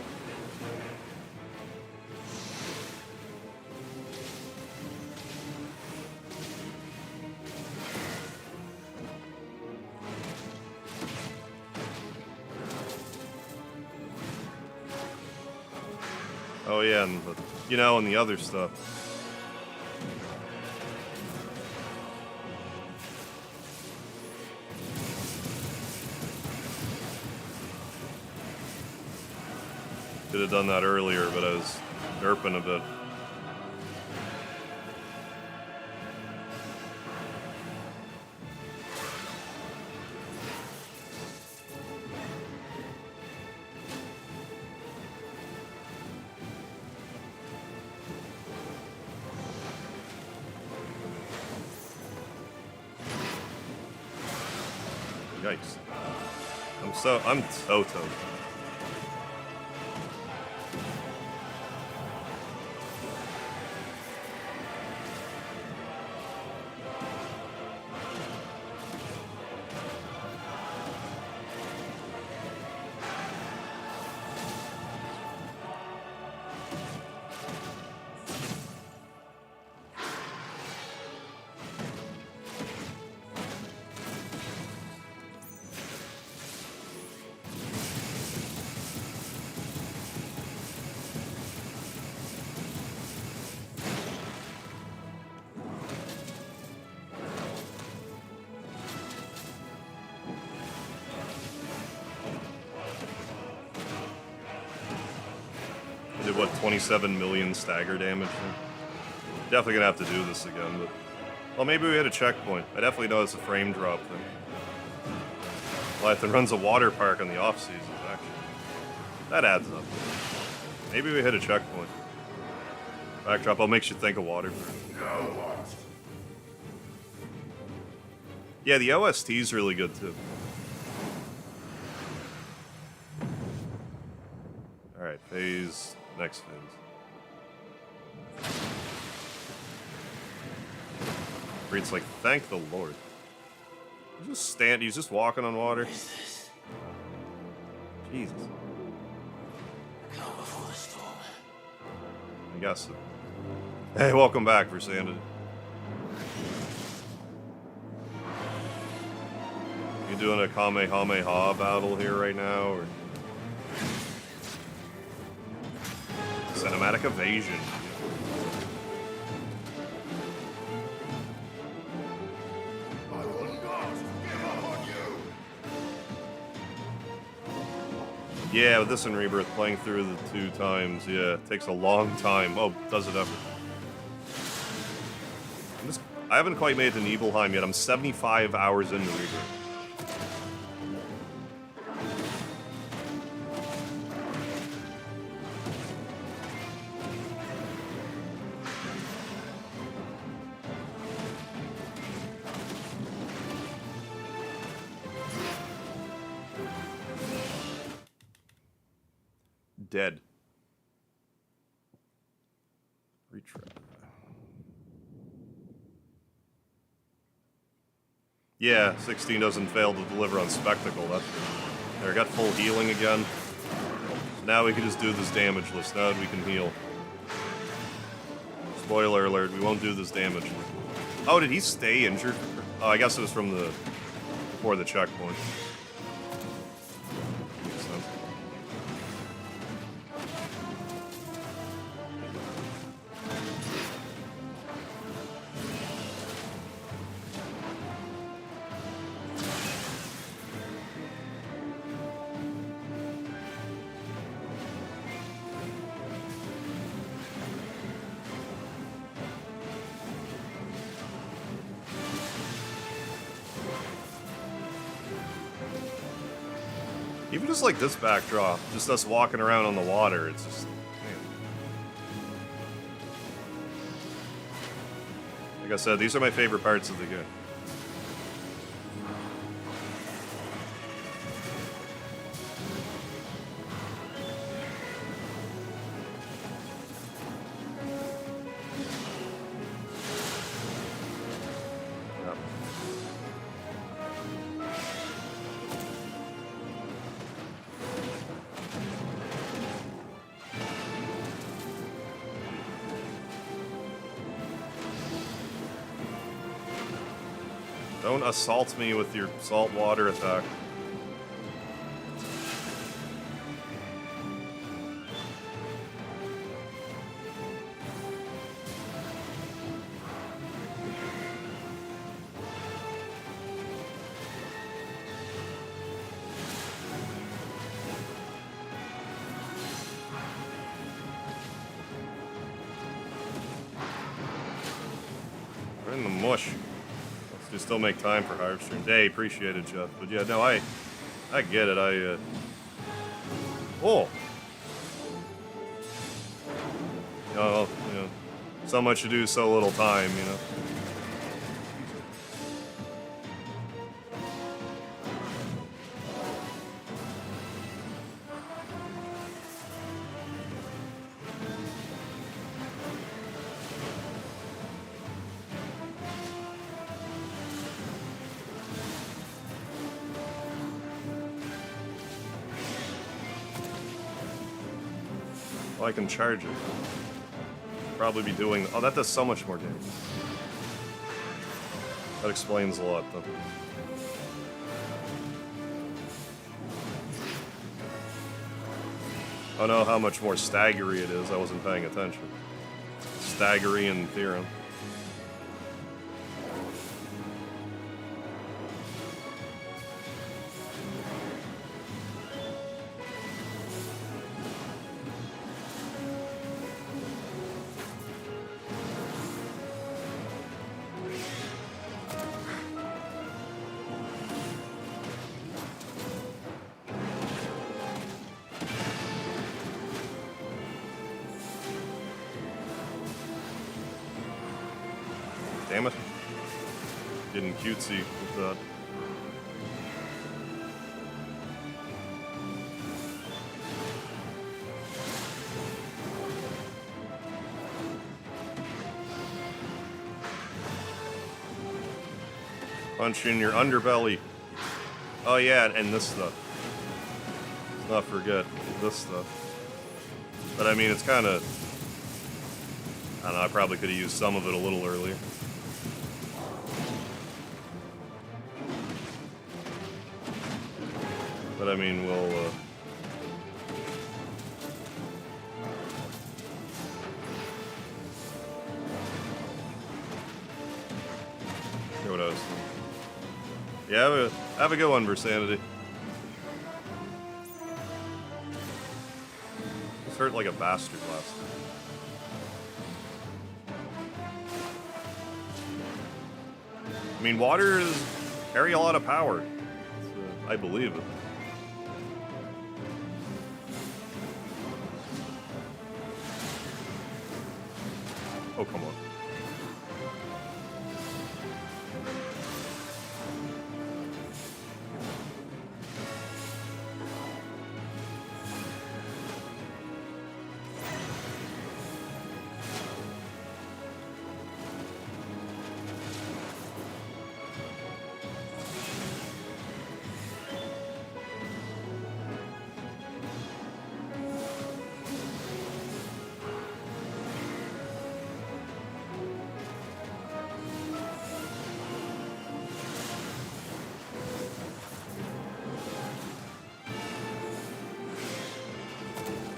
Oh yeah, and the, you know, and the other stuff. Could have done that earlier, but I was derping a bit. Yikes. I'm so toast. Did what, 27 million stagger damage? Definitely gonna have to do this again, but... Well, maybe we hit a checkpoint. I definitely know it's a frame drop thing. Leviathan runs a water park on the off-season, actually. That adds up. Maybe we hit a checkpoint. Backdrop, what makes you think of water park? Yeah, the OST's really good, too. Alright, phase... Next phase. Reed's like, thank the Lord. He's just walking on water. Jesus. I guess so. Hey, welcome back for Sanity. You doing a Kamehameha battle here right now, or? Cinematic evasion. Yeah, with this in Rebirth, playing through the 2 times, yeah, it takes a long time. Oh, does it ever? I haven't quite made it to Nibelheim yet. I'm 75 hours into Rebirth. Dead. Retry. Yeah, 16 doesn't fail to deliver on Spectacle, that's good. There, got full healing again. So now we can just do this damageless. Now that we can heal. Spoiler alert, we won't do this damage. Oh, did he stay injured? Oh, I guess it was from the... before the checkpoint. Makes sense. Even just like this backdrop, just us walking around on the water, it's just, man. Like I said, these are my favorite parts of the game. Don't assault me with your salt water attack. We're in the mush. Let's still make time for Harvester. Hey, appreciate it, Jeff. But yeah, no, I get it. Oh. Oh, you know, so much to do, so little time, you know. I can charge it. Probably be doing. Oh, that does so much more damage. That explains a lot, though. I don't know how much more staggery it is. I wasn't paying attention. Staggery and theorem. Damn it. Getting cutesy with that. Punch in your underbelly. Oh yeah, and this stuff. Let's not forget this stuff. But I mean, it's kind of... I don't know, I probably could have used some of it a little earlier. But I mean, we'll... Here what else? Yeah, have a good one, Versanity. Just hurt like a bastard last time. I mean, water carry a lot of power. I believe it. Oh, come on.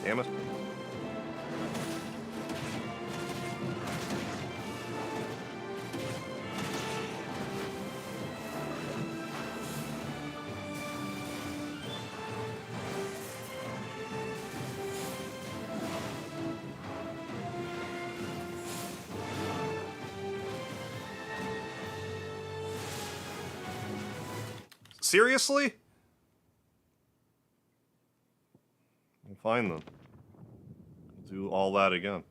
Damn it. Seriously? We'll find them. Do all that again.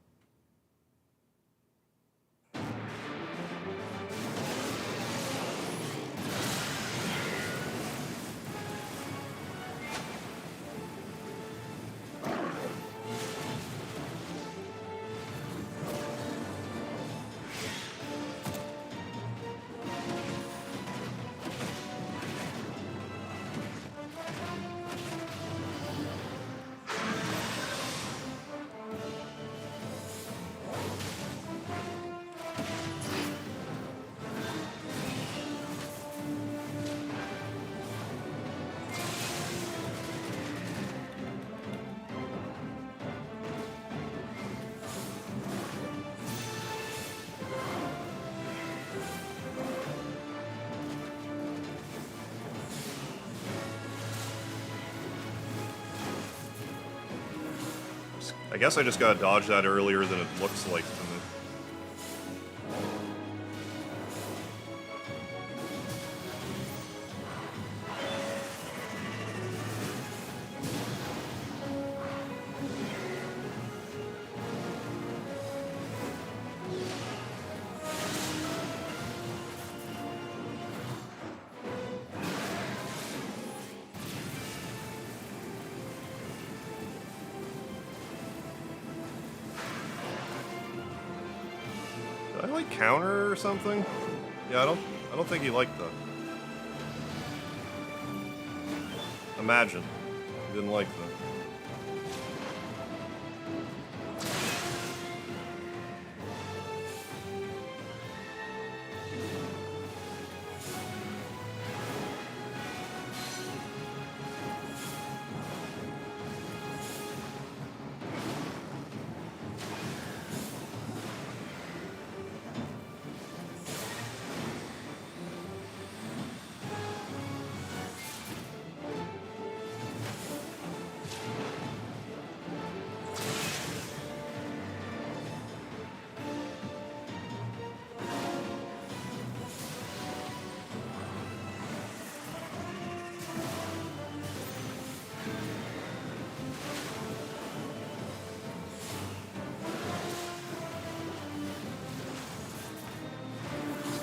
I guess I just gotta dodge that earlier than it looks like to me. Did I like counter or something? Yeah, I don't think he liked that. Imagine. He didn't like that.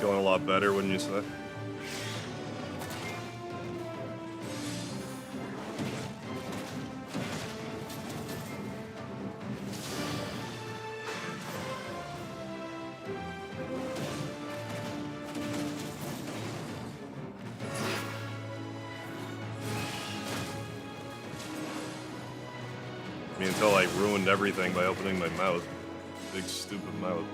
Going a lot better, wouldn't you say? I mean, until I ruined everything by opening my mouth. Big stupid mouth.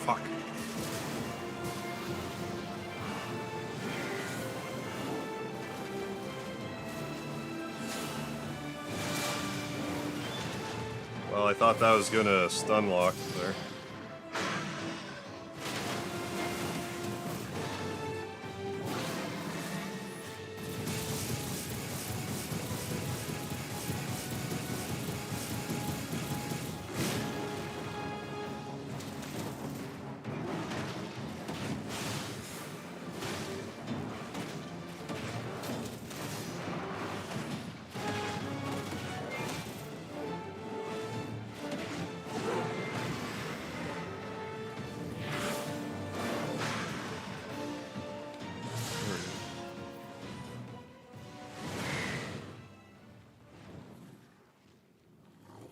Fuck. Well, I thought that was gonna stun lock there.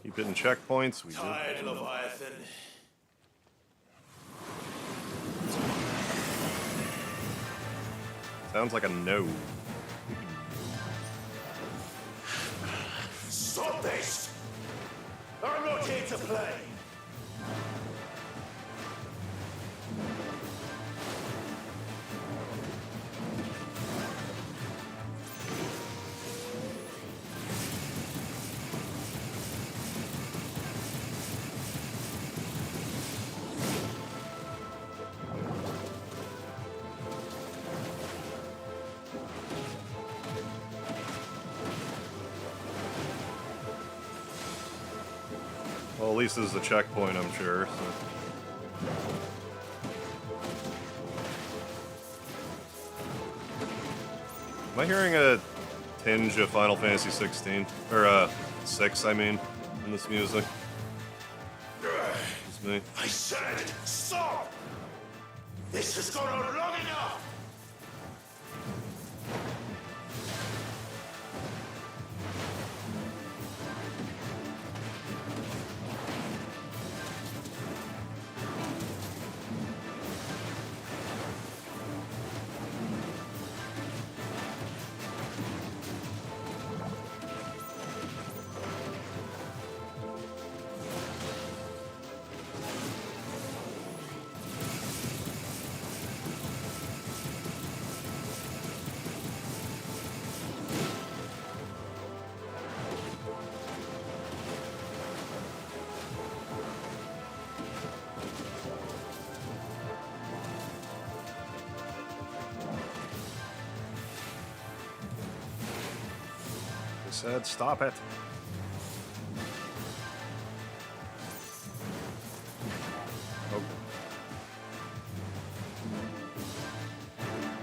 Keep hitting checkpoints. We Tired, do. Leviathan. Sounds like a no. Stop this! I'm not here to play. Well, at least this is a checkpoint, I'm sure. So. Am I hearing a tinge of Final Fantasy 16? Or, 6, I mean, in this music? It's me. I said, stop! This has gone on long enough! said stop it. Oh.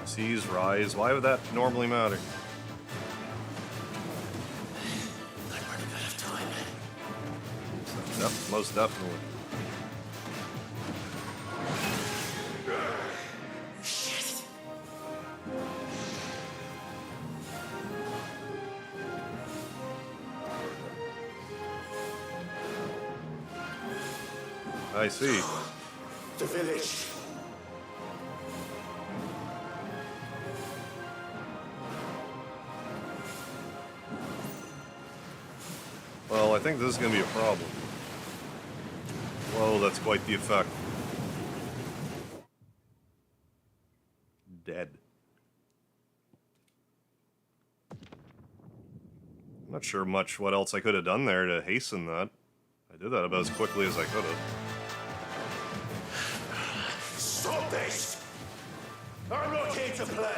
Seas rise. Why would that normally matter? I'm running out of time. Yep, most definitely. Shit. I see. The village. Well, I think this is going to be a problem. Whoa, that's quite the effect. Dead. I'm not sure much what else I could have done there to hasten that. I did that about as quickly as I could have. Stop this! I'm not here to play.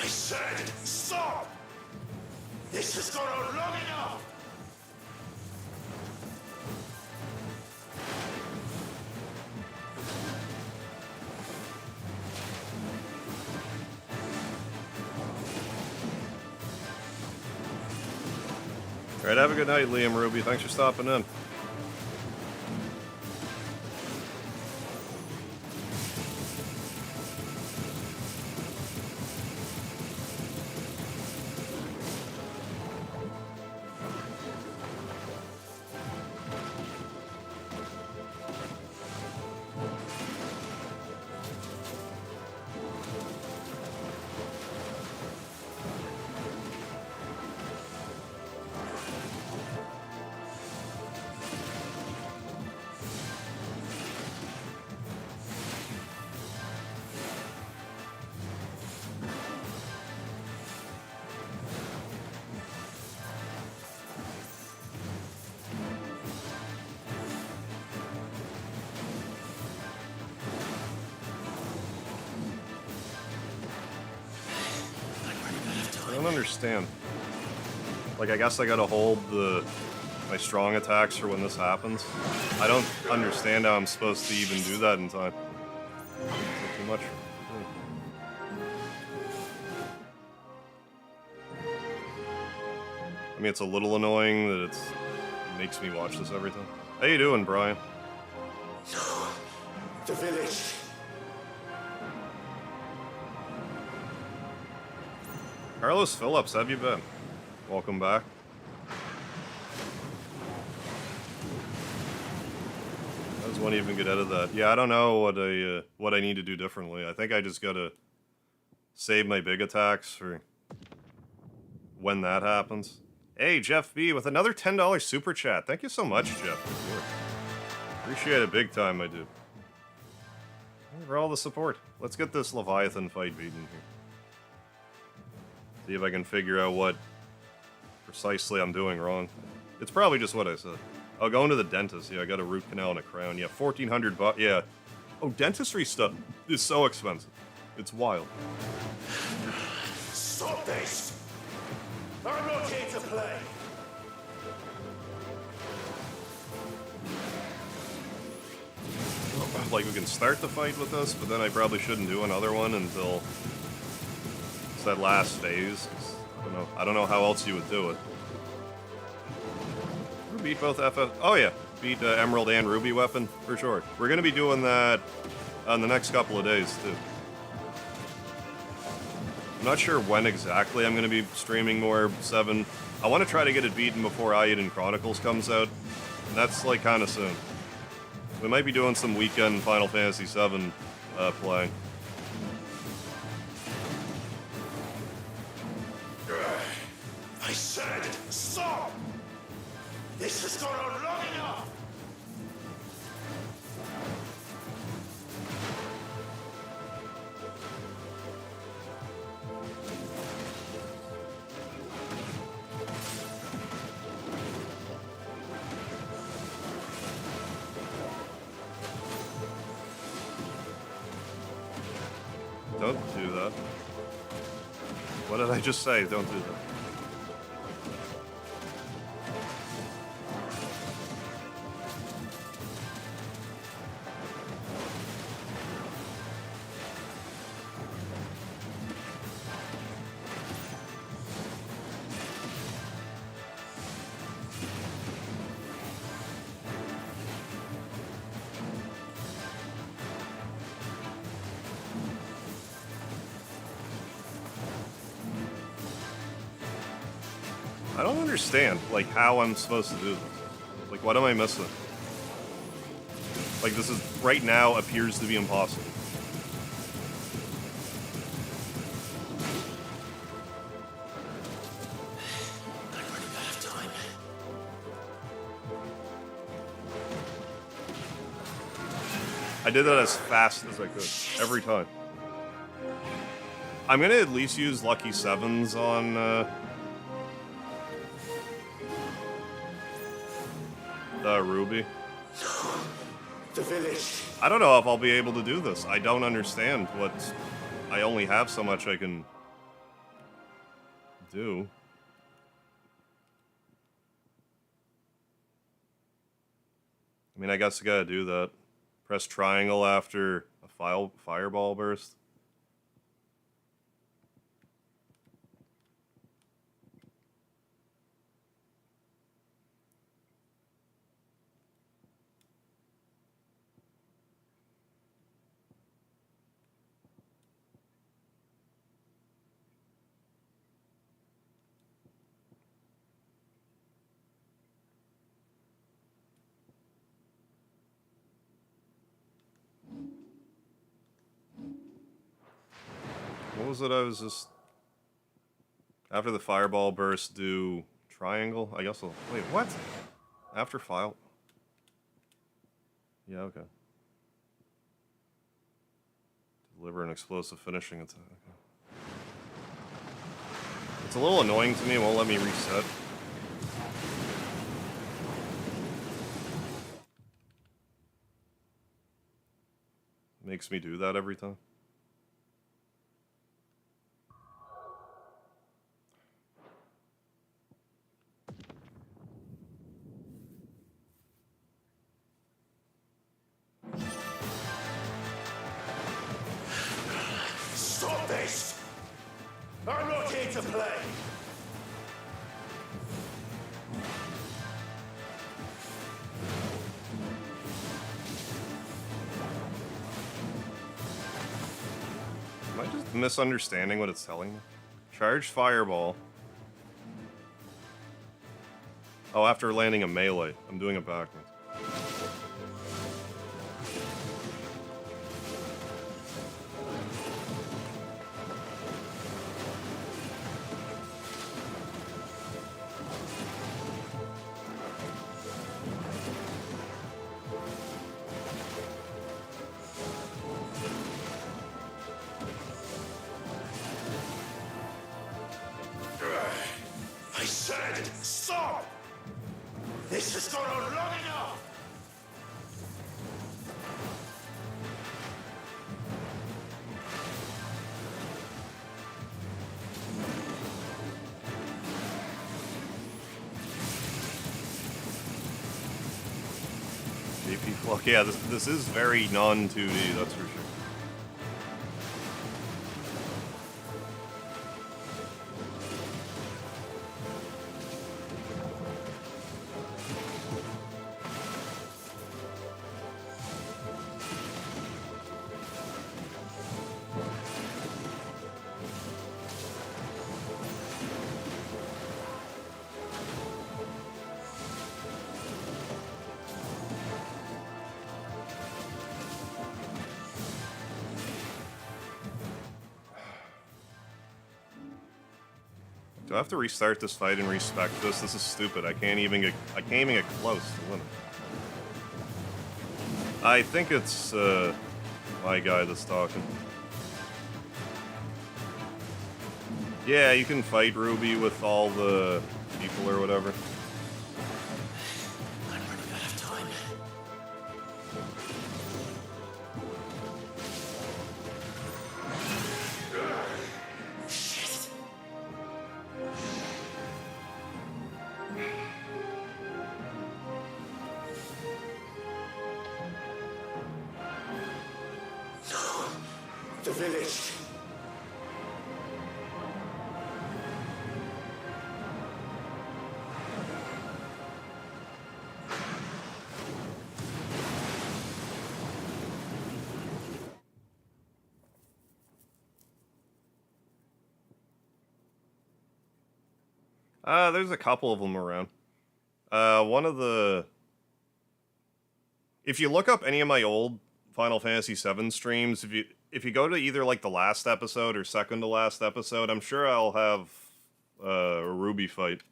I said, stop! This has gone on long enough! Alright, have a good night, Liam Ruby. Thanks for stopping in. I don't understand. Like, I guess I gotta hold my strong attacks for when this happens. I don't understand how I'm supposed to even do that in time. Not too much. I mean, it's a little annoying that it makes me watch this every time. How you doing, Brian? No. The village. Carlos Phillips, have you been? Welcome back. How does one even get out of that? Yeah, I don't know what I need to do differently. I think I just gotta save my big attacks for when that happens. Hey, Jeff B with another $10 super chat. Thank you so much, Jeff. Appreciate it big time, I do. Thank you for all the support. Let's get this Leviathan fight beaten here. See if I can figure out what precisely I'm doing wrong. It's probably just what I said. I'll go into the dentist. Yeah, I got a root canal and a crown. Yeah, 1,400 bucks. Yeah. Oh, dentistry stuff is so expensive. It's wild. Stop this! I'm not here to play! Like, we can start the fight with this, but then I probably shouldn't do another one until it's that last phase. I don't know how else you would do it. Beat both FF. Oh yeah, beat Emerald and Ruby weapon for sure. We're gonna be doing that on the next couple of days too. I'm not sure when exactly I'm going to be streaming more 7. I want to try to get it beaten before Ayuden Chronicles comes out, and that's like kind of soon. We might be doing some weekend Final Fantasy VII playing. I said, stop! This has gone on long enough! Don't do that. What did I just say? Don't do that. I don't understand, like, how I'm supposed to do this. Like, what am I missing? Like, this is, right now, appears to be impossible. I did that as fast as I could, every time. I'm gonna at least use Lucky Sevens on, Ruby. The village. I don't know if I'll be able to do this. I don't understand what... I only have so much I can do. I mean, I guess I gotta do that. Press triangle after a fireball burst. What was it I was just... After the fireball burst, do triangle? I guess I'll... Wait, what? After file... Yeah, okay. Deliver an explosive finishing attack. Okay. It's a little annoying to me, it won't let me reset. Makes me do that every time. Stop this! I'm not here to play! Am I just misunderstanding what it's telling me? Charge fireball. Oh, after landing a melee. I'm doing it backwards. I said, stop! This has gone on long enough! JP Flock. Yeah, this is very non-2D, that's for sure. Do I have to restart this fight and respec this? This is stupid. I can't even get close to winning. I think it's my guy that's talking. Yeah, you can fight Ruby with all the people or whatever. I'm running out of time. Shit. No. The village. There's a couple of them around. One of the... If you look up any of my old Final Fantasy VII streams, if you go to either like the last episode or second to last episode, I'm sure I'll have a Ruby fight.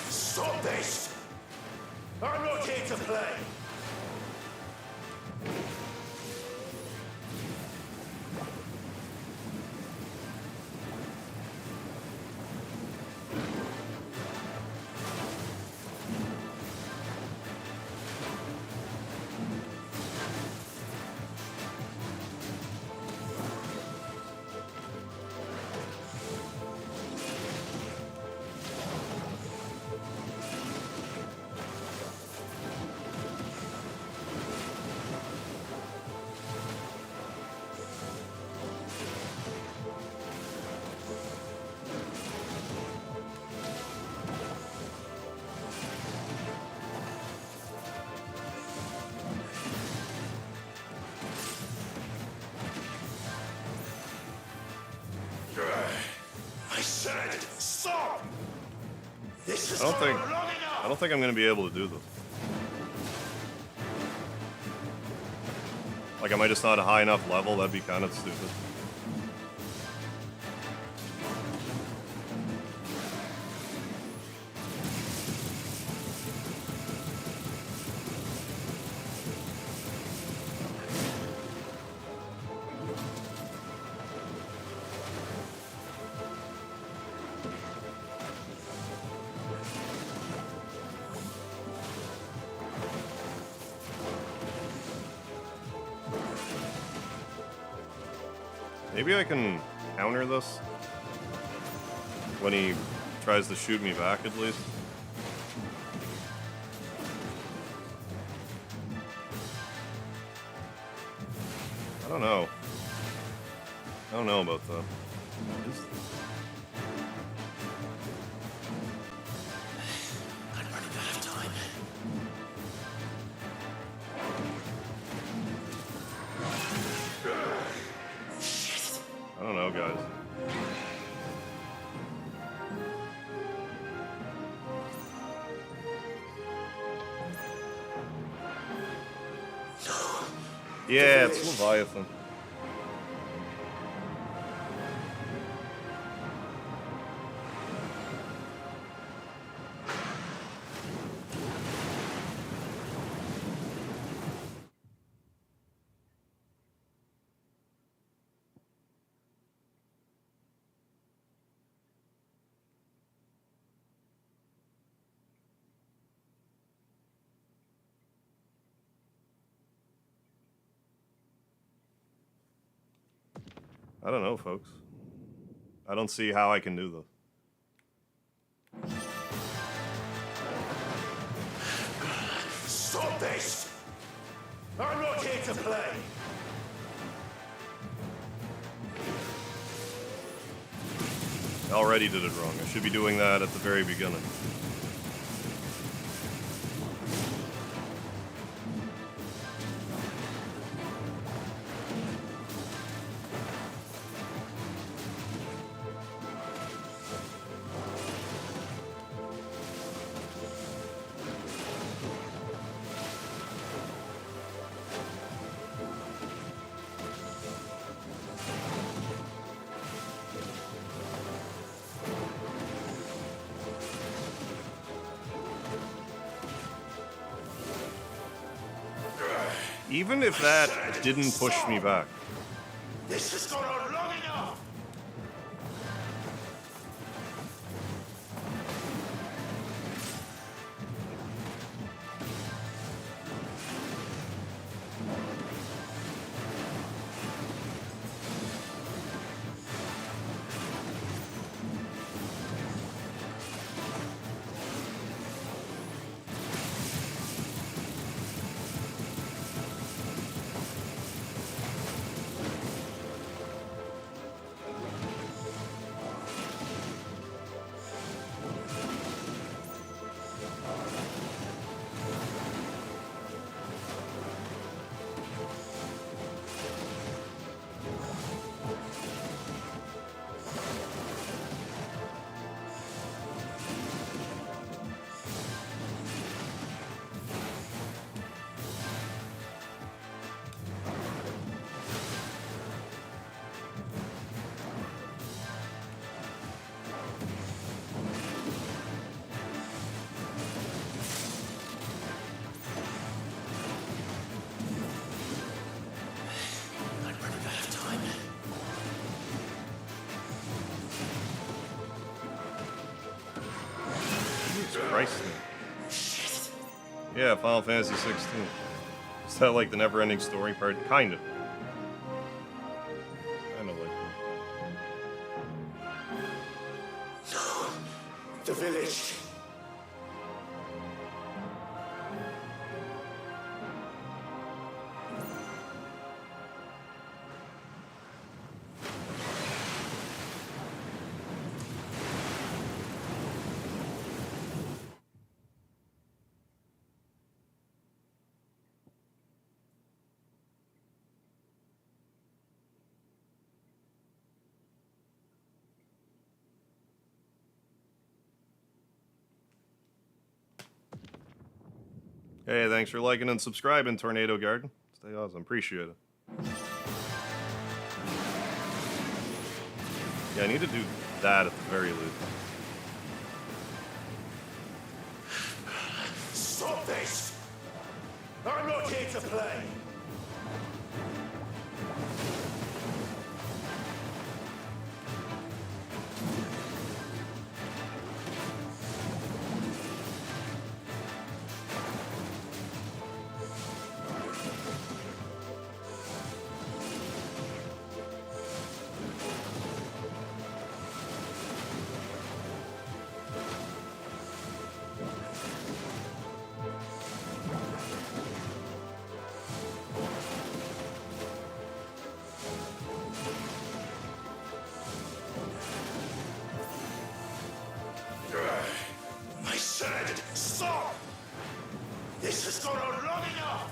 Stop this! I'm not here to play! I said, stop! This is I don't think I'm gonna be able to do this. Like, am I just not a high enough level? That'd be kind of stupid. Maybe I can counter this when he tries to shoot me back, at least. I don't know. I don't know about that. I'm running out of time. I don't know, guys. Yeah, it's Leviathan. I don't know, folks. I don't see how I can do this. Stop this! I'm not here to play! I already did it wrong. I should be doing that at the very beginning. Even if that didn't push me back. This has gone on long enough! Christ. Yeah, Final Fantasy 16. Is that like the never-ending story part? Kind of. Kind of like that. No. The village. Hey, thanks for liking and subscribing, Tornado Garden. Stay awesome. Appreciate it. Yeah, I need to do that at the very least. Stop this! I'm not here to play! I said, stop! This has gone on long enough!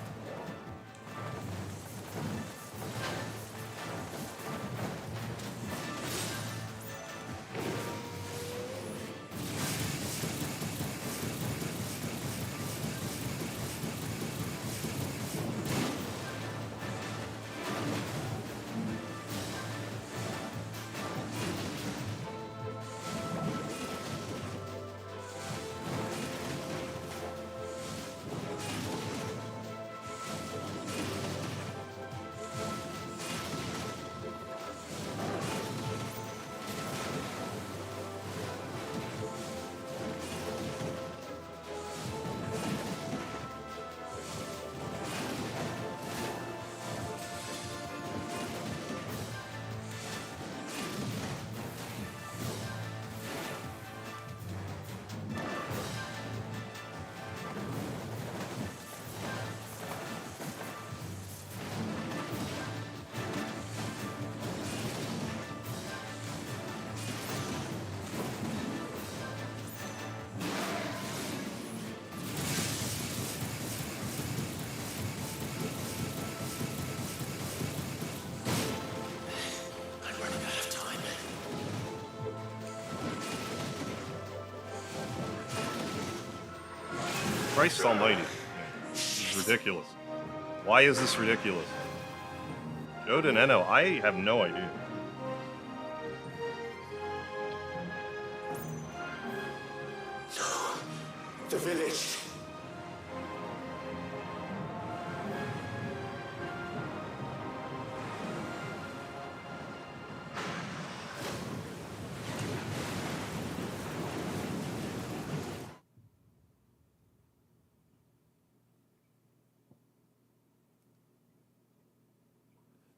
Christ almighty. This is ridiculous. Why is this ridiculous? Joden Eno, I have no idea. The village.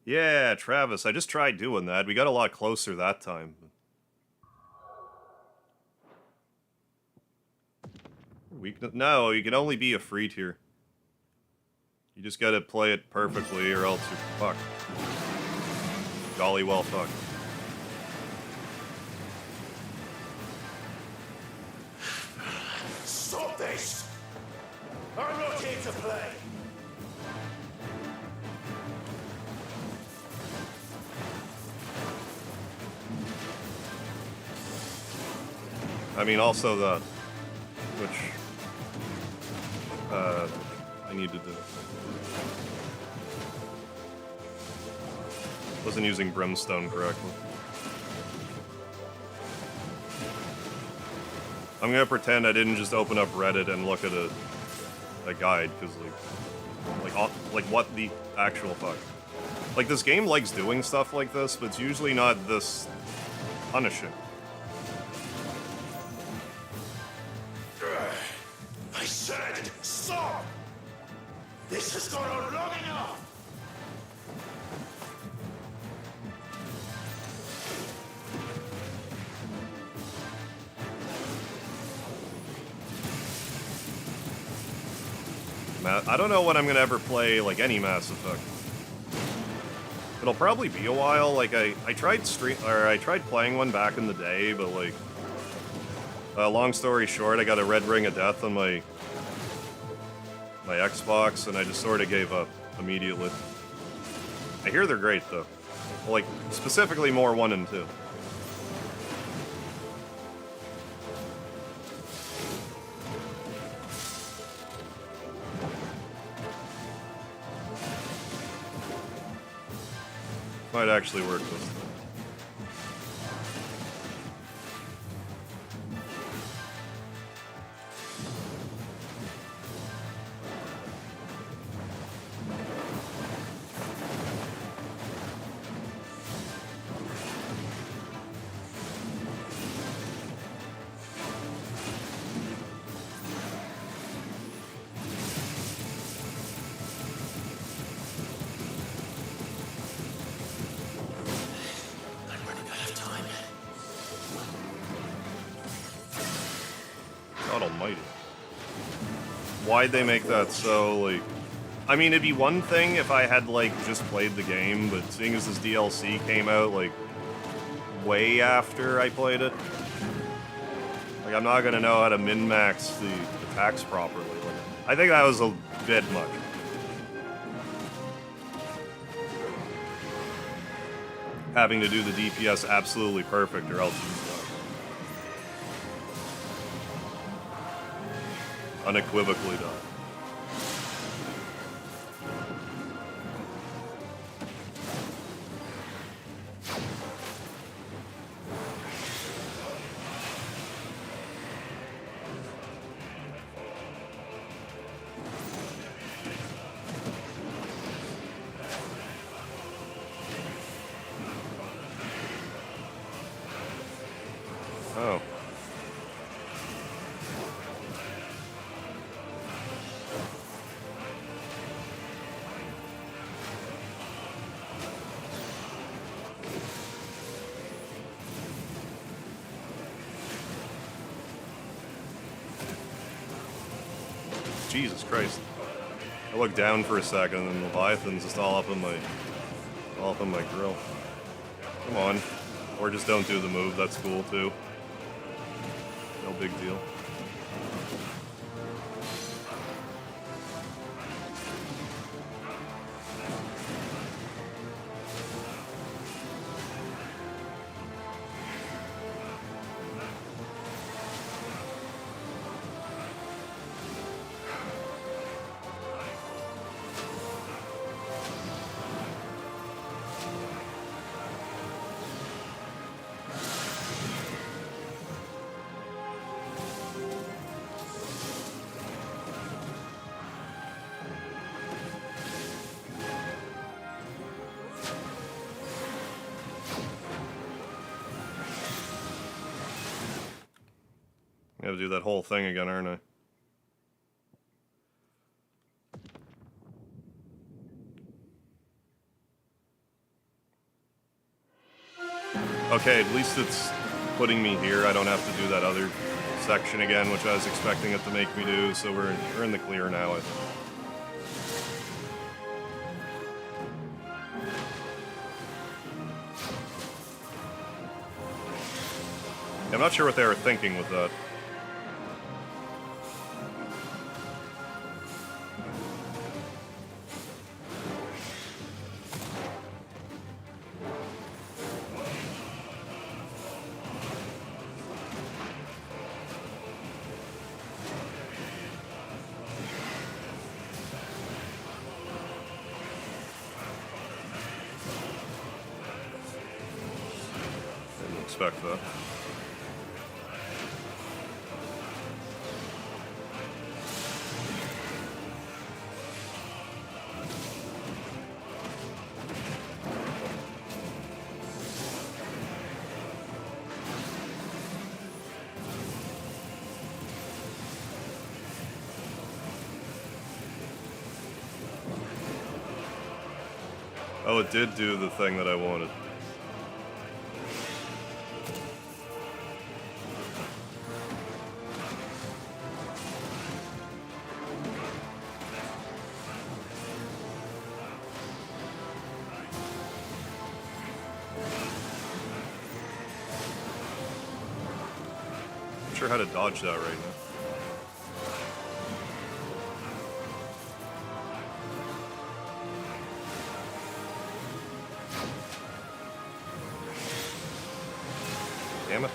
Yeah, Travis, I just tried doing that. We got a lot closer that time. No, you can only be a free tier. You just gotta play it perfectly or else you're fucked. Jolly well fucked. Stop this! I'm not here to play! I mean, also the... Which... I need to do... Wasn't using brimstone correctly. I'm gonna pretend I didn't just open up Reddit and look at a guide, because, like, what the actual fuck? Like, this game likes doing stuff like this, but it's usually not this punishing. I said, stop! This has gone on long enough! I don't know when I'm gonna ever play, like, any Mass Effect. It'll probably be a while. Like, I tried playing one back in the day, but, like, long story short, I got a red ring of death on my Xbox, and I just sort of gave up immediately. I hear they're great, though. Like, specifically more 1 and 2. Might actually work this time. God almighty. Why'd they make that so, like... I mean, it'd be one thing if I had, like, just played the game, but seeing as this DLC came out, like, way after I played it, like, I'm not gonna know how to min-max the attacks properly. Like, I think that was a bit much. Having to do the DPS absolutely perfect, or else you die. Unequivocally done. Oh. Jesus Christ. I looked down for a second and Leviathan's just all up in my grill. Come on. Or just don't do the move, that's cool too. No big deal. I gotta do that whole thing again, aren't I? Okay, at least it's putting me here. I don't have to do that other section again, which I was expecting it to make me do, so we're in the clear now, I think. I'm not sure what they were thinking with that. Didn't expect that. Oh, it did do the thing that I wanted. Not sure how to dodge that right now. Damn it.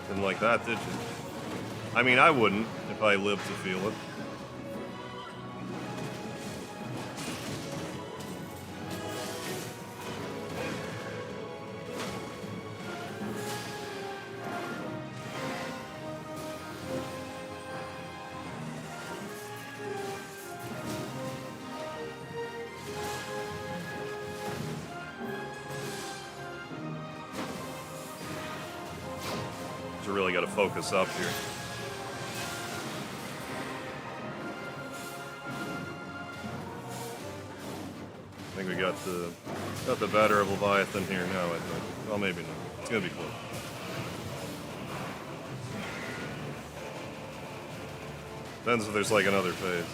Didn't like that, did you? I mean, I wouldn't if I lived to feel it. So really got to focus up here. I think we got the better of Leviathan here now, I think. Well, maybe not. It's gonna be close. Depends if there's like another phase.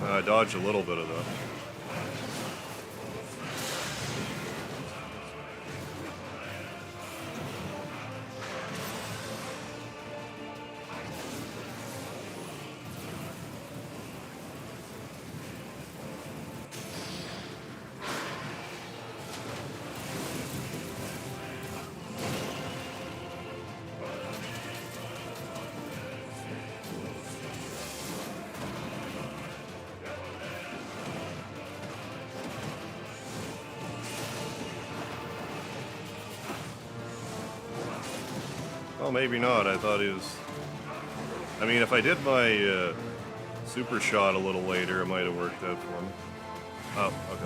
I dodged a little bit of that. Well, maybe not. I thought he was... I mean, if I did my super shot a little later, it might have worked out for me. Oh, okay.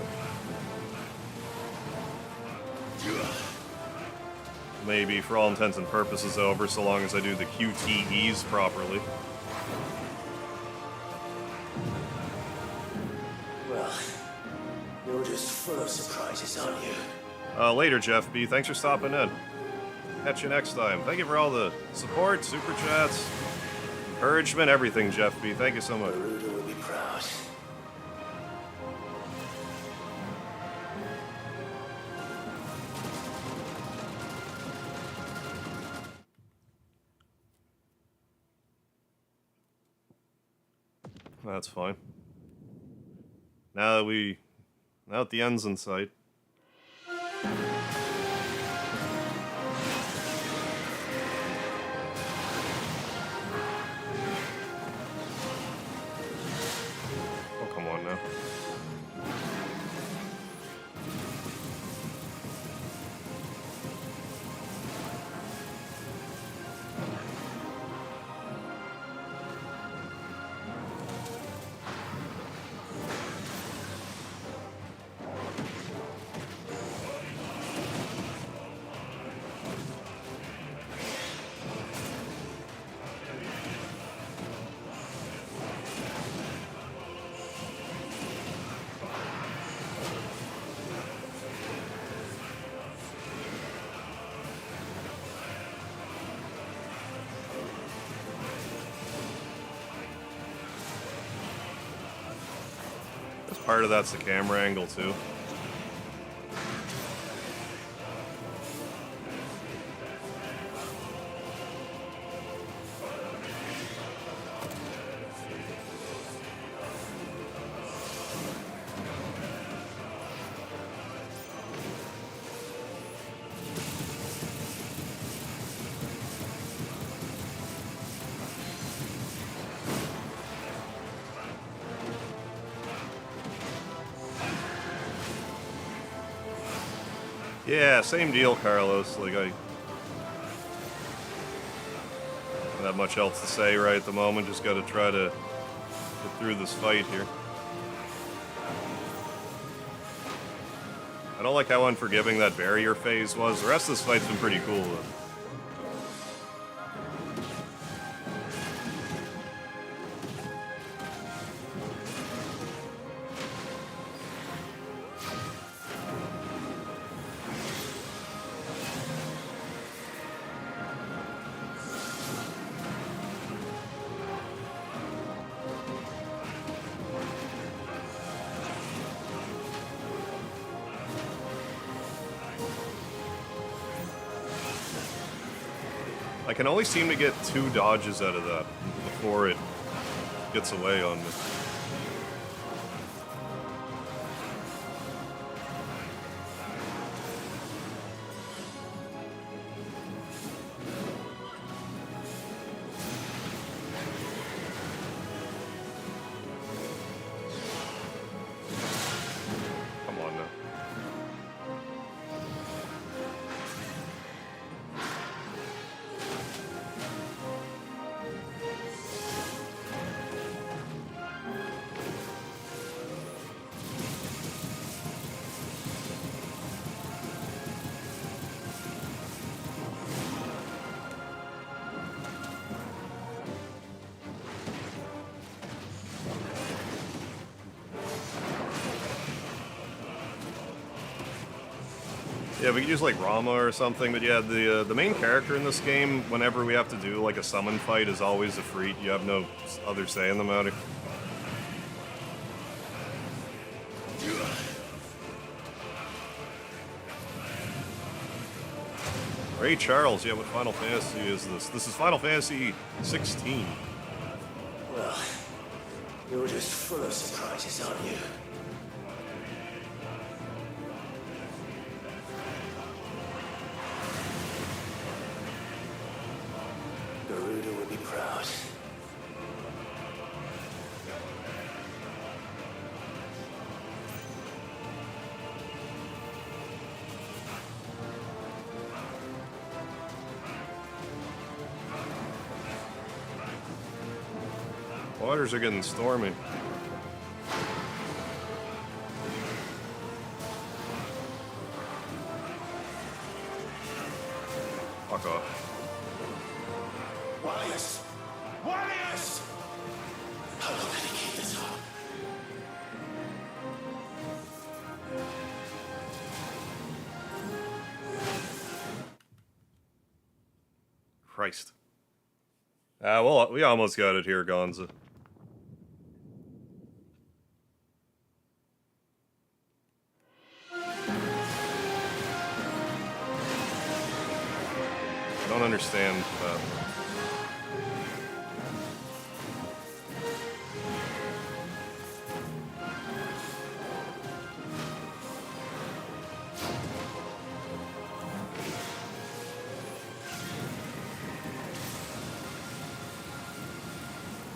Maybe, for all intents and purposes, over, so long as I do the QTEs properly. Well, you're just full of surprises, aren't you? Later, Jeff B. Thanks for stopping in. Catch you next time. Thank you for all the support, super chats, encouragement, everything, Jeff B. Thank you so much. Garuda will be proud. That's fine. Now that the end's in sight. part of that's the camera angle too. Yeah, same deal, Carlos. Like, I don't have much else to say right at the moment. Just got to try to get through this fight here. I don't like how unforgiving that barrier phase was. The rest of this fight's been pretty cool, though. I can only seem to get 2 dodges out of that before it gets away on me. Come on now. Yeah, we could use like Rama or something, but yeah, the main character in this game, whenever we have to do like a summon fight, is always a freak. You have no other say in the matter. Ray Charles, yeah, what Final Fantasy is this? This is Final Fantasy 16. Well, you're just full of surprises, aren't you? Garuda would be proud. Waters are getting stormy. Fuck off. Warriors! Warriors! How long can he keep this up? Christ. Well, we almost got it here, Gonza. I don't understand.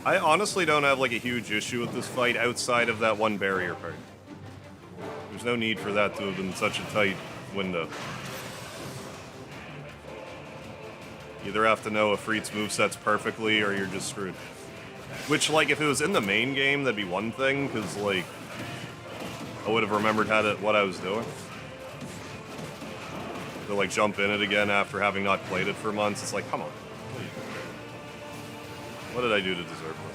I honestly don't have like a huge issue with this fight outside of that one barrier part. There's no need for that to have been such a tight window. You either have to know a Freet's movesets perfectly or you're just screwed. Which, like, if it was in the main game, that'd be one thing, because, like, I would have remembered what I was doing. To, like, jump in it again after having not played it for months, it's like, come on. What did I do to deserve that?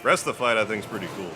The rest of the fight, I think, is pretty cool.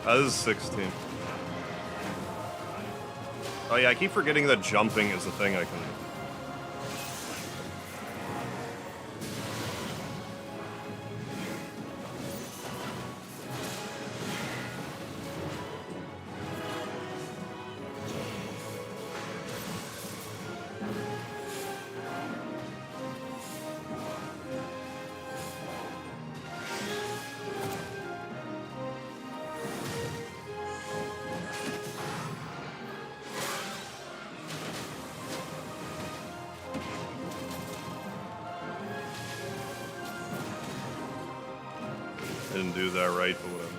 This is 16. Oh yeah, I keep forgetting that jumping is a thing I can do. Didn't do that right, but whatever.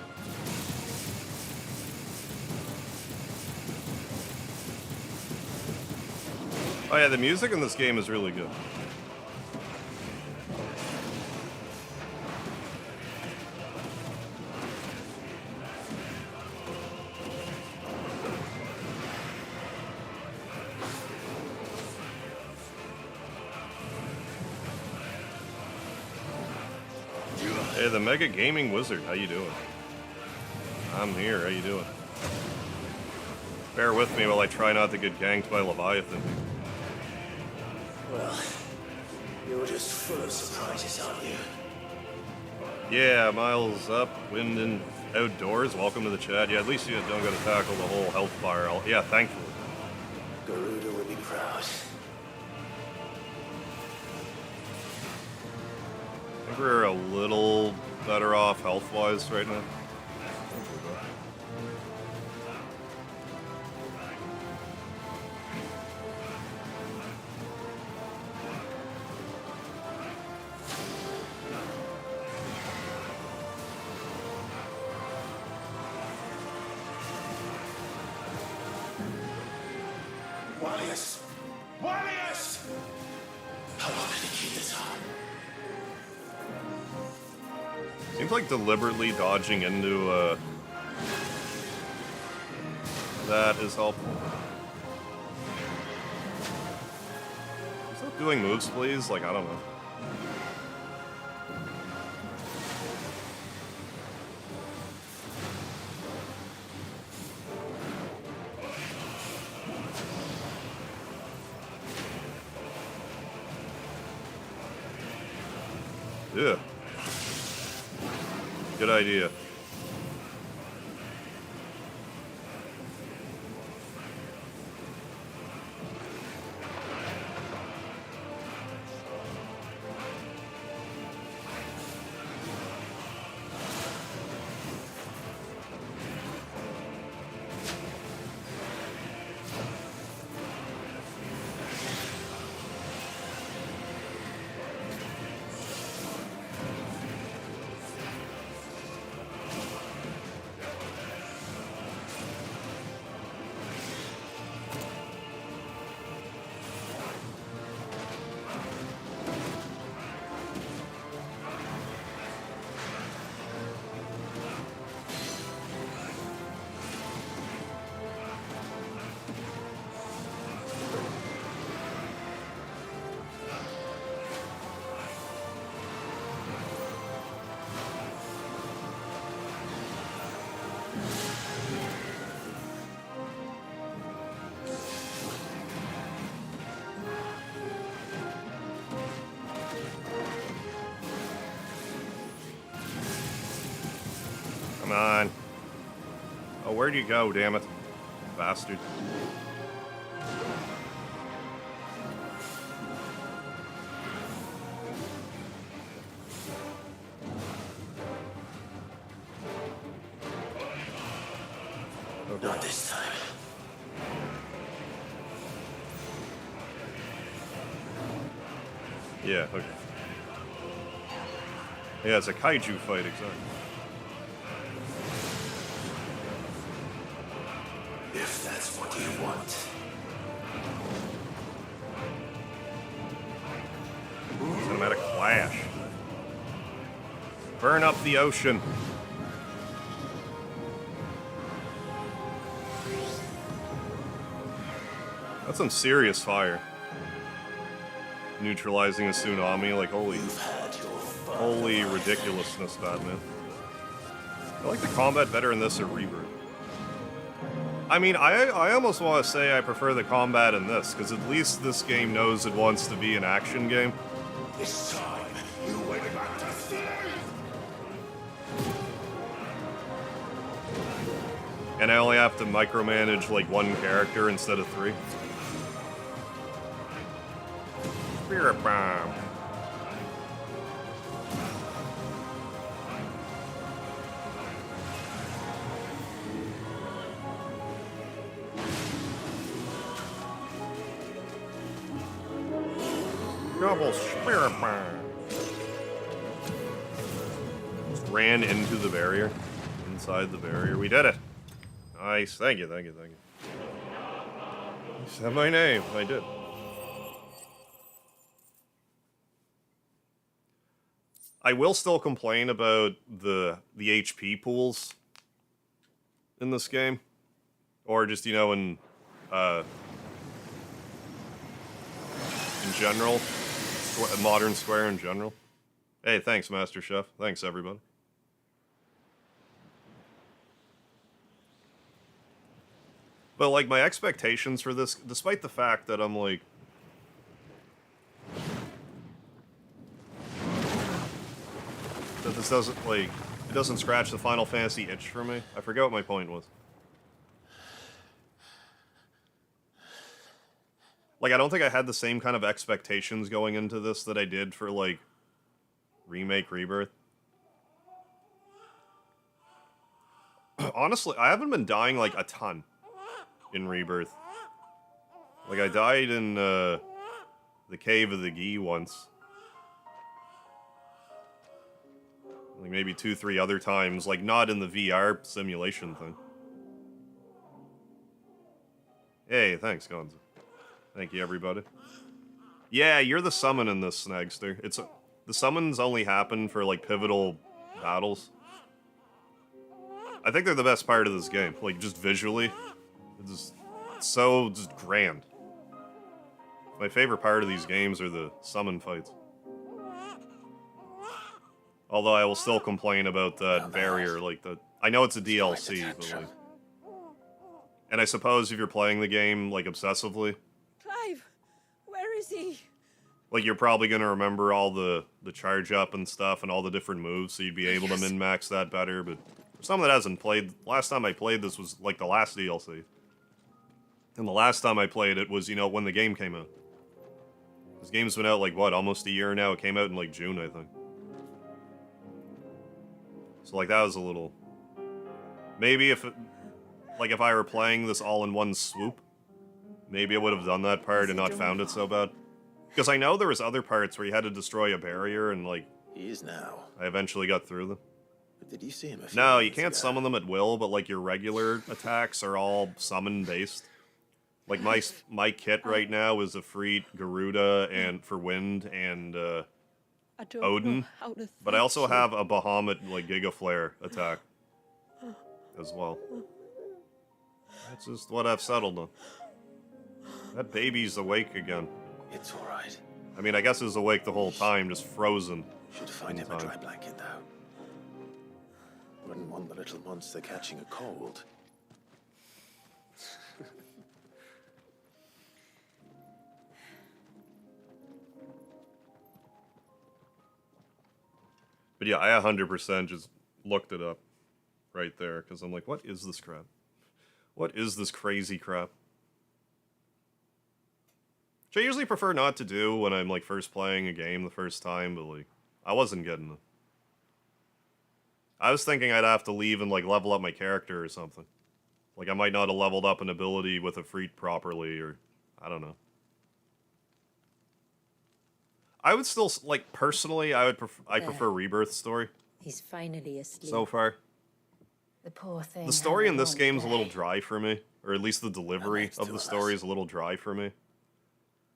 Oh yeah, the music in this game is really good. Hey, the Mega Gaming Wizard, how you doing? I'm here, how you doing? Bear with me while I try not to get ganked by Leviathan. Well, you're just full of surprises, aren't you? Yeah, miles up, wind and outdoors. Welcome to the chat. Yeah, at least you don't got to tackle the whole health bar. Yeah, thankfully. Garuda will be proud. I think we're a little better off health-wise right now. Wallius! Wallius! How long did he keep this up? Seems like deliberately dodging into that is helpful. Stop doing moves, please. Like, I don't know. Yeah. Good idea. Come on. Oh, where'd you go, damn it? Bastard. Okay. Not this time. Yeah, okay. Yeah, it's a Kaju fight, exactly. If that's what you want. Cinematic Clash. Burn up the ocean. That's some serious fire. Neutralizing a tsunami, like holy ridiculousness, Batman. I like the combat better in this or Rebirth. I mean, I almost want to say I prefer the combat in this, because at least this game knows it wants to be an action game. This time, you went back to sleep! And I only have to micromanage like one character instead of 3. Spirit Bomb. Double Spirit Bomb. Just ran into the barrier. Inside the barrier. We did it. Nice. Thank you, thank you, thank you. You said my name. I did. I will still complain about the HP pools in this game. Or just, you know, in general. Modern Square in general. Hey, thanks, Master Chef. Thanks, everybody. But, like, my expectations for this, despite the fact that I'm, like... that this doesn't, like... it doesn't scratch the Final Fantasy itch for me. I forget what my point was. Like, I don't think I had the same kind of expectations going into this that I did for, like, Remake Rebirth. Honestly, I haven't been dying, like, a ton in Rebirth. Like, I died in, the Cave of the Gi once. Like, maybe 2-3 other times. Like, not in the VR simulation thing. Hey, thanks, Gonzo. Thank you, everybody. Yeah, you're the summon in this, Snagster. The summons only happen for, like, pivotal battles. I think they're the best part of this game. Like, just visually. It's just grand. My favorite part of these games are the summon fights. Although I will still complain about that barrier, like, I know it's a DLC, but, like... And I suppose if you're playing the game, like, obsessively... Clive, where is he? Like, you're probably gonna remember all the charge up and stuff and all the different moves, so you'd be able to min-max that better, but for someone that hasn't played, last time I played this was, like, the last DLC. And the last time I played it was, you know, when the game came out. This game's been out, like, what, almost a year now? It came out in, like, June, I think. So, like, that was a little... Maybe if I were playing this all in one swoop, maybe I would have done that part and not found it so bad. Because I know there was other parts where you had to destroy a barrier and, like... He is now. I eventually got through them. But did you see him? No, you can't summon them at will, but, like, your regular attacks are all summon-based. Like, my kit right now is a Freet, Garuda, and for Wind, and, Odin. But I also have a Bahamut, like, Giga Flare attack. As well. That's just what I've settled on. That baby's awake again. It's alright. I mean, I guess it was awake the whole time, just frozen. Should find him a dry blanket, though. Wouldn't want the little monster catching a cold. But yeah, I 100% just looked it up right there, because I'm like, what is this crap? What is this crazy crap? Which I usually prefer not to do when I'm, like, first playing a game the first time, but, like, I wasn't getting it. I was thinking I'd have to leave and, like, level up my character or something. Like, I might not have leveled up an ability with a Freet properly, or... I don't know. I would still, like, personally, I prefer Rebirth story. He's finally asleep. So far. The poor thing. The story in this game's a little dry for me. Or at least the delivery of the story is a little dry for me.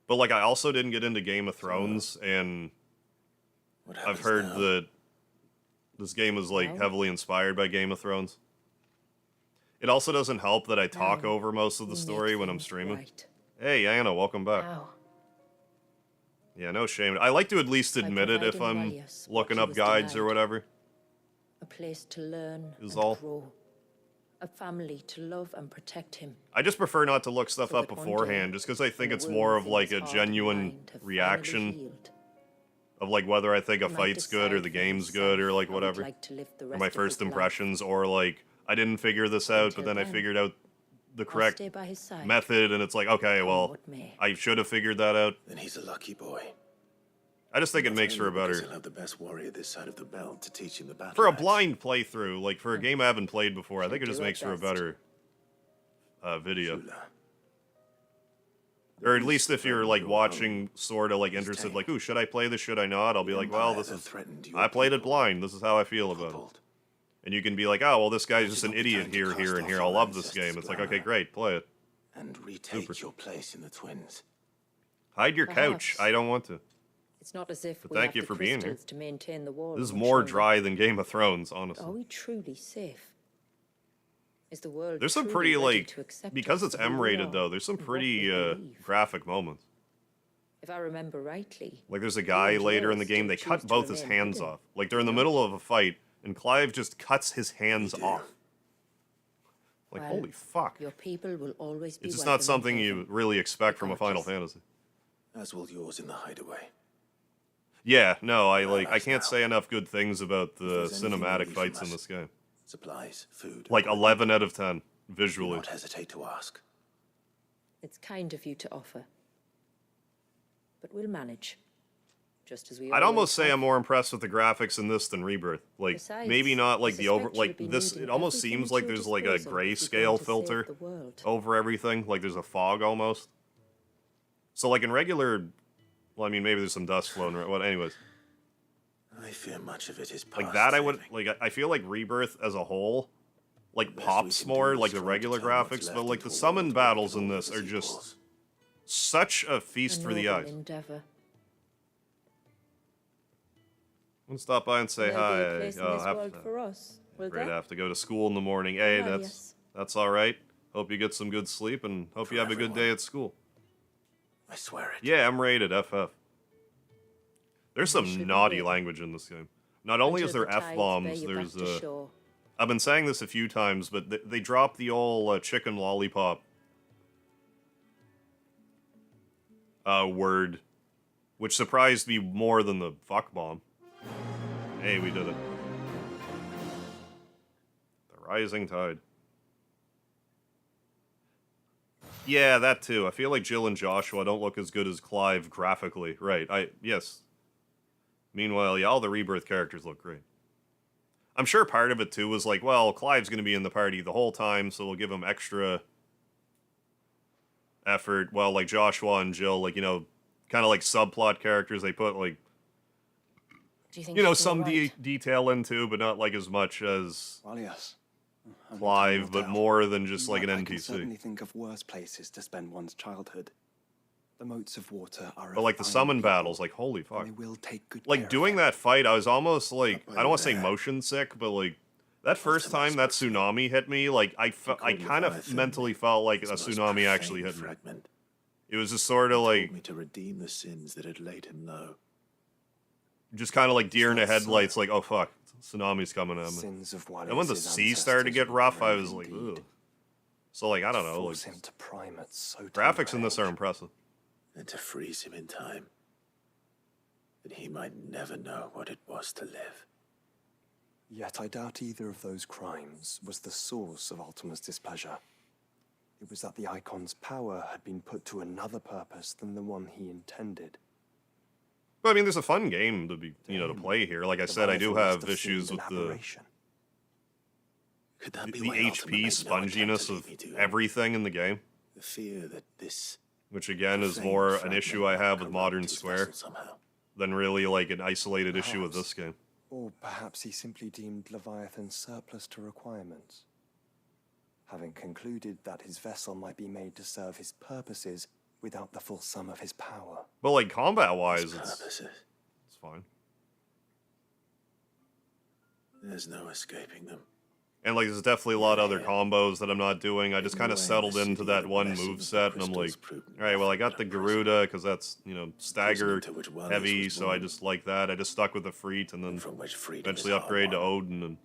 But, like, I also didn't get into Game of Thrones, and I've heard that this game is, like, heavily inspired by Game of Thrones. It also doesn't help that I talk over most of the story when I'm streaming. Hey, Anna, welcome back. Yeah, no shame. I like to at least admit it if I'm looking up guides or whatever. A place to learn Is and all. grow. A family to love and protect him. I just prefer not to look stuff So up that one beforehand, day, just because I think when it's the more wounds of in like his a heart and genuine mind have finally reaction healed, of like whether I think a he might fight's good or decide the for game's good or himself like how he'd whatever. like to live the Or rest my of first his life. impressions, or like I didn't figure this out, but Until then I then, figured out the I'll correct stay by his side. method, and it's like, okay, Come well, what may. I should have figured that out. Then he's a lucky boy. I just think it Not makes for a only because better... he'll have the best warrior this side of the belt to teach him the battle For a axe. blind playthrough, like for a game I haven't played before, I think it do just our makes for a best. better video. Or at least if you're like watching, sort of like interested, like, ooh, should I play this? Should I not? I'll be like, well, this is. I played it blind. This is how I feel about it. And you can be like, oh, well, this guy's just an idiot here, here, and here. I'll love this game. It's like, okay, great, play it. And retake your place in the twins. Hide your couch. Perhaps. I don't want to. It's not as if But we thank have you the for being here. crystals to maintain the wall. This is much more longer. dry than Game of Thrones, Are honestly. we truly safe? Is the world There's some truly pretty, ready like, to accept because us it's for who we M-rated, are though, there's some and what pretty we believe? graphic moments. If I remember rightly, Like, there's a guy later in the game, they cut both his hands off. Like, they're in the middle of a fight, and Clive just cuts his hands off. Like, Well, holy fuck. your people will always be It's just welcome not in something heaven. you really expect from a Final Fantasy. As will yours in the hideaway. Yeah, no, I can't say enough good things about the there's anything you cinematic need from fights in us, this game. Supplies, food. Like 11 out of 10, Do visually. not hesitate to ask. It's kind of you to offer. But we'll manage. Just as we I'd almost say have. I'm more impressed with the graphics in this than Rebirth. Like, Besides, maybe not like I the over, suspect like you'll be this, needing it almost everything seems at like your there's like a disposal if you're grayscale going to save filter the world. over everything. Like there's a fog almost. So like in regular, well, I mean, maybe there's some dust flowing around. Well, anyways. I fear much of it is past Like that, I would saving. like. I feel like Rebirth as a whole, like best we pops can do more is like the try to regular turn what's graphics, left but like into the a summon world battles with in all this of are its just equals. such a feast A for the noble eyes. endeavor. I'm gonna stop by and say There'll be a hi. place in Oh, this have world to- for us. Will Great, I there? have to go to school in the morning. Hey, Ah, that's all right. Hope you get some good sleep and hope you have a good day at school. I swear it. Yeah, I'm rated FF. There's You some should naughty win. language in this game. Not only is Until there the tides F-bombs, bear you there's back to shore. I've been saying this a few times, but they drop the old chicken lollipop word, which surprised me more than the fuck bomb. Hey, we did it. The rising tide. Yeah, that too. I feel like Jill and Joshua don't look as good as Clive graphically. Right, yes. Meanwhile, yeah, all the Rebirth characters look great. I'm sure part of it too was like, well, Clive's going to be in the party the whole time, so we'll give him extra effort. Well, like Joshua and Jill, like, you know, kind of like subplot characters they put, like, Do you think you know, she's some right? detail into, but not like as much as Well, yes. Only Clive, time will but tell. more than just like an I can NPC. certainly think of worse places to spend one's childhood. The moats of water are. But like the summon battles, like holy fuck. They will take good Like doing that fight, I was almost like, I don't want to say that. motion sick, but like that first time that tsunami hit me, like I kind of Leviathan, mentally felt like a This most tsunami actually profane hit me. fragment. It was just sort of Told like me to redeem the sins that had laid him low. just kind of like deer in the It's not headlights, like, oh fuck, tsunami's coming at me. Sins of And when the Wallace's sea started to get ancestors rough, I were was like, indeed. ugh. So like, I don't know, like Force him to prime at so graphics tender in this are age. impressive. And to freeze him in time. That he might never know what it was to live. Yet I doubt either of those crimes was the source of Ultima's displeasure. It was that the Icon's power had been put to another purpose than the one he intended. But I mean, there's a fun game to be, you know, to play here. Like I said, I do Leviathan must have have issues seemed with an the aberration. Could that be the why Ultima HP made no sponginess attempt to of lead me to him? everything in the game. The fear that this Which again is profane more an fragment issue I might have with corrupt Modern his Square vessel somehow. than really like an isolated issue with Perhaps. this game. Or perhaps he simply deemed Leviathan surplus to requirements. Having concluded that his vessel might be made to serve his purposes without the full sum of his power. But like combat-wise, His it's purposes. fine. There's no escaping them. And like, there's definitely a lot of other combos that I'm not doing. I just kind of Anyway, settled the into city that of one blessings move and set, and I'm like, crystals prudent all right, well, I got nothing the but a Garuda because that's, you know, stagger to which wellness heavy, was so I born. just like that. I just stuck with the Freet, and then From which freedom eventually is all upgrade to one. Odin, and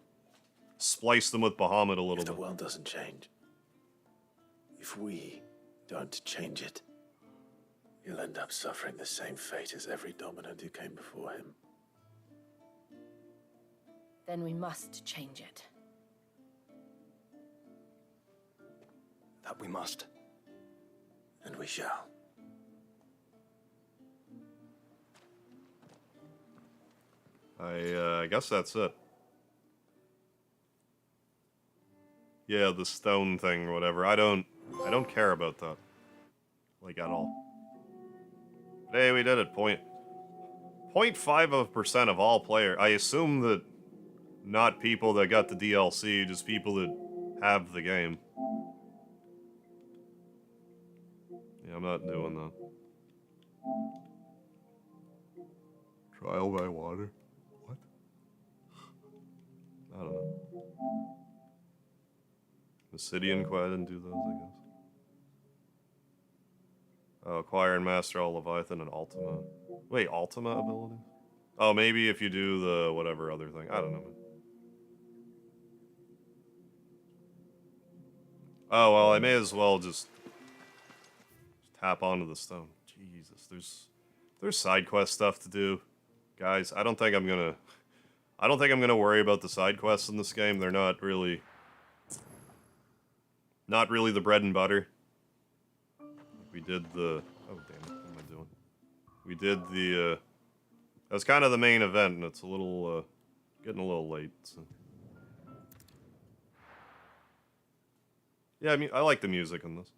splice them with Bahamut a little If the bit. world doesn't change, if we don't change it, he'll end up suffering the same fate as every dominant who came before him. Then we must change it. That we must. And we shall. I guess that's it. Yeah, the stone thing or whatever. I don't care about that. Like, at all. But hey, we did it. 0.5% of all players. I assume that not people that got the DLC, just people that have the game. Yeah, I'm not doing that. Trial by water? What? I don't know. Midian quest, I didn't do those, I guess. Oh, acquire and master all Leviathan and Ultima. Wait, Ultima abilities? Oh, maybe if you do the whatever other thing. I don't know, man. Oh, well, I may as well just tap onto the stone. Jesus, there's side quest stuff to do. Guys, I don't think I'm gonna worry about the side quests in this game. They're not really the bread and butter. We did the... Oh, damn it. What am I doing? We did the... that was kind of the main event, and it's a little... getting a little late, so... Yeah, I mean, I like the music in this.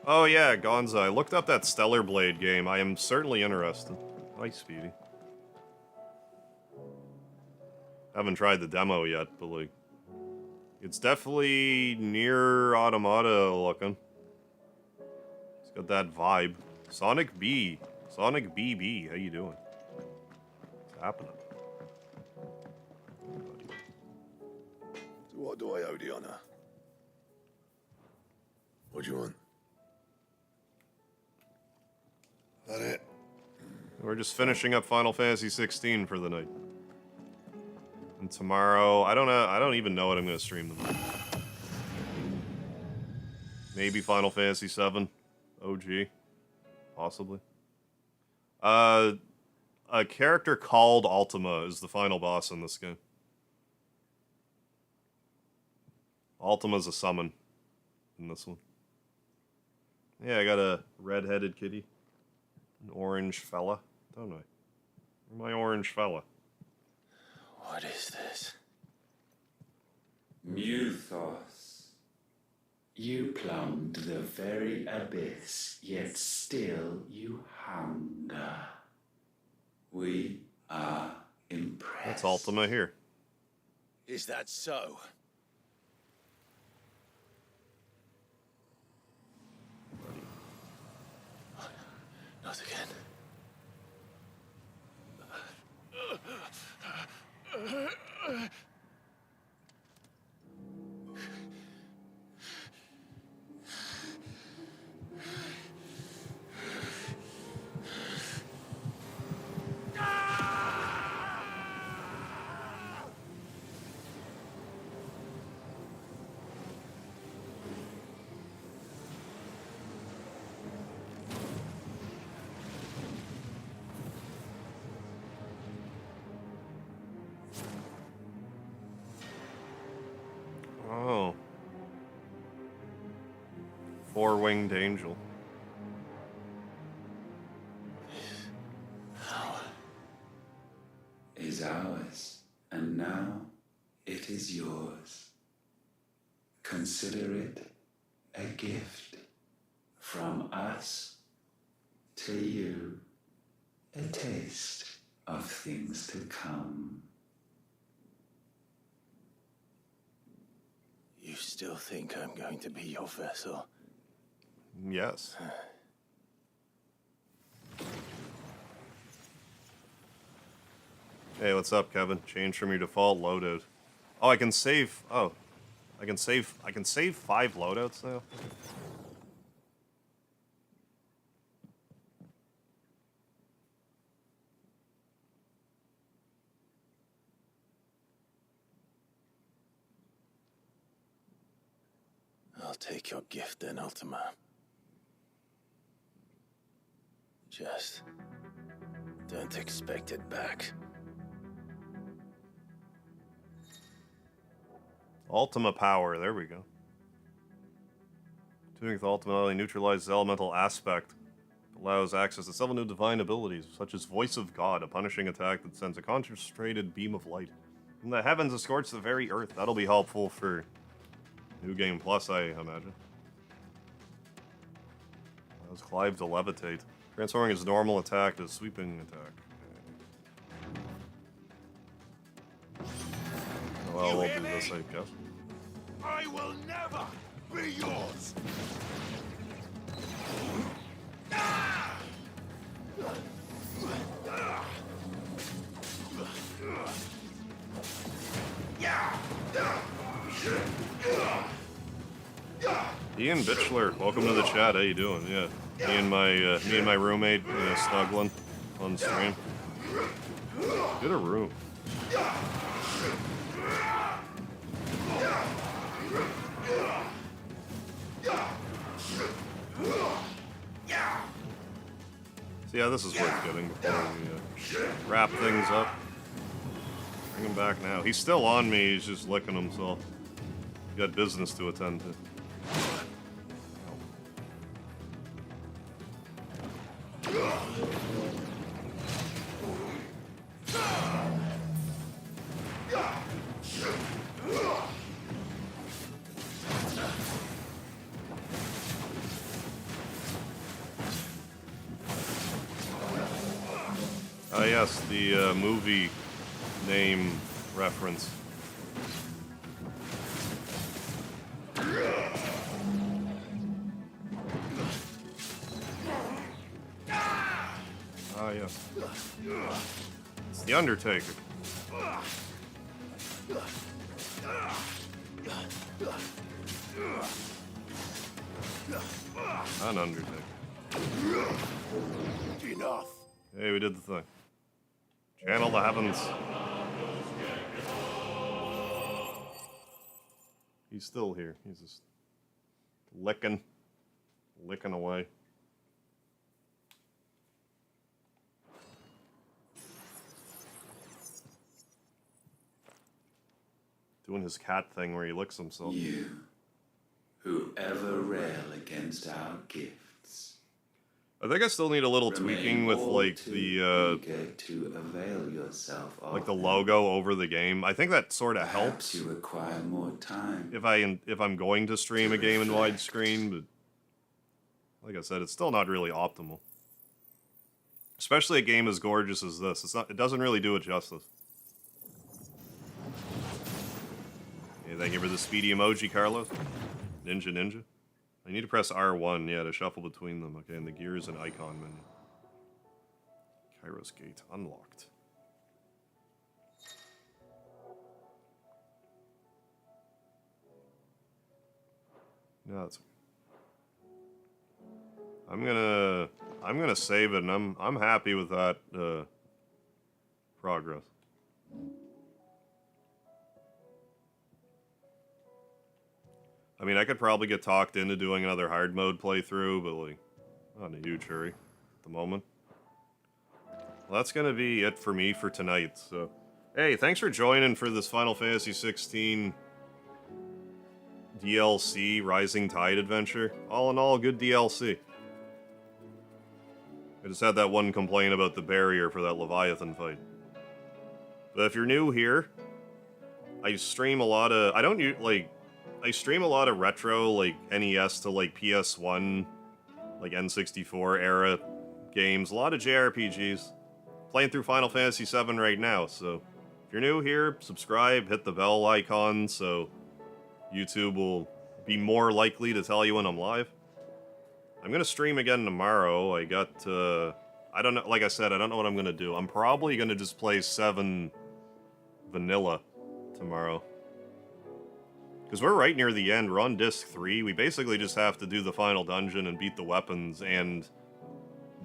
Oh yeah, Gonza, I looked up that Stellar Blade game. I am certainly interested. Nice, Speedy. Haven't tried the demo yet, but like... It's definitely near Automata looking. It's got that vibe. Sonic B. Sonic BB, how you doing? What's happening? So what do I owe the honor? What do you want? That it? We're just finishing up Final Fantasy 16 for the night. And tomorrow, I don't even know what I'm going to stream tomorrow. Maybe Final Fantasy 7 OG. Possibly. A character called Ultima is the final boss in this game. Ultima's a summon in this one. Yeah, I got a red-headed kitty. An orange fella, don't I? Where's my orange fella? What is this? Muthos. You plumbed the very abyss, yet still you hunger. We are impressed. That's Ultima here. Is that so? Not again. Oh. Four-winged angel. Is ours, and now it is yours. Consider it a gift from us to you, a taste of things to come. You still think I'm going to be your vessel? Yes. Hey, what's up, Kevin? Change from your default loadout. Oh, I can save. Oh, I can save 5 loadouts now. I'll take your gift then, Ultima. Just don't expect it back. Ultima power, there we go. Tuning with ultimately neutralizes elemental aspect. Allows access to several new divine abilities, such as Voice of God, a punishing attack that sends a concentrated beam of light from the heavens to scorch the very earth. That'll be helpful for New Game Plus, I imagine. Allows Clive to levitate, transforming his normal attack to a sweeping attack. Well, we'll do this, I guess. I will never be yours! Ian Bitchler, welcome to the chat. How you doing? Yeah, me and my roommate, snuggling on stream. Get a room. So yeah, this is worth getting before we wrap things up. Bring him back now. He's still on me. He's just licking himself. He got business to attend to. Yes, the movie name reference. Ah, yes. It's the Undertaker. An Undertaker. Enough. Hey, we did the thing. Channel the heavens. He's still here. He's just licking away. Doing his cat thing where he licks himself. You, who ever rail against our gifts. I think I still need a little tweaking with like the to avail yourself of like the logo over the game. I think that sort of Perhaps helps. you require more time. If I'm going to stream a game in widescreen, but like I said, it's still not really optimal. Especially a game as gorgeous as this. It doesn't really do it justice. Okay, thank you for the speedy emoji, Carlos. Ninja. I need to press R1, yeah, to shuffle between them. Okay, and the gears and icon menu. Kairos gate unlocked. No, that's. I'm gonna save it, and I'm happy with that progress. I mean, I could probably get talked into doing another hard mode playthrough, but like, not in a huge hurry at the moment. Well, that's gonna be it for me for tonight. So, hey, thanks for joining for this Final Fantasy 16 DLC Rising Tide adventure. All in all, good DLC. I just had that one complaint about the barrier for that Leviathan fight. But if you're new here, I stream a lot of. I stream a lot of retro, like NES to like PS1, like N64 era games, a lot of JRPGs. Playing through Final Fantasy VII right now, so if you're new here, subscribe, hit the bell icon so YouTube will be more likely to tell you when I'm live. I'm gonna stream again tomorrow. I don't know, like I said, I don't know what I'm gonna do. I'm probably gonna just play 7 Vanilla tomorrow. Because we're right near the end. We're on disc 3. We basically just have to do the final dungeon and beat the weapons and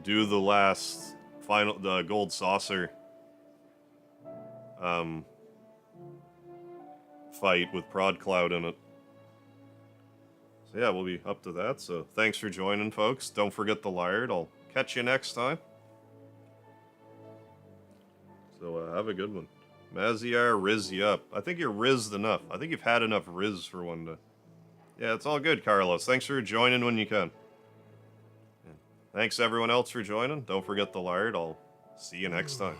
do the last the gold saucer fight with Prod Cloud in it. So yeah, we'll be up to that. So thanks for joining, folks. Don't forget the Liard. I'll catch you next time. So have a good one. Maziar, riz you up. I think you're rizzed enough. I think you've had enough riz for one day. Yeah, it's all good, Carlos. Thanks for joining when you can. Yeah. Thanks everyone else for joining. Don't forget the Liard. I'll see you next time.